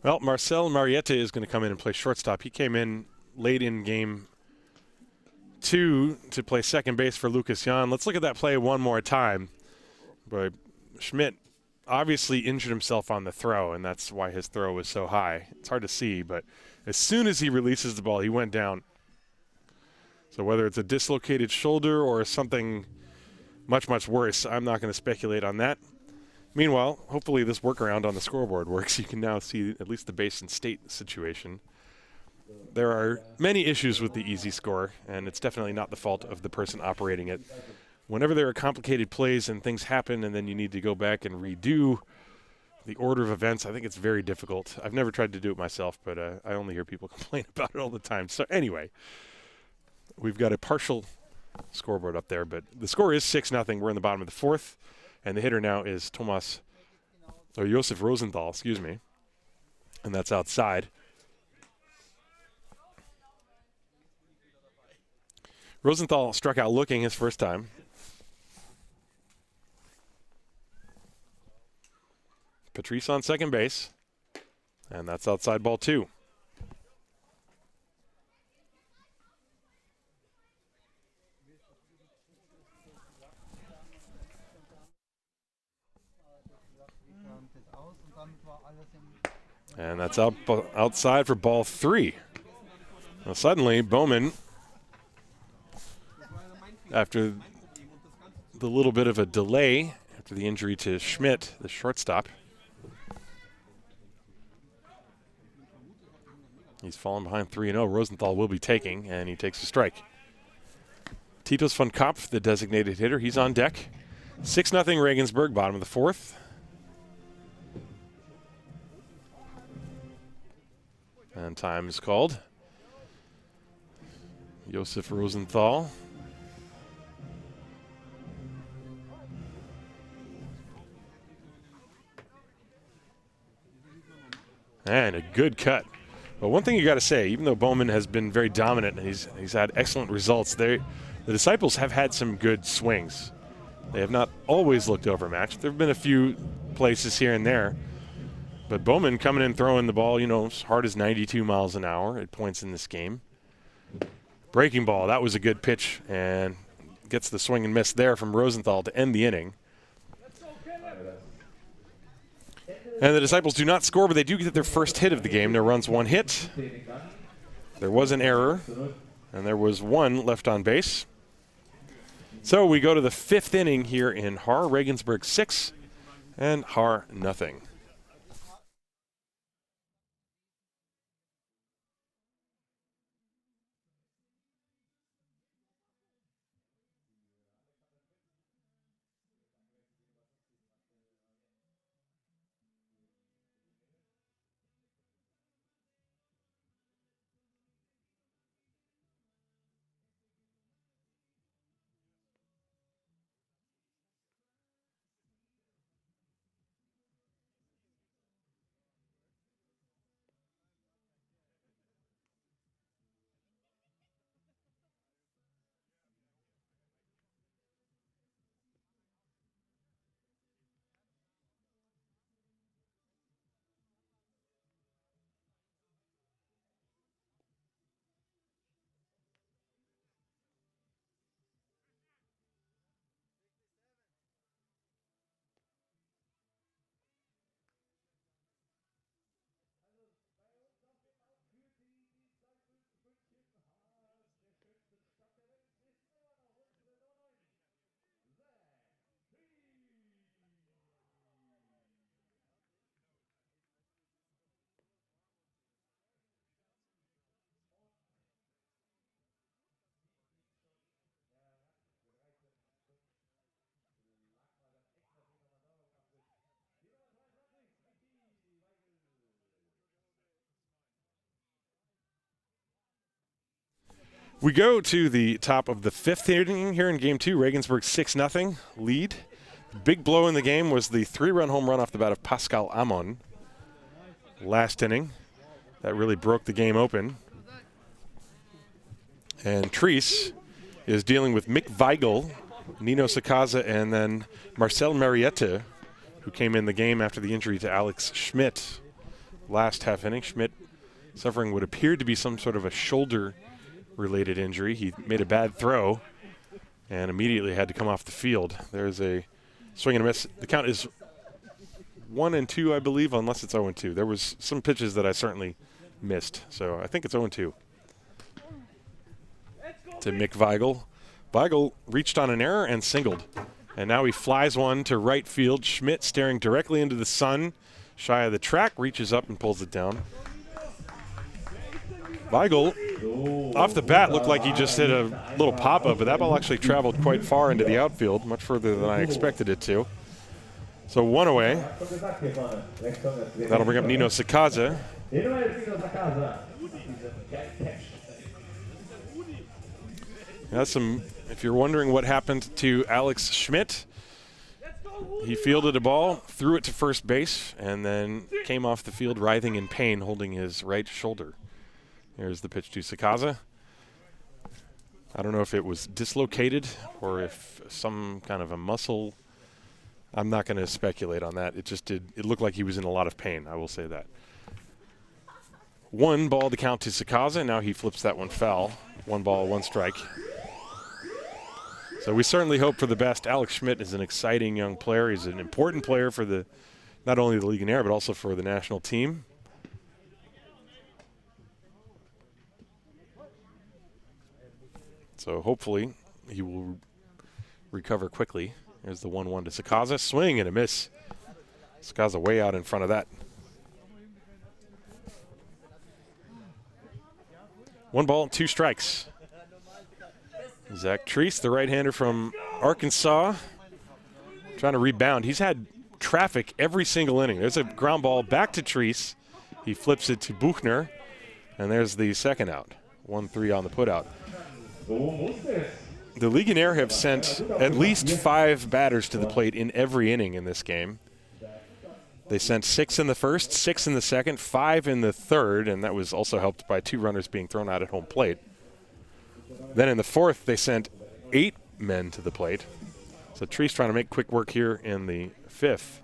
[SPEAKER 1] Well, Marcel Marietta is going to come in and play shortstop. He came in late in game 2 to play second base for Lucas Jan. Let's look at that play one more time. But Schmidt obviously injured himself on the throw, and that's why his throw was so high. It's hard to see, but as soon as he releases the ball, he went down. So whether it's a dislocated shoulder or something much, much worse, I'm not going to speculate on that. Meanwhile, hopefully this workaround on the scoreboard works. You can now see at least the base and state situation. There are many issues with the easy score, and it's definitely not the fault of the person operating it. Whenever there are complicated plays and things happen and then you need to go back and redo the order of events, I think it's very difficult. I've never tried to do it myself, but I only hear people complain about it all the time. So anyway, we've got a partial scoreboard up there, but the score is 6-0. We're in the bottom of the 4th. And the hitter now is Josef Rosenthal, excuse me. And that's outside. Rosenthal struck out looking his first time. Patrice on second base. And that's outside ball 2. And that's outside for ball 3. Now suddenly, Bowman, after the little bit of a delay, after the injury to Schmidt, the shortstop, he's fallen behind 3-0. Rosenthal will be taking, and he takes a strike. Titus von Kopf, the designated hitter, he's on deck. 6-0 Regensburg, bottom of the 4th. And time is called. Josef Rosenthal. And a good cut. But one thing you got to say, even though Bowman has been very dominant and he's had excellent results, the Disciples have had some good swings. They have not always looked overmatched. There have been a few places here and there. But Bowman coming in throwing the ball, as hard as 92 miles an hour at points in this game. Breaking ball, that was a good pitch, and gets the swing and miss there from Rosenthal to end the inning. And the Disciples do not score, but they do get their first hit of the game. Their run's 1 hit. There was an error, and there was 1 left on base. So we go to the 5th inning here in Haar. Regensburg 6 and Haar nothing. We go to the top of the 5th inning here in Game 2. Regensburg 6-0 lead. Big blow in the game was the 3-run home run off the bat of Pascal Amon last inning. That really broke the game open. And Treese is dealing with Mick Weigel, Nino Sakaza, and then Marcel Mariette, who came in the game after the injury to Alex Schmidt last half inning. Schmidt suffering what appeared to be some sort of a shoulder-related injury. He made a bad throw and immediately had to come off the field. There's a swing and a miss. The count is 1-2, I believe, unless it's 0-2. There was some pitches that I certainly missed, so I think it's 0-2. To Mick Weigel. Weigel reached on an error and singled. And now he flies one to right field. Schmidt staring directly into the sun, shy of the track, reaches up and pulls it down. Weigel, off the bat, looked like he just hit a little pop-up, but that ball actually traveled quite far into the outfield, much further than I expected it to. So 1 away. That'll bring up Nino Sakaza. That's some, if you're wondering what happened to Alex Schmidt, he fielded a ball, threw it to first base, and then came off the field writhing in pain, holding his right shoulder. Here's the pitch to Sakaza. I don't know if it was dislocated or if some kind of a muscle. I'm not going to speculate on that. It looked like he was in a lot of pain, I will say that. 1 ball to count to Sakaza. Now he flips that one foul. 1 ball, 1 strike. So we certainly hope for the best. Alex Schmidt is an exciting young player. He's an important player for not only the Legionnaire, but also for the national team. So hopefully he will recover quickly. There's the 1-1 to Sakaza. Swing and a miss. Sakaza way out in front of that. 1 ball, 2 strikes. Zach Treese, the right-hander from Arkansas, trying to rebound. He's had traffic every single inning. There's a ground ball back to Treese. He flips it to Buchner, and there's the second out. 1-3 on the putout. The Legionnaire have sent at least 5 batters to the plate in every inning in this game. They sent 6 in the first, 6 in the second, 5 in the third, and that was also helped by 2 runners being thrown out at home plate. Then in the fourth, they sent 8 men to the plate. So Treese trying to make quick work here in the 5th.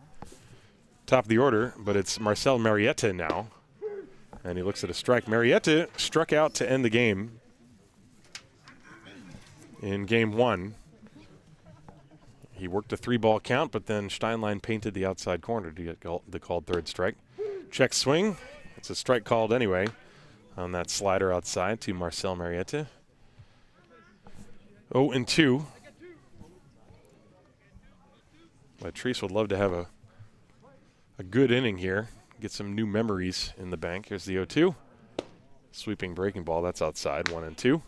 [SPEAKER 1] Top of the order, but it's Marcel Mariette now. And he looks at a strike. Mariette struck out to end the game in Game 1. He worked a 3-ball count, but then Steinline painted the outside corner to get the called 3rd strike. Check swing. It's a strike called anyway on that slider outside to Marcel Mariette. 0-2. But Treese would love to have a good inning here. Get some new memories in the bank. Here's the 0-2. Sweeping breaking ball. That's outside. 1-2.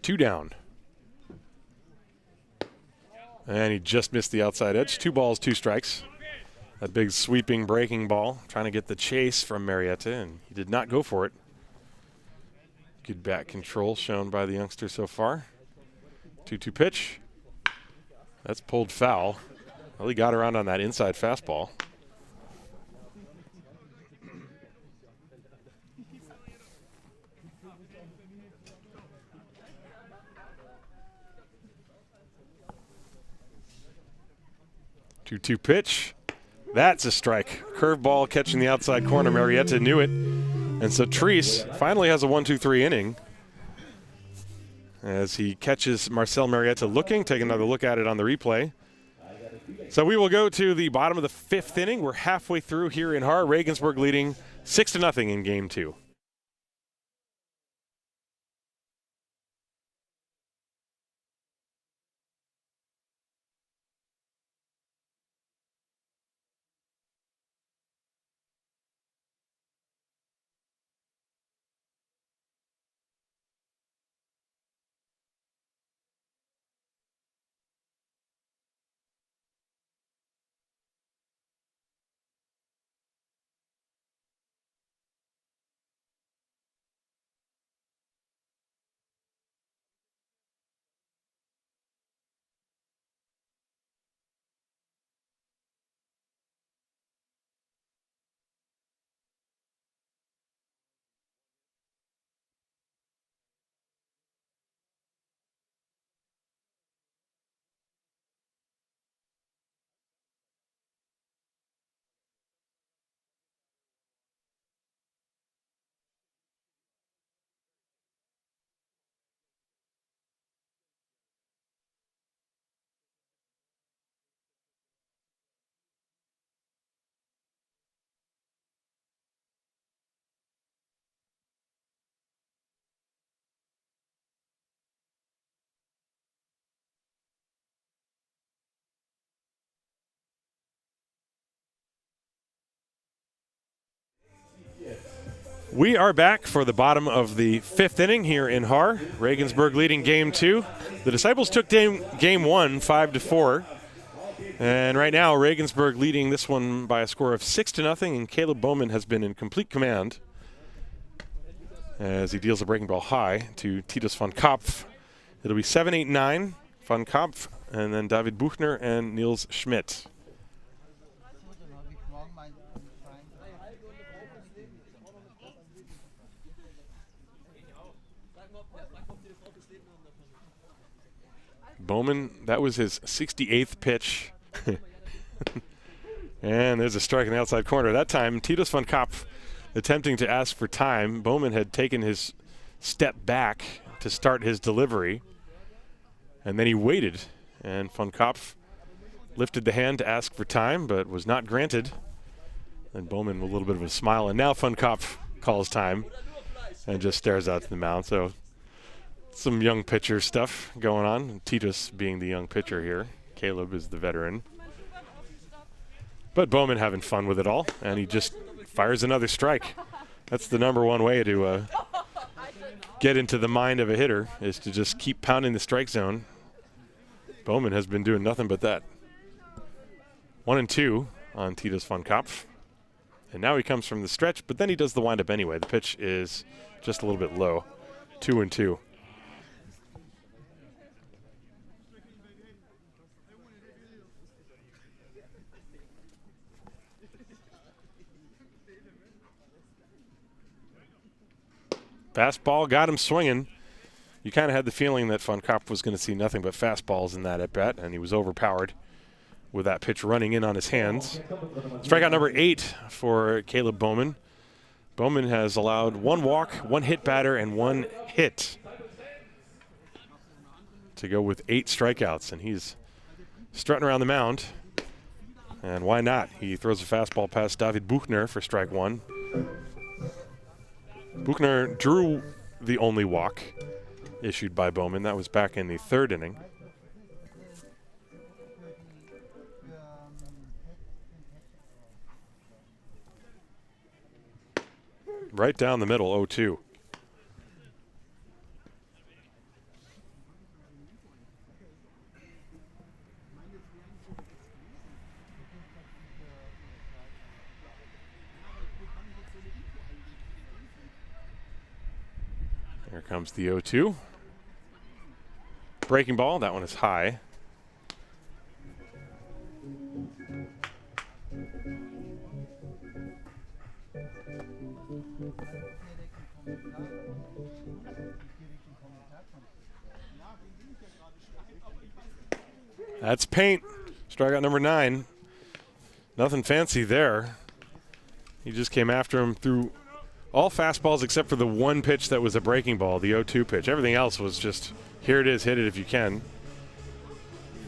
[SPEAKER 1] Two down. And he just missed the outside edge. 2 balls, 2 strikes. That big sweeping breaking ball, trying to get the chase from Mariette, and he did not go for it. Good bat control shown by the youngster so far. 2-2 pitch. That's pulled foul. Well, he got around on that inside fastball. Two pitch. That's a strike. Curveball catching the outside corner. Mariette knew it. And so Treese finally has a 1-2-3 inning as he catches Marcel Mariette looking. Take another look at it on the replay. So we will go to the bottom of the 5th inning. We're halfway through here in Haar. Regensburg leading 6-0 in Game 2. We are back for the bottom of the 5th inning here in Haar. Regensburg leading game 2. The Disciples took game 1 5-4. And right now Regensburg leading this one by a score of 6-0, and Caleb Bowman has been in complete command as he deals a breaking ball high to Titus von Kopf. It'll be 7-8-9, von Kopf, and then David Buchner and Niels Schmidt. Bowman, that was his 68th pitch. And there's a strike in the outside corner. That time, Titus von Kopf attempting to ask for time. Bowman had taken his step back to start his delivery, and then he waited, and von Kopf lifted the hand to ask for time, but was not granted. And Bowman with a little bit of a smile, and now von Kopf calls time and just stares out to the mound. So some young pitcher stuff going on. Titus being the young pitcher here. Caleb is the veteran. But Bowman having fun with it all, and he just fires another strike. That's the #1 way to get into the mind of a hitter, is to just keep pounding the strike zone. Bowman has been doing nothing but that. 1-2 on Titus von Kopf. And now he comes from the stretch, but then he does the windup anyway. The pitch is just a little bit low. 2-2. Fastball got him swinging. You kind of had the feeling that von Kopf was going to see nothing but fastballs in that at-bat, and he was overpowered with that pitch running in on his hands. Strikeout number 8 for Caleb Bowman. Bowman has allowed 1 walk, 1 hit batter, and 1 hit to go with 8 strikeouts, and he's strutting around the mound. And why not? He throws a fastball past David Buchner for strike 1. Buchner drew the only walk issued by Bowman. That was back in the 3rd inning. Right down the middle, 0-2. Here comes the 0-2. Breaking ball, that one is high. That's paint. Strikeout number 9. Nothing fancy there. He just came after him through all fastballs except for the 1 pitch that was a breaking ball, the 0-2 pitch. Everything else was just, here it is, hit it if you can.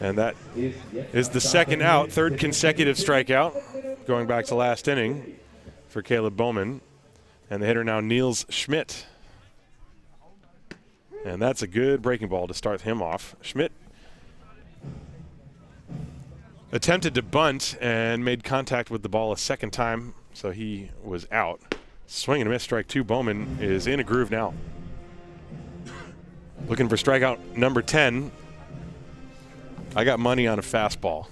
[SPEAKER 1] And that is the 2nd out, 3rd consecutive strikeout, going back to last inning for Caleb Bowman. And the hitter now, Niels Schmidt. And that's a good breaking ball to start him off. Schmidt attempted to bunt and made contact with the ball a 2nd time, so he was out. Swing and a miss, strike 2. Bowman is in a groove now. Looking for strikeout number 10. I got money on a fastball.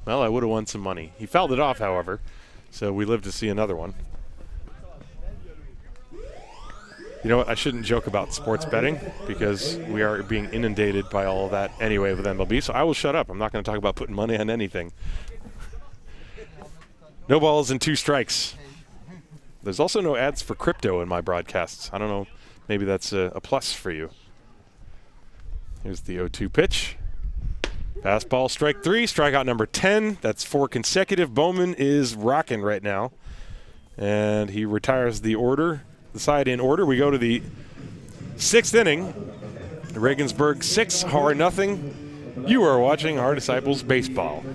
[SPEAKER 1] Well, I would have won some money. He fouled it off, however, so we live to see another one. You know what? I shouldn't joke about sports betting because we are being inundated by all of that anyway with MLB, so I will shut up. I'm not going to talk about putting money on anything. No balls and 2 strikes. There's also no ads for crypto in my broadcasts. I don't know. Maybe that's a plus for you. Here's the 0-2 pitch. Fastball, strike 3, strikeout number 10. That's 4 consecutive. Bowman is rocking right now. And he retires the side in order. We go to the 6th inning. Regensburg 6, Haar nothing. You are watching Haar Disciples Baseball.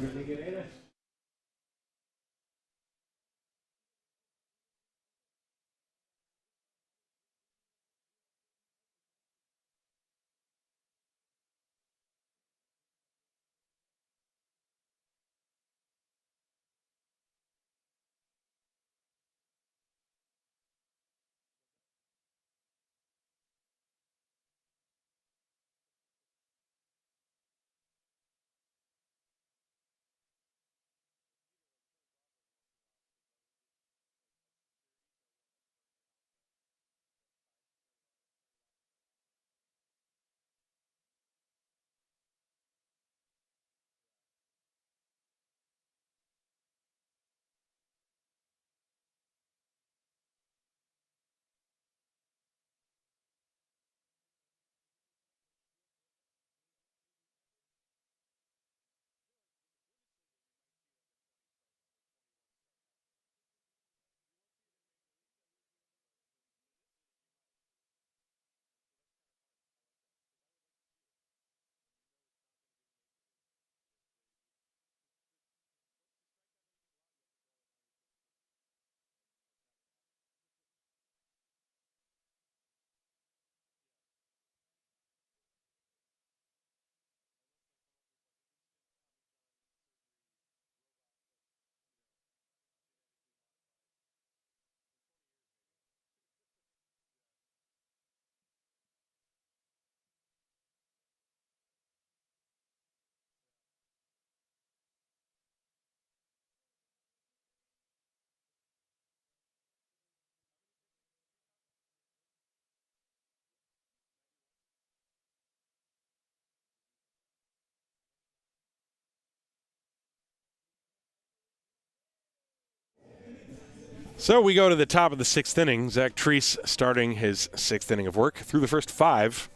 [SPEAKER 1] So we go to the top of the 6th inning. Zach Treese starting his 6th inning of work. Through the first 5,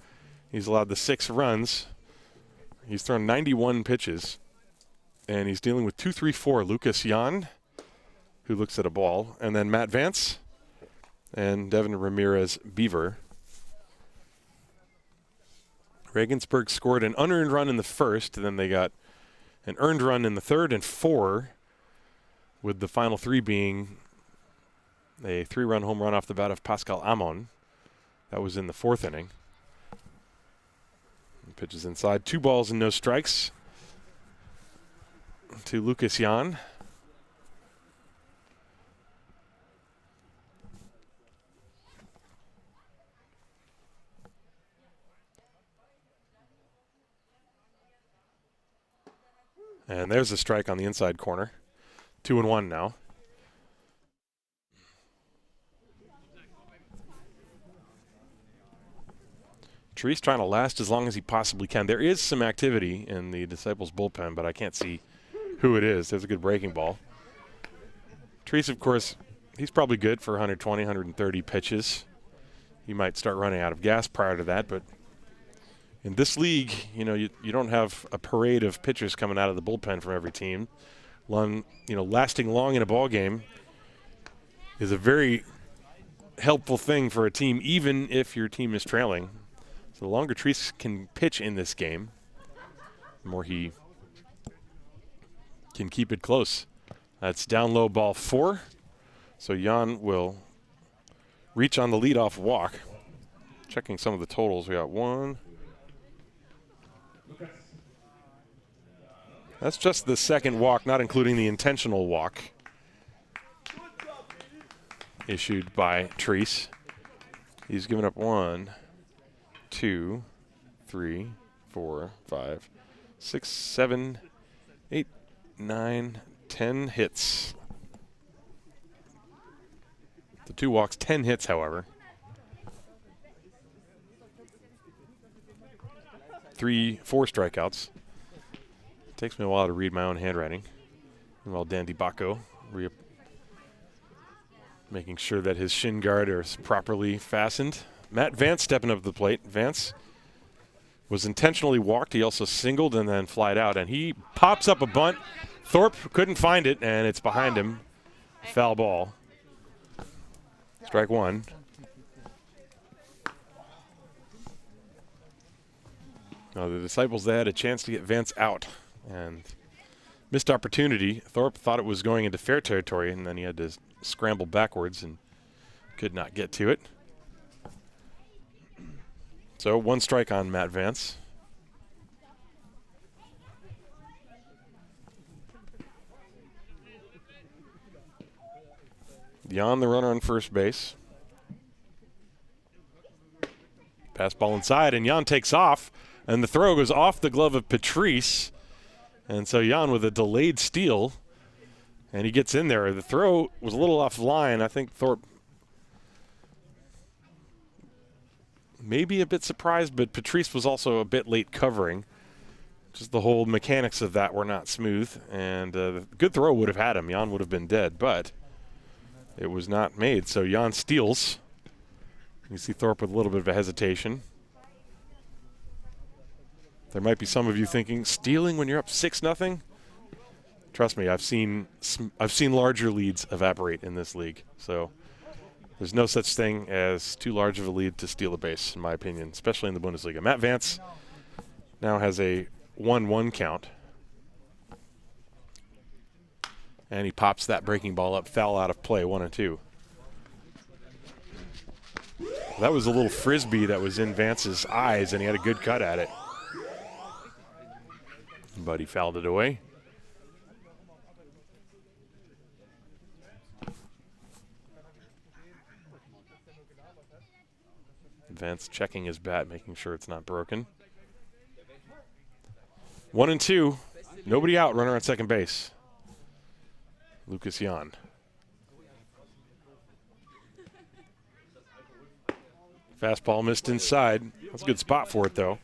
[SPEAKER 1] he's allowed the 6 runs. He's thrown 91 pitches, and he's dealing with 2-3-4 Lucas Jan, who looks at a ball, and then Matt Vance and Devin Ramirez Beaver. Regensburg scored an unearned run in the first, and then they got an earned run in the third and 4, with the final 3 being a 3-run home run off the bat of Pascal Amon. That was in the 4th inning. Pitches inside. 2 balls and no strikes to Lucas Jan. And there's a strike on the inside corner. 2-1 now. Treese trying to last as long as he possibly can. There is some activity in the Disciples bullpen, but I can't see who it is. There's a good breaking ball. Treese, of course, he's probably good for 120, 130 pitches. He might start running out of gas prior to that, but in this league, you don't have a parade of pitchers coming out of the bullpen from every team. Lasting long in a ball game is a very helpful thing for a team, even if your team is trailing. So the longer Treese can pitch in this game, the more he can keep it close. That's down low, ball 4. So Jan will reach on the leadoff walk. Checking some of the totals, we got 1. That's just the second walk, not including the intentional walk issued by Treese. He's given up 1, 2, 3, 4, 5, 6, 7, 8, 9, 10 hits. The 2 walks, 10 hits, however. 4 strikeouts. It takes me a while to read my own handwriting. Meanwhile, Dan DiBacco making sure that his shin guard is properly fastened. Matt Vance stepping up to the plate. Vance was intentionally walked. He also singled and then flied out, and he pops up a bunt. Thorpe couldn't find it, and it's behind him. Foul ball. Strike 1. Now the Disciples, they had a chance to get Vance out, and missed opportunity. Thorpe thought it was going into fair territory, and then he had to scramble backwards and could not get to it. So 1 strike on Matt Vance. Jan, the runner on first base. Pass ball inside, and Jan takes off, and the throw goes off the glove of Patrice. And so Jan with a delayed steal, and he gets in there. The throw was a little offline. I think Thorpe maybe a bit surprised, but Patrice was also a bit late covering. Just the whole mechanics of that were not smooth, and the good throw would have had him. Jan would have been dead, but it was not made. So Jan steals. You see Thorpe with a little bit of a hesitation. There might be some of you thinking, stealing when you're up 6-0? Trust me, I've seen larger leads evaporate in this league. So there's no such thing as too large of a lead to steal a base, in my opinion, especially in the Bundesliga. Matt Vance now has a 1-1 count. And he pops that breaking ball up, foul out of play, 1-2. That was a little frisbee that was in Vance's eyes, and he had a good cut at it. But he fouled it away. Vance checking his bat, making sure it's not broken. 1-2. Nobody out, runner on second base. Lucas Jan. Fastball missed inside. That's a good spot for it, though.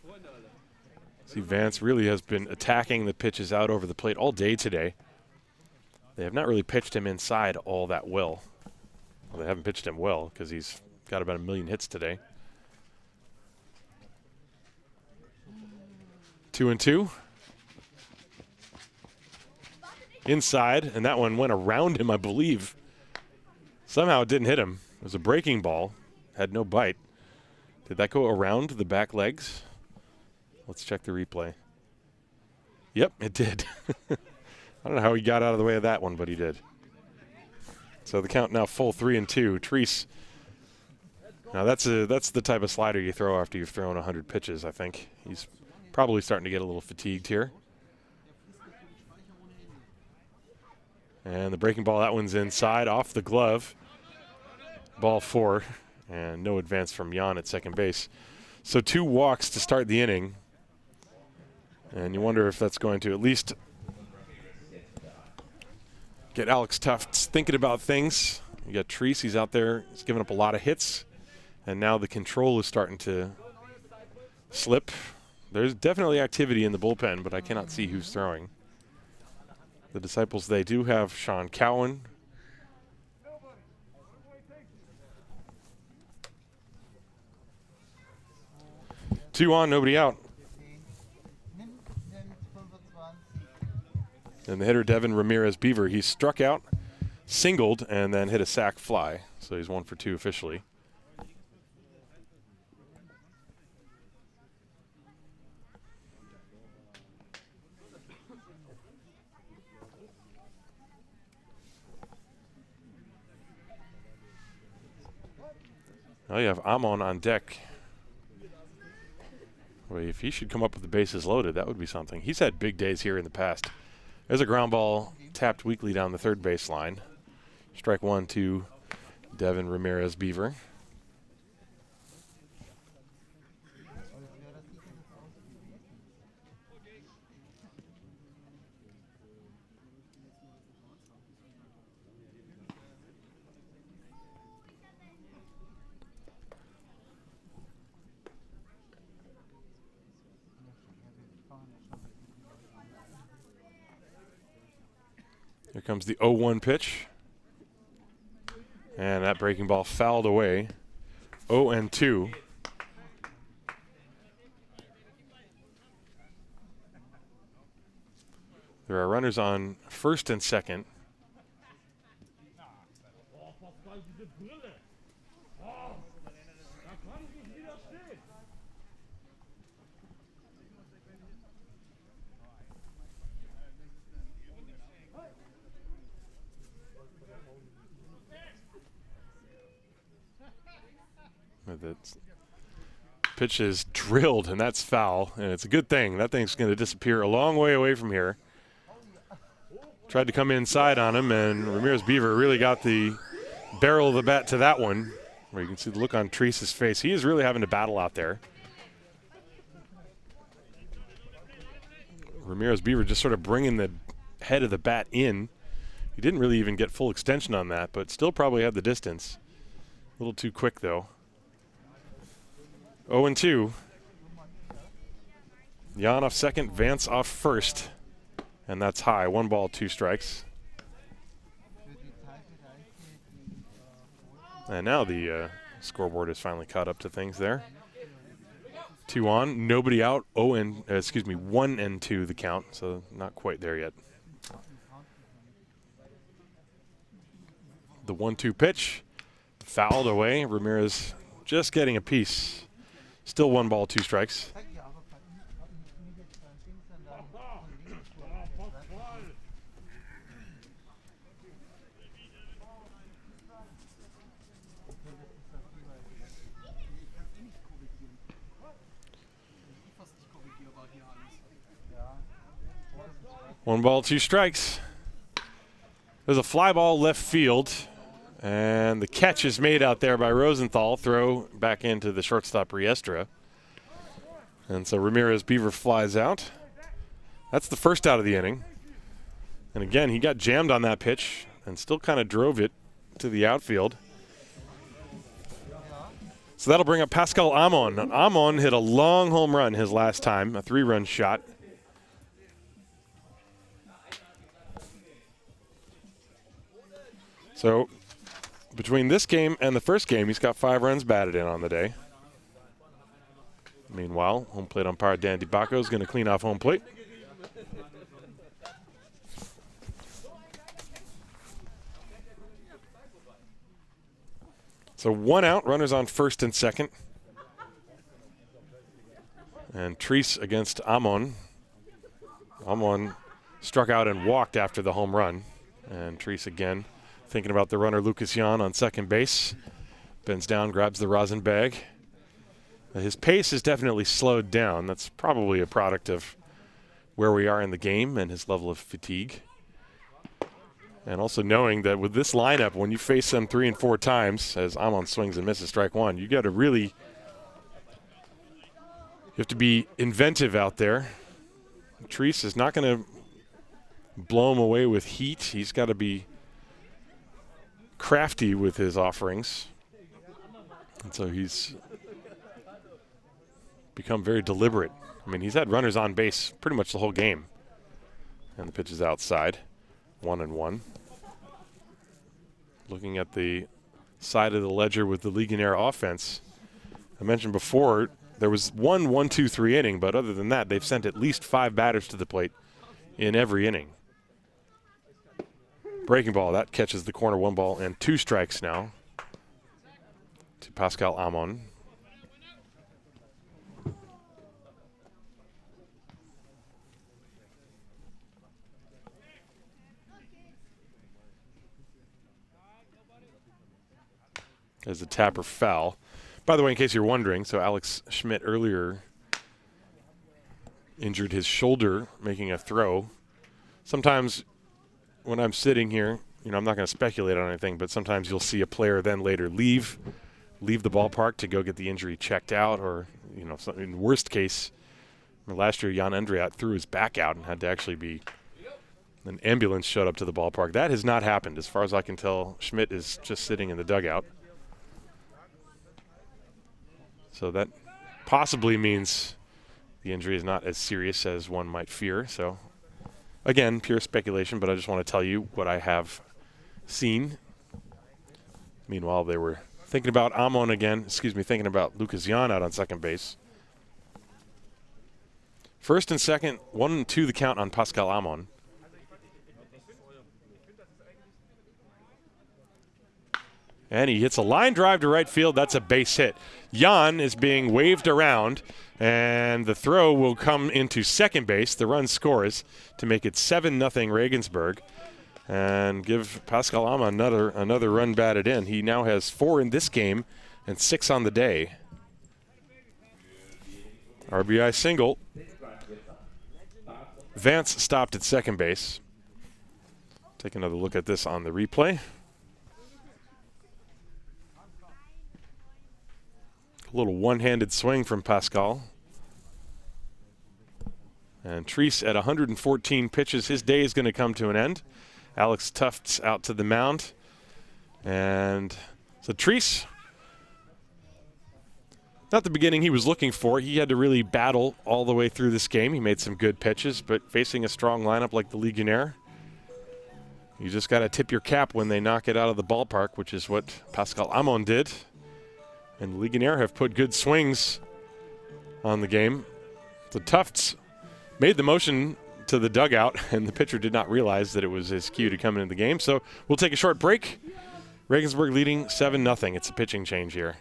[SPEAKER 1] See, Vance really has been attacking the pitches out over the plate all day today. They have not really pitched him inside all that well. Well, they haven't pitched him well because he's got about 1 million hits today. 2-2. Inside, and that one went around him, I believe. Somehow it didn't hit him. It was a breaking ball. Had no bite. Did that go around the back legs? Let's check the replay. Yep, it did. I don't know how he got out of the way of that one, but he did. So the count now full 3-2. Treese. Now that's the type of slider you throw after you've thrown 100 pitches, I think. He's probably starting to get a little fatigued here. And the breaking ball, that one's inside, off the glove. Ball 4, and no advance from Jan at second base. So 2 walks to start the inning. And you wonder if that's going to at least get Alex Tufts thinking about things. You got Treese, he's out there, he's giving up a lot of hits. And now the control is starting to slip. There's definitely activity in the bullpen, but I cannot see who's throwing. The Disciples, they do have Sean Cowan. Two on, nobody out. And the hitter, Devin Ramirez-Beaver, he struck out, singled, and then hit a sac fly. So he's 1 for 2 officially. Oh, you have Amon on deck. Well, if he should come up with the bases loaded, that would be something. He's had big days here in the past. There's a ground ball tapped weakly down the third base line. Strike 1 to Devin Ramirez-Beaver. Here comes the 0-1 pitch. And that breaking ball fouled away. 0-2. There are runners on first and second. The pitch is drilled, and that's foul, and it's a good thing. That thing's going to disappear a long way away from here. Tried to come inside on him, and Ramirez-Beaver really got the barrel of the bat to that one, where you can see the look on Treese's face. He is really having to battle out there. Ramirez-Beaver just sort of bringing the head of the bat in. He didn't really even get full extension on that, but still probably had the distance. A little too quick, though. 0-2. Jan off second, Vance off first. And that's high. 1 ball, 2 strikes. And now the scoreboard is finally caught up to things there. 2 on, nobody out. 1-2 the count, so not quite there yet. The 1-2 pitch, fouled away. Ramirez just getting a piece. Still 1 ball, 2 strikes. One ball, 2 strikes. There's a fly ball left field. And the catch is made out there by Rosenthal. Throw back into the shortstop Riestra. And so Ramirez-Beaver flies out. That's the first out of the inning. And again, he got jammed on that pitch and still kind of drove it to the outfield. So that'll bring up Pascal Amon. Amon hit a long home run his last time, a 3-run shot. So between this game and the first game, he's got 5 runs batted in on the day. Meanwhile, home plate umpire Dan DiBacco is going to clean off home plate. So 1 out, runners on first and second. And Treese against Amon. Amon struck out and walked after the home run. And Treese again thinking about the runner Lucas Jan on second base. Bends down, grabs the rosin bag. His pace has definitely slowed down. That's probably a product of where we are in the game and his level of fatigue. And also knowing that with this lineup, when you face them 3 and 4 times, as Amon swings and misses strike 1, you got to really, you have to be inventive out there. Treese is not going to blow him away with heat. He's got to be crafty with his offerings. And so he's become very deliberate. I mean, he's had runners on base pretty much the whole game. And the pitch is outside, 1-1. Looking at the side of the ledger with the Legionnaire offense, I mentioned before there was 1-1-2-3 inning, but other than that, they've sent at least 5 batters to the plate in every inning. Breaking ball, that catches the corner, 1 ball and 2 strikes now to Pascal Amon. As a tapper foul. By the way, in case you're wondering, so Alex Schmidt earlier injured his shoulder making a throw. Sometimes when I'm sitting here, I'm not going to speculate on anything, but sometimes you'll see a player then later leave the ballpark to go get the injury checked out, or, in the worst case, last year Jan Andriat threw his back out and had to actually be, an ambulance showed up to the ballpark. That has not happened. As far as I can tell, Schmidt is just sitting in the dugout. So that possibly means the injury is not as serious as one might fear. So, again, pure speculation, but I just want to tell you what I have seen. Meanwhile, they were thinking about Amon again. Thinking about Lucas Jan out on second base. First and second, 1-2 the count on Pascal Amon. And he hits a line drive to right field. That's a base hit. Jan is being waved around, and the throw will come into second base. The run scores to make it 7-0 Regensburg, and give Pascal Amon another run batted in. He now has 4 in this game and 6 on the day. RBI single. Vance stopped at second base. Take another look at this on the replay. A little one-handed swing from Pascal. And Treese at 114 pitches. His day is going to come to an end. Alex Tufts out to the mound. And so Treese, not the beginning he was looking for. He had to really battle all the way through this game. He made some good pitches, but facing a strong lineup like the Legionnaire, you just got to tip your cap when they knock it out of the ballpark, which is what Pascal Amon did. And the Legionnaire have put good swings on the game. So Tufts made the motion to the dugout, and the pitcher did not realize that it was his cue to come into the game. So we'll take a short break. Regensburg leading 7-0. It's a pitching change here.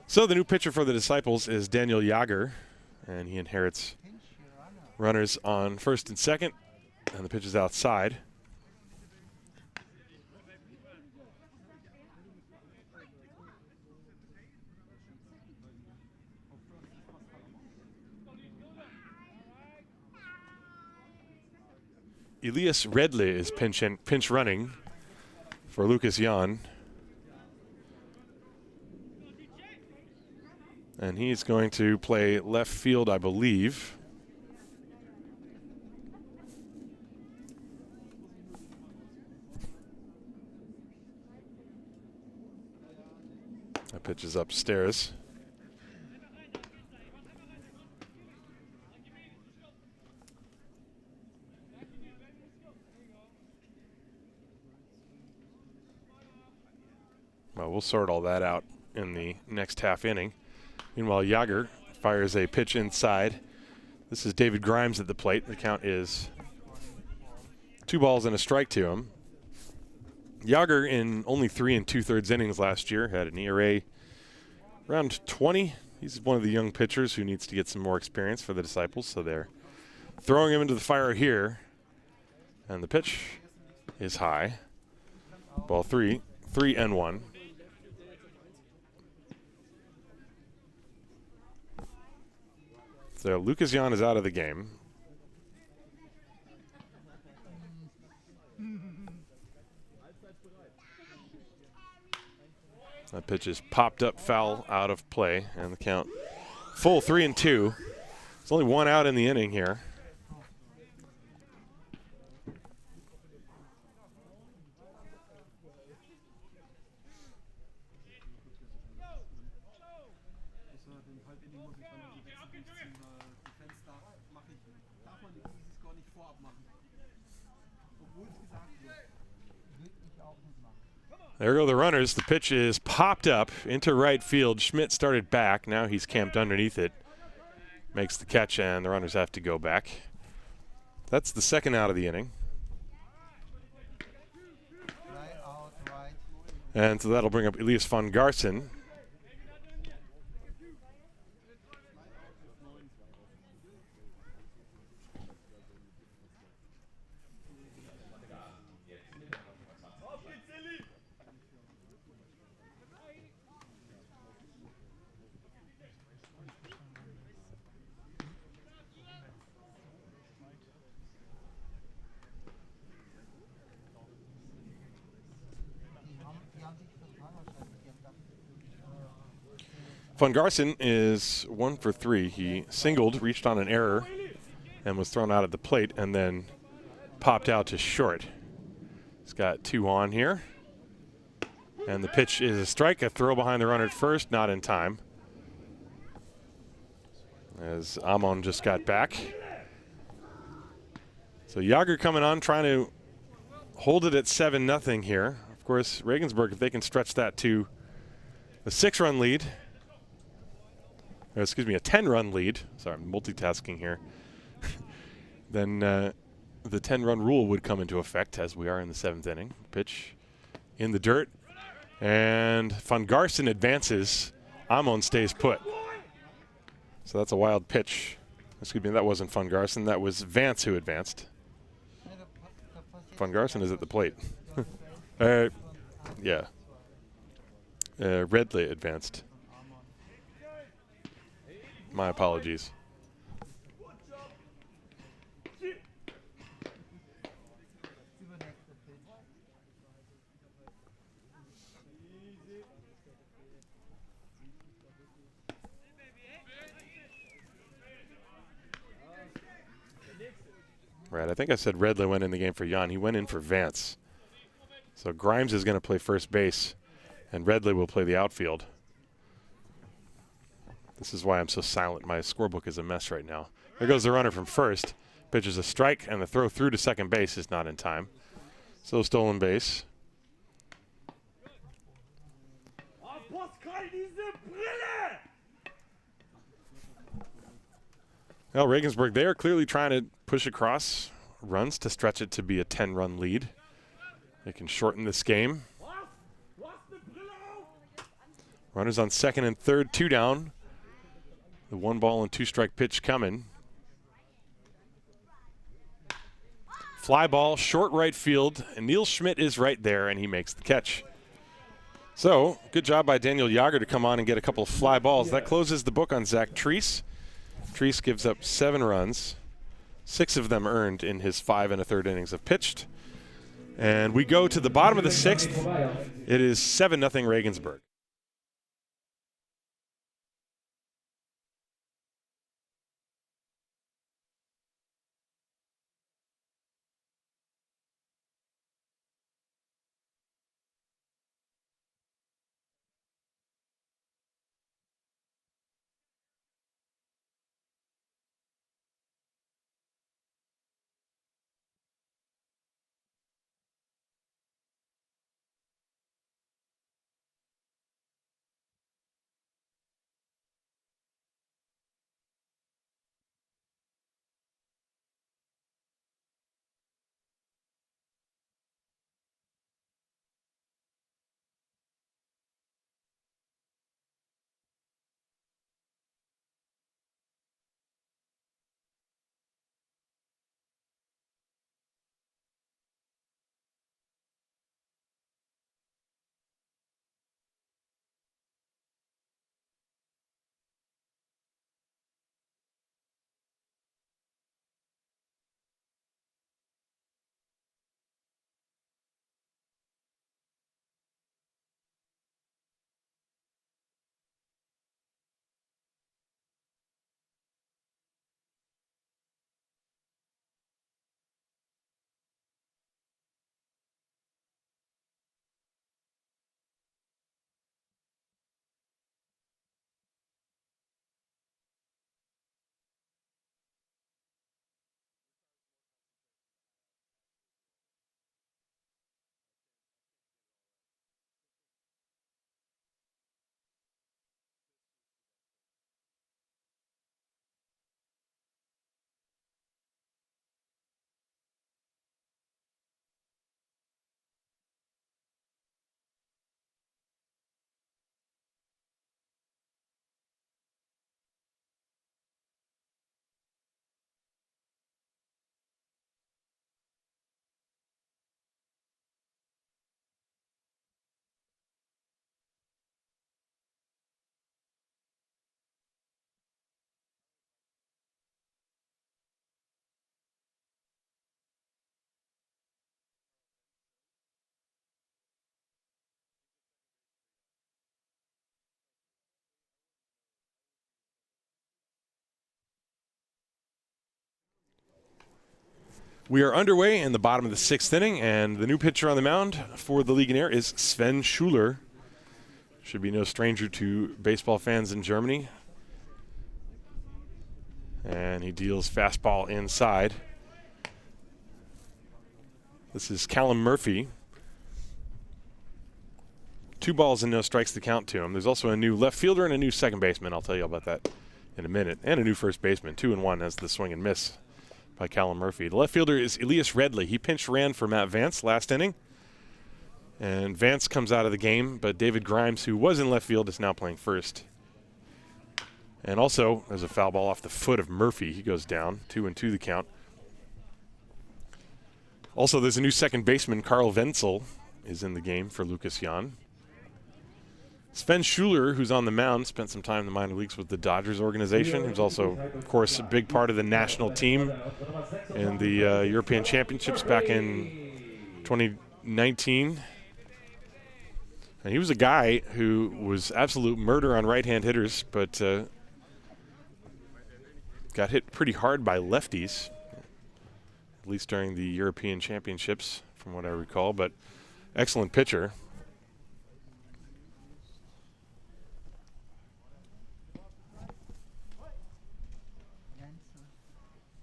[SPEAKER 1] So the new pitcher for the Disciples is Daniel Jager, and he inherits runners on first and second, and the pitch is outside. Elias Redley is pinch running for Lucas Jan. And he's going to play left field, I believe. That pitch is upstairs. Well, we'll sort all that out in the next half inning. Meanwhile, Jager fires a pitch inside. This is David Grimes at the plate. The count is 2 balls and a strike to him. Jager, in only 3 2/3 innings last year, had an ERA around 20. He's one of the young pitchers who needs to get some more experience for the Disciples, so they're throwing him into the fire here. And the pitch is high. Ball 3-1. So Lucas Jan is out of the game. That pitch is popped up foul out of play, and the count full 3-2. There's only 1 out in the inning here. There go the runners. The pitch is popped up into right field. Schmidt started back. Now he's camped underneath it. Makes the catch, and the runners have to go back. That's the 2nd out of the inning. And so that'll bring up Elias von Garson. Von Garson is 1 for 3. He singled, reached on an error, and was thrown out at the plate, and then popped out to short. He's got 2 on here. And the pitch is a strike, a throw behind the runner at first, not in time. As Amon just got back. So Jager coming on, trying to hold it at 7-0 here. Of course, Regensburg, if they can stretch that to a 6-run lead, or excuse me, a 10-run lead. Sorry, I'm multitasking here. Then the 10-run rule would come into effect as we are in the 7th inning. Pitch in the dirt, and Von Garson advances. Amon stays put. So that's a wild pitch. Excuse me, that wasn't Von Garson. That was Vance who advanced. Von Garson is at the plate. Yeah. Redley advanced. My apologies. Right, I think I said Redley went in the game for Jan. He went in for Vance. So Grimes is going to play first base, and Redley will play the outfield. This is why I'm so silent. My scorebook is a mess right now. There goes the runner from first. Pitches a strike, and the throw through to second base is not in time. So stolen base. Well, Regensburg, they are clearly trying to push across runs to stretch it to be a 10-run lead. They can shorten this game. Runners on second and third, 2 down. The 1 and 2 strike pitch coming. Fly ball, short right field, and Neil Schmidt is right there, and he makes the catch. So, good job by Daniel Jager to come on and get a couple of fly balls. That closes the book on Zach Treese. Treese gives up 7 runs, 6 of them earned in his 5 1/3 innings of pitched. And we go to the bottom of the 6th. It is 7-0 Regensburg. We are underway in the bottom of the 6th inning, and the new pitcher on the mound for the Legionnaire is Sven Schuler. Should be no stranger to baseball fans in Germany. And he deals fastball inside. This is Callum Murphy. 2 balls and no strikes to count to him. There's also a new left fielder and a new second baseman. I'll tell you about that in a minute. And a new first baseman, 2-1 as the swing and miss by Callum Murphy. The left fielder is Elias Redley. He pinch ran for Matt Vance last inning. And Vance comes out of the game, but David Grimes, who was in left field, is now playing first. And also, there's a foul ball off the foot of Murphy. He goes down, 2-2 the count. Also, there's a new second baseman, Carl Wenzel, is in the game for Lucas Jan. Sven Schuler, who's on the mound, spent some time in the minor leagues with the Dodgers organization. He was also, of course, a big part of the national team in the European Championships back in 2019. And he was a guy who was absolute murder on right-hand hitters, but got hit pretty hard by lefties, at least during the European Championships, from what I recall. But excellent pitcher.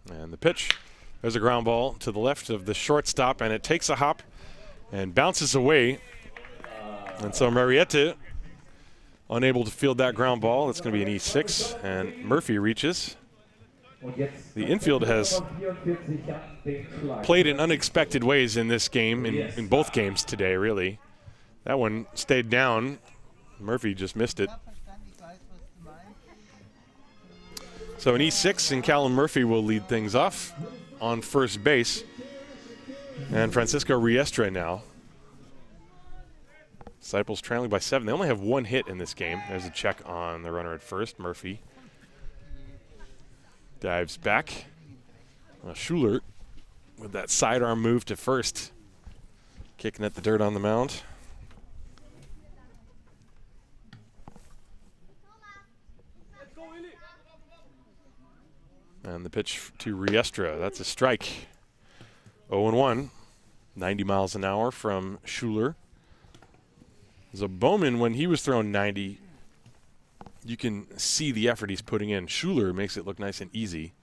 [SPEAKER 1] And the pitch, there's a ground ball to the left of the shortstop, and it takes a hop and bounces away. And so Mariette unable to field that ground ball. It's going to be an E6, and Murphy reaches. The infield has played in unexpected ways in this game, in both games today, really. That one stayed down. Murphy just missed it. So an E6, and Callum Murphy will lead things off on first base. And Francisco Riestra now. Disciples trailing by 7. They only have 1 hit in this game. There's a check on the runner at first. Murphy dives back. Schuler with that sidearm move to first. Kicking at the dirt on the mound. And the pitch to Riestra. That's a strike. 0-1. 90 miles an hour from Schuler. So Bowman, when he was throwing 90, you can see the effort he's putting in. Schuler makes it look nice and easy.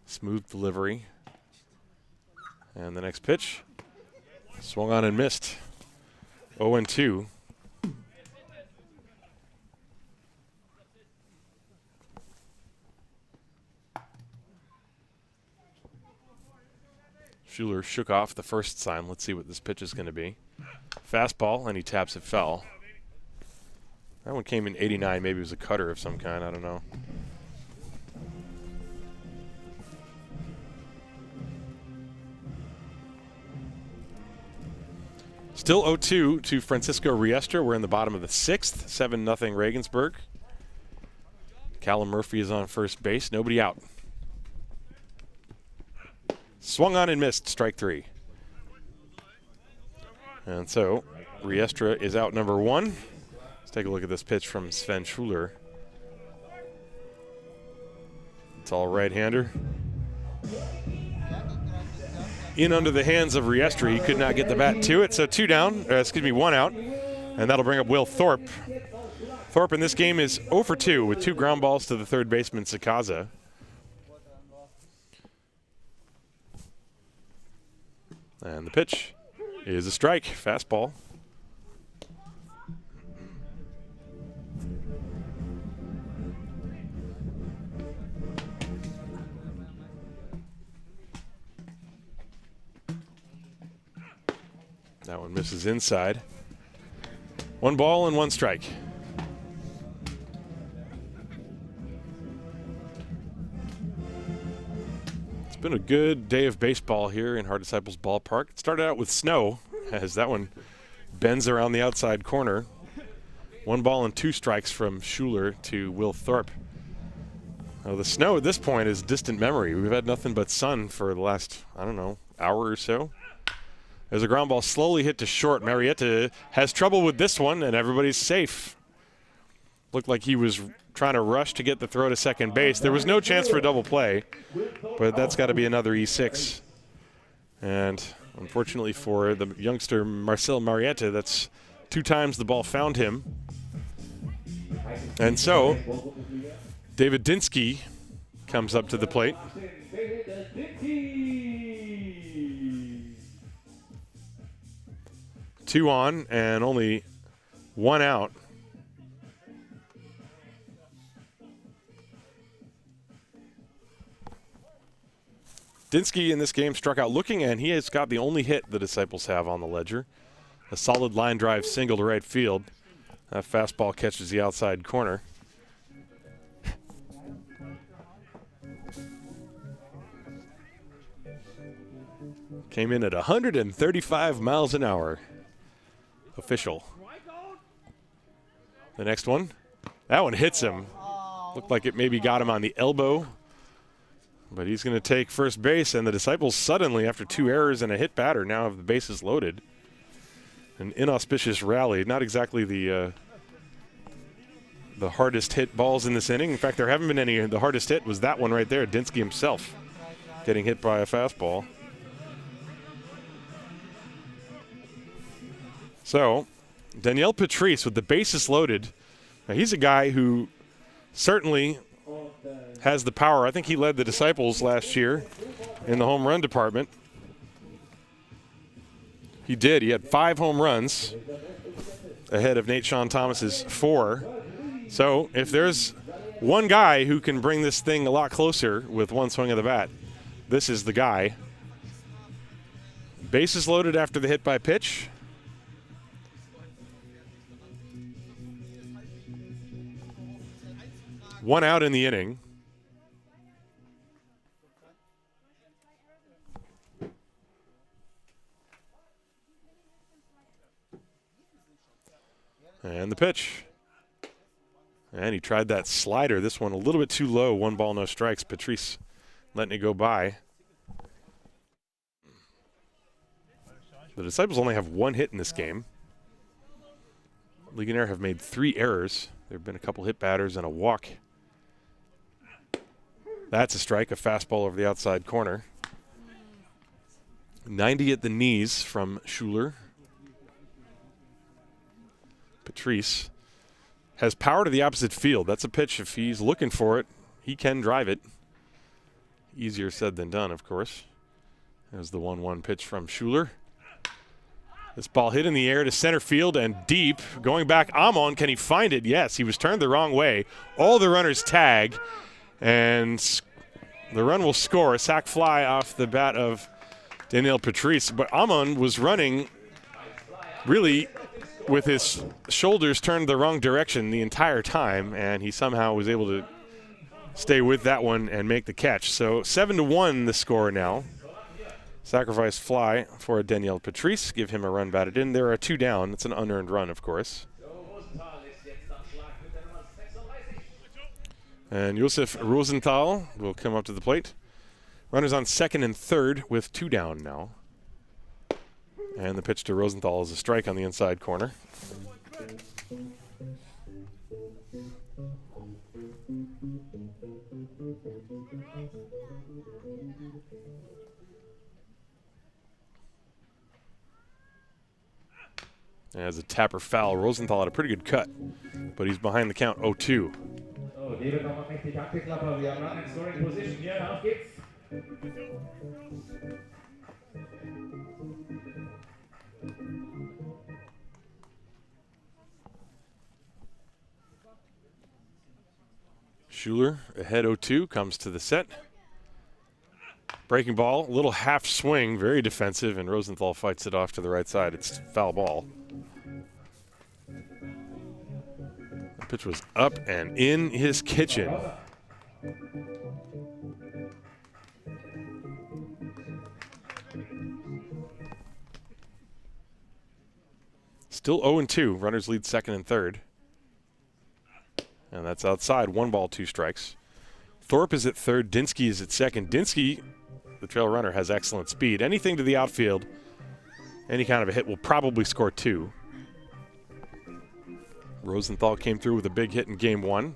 [SPEAKER 1] Smooth delivery. And the next pitch. Swung on and missed. 0-2. Schuler shook off the first sign. Let's see what this pitch is going to be. Fastball, and he taps it foul. That one came in 89. Maybe it was a cutter of some kind. I don't know. Still 0-2 to Francisco Riestra. We're in the bottom of the 6th. 7-0 Regensburg. Callum Murphy is on first base. Nobody out. Swung on and missed, strike 3. And so Riestra is out number 1. Let's take a look at this pitch from Sven Schuler. It's all right-hander. In under the hands of Riestra. He could not get the bat to it, so 1 out. And that'll bring up Will Thorpe. Thorpe in this game is 0 for 2 with 2 ground balls to the third baseman, Sakaza. And the pitch is a strike, fastball. That one misses inside. 1 ball and 1 strike. It's been a good day of baseball here in Haar Disciples Ballpark. It started out with snow, as that one bends around the outside corner. 1 ball and 2 strikes from Schuler to Will Thorpe. The snow at this point is distant memory. We've had nothing but sun for the last, I don't know, hour or so. There's a ground ball slowly hit to short. Marietta has trouble with this one, and everybody's safe. Looked like he was trying to rush to get the throw to second base. There was no chance for a double play, but that's got to be another E6. And unfortunately for the youngster Marcel Marietta, that's 2 times the ball found him. And so David Dinski comes up to the plate. Two on and only 1 out. Dinski in this game struck out looking, and he has got the only hit the Disciples have on the ledger. A solid line drive single to right field. That fastball catches the outside corner. Came in at 135 miles an hour. Official. The next one. That one hits him. Looked like it maybe got him on the elbow. But he's going to take first base, and the Disciples suddenly, after 2 errors and a hit batter, now have the bases loaded. An inauspicious rally. Not exactly the hardest hit balls in this inning. In fact, there haven't been any. The hardest hit was that one right there, Dinski himself getting hit by a fastball. So, Daniel Patrice with the bases loaded. Now, he's a guy who certainly has the power. I think he led the Disciples last year in the home run department. He did. He had 5 home runs ahead of Nate Sean Thomas's 4. So if there's one guy who can bring this thing a lot closer with 1 swing of the bat, this is the guy. Bases loaded after the hit by pitch. 1 out in the inning. And the pitch. And he tried that slider. This one a little bit too low. 1 ball, no strikes. Patrice letting it go by. The Disciples only have 1 hit in this game. Legionnaire have made 3 errors. There have been a couple hit batters and a walk. That's a strike, a fastball over the outside corner. 90 at the knees from Schuler. Patrice has power to the opposite field. That's a pitch. If he's looking for it, he can drive it. Easier said than done, of course. There's the 1-1 pitch from Schuler. This ball hit in the air to center field and deep. Going back, Amon, can he find it? Yes, he was turned the wrong way. All the runners tag, and the run will score. A sac fly off the bat of Daniel Patrice. But Amon was running really with his shoulders turned the wrong direction the entire time, and he somehow was able to stay with that one and make the catch. So 7-1 the score now. Sacrifice fly for Daniel Patrice. Give him a run batted in. There are 2 down. It's an unearned run, of course. And Josef Rosenthal will come up to the plate. Runners on 2nd and 3rd with 2 down now. And the pitch to Rosenthal is a strike on the inside corner. As a tapper foul, Rosenthal had a pretty good cut, but he's behind the count 0-2.
[SPEAKER 2] So, die wird nochmal mächtig abgeklappert. Wir haben Running Scoring Position hier. Auf geht's.
[SPEAKER 1] Schuler ahead 0-2, comes to the set. Breaking ball, a little half swing, very defensive, and Rosenthal fights it off to the right side. It's foul ball. The pitch was up and in his kitchen. Still 0-2. Runners lead 2nd and 3rd. And that's outside. 1 ball, 2 strikes. Thorpe is at 3rd. Dinski is at 2nd. Dinski, the trail runner, has excellent speed. Anything to the outfield, any kind of a hit will probably score 2. Rosenthal came through with a big hit in game 1.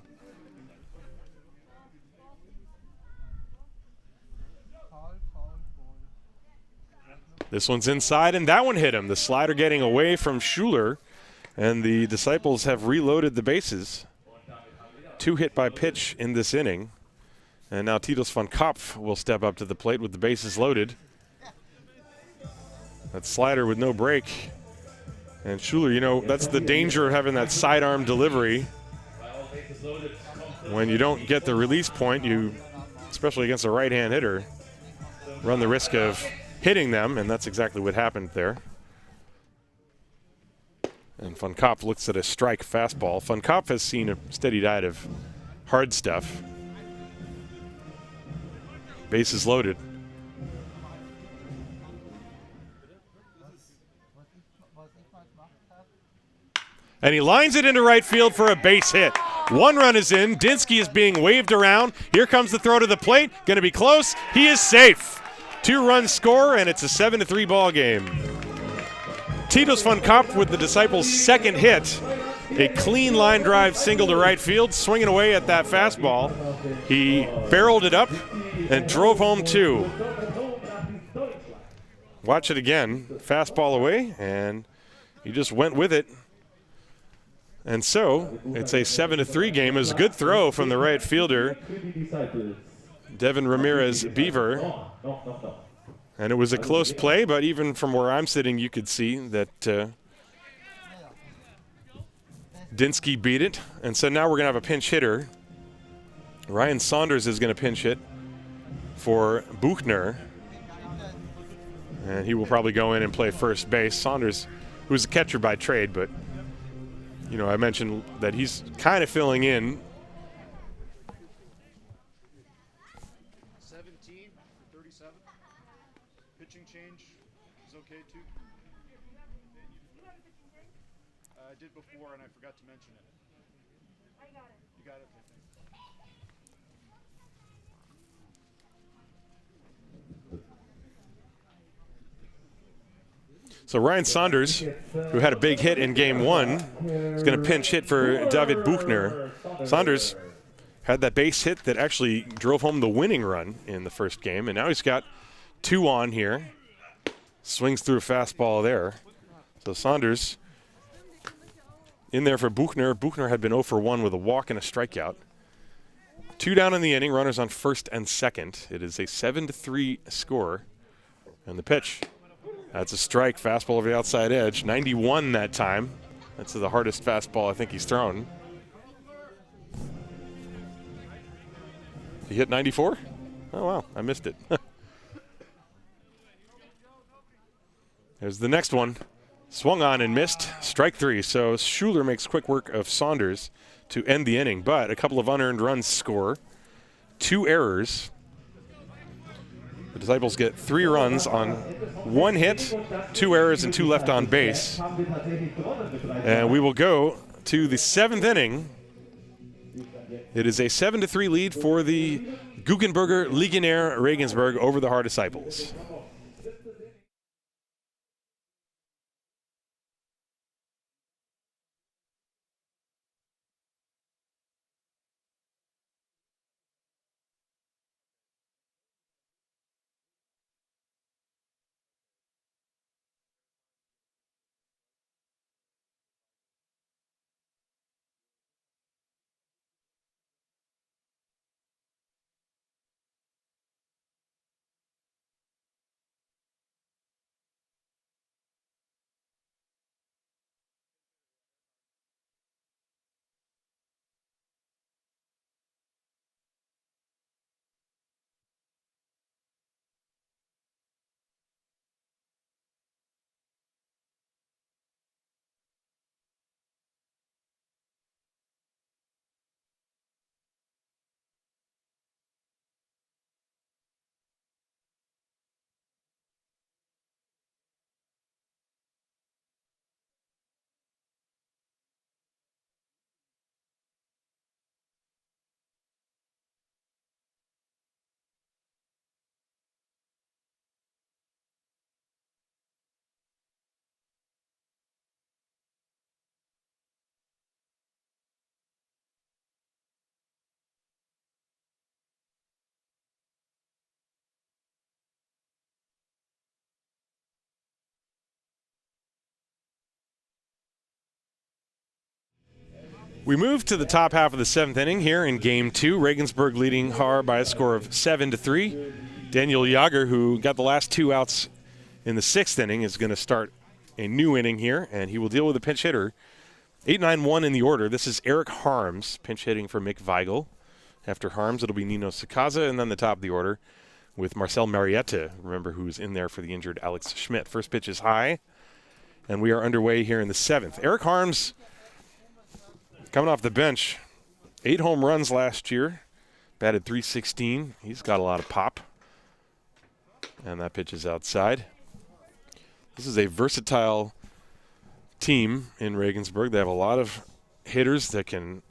[SPEAKER 1] This one's inside, and that one hit him. The slider getting away from Schuler, and the Disciples have reloaded the bases. 2 hit by pitch in this inning. And now Titus von Kopf will step up to the plate with the bases loaded. That slider with no break. And Schuler, you know, that's the danger of having that sidearm delivery. When you don't get the release point, you, especially against a right-hand hitter, run the risk of hitting them, and that's exactly what happened there. And von Kopf looks at a strike fastball. Von Kopf has seen a steady diet of hard stuff. Bases loaded. And he lines it into right field for a base hit. 1 run is in. Dinski is being waved around. Here comes the throw to the plate. Going to be close. He is safe. 2-run score, and it's a 7-3 ball game. Titus von Kopf with the Disciples' 2nd hit. A clean line drive single to right field, swinging away at that fastball. He barreled it up and drove home 2. Watch it again. Fastball away, and he just went with it. And so it's a 7-3 game. It was a good throw from the right fielder, Devin Ramirez Beaver. And it was a close play, but even from where I'm sitting, you could see that Dinski beat it. And so now we're going to have a pinch hitter. Ryan Saunders is going to pinch hit for Buchner. And he will probably go in and play first base. Saunders, who's a catcher by trade, but, you know, I mentioned that he's kind of filling in
[SPEAKER 5] okay too? I did before and I forgot to mention it. I got it. You got it? Okay, thanks.
[SPEAKER 1] So Ryan Saunders, who had a big hit in game 1, is going to pinch hit for David Buchner. Saunders had that base hit that actually drove home the winning run in the first game, and now he's got 2 on here. Swings through a fastball there. So Saunders in there for Buchner. Buchner had been 0 for 1 with a walk and a strikeout. 2 down in the inning, runners on first and second. It is a 7-3 score. And the pitch, that's a strike, fastball over the outside edge. 91 that time. That's the hardest fastball I think he's thrown. He hit 94? Oh, wow, I missed it. There's the next one. Swung on and missed. Strike 3. So Schuler makes quick work of Saunders to end the inning, but a couple of unearned runs score. 2 errors. The Disciples get 3 runs on 1 hit, 2 errors, and 2 left on base. And we will go to the 7th inning. It is a 7-3 lead for the Guggenberger Legionäre Regensburg over the Haar Disciples. We move to the top half of the 7th inning here in Game 2. Regensburg leading Haar by a score of 7-3. Daniel Jager, who got the last 2 outs in the 6th inning, is going to start a new inning here, and he will deal with a pinch hitter. 8-9-1 in the order. This is Eric Harms, pinch hitting for Mick Weigel. After Harms, it'll be Nino Sakaza, and then the top of the order with Marcel Marietta, remember, who's in there for the injured Alex Schmidt. First pitch is high, and we are underway here in the 7th. Eric Harms, coming off the bench, 8 home runs last year, batted .316. He's got a lot of pop. And that pitch is outside. This is a versatile team in Regensburg. They have a lot of hitters that can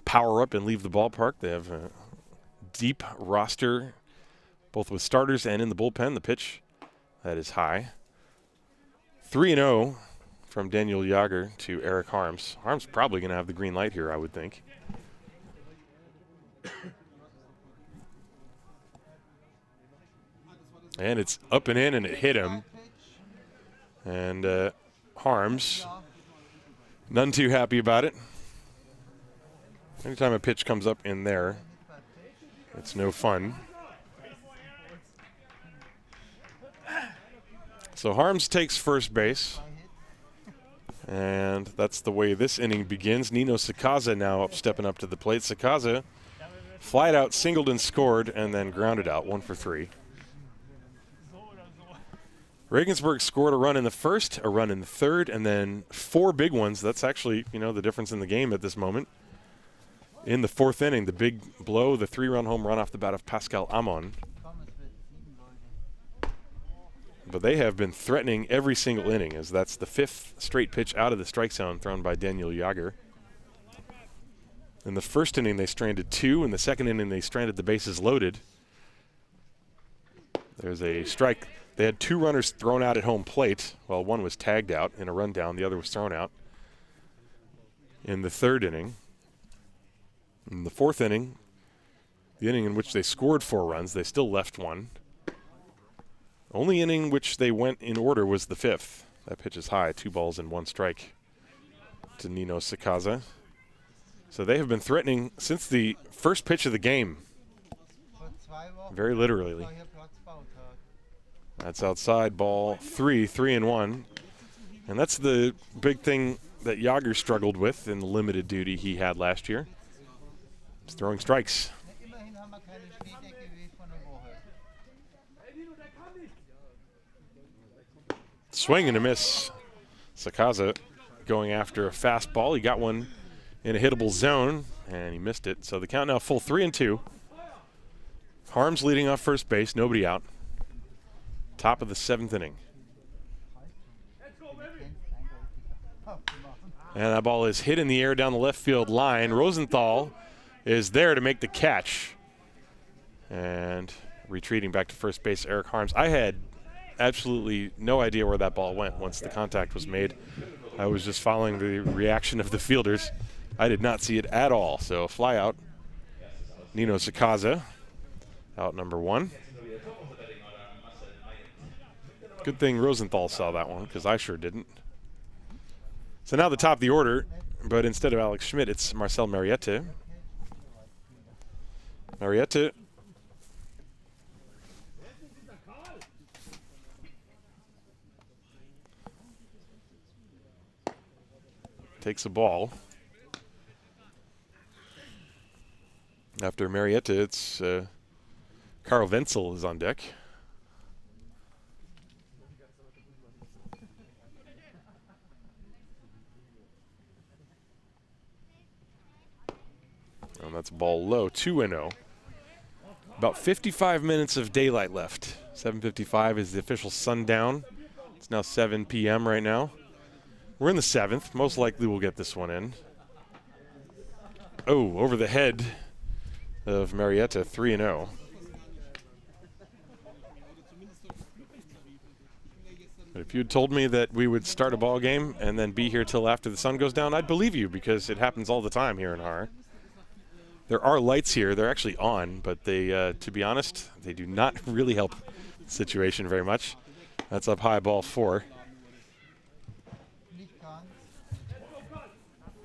[SPEAKER 1] power up and leave the ballpark. They have a deep roster, both with starters and in the bullpen. The pitch, that is high. 3-0. From Daniel Jager to Eric Harms. Harms probably going to have the green light here, I would think. And it's up and in, and it hit him. And Harms, none too happy about it. Anytime a pitch comes up in there, it's no fun. So Harms takes first base. And that's the way this inning begins. Nino Sakaza now stepping up to the plate. Sakaza flied out, singled and scored, and then grounded out, 1 for 3. Regensburg scored a run in the first, a run in the third, and then 4 big ones. That's actually, the difference in the game at this moment. In the 4th inning, the big blow, the 3-run home run off the bat of Pascal Amon. But they have been threatening every single inning, as that's the 5th straight pitch out of the strike zone thrown by Daniel Jager. In the first inning, they stranded 2. In the second inning, they stranded the bases loaded. There's a strike. They had 2 runners thrown out at home plate. Well, one was tagged out in a rundown. The other was thrown out in the 3rd inning. In the 4th inning, the inning in which they scored 4 runs, they still left 1. Only inning which they went in order was the 5th. That pitch is high, 2 balls and 1 strike to Nino Sakaza. So they have been threatening since the first pitch of the game. Very literally. That's outside, ball 3, 3-1. And that's the big thing that Jager struggled with in the limited duty he had last year. He's throwing strikes. Swing and a miss. Sakaza going after a fastball. He got one in a hittable zone, and he missed it. So the count now full 3-2. Harms leading off first base, nobody out. Top of the 7th inning. And that ball is hit in the air down the left field line. Rosenthal is there to make the catch. And retreating back to first base, Eric Harms. I had absolutely no idea where that ball went once the contact was made. I was just following the reaction of the fielders. I did not see it at all. So fly out. Nino Sakaza, out number 1. Good thing Rosenthal saw that one, because I sure didn't. So now the top of the order, but instead of Alex Schmidt, it's Marcel Mariette. Mariette takes a ball. After Mariette, it's Carl Wenzel is on deck. And that's ball low, 2-0. About 55 minutes of daylight left. 7:55 is the official sundown. It's now 7 p.m. right now. We're in the 7th. Most likely we'll get this one in. Oh, over the head of Mariette, 3-0. But if you'd told me that we would start a ball game and then be here till after the sun goes down, I'd believe you, because it happens all the time here in Haar. There are lights here. They're actually on, but they, to be honest, they do not really help the situation very much. That's up high, ball 4.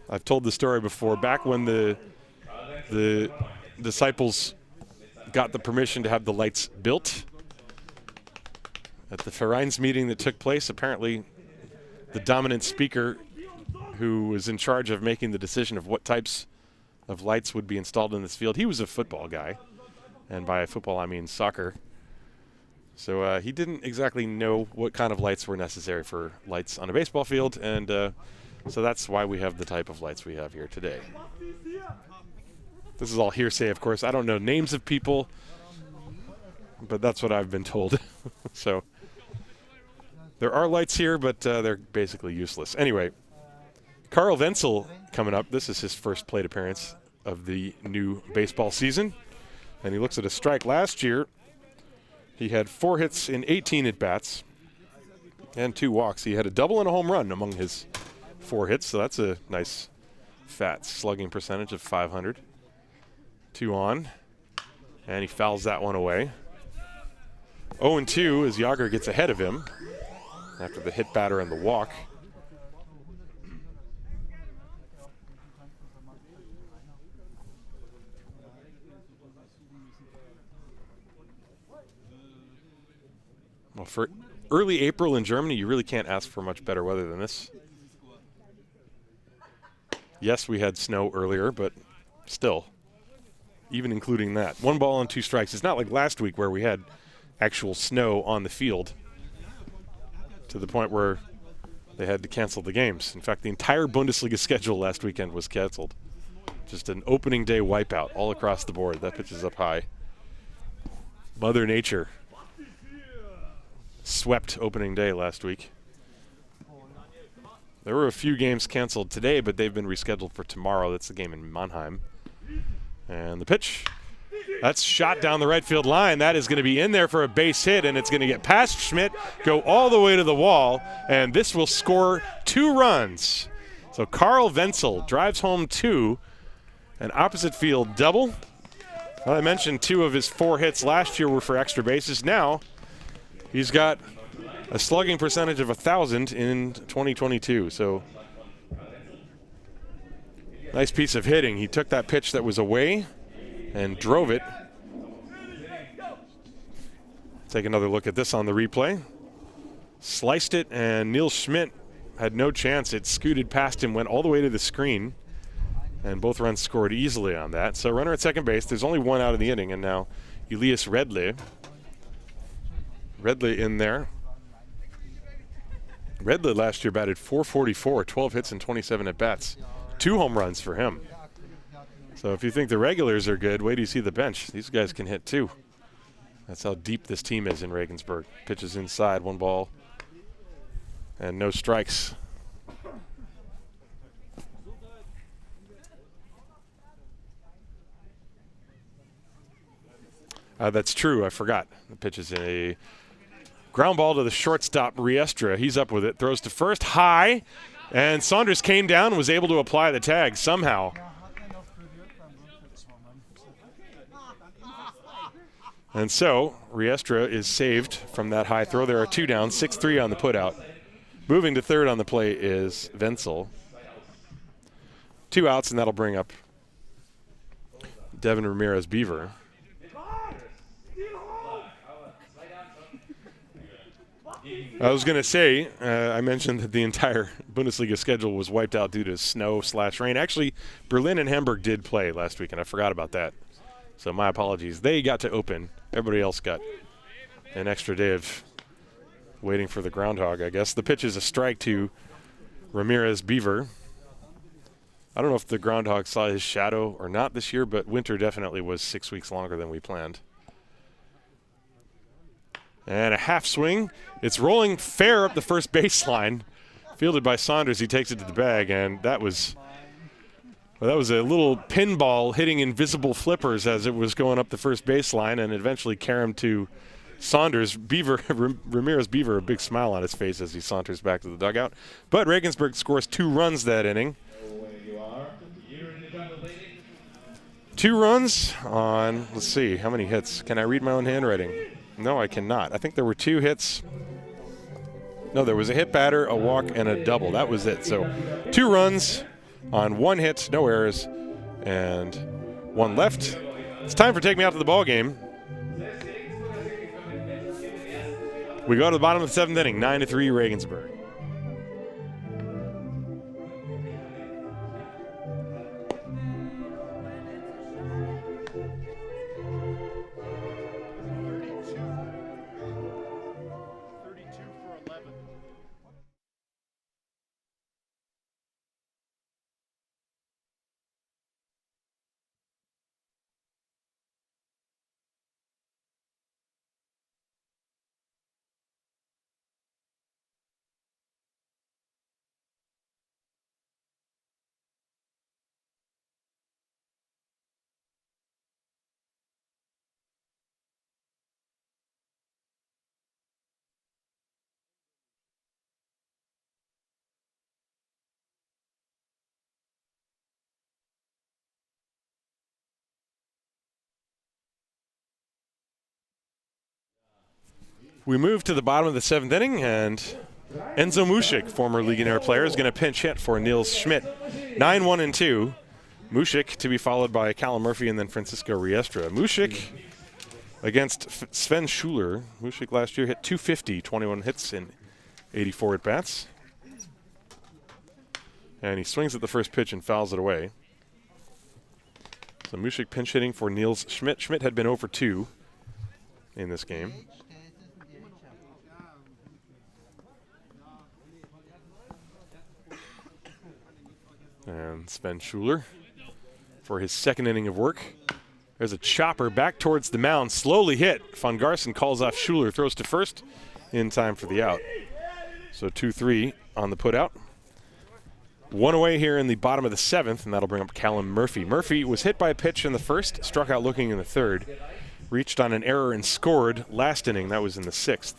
[SPEAKER 1] I've told the story before. Back when the Disciples got the permission to have the lights built, at the Vereins meeting that took place, apparently the dominant speaker who was in charge of making the decision of what types of lights would be installed in this field, he was a football guy. And by football, I mean soccer. So he didn't exactly know what kind of lights were necessary for lights on a baseball field, and so that's why we have the type of lights we have here today. This is all hearsay, of course. I don't know names of people, but that's what I've been told. So there are lights here, but they're basically useless. Anyway, Carl Wenzel coming up. This is his first plate appearance of the new baseball season, and he looks at a strike. Last year, he had 4 hits in 18 at-bats and 2 walks. He had a double and a home run among his 4 hits, so that's a nice fat slugging percentage of .500. 2 on, and he fouls that one away. 0-2 as Jager gets ahead of him after the hit batter and the walk. Well, for early April in Germany, you really can't ask for much better weather than this. Yes, we had snow earlier, but still, even including that. 1 ball and 2 strikes. It's not like last week where we had actual snow on the field to the point where they had to cancel the games. In fact, the entire Bundesliga schedule last weekend was canceled. Just an opening day wipeout all across the board. That pitch is up high. Mother Nature swept opening day last week. There were a few games canceled today, but they've been rescheduled for tomorrow. That's the game in Mannheim. And the pitch, that's shot down the right field line. That is going to be in there for a base hit, and it's going to get past Schmidt, go all the way to the wall, and this will score 2 runs. So Carl Wenzel drives home 2, an opposite field double. Well, I mentioned 2 of his 4 hits last year were for extra bases. Now he's got a slugging percentage of 1,000 in 2022. So nice piece of hitting. He took that pitch that was away and drove it. Take another look at this on the replay. Sliced it, and Niels Schmidt had no chance. It scooted past him, went all the way to the screen, and both runs scored easily on that. So runner at second base. There's only 1 out of the inning, and now Elias Redle in there. Redle last year batted .444, 12 hits and 27 at-bats. 2 home runs for him. So if you think the regulars are good, wait till you see the bench. These guys can hit too. That's how deep this team is in Regensburg. Pitches inside, 1 ball, and no strikes. That's true, I forgot. The pitch is a ground ball to the shortstop, Riestra. He's up with it, throws to first, high, and Saunders came down and was able to apply the tag somehow. And so Riestra is saved from that high throw. There are 2 down, 6-3 on the putout. Moving to third on the play is Wenzel. 2 outs, and that'll bring up Devin Ramirez-Beaver. I was going to say, I mentioned that the entire Bundesliga schedule was wiped out due to snow/rain. Actually, Berlin and Hamburg did play last week, and I forgot about that. So my apologies. They got to open. Everybody else got an extra day of waiting for the groundhog, I guess. The pitch is a strike to Ramirez-Beaver. I don't know if the groundhog saw his shadow or not this year, but winter definitely was 6 weeks longer than we planned. And a half swing. It's rolling fair up the first baseline. Fielded by Saunders. He takes it to the bag, and that was a little pinball hitting invisible flippers as it was going up the first baseline, and eventually caromed to Saunders. Ramirez-Beaver, a big smile on his face as he saunters back to the dugout. But Regensburg scores 2 runs that inning. 2 runs on, let's see, how many hits? Can I read my own handwriting? No, I cannot. I think there were 2 hits. No, there was a hit batter, a walk, and a double. That was it. So 2 runs on 1 hit, no errors, and 1 left. It's time for Take Me Out to the Ball Game. We go to the bottom of the 7th inning, 9-3 Regensburg. We move to the bottom of the 7th inning, and Enzo Mušik, former Legionnaire player, is going to pinch hit for Niels Schmidt. 9-1-2. Mušik to be followed by Callum Murphy and then Francisco Riestra. Mušik against Sven Schuler. Mušik last year hit .250, 21 hits in 84 at-bats. And he swings at the first pitch and fouls it away. So Mušik pinch hitting for Niels Schmidt. Schmidt had been 0 for 2 in this game. And Sven Schuler for his 2nd inning of work. There's a chopper back towards the mound, slowly hit. Von Garson calls off Schuler, throws to first, in time for the out. So 2-3 on the put out. One away here in the bottom of the 7th, and that'll bring up Callum Murphy. Murphy was hit by a pitch in the first, struck out looking in the 3rd, reached on an error and scored last inning. That was in the 6th.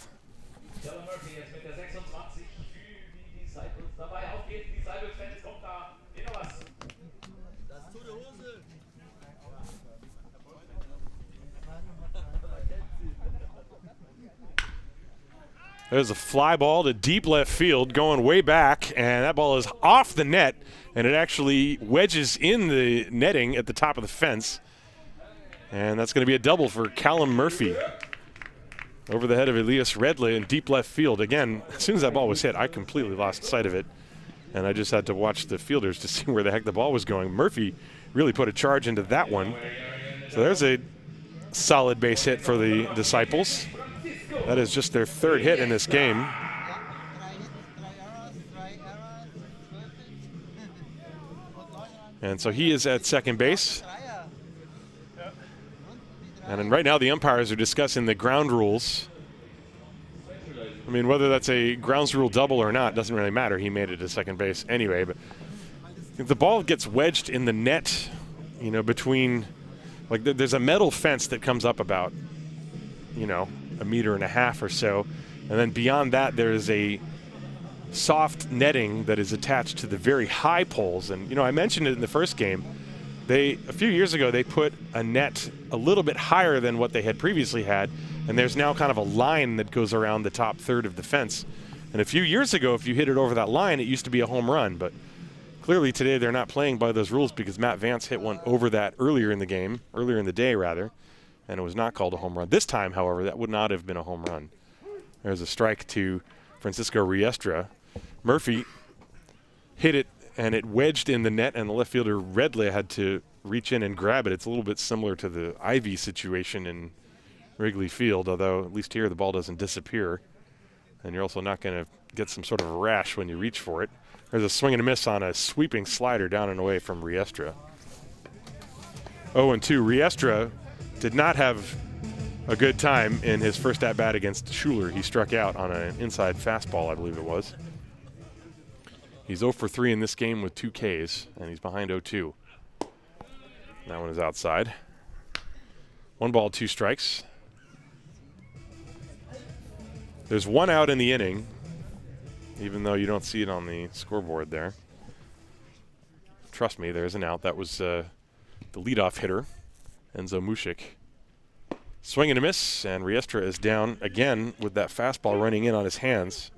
[SPEAKER 2] Callum Murphy jetzt mit der 26 für die Disciples dabei. Auf geht's, die Disciples-Fans, kommt da. Geht noch was.
[SPEAKER 1] There's a fly ball to deep left field going way back, and that ball is off the net, and it actually wedges in the netting at the top of the fence. And that's going to be a double for Callum Murphy. Over the head of Elias Redley in deep left field. Again, as soon as that ball was hit, I completely lost sight of it, and I just had to watch the fielders to see where the heck the ball was going. Murphy really put a charge into that one. So there's a solid base hit for the Disciples. That is just their 3rd hit in this game. And so he is at second base. And then right now the umpires are discussing the ground rules. I mean, whether that's a grounds rule double or not doesn't really matter. He made it to second base anyway. But if the ball gets wedged in the net, you know, between, like there's a metal fence that comes up about, you know, 1.5 meters or so, and then beyond that there's a soft netting that is attached to the very high poles. And you know, I mentioned it in the first game. A few years ago they put a net a little bit higher than what they had previously had, and there's now kind of a line that goes around the top 1/3 of the fence. And a few years ago, if you hit it over that line, it used to be a home run, but clearly today they're not playing by those rules because Matt Vance hit one over that earlier in the day, and it was not called a home run. This time, however, that would not have been a home run. There's a strike to Francisco Riestra. Murphy hit it, and it wedged in the net, and the left fielder Redley had to reach in and grab it. It's a little bit similar to the Ivy situation in Wrigley Field, although at least here the ball doesn't disappear, and you're also not going to get some sort of a rash when you reach for it. There's a swing and a miss on a sweeping slider down and away from Riestra. 0-2. Riestra did not have a good time in his first at-bat against Schuler. He struck out on an inside fastball, I believe it was. He's 0 for 3 in this game with 2 Ks, and he's behind 0-2. That one is outside. 1 ball, 2 strikes. There's 1 out in the inning, even though you don't see it on the scoreboard there. Trust me, there's an out. That was the leadoff hitter, Enzo Mushik. Swing and a miss, and Riestra is down again with that fastball running in on his hands.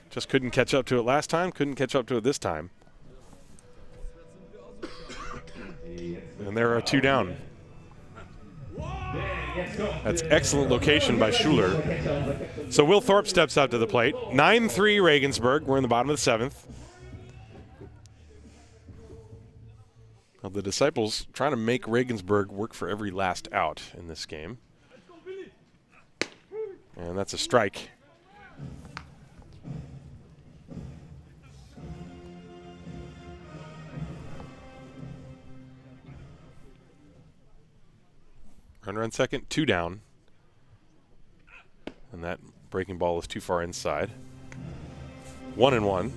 [SPEAKER 1] Just couldn't catch up to it last time, couldn't catch up to it this time. And there are 2 down. That's excellent location by Schuler. So Will Thorpe steps out to the plate. 9-3 Regensburg. We're in the bottom of the 7th. Well, the Disciples trying to make Regensburg work for every last out in this game. And that's a strike. Runner on second, 2 down. And that breaking ball is too far inside. 1-1.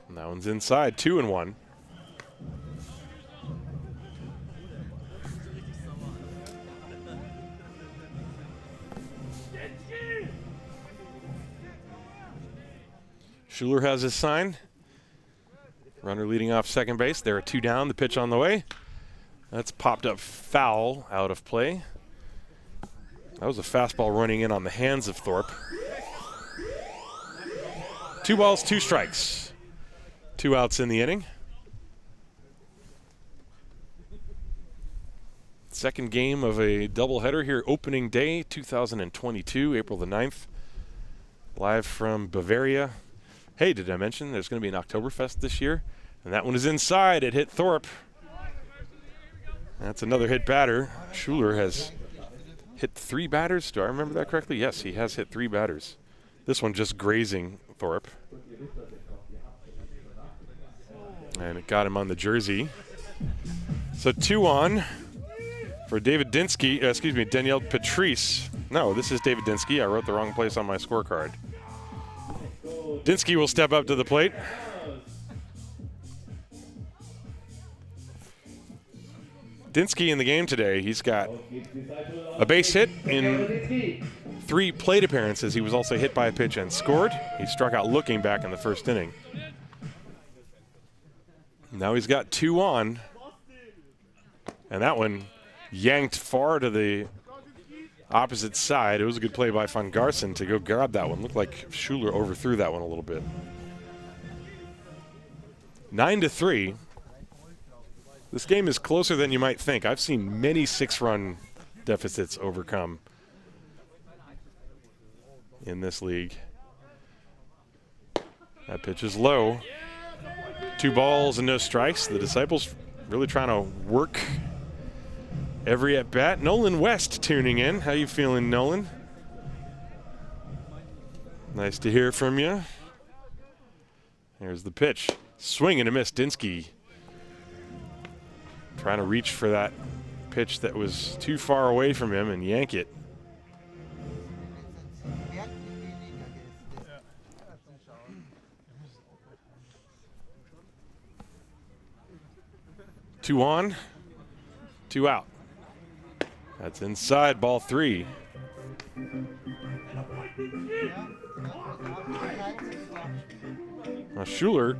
[SPEAKER 1] And that one's inside, 2-1. Schuler has his sign. Runner leading off second base. There are 2 down. The pitch on the way. That's popped up foul, out of play. That was a fastball running in on the hands of Thorpe. 2 balls, 2 strikes. 2 outs in the inning. Second game of a doubleheader here, opening day 2022, April the 9th. Live from Bavaria. Hey, did I mention there's going to be an Oktoberfest this year? And that one is inside. It hit Thorpe. That's another hit batter. Schuler has hit 3 batters. Do I remember that correctly? Yes, he has hit 3 batters. This one just grazing Thorpe. And it got him on the jersey. So 2 on for Daniel Patrice. No, this is David Dinski. I wrote the wrong place on my scorecard. Dinski will step up to the plate. Dinski in the game today, he's got a base hit in 3 plate appearances. He was also hit by a pitch and scored. He struck out looking back in the first inning. Now he's got 2 on. And that one yanked far to the opposite side. It was a good play by Van Garsen to go grab that one. Looked like Schuler overthrew that one a little bit. 9-3. This game is closer than you might think. I've seen many 6-run deficits overcome in this league. That pitch is low. 2 balls and no strikes. The Disciples really trying to work every at-bat. Nolan West tuning in. How you feeling, Nolan? Nice to hear from you. Here's the pitch. Swing and a miss. Dinski trying to reach for that pitch that was too far away from him and yank it. Two on, 2 out. That's inside, ball 3. Now Schuler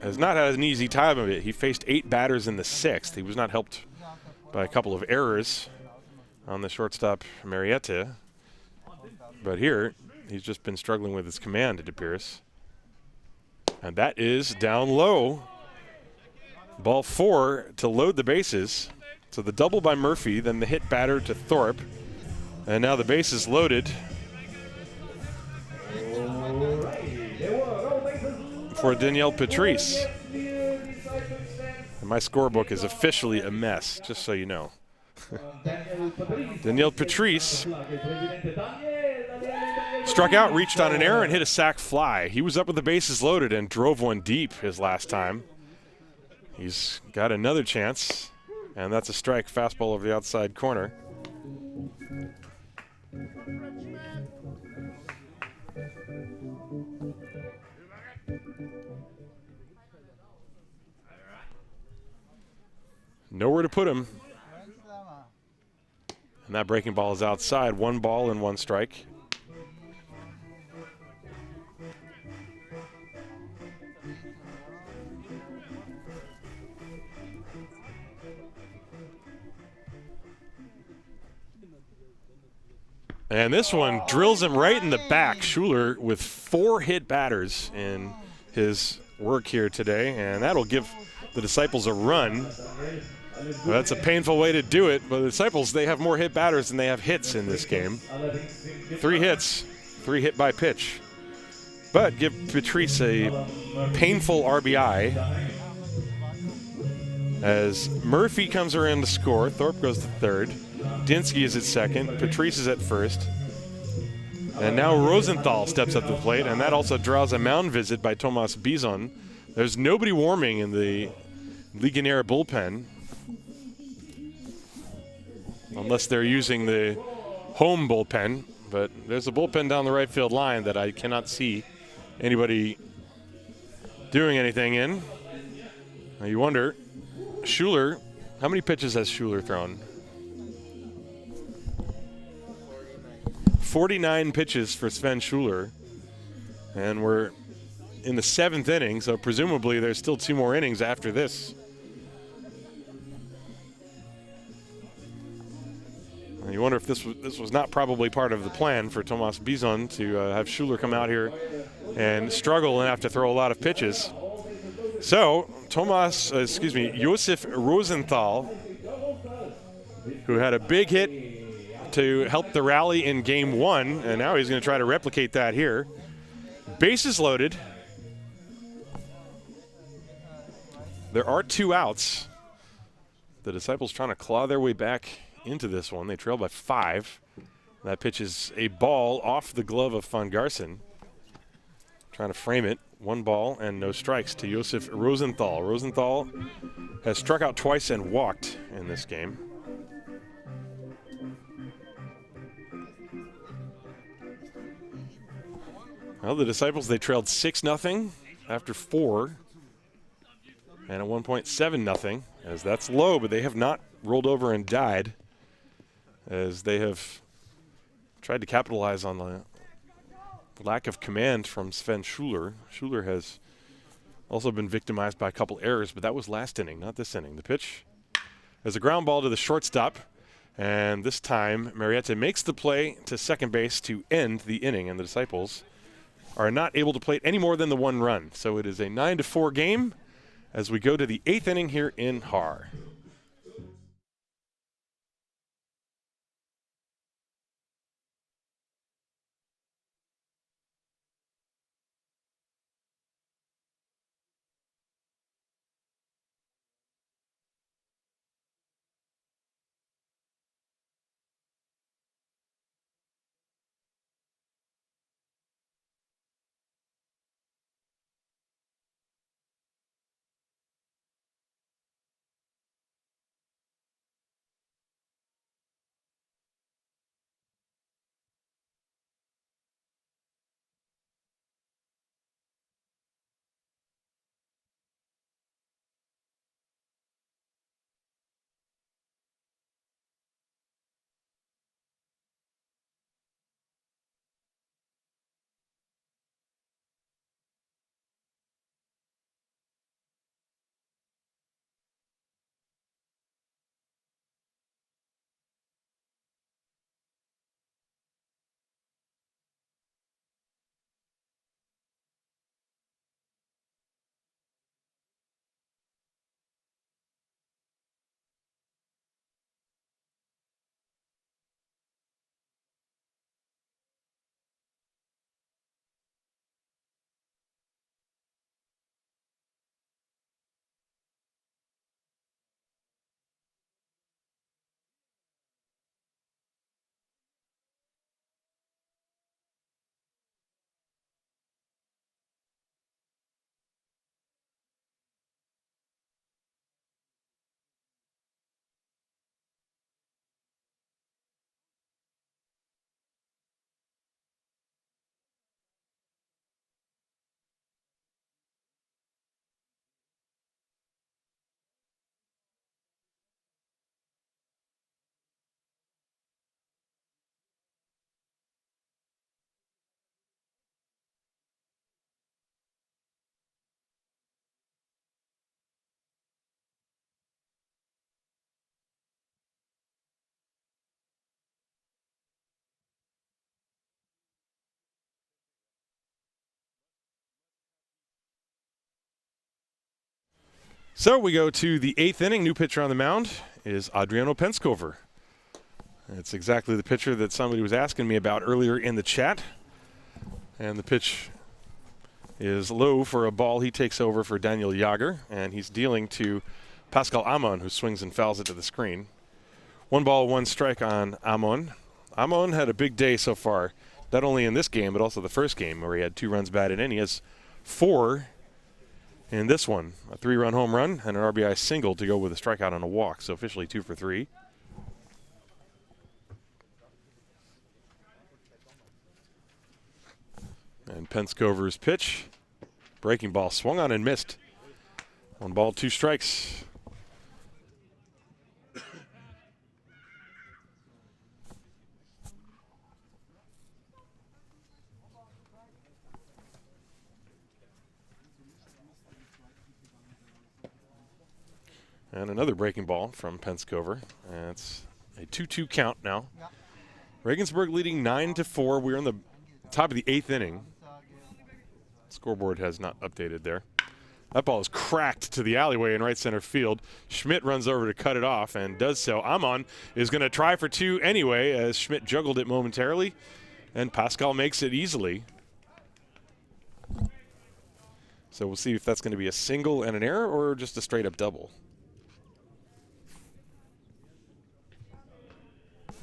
[SPEAKER 1] has not had an easy time of it. He faced 8 batters in the 6th. He was not helped by a couple of errors on the shortstop Marietta. But here, he's just been struggling with his command, it appears. And that is down low. Ball 4 to load the bases. So the double by Murphy, then the hit batter to Thorpe. And now the base is loaded for Daniel Patrice. And my scorebook is officially a mess, just so you know. Daniel Patrice struck out, reached on an error, and hit a sac fly. He was up with the bases loaded and drove one deep his last time. He's got another chance, and that's a strike. Fastball over the outside corner. Nowhere to put him. And that breaking ball is outside. 1 ball and 1 strike. And this one drills him right in the back. Schuler with 4 hit batters in his work here today, and that'll give the Disciples a run. Well, that's a painful way to do it, but the Disciples, they have more hit batters than they have hits in this game. 3 hits, 3 hit by pitch. But give Patrice a painful RBI as Murphy comes around to score. Thorpe goes to third. Dinski is at second. Patrice is at first. And now Rosenthal steps up to the plate, and that also draws a mound visit by Thomas Bison. There's nobody warming in the Legionäre bullpen, unless they're using the home bullpen. But there's a bullpen down the right field line that I cannot see anybody doing anything in. Now you wonder, Schuler, how many pitches has Schuler thrown? 49 pitches for Sven Schuler, and we're in the 7th inning, so presumably there's still 2 more innings after this. And you wonder if this was not probably part of the plan for Thomas Bison to have Schuler come out here and struggle and have to throw a lot of pitches. So Josef Rosenthal, who had a big hit to help the rally in game 1, and now he's going to try to replicate that here. Bases loaded. There are 2 outs. The Disciples trying to claw their way back into this one. They trail by 5. That pitch is a ball off the glove of Van Garsen. Trying to frame it 1 ball and no strikes to Josef Rosenthal. Rosenthal has struck out twice and walked in this game. Well, the Disciples, they trailed 6-0 after 4. And at 1.7-0, as that's low, but they have not rolled over and died, as they have tried to capitalize on the lack of command from Sven Schuler. Schuler has also been victimized by a couple errors, but that was last inning, not this inning. The pitch is a ground ball to the shortstop, and this time Marietta makes the play to second base to end the inning, and the Disciples are not able to plate any more than the 1 run. So it is a 9-4 game as we go to the 8th inning here in Haar. So we go to the 8th inning. New pitcher on the mound is Adriano Penskover. It's exactly the pitcher that somebody was asking me about earlier in the chat. And the pitch is low for a ball. He takes over for Daniel Jager, and he's dealing to Pascal Amon, who swings and fouls it to the screen. 1 ball, 1 strike on Amon. Amon had a big day so far, not only in this game, but also the first game where he had 2 runs batted in. He has 4 in this one, a 3-run home run and an RBI single to go with a strikeout and a walk, so officially 2 for 3. And Penskover's pitch, breaking ball, swung on and missed. 1 ball, 2 strikes. And another breaking ball from Penskover. And it's a 2-2 count now. Regensburg leading 9-4. We're in the top of the 8th inning. Scoreboard has not updated there. That ball is cracked to the alleyway in right center field. Schmidt runs over to cut it off and does so. Amon is going to try for 2 anyway, as Schmidt juggled it momentarily, and Pascal makes it easily. So we'll see if that's going to be a single and an error or just a straight up double.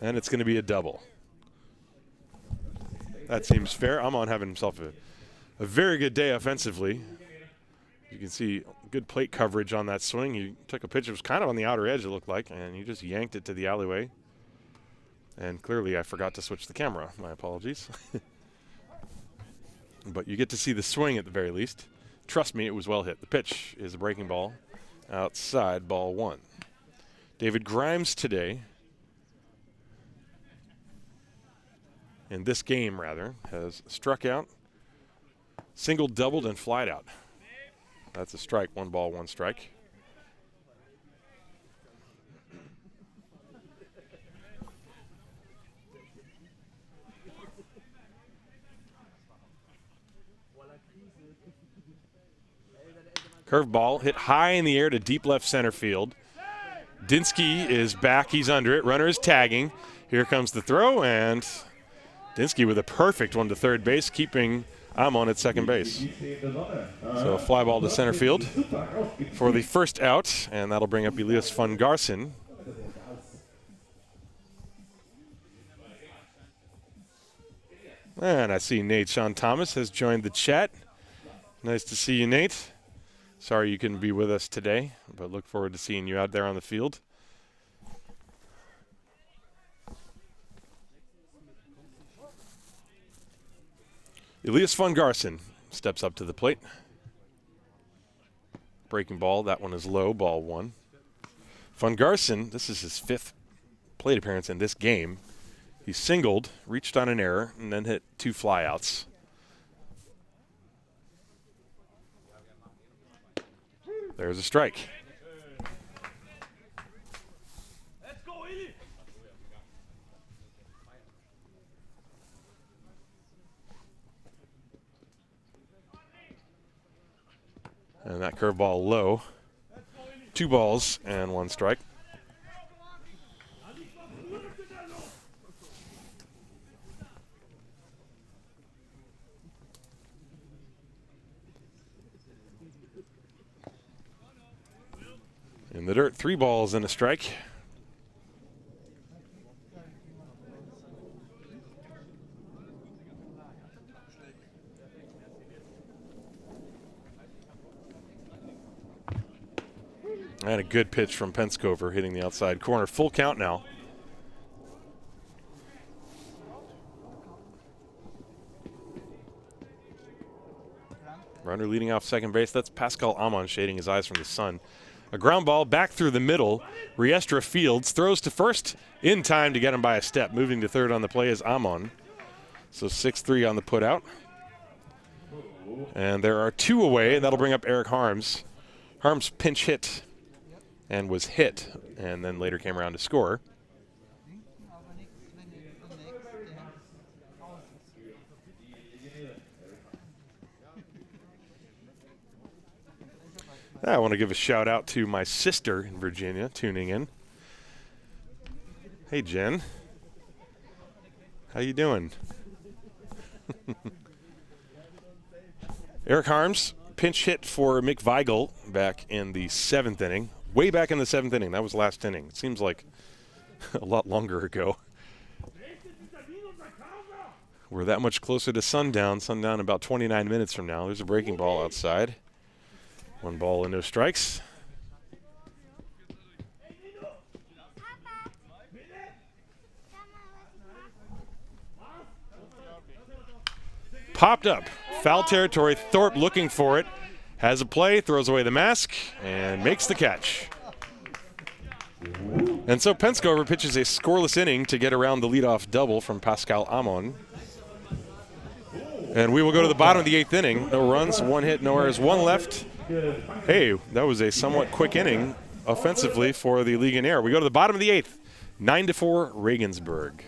[SPEAKER 1] And it's going to be a double. That seems fair. Amon having himself a very good day offensively. You can see good plate coverage on that swing. He took a pitch that was kind of on the outer edge, it looked like, and he just yanked it to the alleyway. And clearly I forgot to switch the camera. My apologies. But you get to see the swing at the very least. Trust me, it was well hit. The pitch is a breaking ball. Outside, ball 1. David Grimes today, in this game rather, has struck out, singled, doubled, and flied out. That's a strike. 1 ball, 1 strike. Curveball hit high in the air to deep left center field. Dinski is back. He's under it. Runner is tagging. Here comes the throw, and Dinski with a perfect one to third base, keeping Amon at second base. So a fly ball to center field for the first out, and that'll bring up Elias van Garsen. And I see Nate Sean Thomas has joined the chat. Nice to see you, Nate. Sorry you couldn't be with us today, but look forward to seeing you out there on the field. Elias van Garsen steps up to the plate. Breaking ball, that one is low, ball 1. Van Garsen, this is his 5th plate appearance in this game. He singled, reached on an error, and then hit 2 flyouts. There's a strike. And that curveball low. 2 balls and 1 strike. In the dirt, 3 balls and a strike. And a good pitch from Penskover hitting the outside corner. Full count now. Runner leading off second base. That's Pascal Amon shading his eyes from the sun. A ground ball back through the middle. Riestra Fields throws to first in time to get him by a step. Moving to third on the play is Amon. So 6-3 on the put out. And there are 2 away, and that'll bring up Eric Harms. Harms pinch hit and was hit, and then later came around to score. I want to give a shout out to my sister in Virginia tuning in. Hey, Jen. How you doing? Eric Harms, pinch hit for Mick Weigel back in the 7th inning. Way back in the 7th inning. That was last inning. It seems like a lot longer ago. We're that much closer to sundown. Sundown about 29 minutes from now. There's a breaking ball outside. 1 ball and no strikes. Popped up. Foul territory. Thorpe looking for it. Has a play, throws away the mask, and makes the catch. And so Penskover pitches a scoreless inning to get around the leadoff double from Pascal Amon. And we will go to the bottom of the 8th inning. No runs, 1 hit, no errors, 1 left. Hey, that was a somewhat quick inning offensively for the Legionnaire. We go to the bottom of the 8th, 9-4 Regensburg.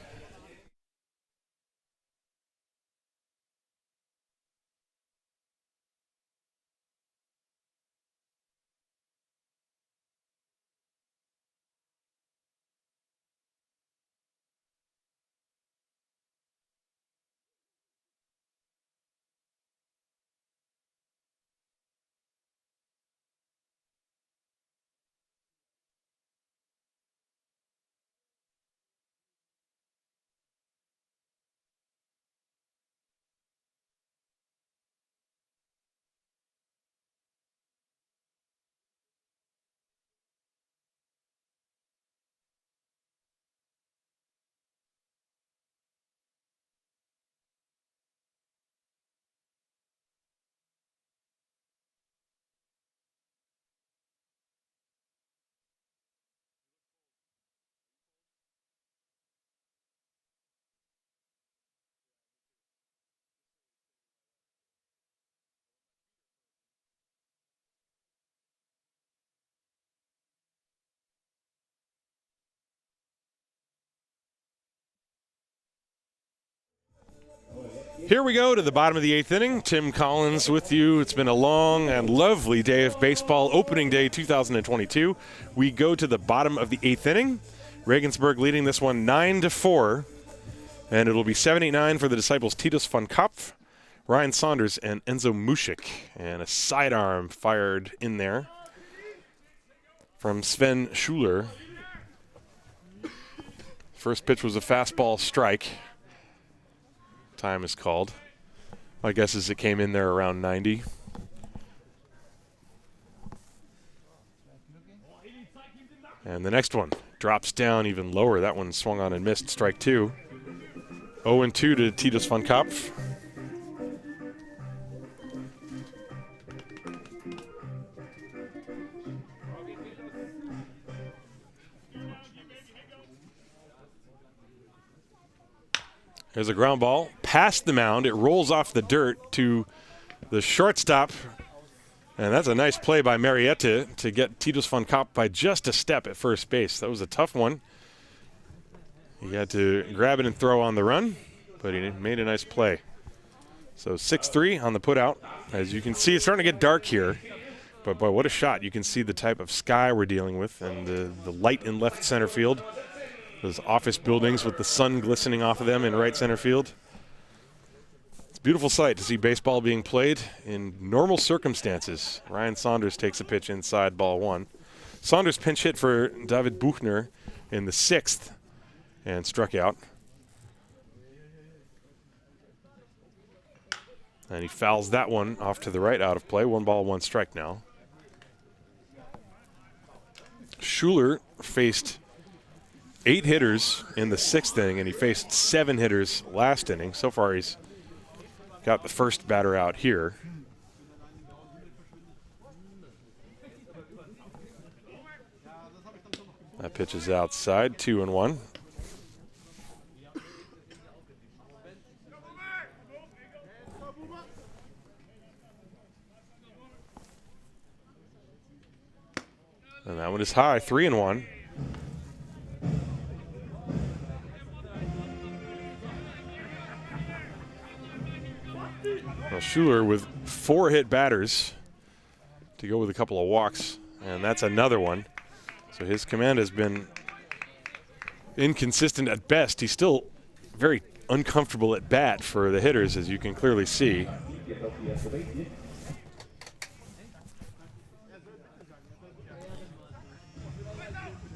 [SPEAKER 1] Here we go to the bottom of the 8th inning. Tim Collins with you. It's been a long and lovely day of baseball, opening day 2022. We go to the bottom of the 8th inning. Regensburg leading this one 9-4. And it'll be 7-8-9 for the Disciples Titus von Kopf, Ryan Saunders, and Enzo Mushik. And a sidearm fired in there from Sven Schuler. First pitch was a fastball strike. Time is called. My guess is it came in there around 90. And the next one drops down even lower. That one swung on and missed, strike 2. 0-2 to Titus von Kopf. There's a ground ball past the mound. It rolls off the dirt to the shortstop. And that's a nice play by Marietta to get Titus von Kopf by just a step at first base. That was a tough one. He had to grab it and throw on the run, but he made a nice play. So 6-3 on the putout. As you can see, it's starting to get dark here. But boy, what a shot. You can see the type of sky we're dealing with and the light in left center field. Those office buildings with the sun glistening off of them in right center field. It's a beautiful sight to see baseball being played in normal circumstances. Ryan Saunders takes a pitch inside, ball 1. Saunders pinch hit for David Buchner in the 6th and struck out. And he fouls that one off to the right, out of play. 1 ball, 1 strike now. Schuler faced 8 hitters in the 6th inning, and he faced 7 hitters last inning. So far, he's got the first batter out here. That pitch is outside, 2-1. And that one is high, 3-1. Well, Schuler with 4 hit batters to go with a couple of walks, and that's another one. So his command has been inconsistent at best. He's still very uncomfortable at bat for the hitters, as you can clearly see.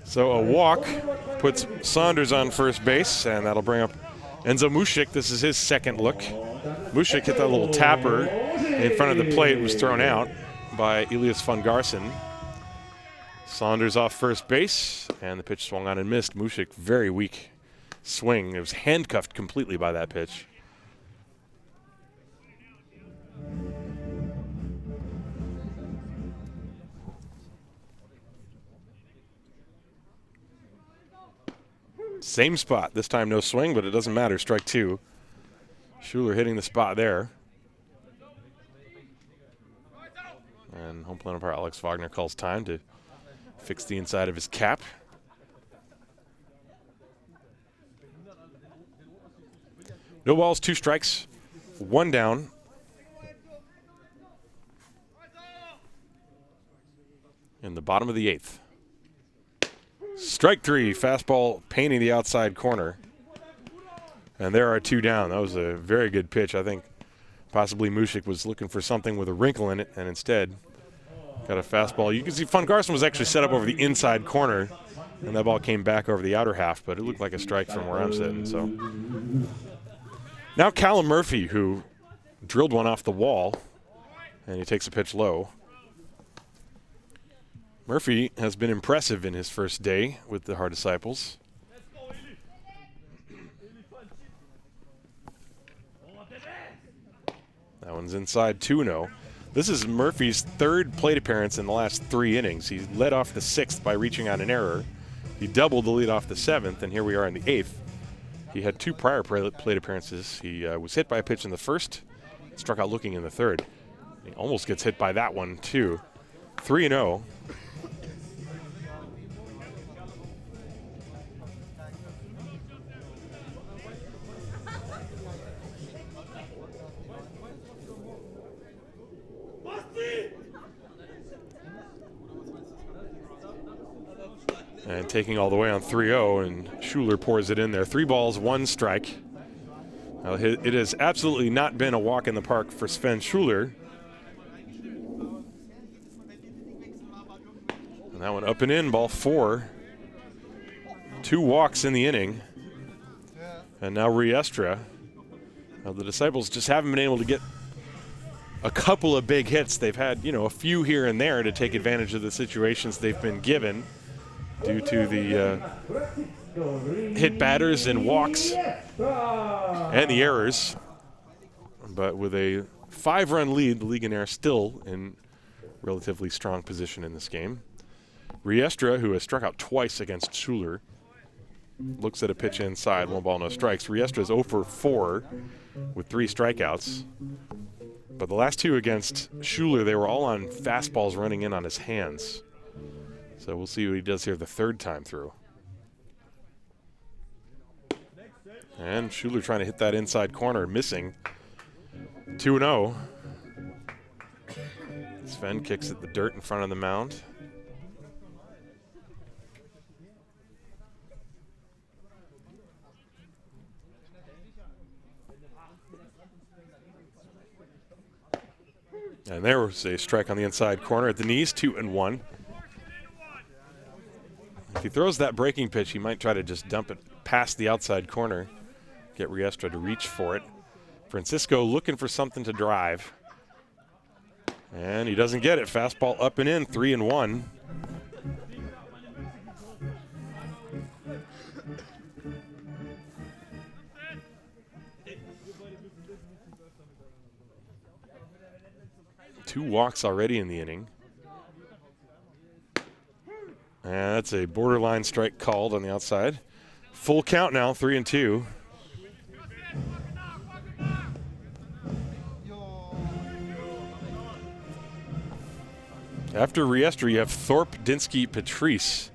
[SPEAKER 1] So a walk puts Saunders on first base, and that'll bring up Enzo Mushik. This is his second look. Mushik hit that little tapper in front of the plate, was thrown out by Elias von Garson. Saunders off first base, and the pitch swung on and missed. Mushik, very weak swing. It was handcuffed completely by that pitch. Same spot. This time no swing, but it doesn't matter. Strike 2. Schuler hitting the spot there. And home plate umpire Alex Wagner calls time to fix the inside of his cap. No balls, 2 strikes, 1 down. In the bottom of the 8th. Strike 3, fastball painting the outside corner. And there are 2 down. That was a very good pitch. I think possibly Mushik was looking for something with a wrinkle in it, and instead got a fastball. You can see Von Garson was actually set up over the inside corner, and that ball came back over the outer half, but it looked like a strike from where I'm sitting. So now Callum Murphy, who drilled one off the wall, and he takes a pitch low. Murphy has been impressive in his first day with the Haar Disciples. That one's inside, 2-0. This is Murphy's 3rd plate appearance in the last 3 innings. He led off the 6th by reaching on an error. He doubled the lead off the 7th, and here we are in the 8th. He had 2 prior plate appearances. He was hit by a pitch in the 1st, struck out looking in the 3rd. He almost gets hit by that one, too. 3-0. And taking all the way on 3-0, and Schuler pours it in there. 3 balls, 1 strike. It has absolutely not been a walk in the park for Sven Schuler. And that one up and in, ball 4. 2 walks in the inning. And now Riestra. The Disciples just haven't been able to get a couple of big hits. They've had, a few here and there to take advantage of the situations they've been given due to the hit batters and walks and the errors. But with a 5-run lead, the Legionnaires still in relatively strong position in this game. Riestra, who has struck out twice against Schuler, looks at a pitch inside, 1 ball, no strikes. Riestra is 0 for 4 with 3 strikeouts. But the last 2 against Schuler, they were all on fastballs running in on his hands. So we'll see what he does here the 3rd time through. And Schuler trying to hit that inside corner, missing. 2-0. Sven kicks at the dirt in front of the mound. And there was a strike on the inside corner at the knees, 2-1. If he throws that breaking pitch, he might try to just dump it past the outside corner, get Riestra to reach for it. Francisco looking for something to drive. And he doesn't get it. Fastball up and in, 3-1. Two walks already in the inning. And that's a borderline strike called on the outside. Full count now, 3-2. After Riestra, you have Thorpe, Dinski, Patrice.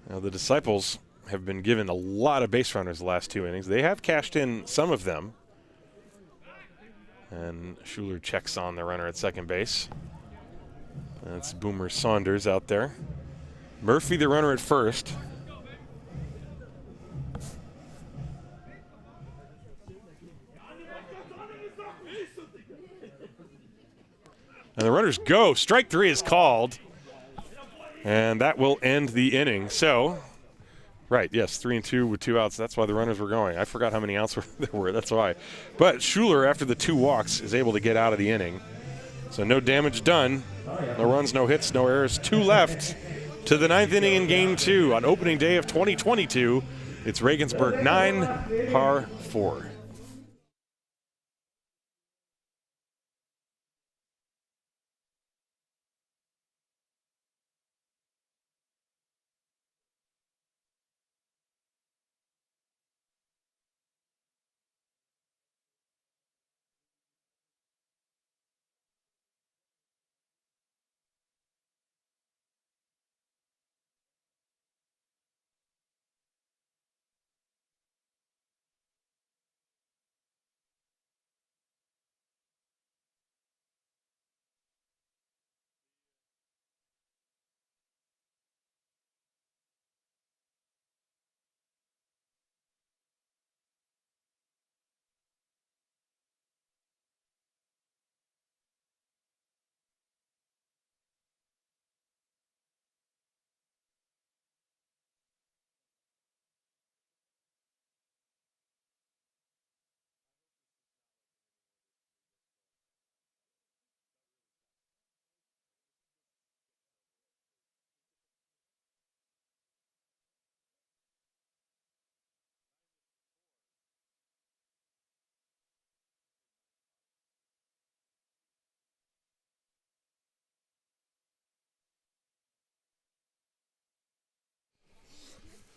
[SPEAKER 1] Now the Disciples have been given a lot of base runners the last 2 innings. They have cashed in some of them. And Schuler checks on the runner at second base. That's Boomer Saunders out there. Murphy, the runner at first. And the runners go. Strike 3 is called. And that will end the inning. So, right, yes, 3-2 with 2 outs. That's why the runners were going. I forgot how many outs there were. That's why. But Schuler, after the 2 walks, is able to get out of the inning. So no damage done. No runs, no hits, no errors. 2 left to the 9th inning in Game 2 on opening day of 2022. It's Regensburg 9, Haar 4.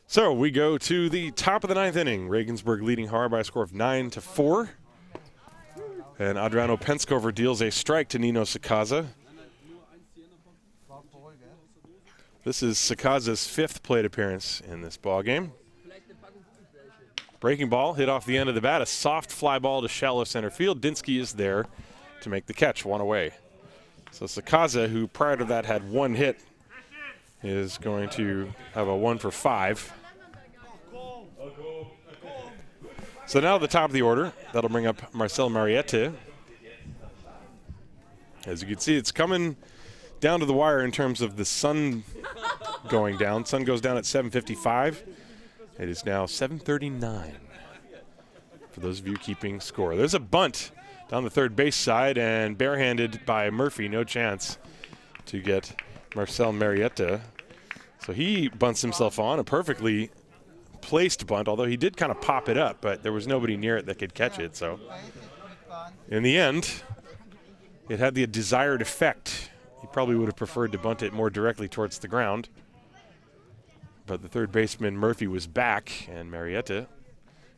[SPEAKER 1] So we go to the top of the 9th inning. Regensburg leading Haar by a score of 9-4. And Adriano Penskover deals a strike to Nino Sakaza. This is Sakaza's 5th plate appearance in this ballgame. Breaking ball hit off the end of the bat. A soft fly ball to shallow center field. Dinski is there to make the catch, 1 away. So Sakaza, who prior to that had 1 hit, is going to have a 1 for 5. So now at the top of the order, that'll bring up Marcel Mariette. As you can see, it's coming down to the wire in terms of the sun going down. Sun goes down at 7:55. It is now 7:39 for those of you keeping score. There's a bunt down the third base side and barehanded by Murphy. No chance to get Marcel Mariette. So he bunts himself on, a perfectly placed bunt, although he did kind of pop it up, but there was nobody near it that could catch it. So in the end, it had the desired effect. He probably would have preferred to bunt it more directly towards the ground. But the third baseman, Murphy, was back, and Mariette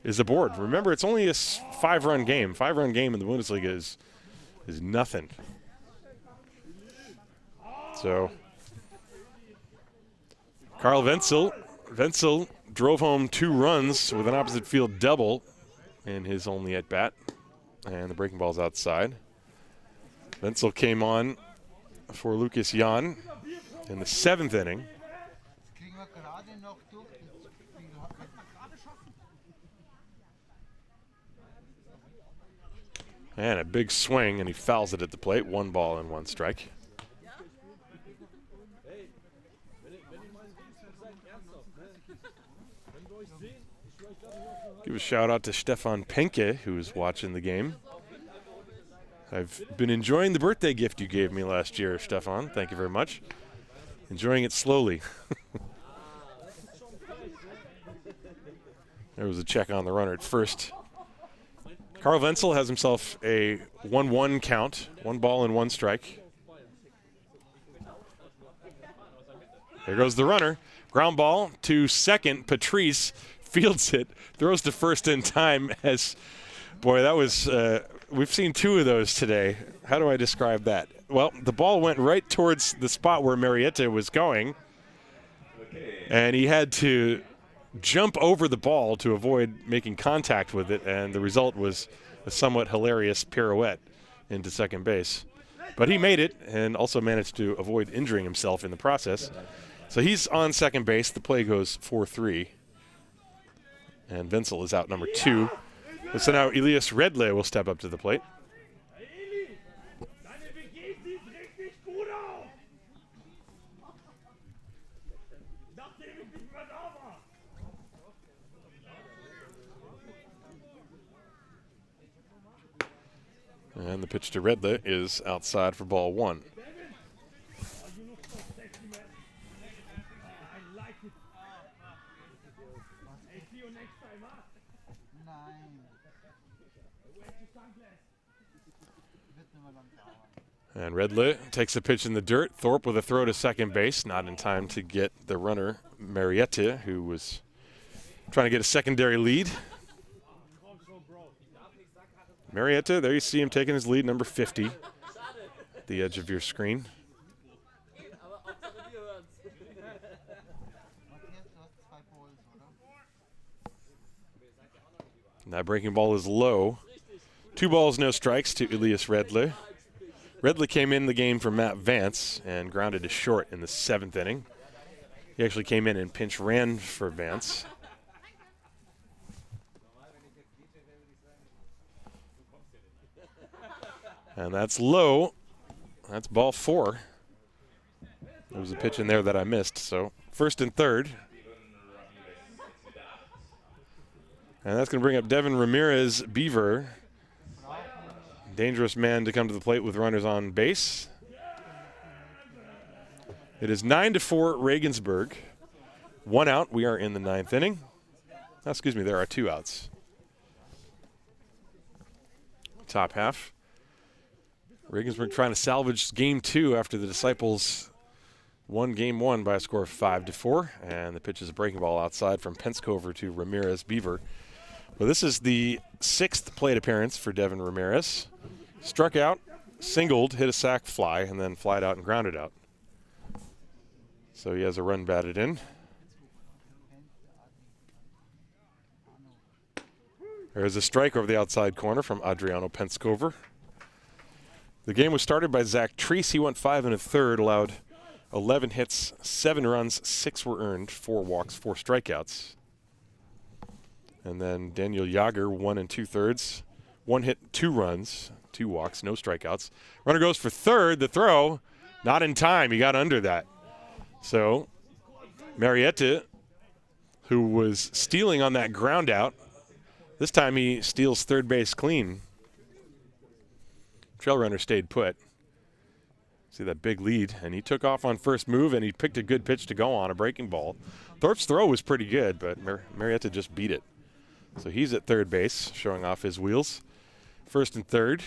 [SPEAKER 1] is aboard. Remember, it's only a 5-run game. 5-run game in the Bundesliga is nothing. So Carl Wenzel drove home 2 runs with an opposite field double in his only at-bat. And the breaking ball's outside. Wenzel came on for Lucas Jan in the 7th inning. And a big swing, and he fouls it at the plate. 1 ball and 1 strike. Give a shout out to Stefan Penke, who is watching the game. I've been enjoying the birthday gift you gave me last year, Stefan. Thank you very much. Enjoying it slowly. There was a check on the runner at first. Carl Wenzel has himself a 1-1 count, 1 ball and 1 strike. There goes the runner. Ground ball to second. Patrice fields it, throws to first in time. As boy, that was we've seen 2 of those today. How do I describe that? Well, the ball went right towards the spot where Mariette was going, and he had to jump over the ball to avoid making contact with it, and the result was a somewhat hilarious pirouette into second base. But he made it and also managed to avoid injuring himself in the process. So he's on second base. The play goes 4-3. And Wenzel is out number 2. So now Elias Redle will step up to the plate. And the pitch to Redle is outside for ball 1. And Redle takes a pitch in the dirt. Thorpe with a throw to second base, not in time to get the runner, Mariette, who was trying to get a secondary lead. Mariette, there you see him taking his lead, number 50, at the edge of your screen. And that breaking ball is low. 2 balls, no strikes to Elias Redle. Redle came in the game for Matt Vance and grounded to short in the 7th inning. He actually came in and pinch ran for Vance. And that's low. That's ball 4. There was a pitch in there that I missed. So 1st and 3rd. And that's going to bring up Devin Ramirez Beaver. Dangerous man to come to the plate with runners on base. It is 9-4 Regensburg. 1 out. We are in the 9th inning. Oh, excuse me, there are 2 outs. Top half. Regensburg trying to salvage game 2 after the Disciples won game 1 by a score of 5-4. And the pitch is a breaking ball outside from Penskover to Ramirez Beaver. Well, this is the 6th plate appearance for Devin Ramirez. Struck out, singled, hit a sac fly, and then flied out and grounded out. So he has a run batted in. There's a strike over the outside corner from Adriano Penskover. The game was started by Zach Treese. He went 5 1/3, allowed 11 hits, 7 runs, 6 were earned, 4 walks, 4 strikeouts. And then Daniel Jager, 1 2/3, 1 hit, 2 runs, 2 walks, no strikeouts. Runner goes for third. The throw, not in time. He got under that. So Marietta, who was stealing on that ground out, this time he steals third base clean. Trail runner stayed put. See that big lead, and he took off on first move, and he picked a good pitch to go on, a breaking ball. Thorpe's throw was pretty good, but Marietta just beat it. So he's at third base, showing off his wheels. First and third.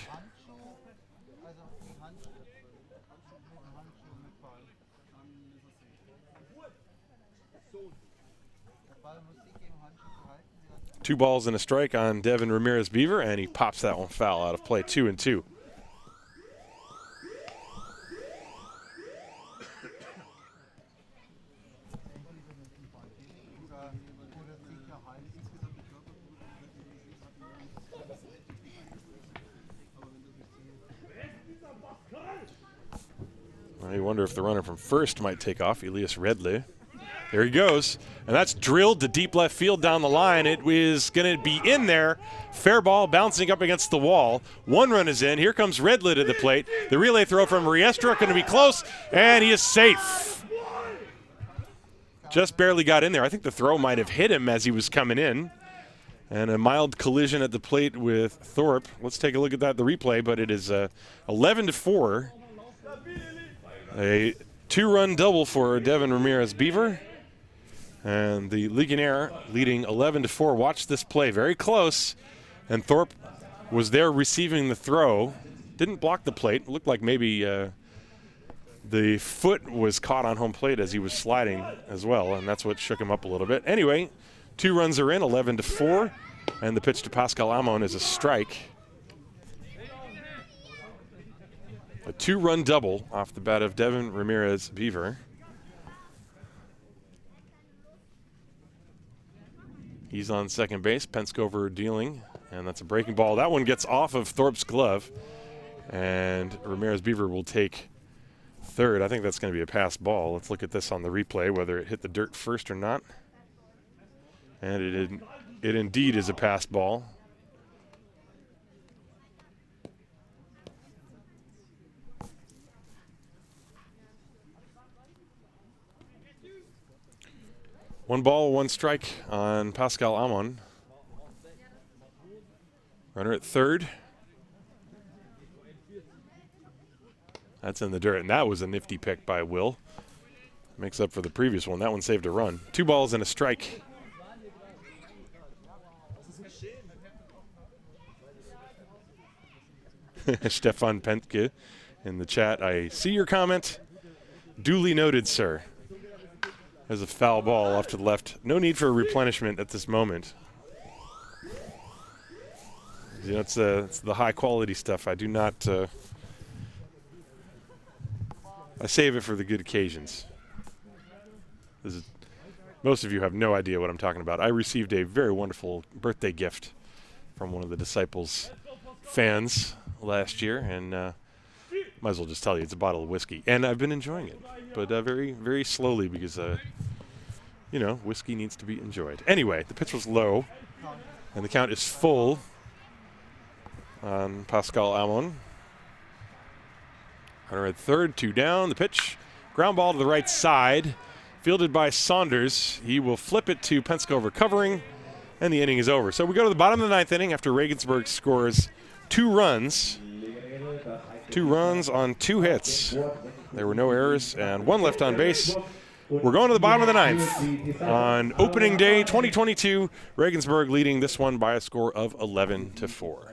[SPEAKER 1] Two balls and a strike on Devin Ramirez-Beaver, and he pops that one foul out of play, 2-2. I wonder if the runner from first might take off, Elias Redley. There he goes, and that's drilled to deep left field down the line. It is going to be in there. Fair ball bouncing up against the wall. 1 run is in. Here comes Redley to the plate. The relay throw from Riestra going to be close, and he is safe. Just barely got in there. I think the throw might have hit him as he was coming in. And a mild collision at the plate with Thorpe. Let's take a look at that, the replay, but it is 11-4. A 2-run double for Devin Ramirez-Beaver. And the Legionnaire leading 11-4. Watch this play, very close. And Thorpe was there receiving the throw. Didn't block the plate. Looked like maybe the foot was caught on home plate as he was sliding as well, and that's what shook him up a little bit. Anyway, 2 runs are in, 11-4. And the pitch to Pascal Amon is a strike. A 2-run double off the bat of Devin Ramirez-Beaver. He's on second base. Penskover dealing, and that's a breaking ball. That one gets off of Thorpe's glove, and Ramirez-Beaver will take third. I think that's going to be a pass ball. Let's look at this on the replay, whether it hit the dirt first or not. And it indeed is a pass ball. One ball, 1 strike on Pascal Amon. Runner at third. That's in the dirt, and that was a nifty pick by Will. Makes up for the previous one. That one saved a run. 2 balls and a strike. Stefan Pentke in the chat. I see your comment. Duly noted, sir. There's a foul ball off to the left. No need for a replenishment at this moment. You know, it's the high quality stuff. I do not. I save it for the good occasions. Most of you have no idea what I'm talking about. I received a very wonderful birthday gift from one of the Disciples fans last year, and might as well just tell you it's a bottle of whiskey, and I've been enjoying it, but very, very slowly because you know, whiskey needs to be enjoyed. Anyway, the pitch was low, and the count is full on Pascal Amon. Runner at third, 2 down. The pitch, ground ball to the right side, fielded by Saunders. He will flip it to Penskover covering, and the inning is over. So we go to the bottom of the 9th inning after Regensburg scores 2 runs. 2 runs on 2 hits. There were no errors and 1 left on base. We're going to the bottom of the 9th on opening day 2022. Regensburg leading this one by a score of 11-4.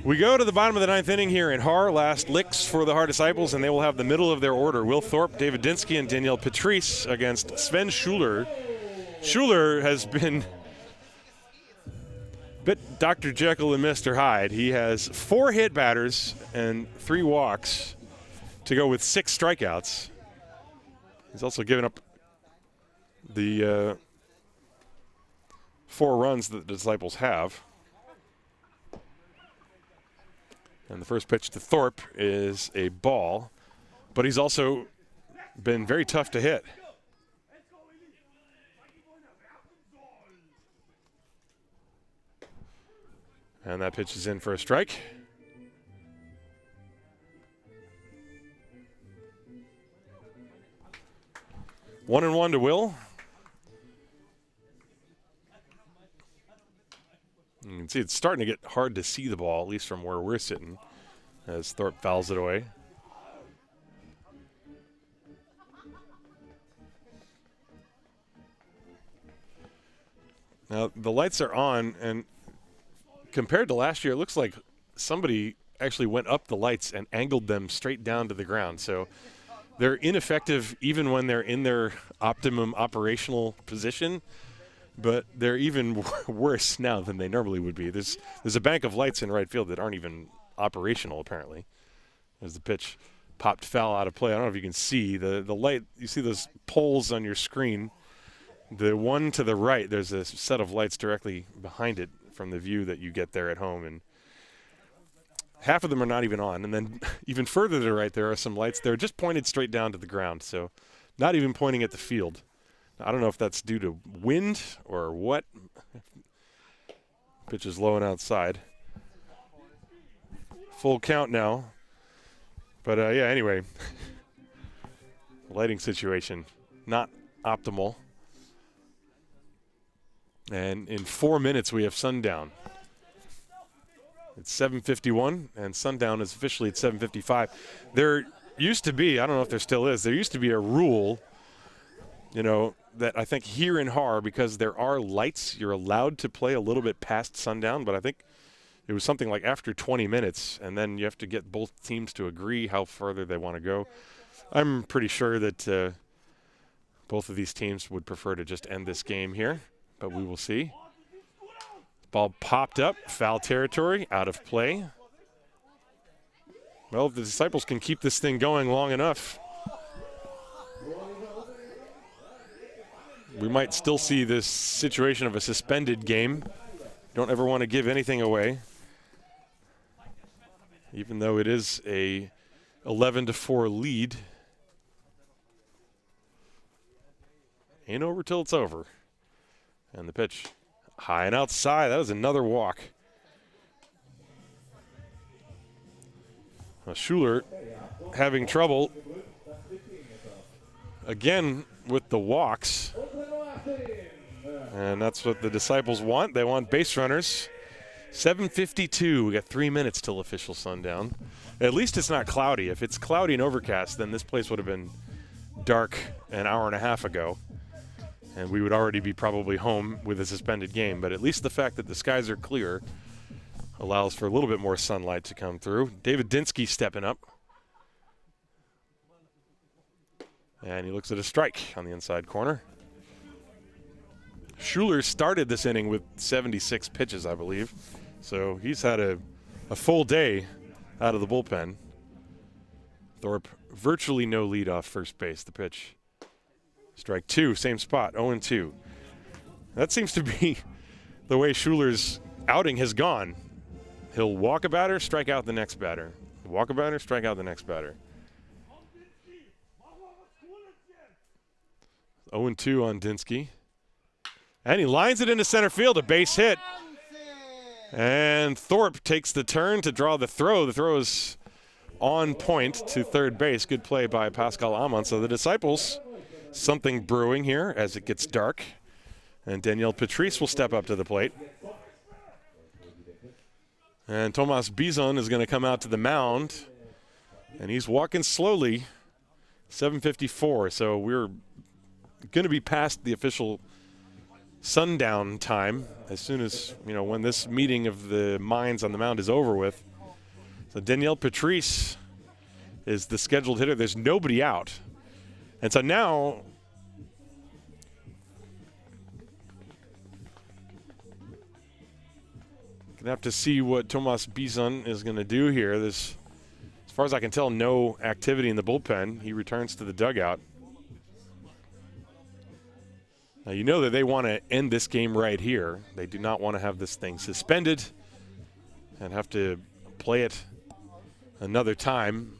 [SPEAKER 1] We go to the bottom of the 9th inning here in Haar. Last licks for the Haar Disciples, and they will have the middle of their order. Will Thorpe, David Dinski, and Danielle Patrice against Sven Schuler. Schuler has been bit Dr. Jekyll and Mr. Hyde. He has 4 hit batters and 3 walks to go with 6 strikeouts. He's also given up the 4 runs that the Disciples have. And the first pitch to Thorpe is a ball, but he's also been very tough to hit. And that pitch is in for a strike. One and one to Will. You can see it's starting to get hard to see the ball, at least from where we're sitting, as Thorpe fouls it away. Now, the lights are on, and compared to last year, it looks like somebody actually went up the lights and angled them straight down to the ground. So they're ineffective even when they're in their optimum operational position. But they're even worse now than they normally would be. There's a bank of lights in right field that aren't even operational, apparently. As the pitch popped foul out of play. I don't know if you can see the light. You see those poles on your screen. The one to the right, there's a set of lights directly behind it from the view that you get there at home. And half of them are not even on. And then even further to the right, there are some lights. They're just pointed straight down to the ground, so not even pointing at the field. I don't know if that's due to wind or what. Pitch is low and outside. Full count now. But, yeah, anyway. Lighting situation, not optimal. And in 4 minutes, we have sundown. It's 7:51, and sundown is officially at 7:55. There used to be, I don't know if there still is, there used to be a rule, you know, that I think here in Haar, because there are lights, you're allowed to play a little bit past sundown, but I think it was something like after 20 minutes, and then you have to get both teams to agree how further they want to go. I'm pretty sure that both of these teams would prefer to just end this game here, but we will see. Ball popped up, foul territory, out of play. Well, if the Disciples can keep this thing going long enough, we might still see this situation of a suspended game. Don't ever want to give anything away, even though it is a 11-4 lead. Ain't over till it's over. And the pitch high and outside. That was another walk. Now Schuler having trouble again with the walks. And that's what the Disciples want. They want base runners. 7:52. We got 3 minutes till official sundown. At least it's not cloudy. If it's cloudy and overcast, then this place would have been dark an hour and a half ago. And we would already be probably home with a suspended game. But at least the fact that the skies are clear allows for a little bit more sunlight to come through. David Dinski stepping up. And he looks at a strike on the inside corner. Schuler started this inning with 76 pitches, I believe. So he's had a full day out of the bullpen. Thorpe virtually no lead off first base. The pitch. Strike 2, same spot, 0-2. That seems to be the way Schuler's outing has gone. He'll walk a batter, strike out the next batter. Walk a batter, strike out the next batter. 0-2 on Dinski. And he lines it into center field, a base hit. And Thorpe takes the turn to draw the throw. The throw is on point to third base. Good play by Pascal Amon. So the Disciples, something brewing here as it gets dark. And Danielle Patrice will step up to the plate. And Thomas Bison is going to come out to the mound. And he's walking slowly. 7:54. So we're going to be past the official sundown time as soon as, you know, when this meeting of the minds on the mound is over with. So Danielle Patrice is the scheduled hitter. There's nobody out. And so now gonna have to see what Thomas Bison is gonna do here. There's, as far as I can tell, no activity in the bullpen. He returns to the dugout. Now you know that they want to end this game right here. They do not want to have this thing suspended and have to play it another time.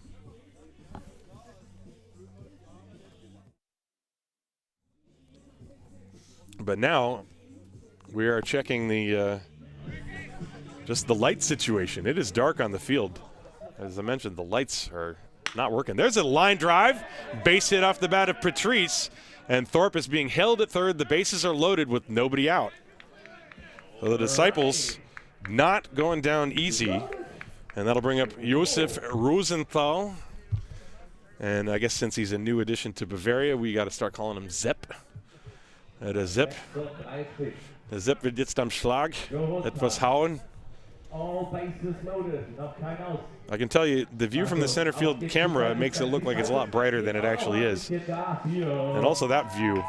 [SPEAKER 1] But now we are checking the just the light situation. It is dark on the field. As I mentioned, the lights are not working. There's a line drive, base hit off the bat of Patrice, and Thorpe is being held at third. The bases are loaded with nobody out. So the Disciples not going down easy, and that'll bring up Josef Rosenthal. And I guess since he's a new addition to Bavaria, we got to start calling him Zepp. Der Zepp. Der Zepp wird jetzt am Schlag etwas hauen. I can tell you, the view from the center field camera makes it look like it's a lot brighter than it actually is. And also that view,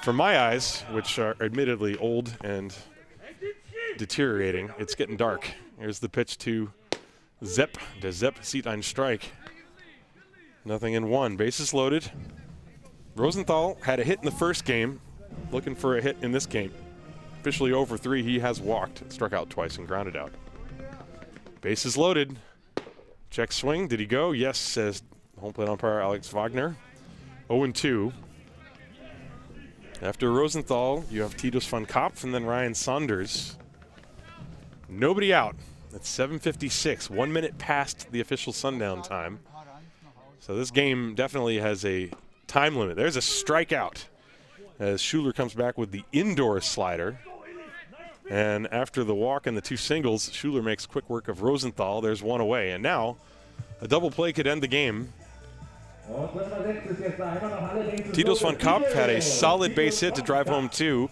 [SPEAKER 1] from my eyes, which are admittedly old and deteriorating, it's getting dark. Here's the pitch to Zepp. Der Zepp sieht ein Strike. Nothing in one. Bases loaded. Rosenthal had a hit in the first game, looking for a hit in this game. Officially over 3, he has walked, struck out twice and grounded out. Bases loaded. Check swing, did he go? Yes, says home plate umpire Alex Wagner. 0-2. After Rosenthal, you have Titus van Kopf and then Ryan Saunders. Nobody out. It's 7:56, 1 minute past the official sundown time. So this game definitely has a time limit. There's a strikeout as Schuler comes back with the indoor slider. And after the walk and the 2 singles, Schuler makes quick work of Rosenthal. There's one away. And now a double play could end the game. Titus van Kopf had a solid base hit to drive home 2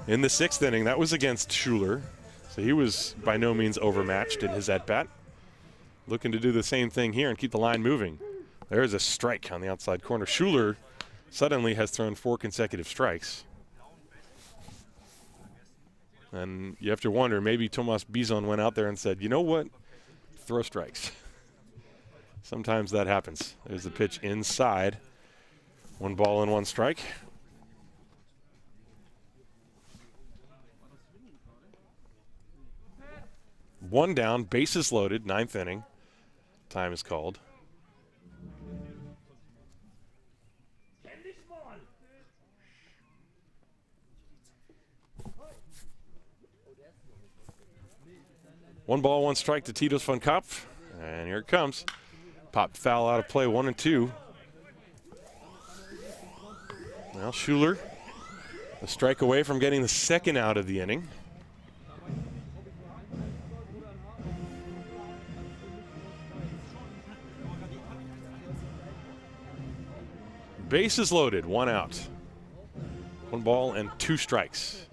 [SPEAKER 1] in the 6th inning. That was against Schuler. So he was by no means overmatched in his at-bat. Looking to do the same thing here and keep the line moving. There's a strike on the outside corner. Schuler suddenly has thrown 4 consecutive strikes. And you have to wonder, maybe Thomas Bison went out there and said, you know what, throw strikes. Sometimes that happens. There's the pitch inside. 1 ball and 1 strike. One down, bases loaded, 9th inning. Time is called. One ball, 1 strike to Titus van Kopf. And here it comes. Popped foul out of play, 1-2. Now Schuler, a strike away from getting the 2nd out of the inning. Bases loaded, 1 out. 1 ball and 2 strikes.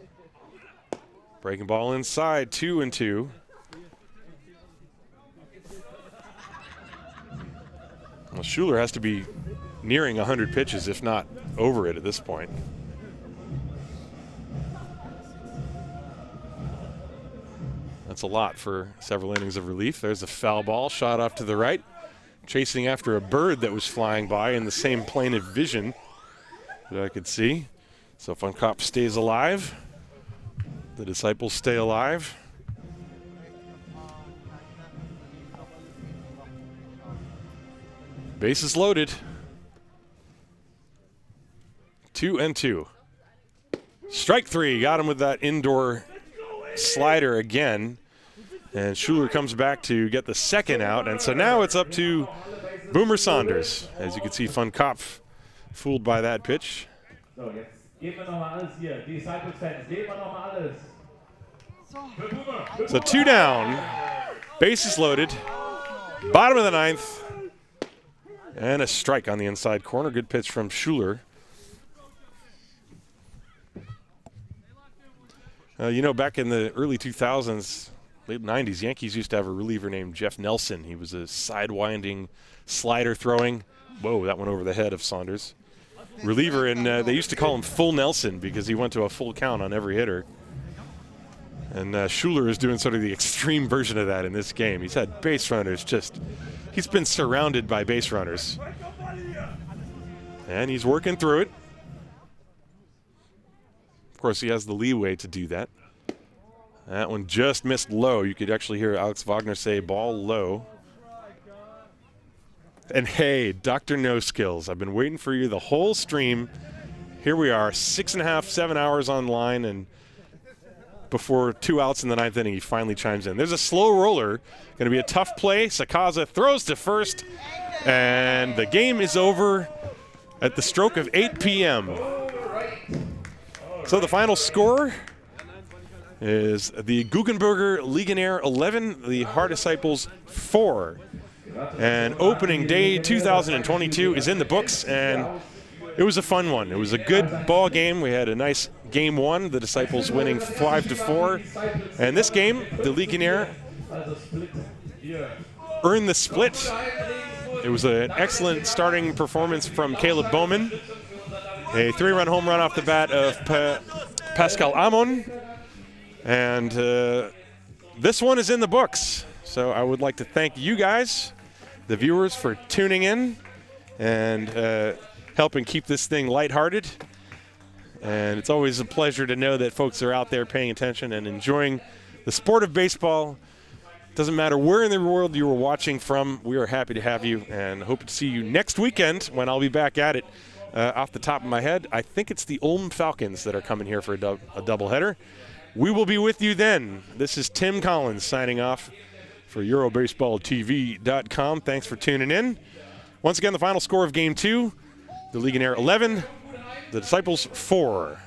[SPEAKER 1] Breaking ball inside, 2-2. Well, Schuler has to be nearing 100 pitches, if not over it at this point. That's a lot for several innings of relief. There's a foul ball shot off to the right, chasing after a bird that was flying by in the same plane of vision that I could see. So Van Kopf stays alive. The Disciples stay alive. Bases loaded. 2-2. Strike 3. Got him with that indoor slider again. And Schuler comes back to get the 2nd out. And so now it's up to Boomer Saunders. As you can see, Van Kopf fooled by that pitch.
[SPEAKER 2] So, jetzt geben wir nochmal alles hier. Die Disciples-Fans, geben wir nochmal alles.
[SPEAKER 1] So 2 down. Bases loaded. Bottom of the 9th. And a strike on the inside corner. Good pitch from Schuler. You know, back in the early 2000s, late 90s, Yankees used to have a reliever named Jeff Nelson. He was a sidewinding, slider throwing. Whoa, that went over the head of Saunders. Reliever, and they used to call him Full Nelson because he went to a full count on every hitter. And Schuler is doing sort of the extreme version of that in this game. He's had base runners he's been surrounded by base runners. And he's working through it. Of course, he has the leeway to do that. That one just missed low. You could actually hear Alex Wagner say, ball low. And hey, Dr. No Skills, I've been waiting for you the whole stream. Here we are, 6.5, 7 hours online, and before 2 outs in the 9th inning, he finally chimes in. There's a slow roller, going to be a tough play. Sakaza throws to first, and the game is over at the stroke of 8 p.m. So the final score is the Guggenberger Legionäre 11, the Haar Disciples 4. And opening day 2022 is in the books, and it was a fun one. It was a good ball game. We had a nice game one, the Disciples winning 5-4. And this game, the Legionäre earned the split. It was an excellent starting performance from Caleb Bowman. A 3-run home run off the bat of Pascal Amon. And this one is in the books. So I would like to thank you guys, the viewers, for tuning in and helping keep this thing lighthearted. And it's always a pleasure to know that folks are out there paying attention and enjoying the sport of baseball. Doesn't matter where in the world you are watching from, we are happy to have you and hope to see you next weekend when I'll be back at it. Off the top of my head, I think it's the Ulm Falcons that are coming here for a doubleheader. We will be with you then. This is Tim Collins signing off for EuroBaseballTV.com. Thanks for tuning in. Once again, the final score of Game 2, the Legionäre 11, the Disciples 4.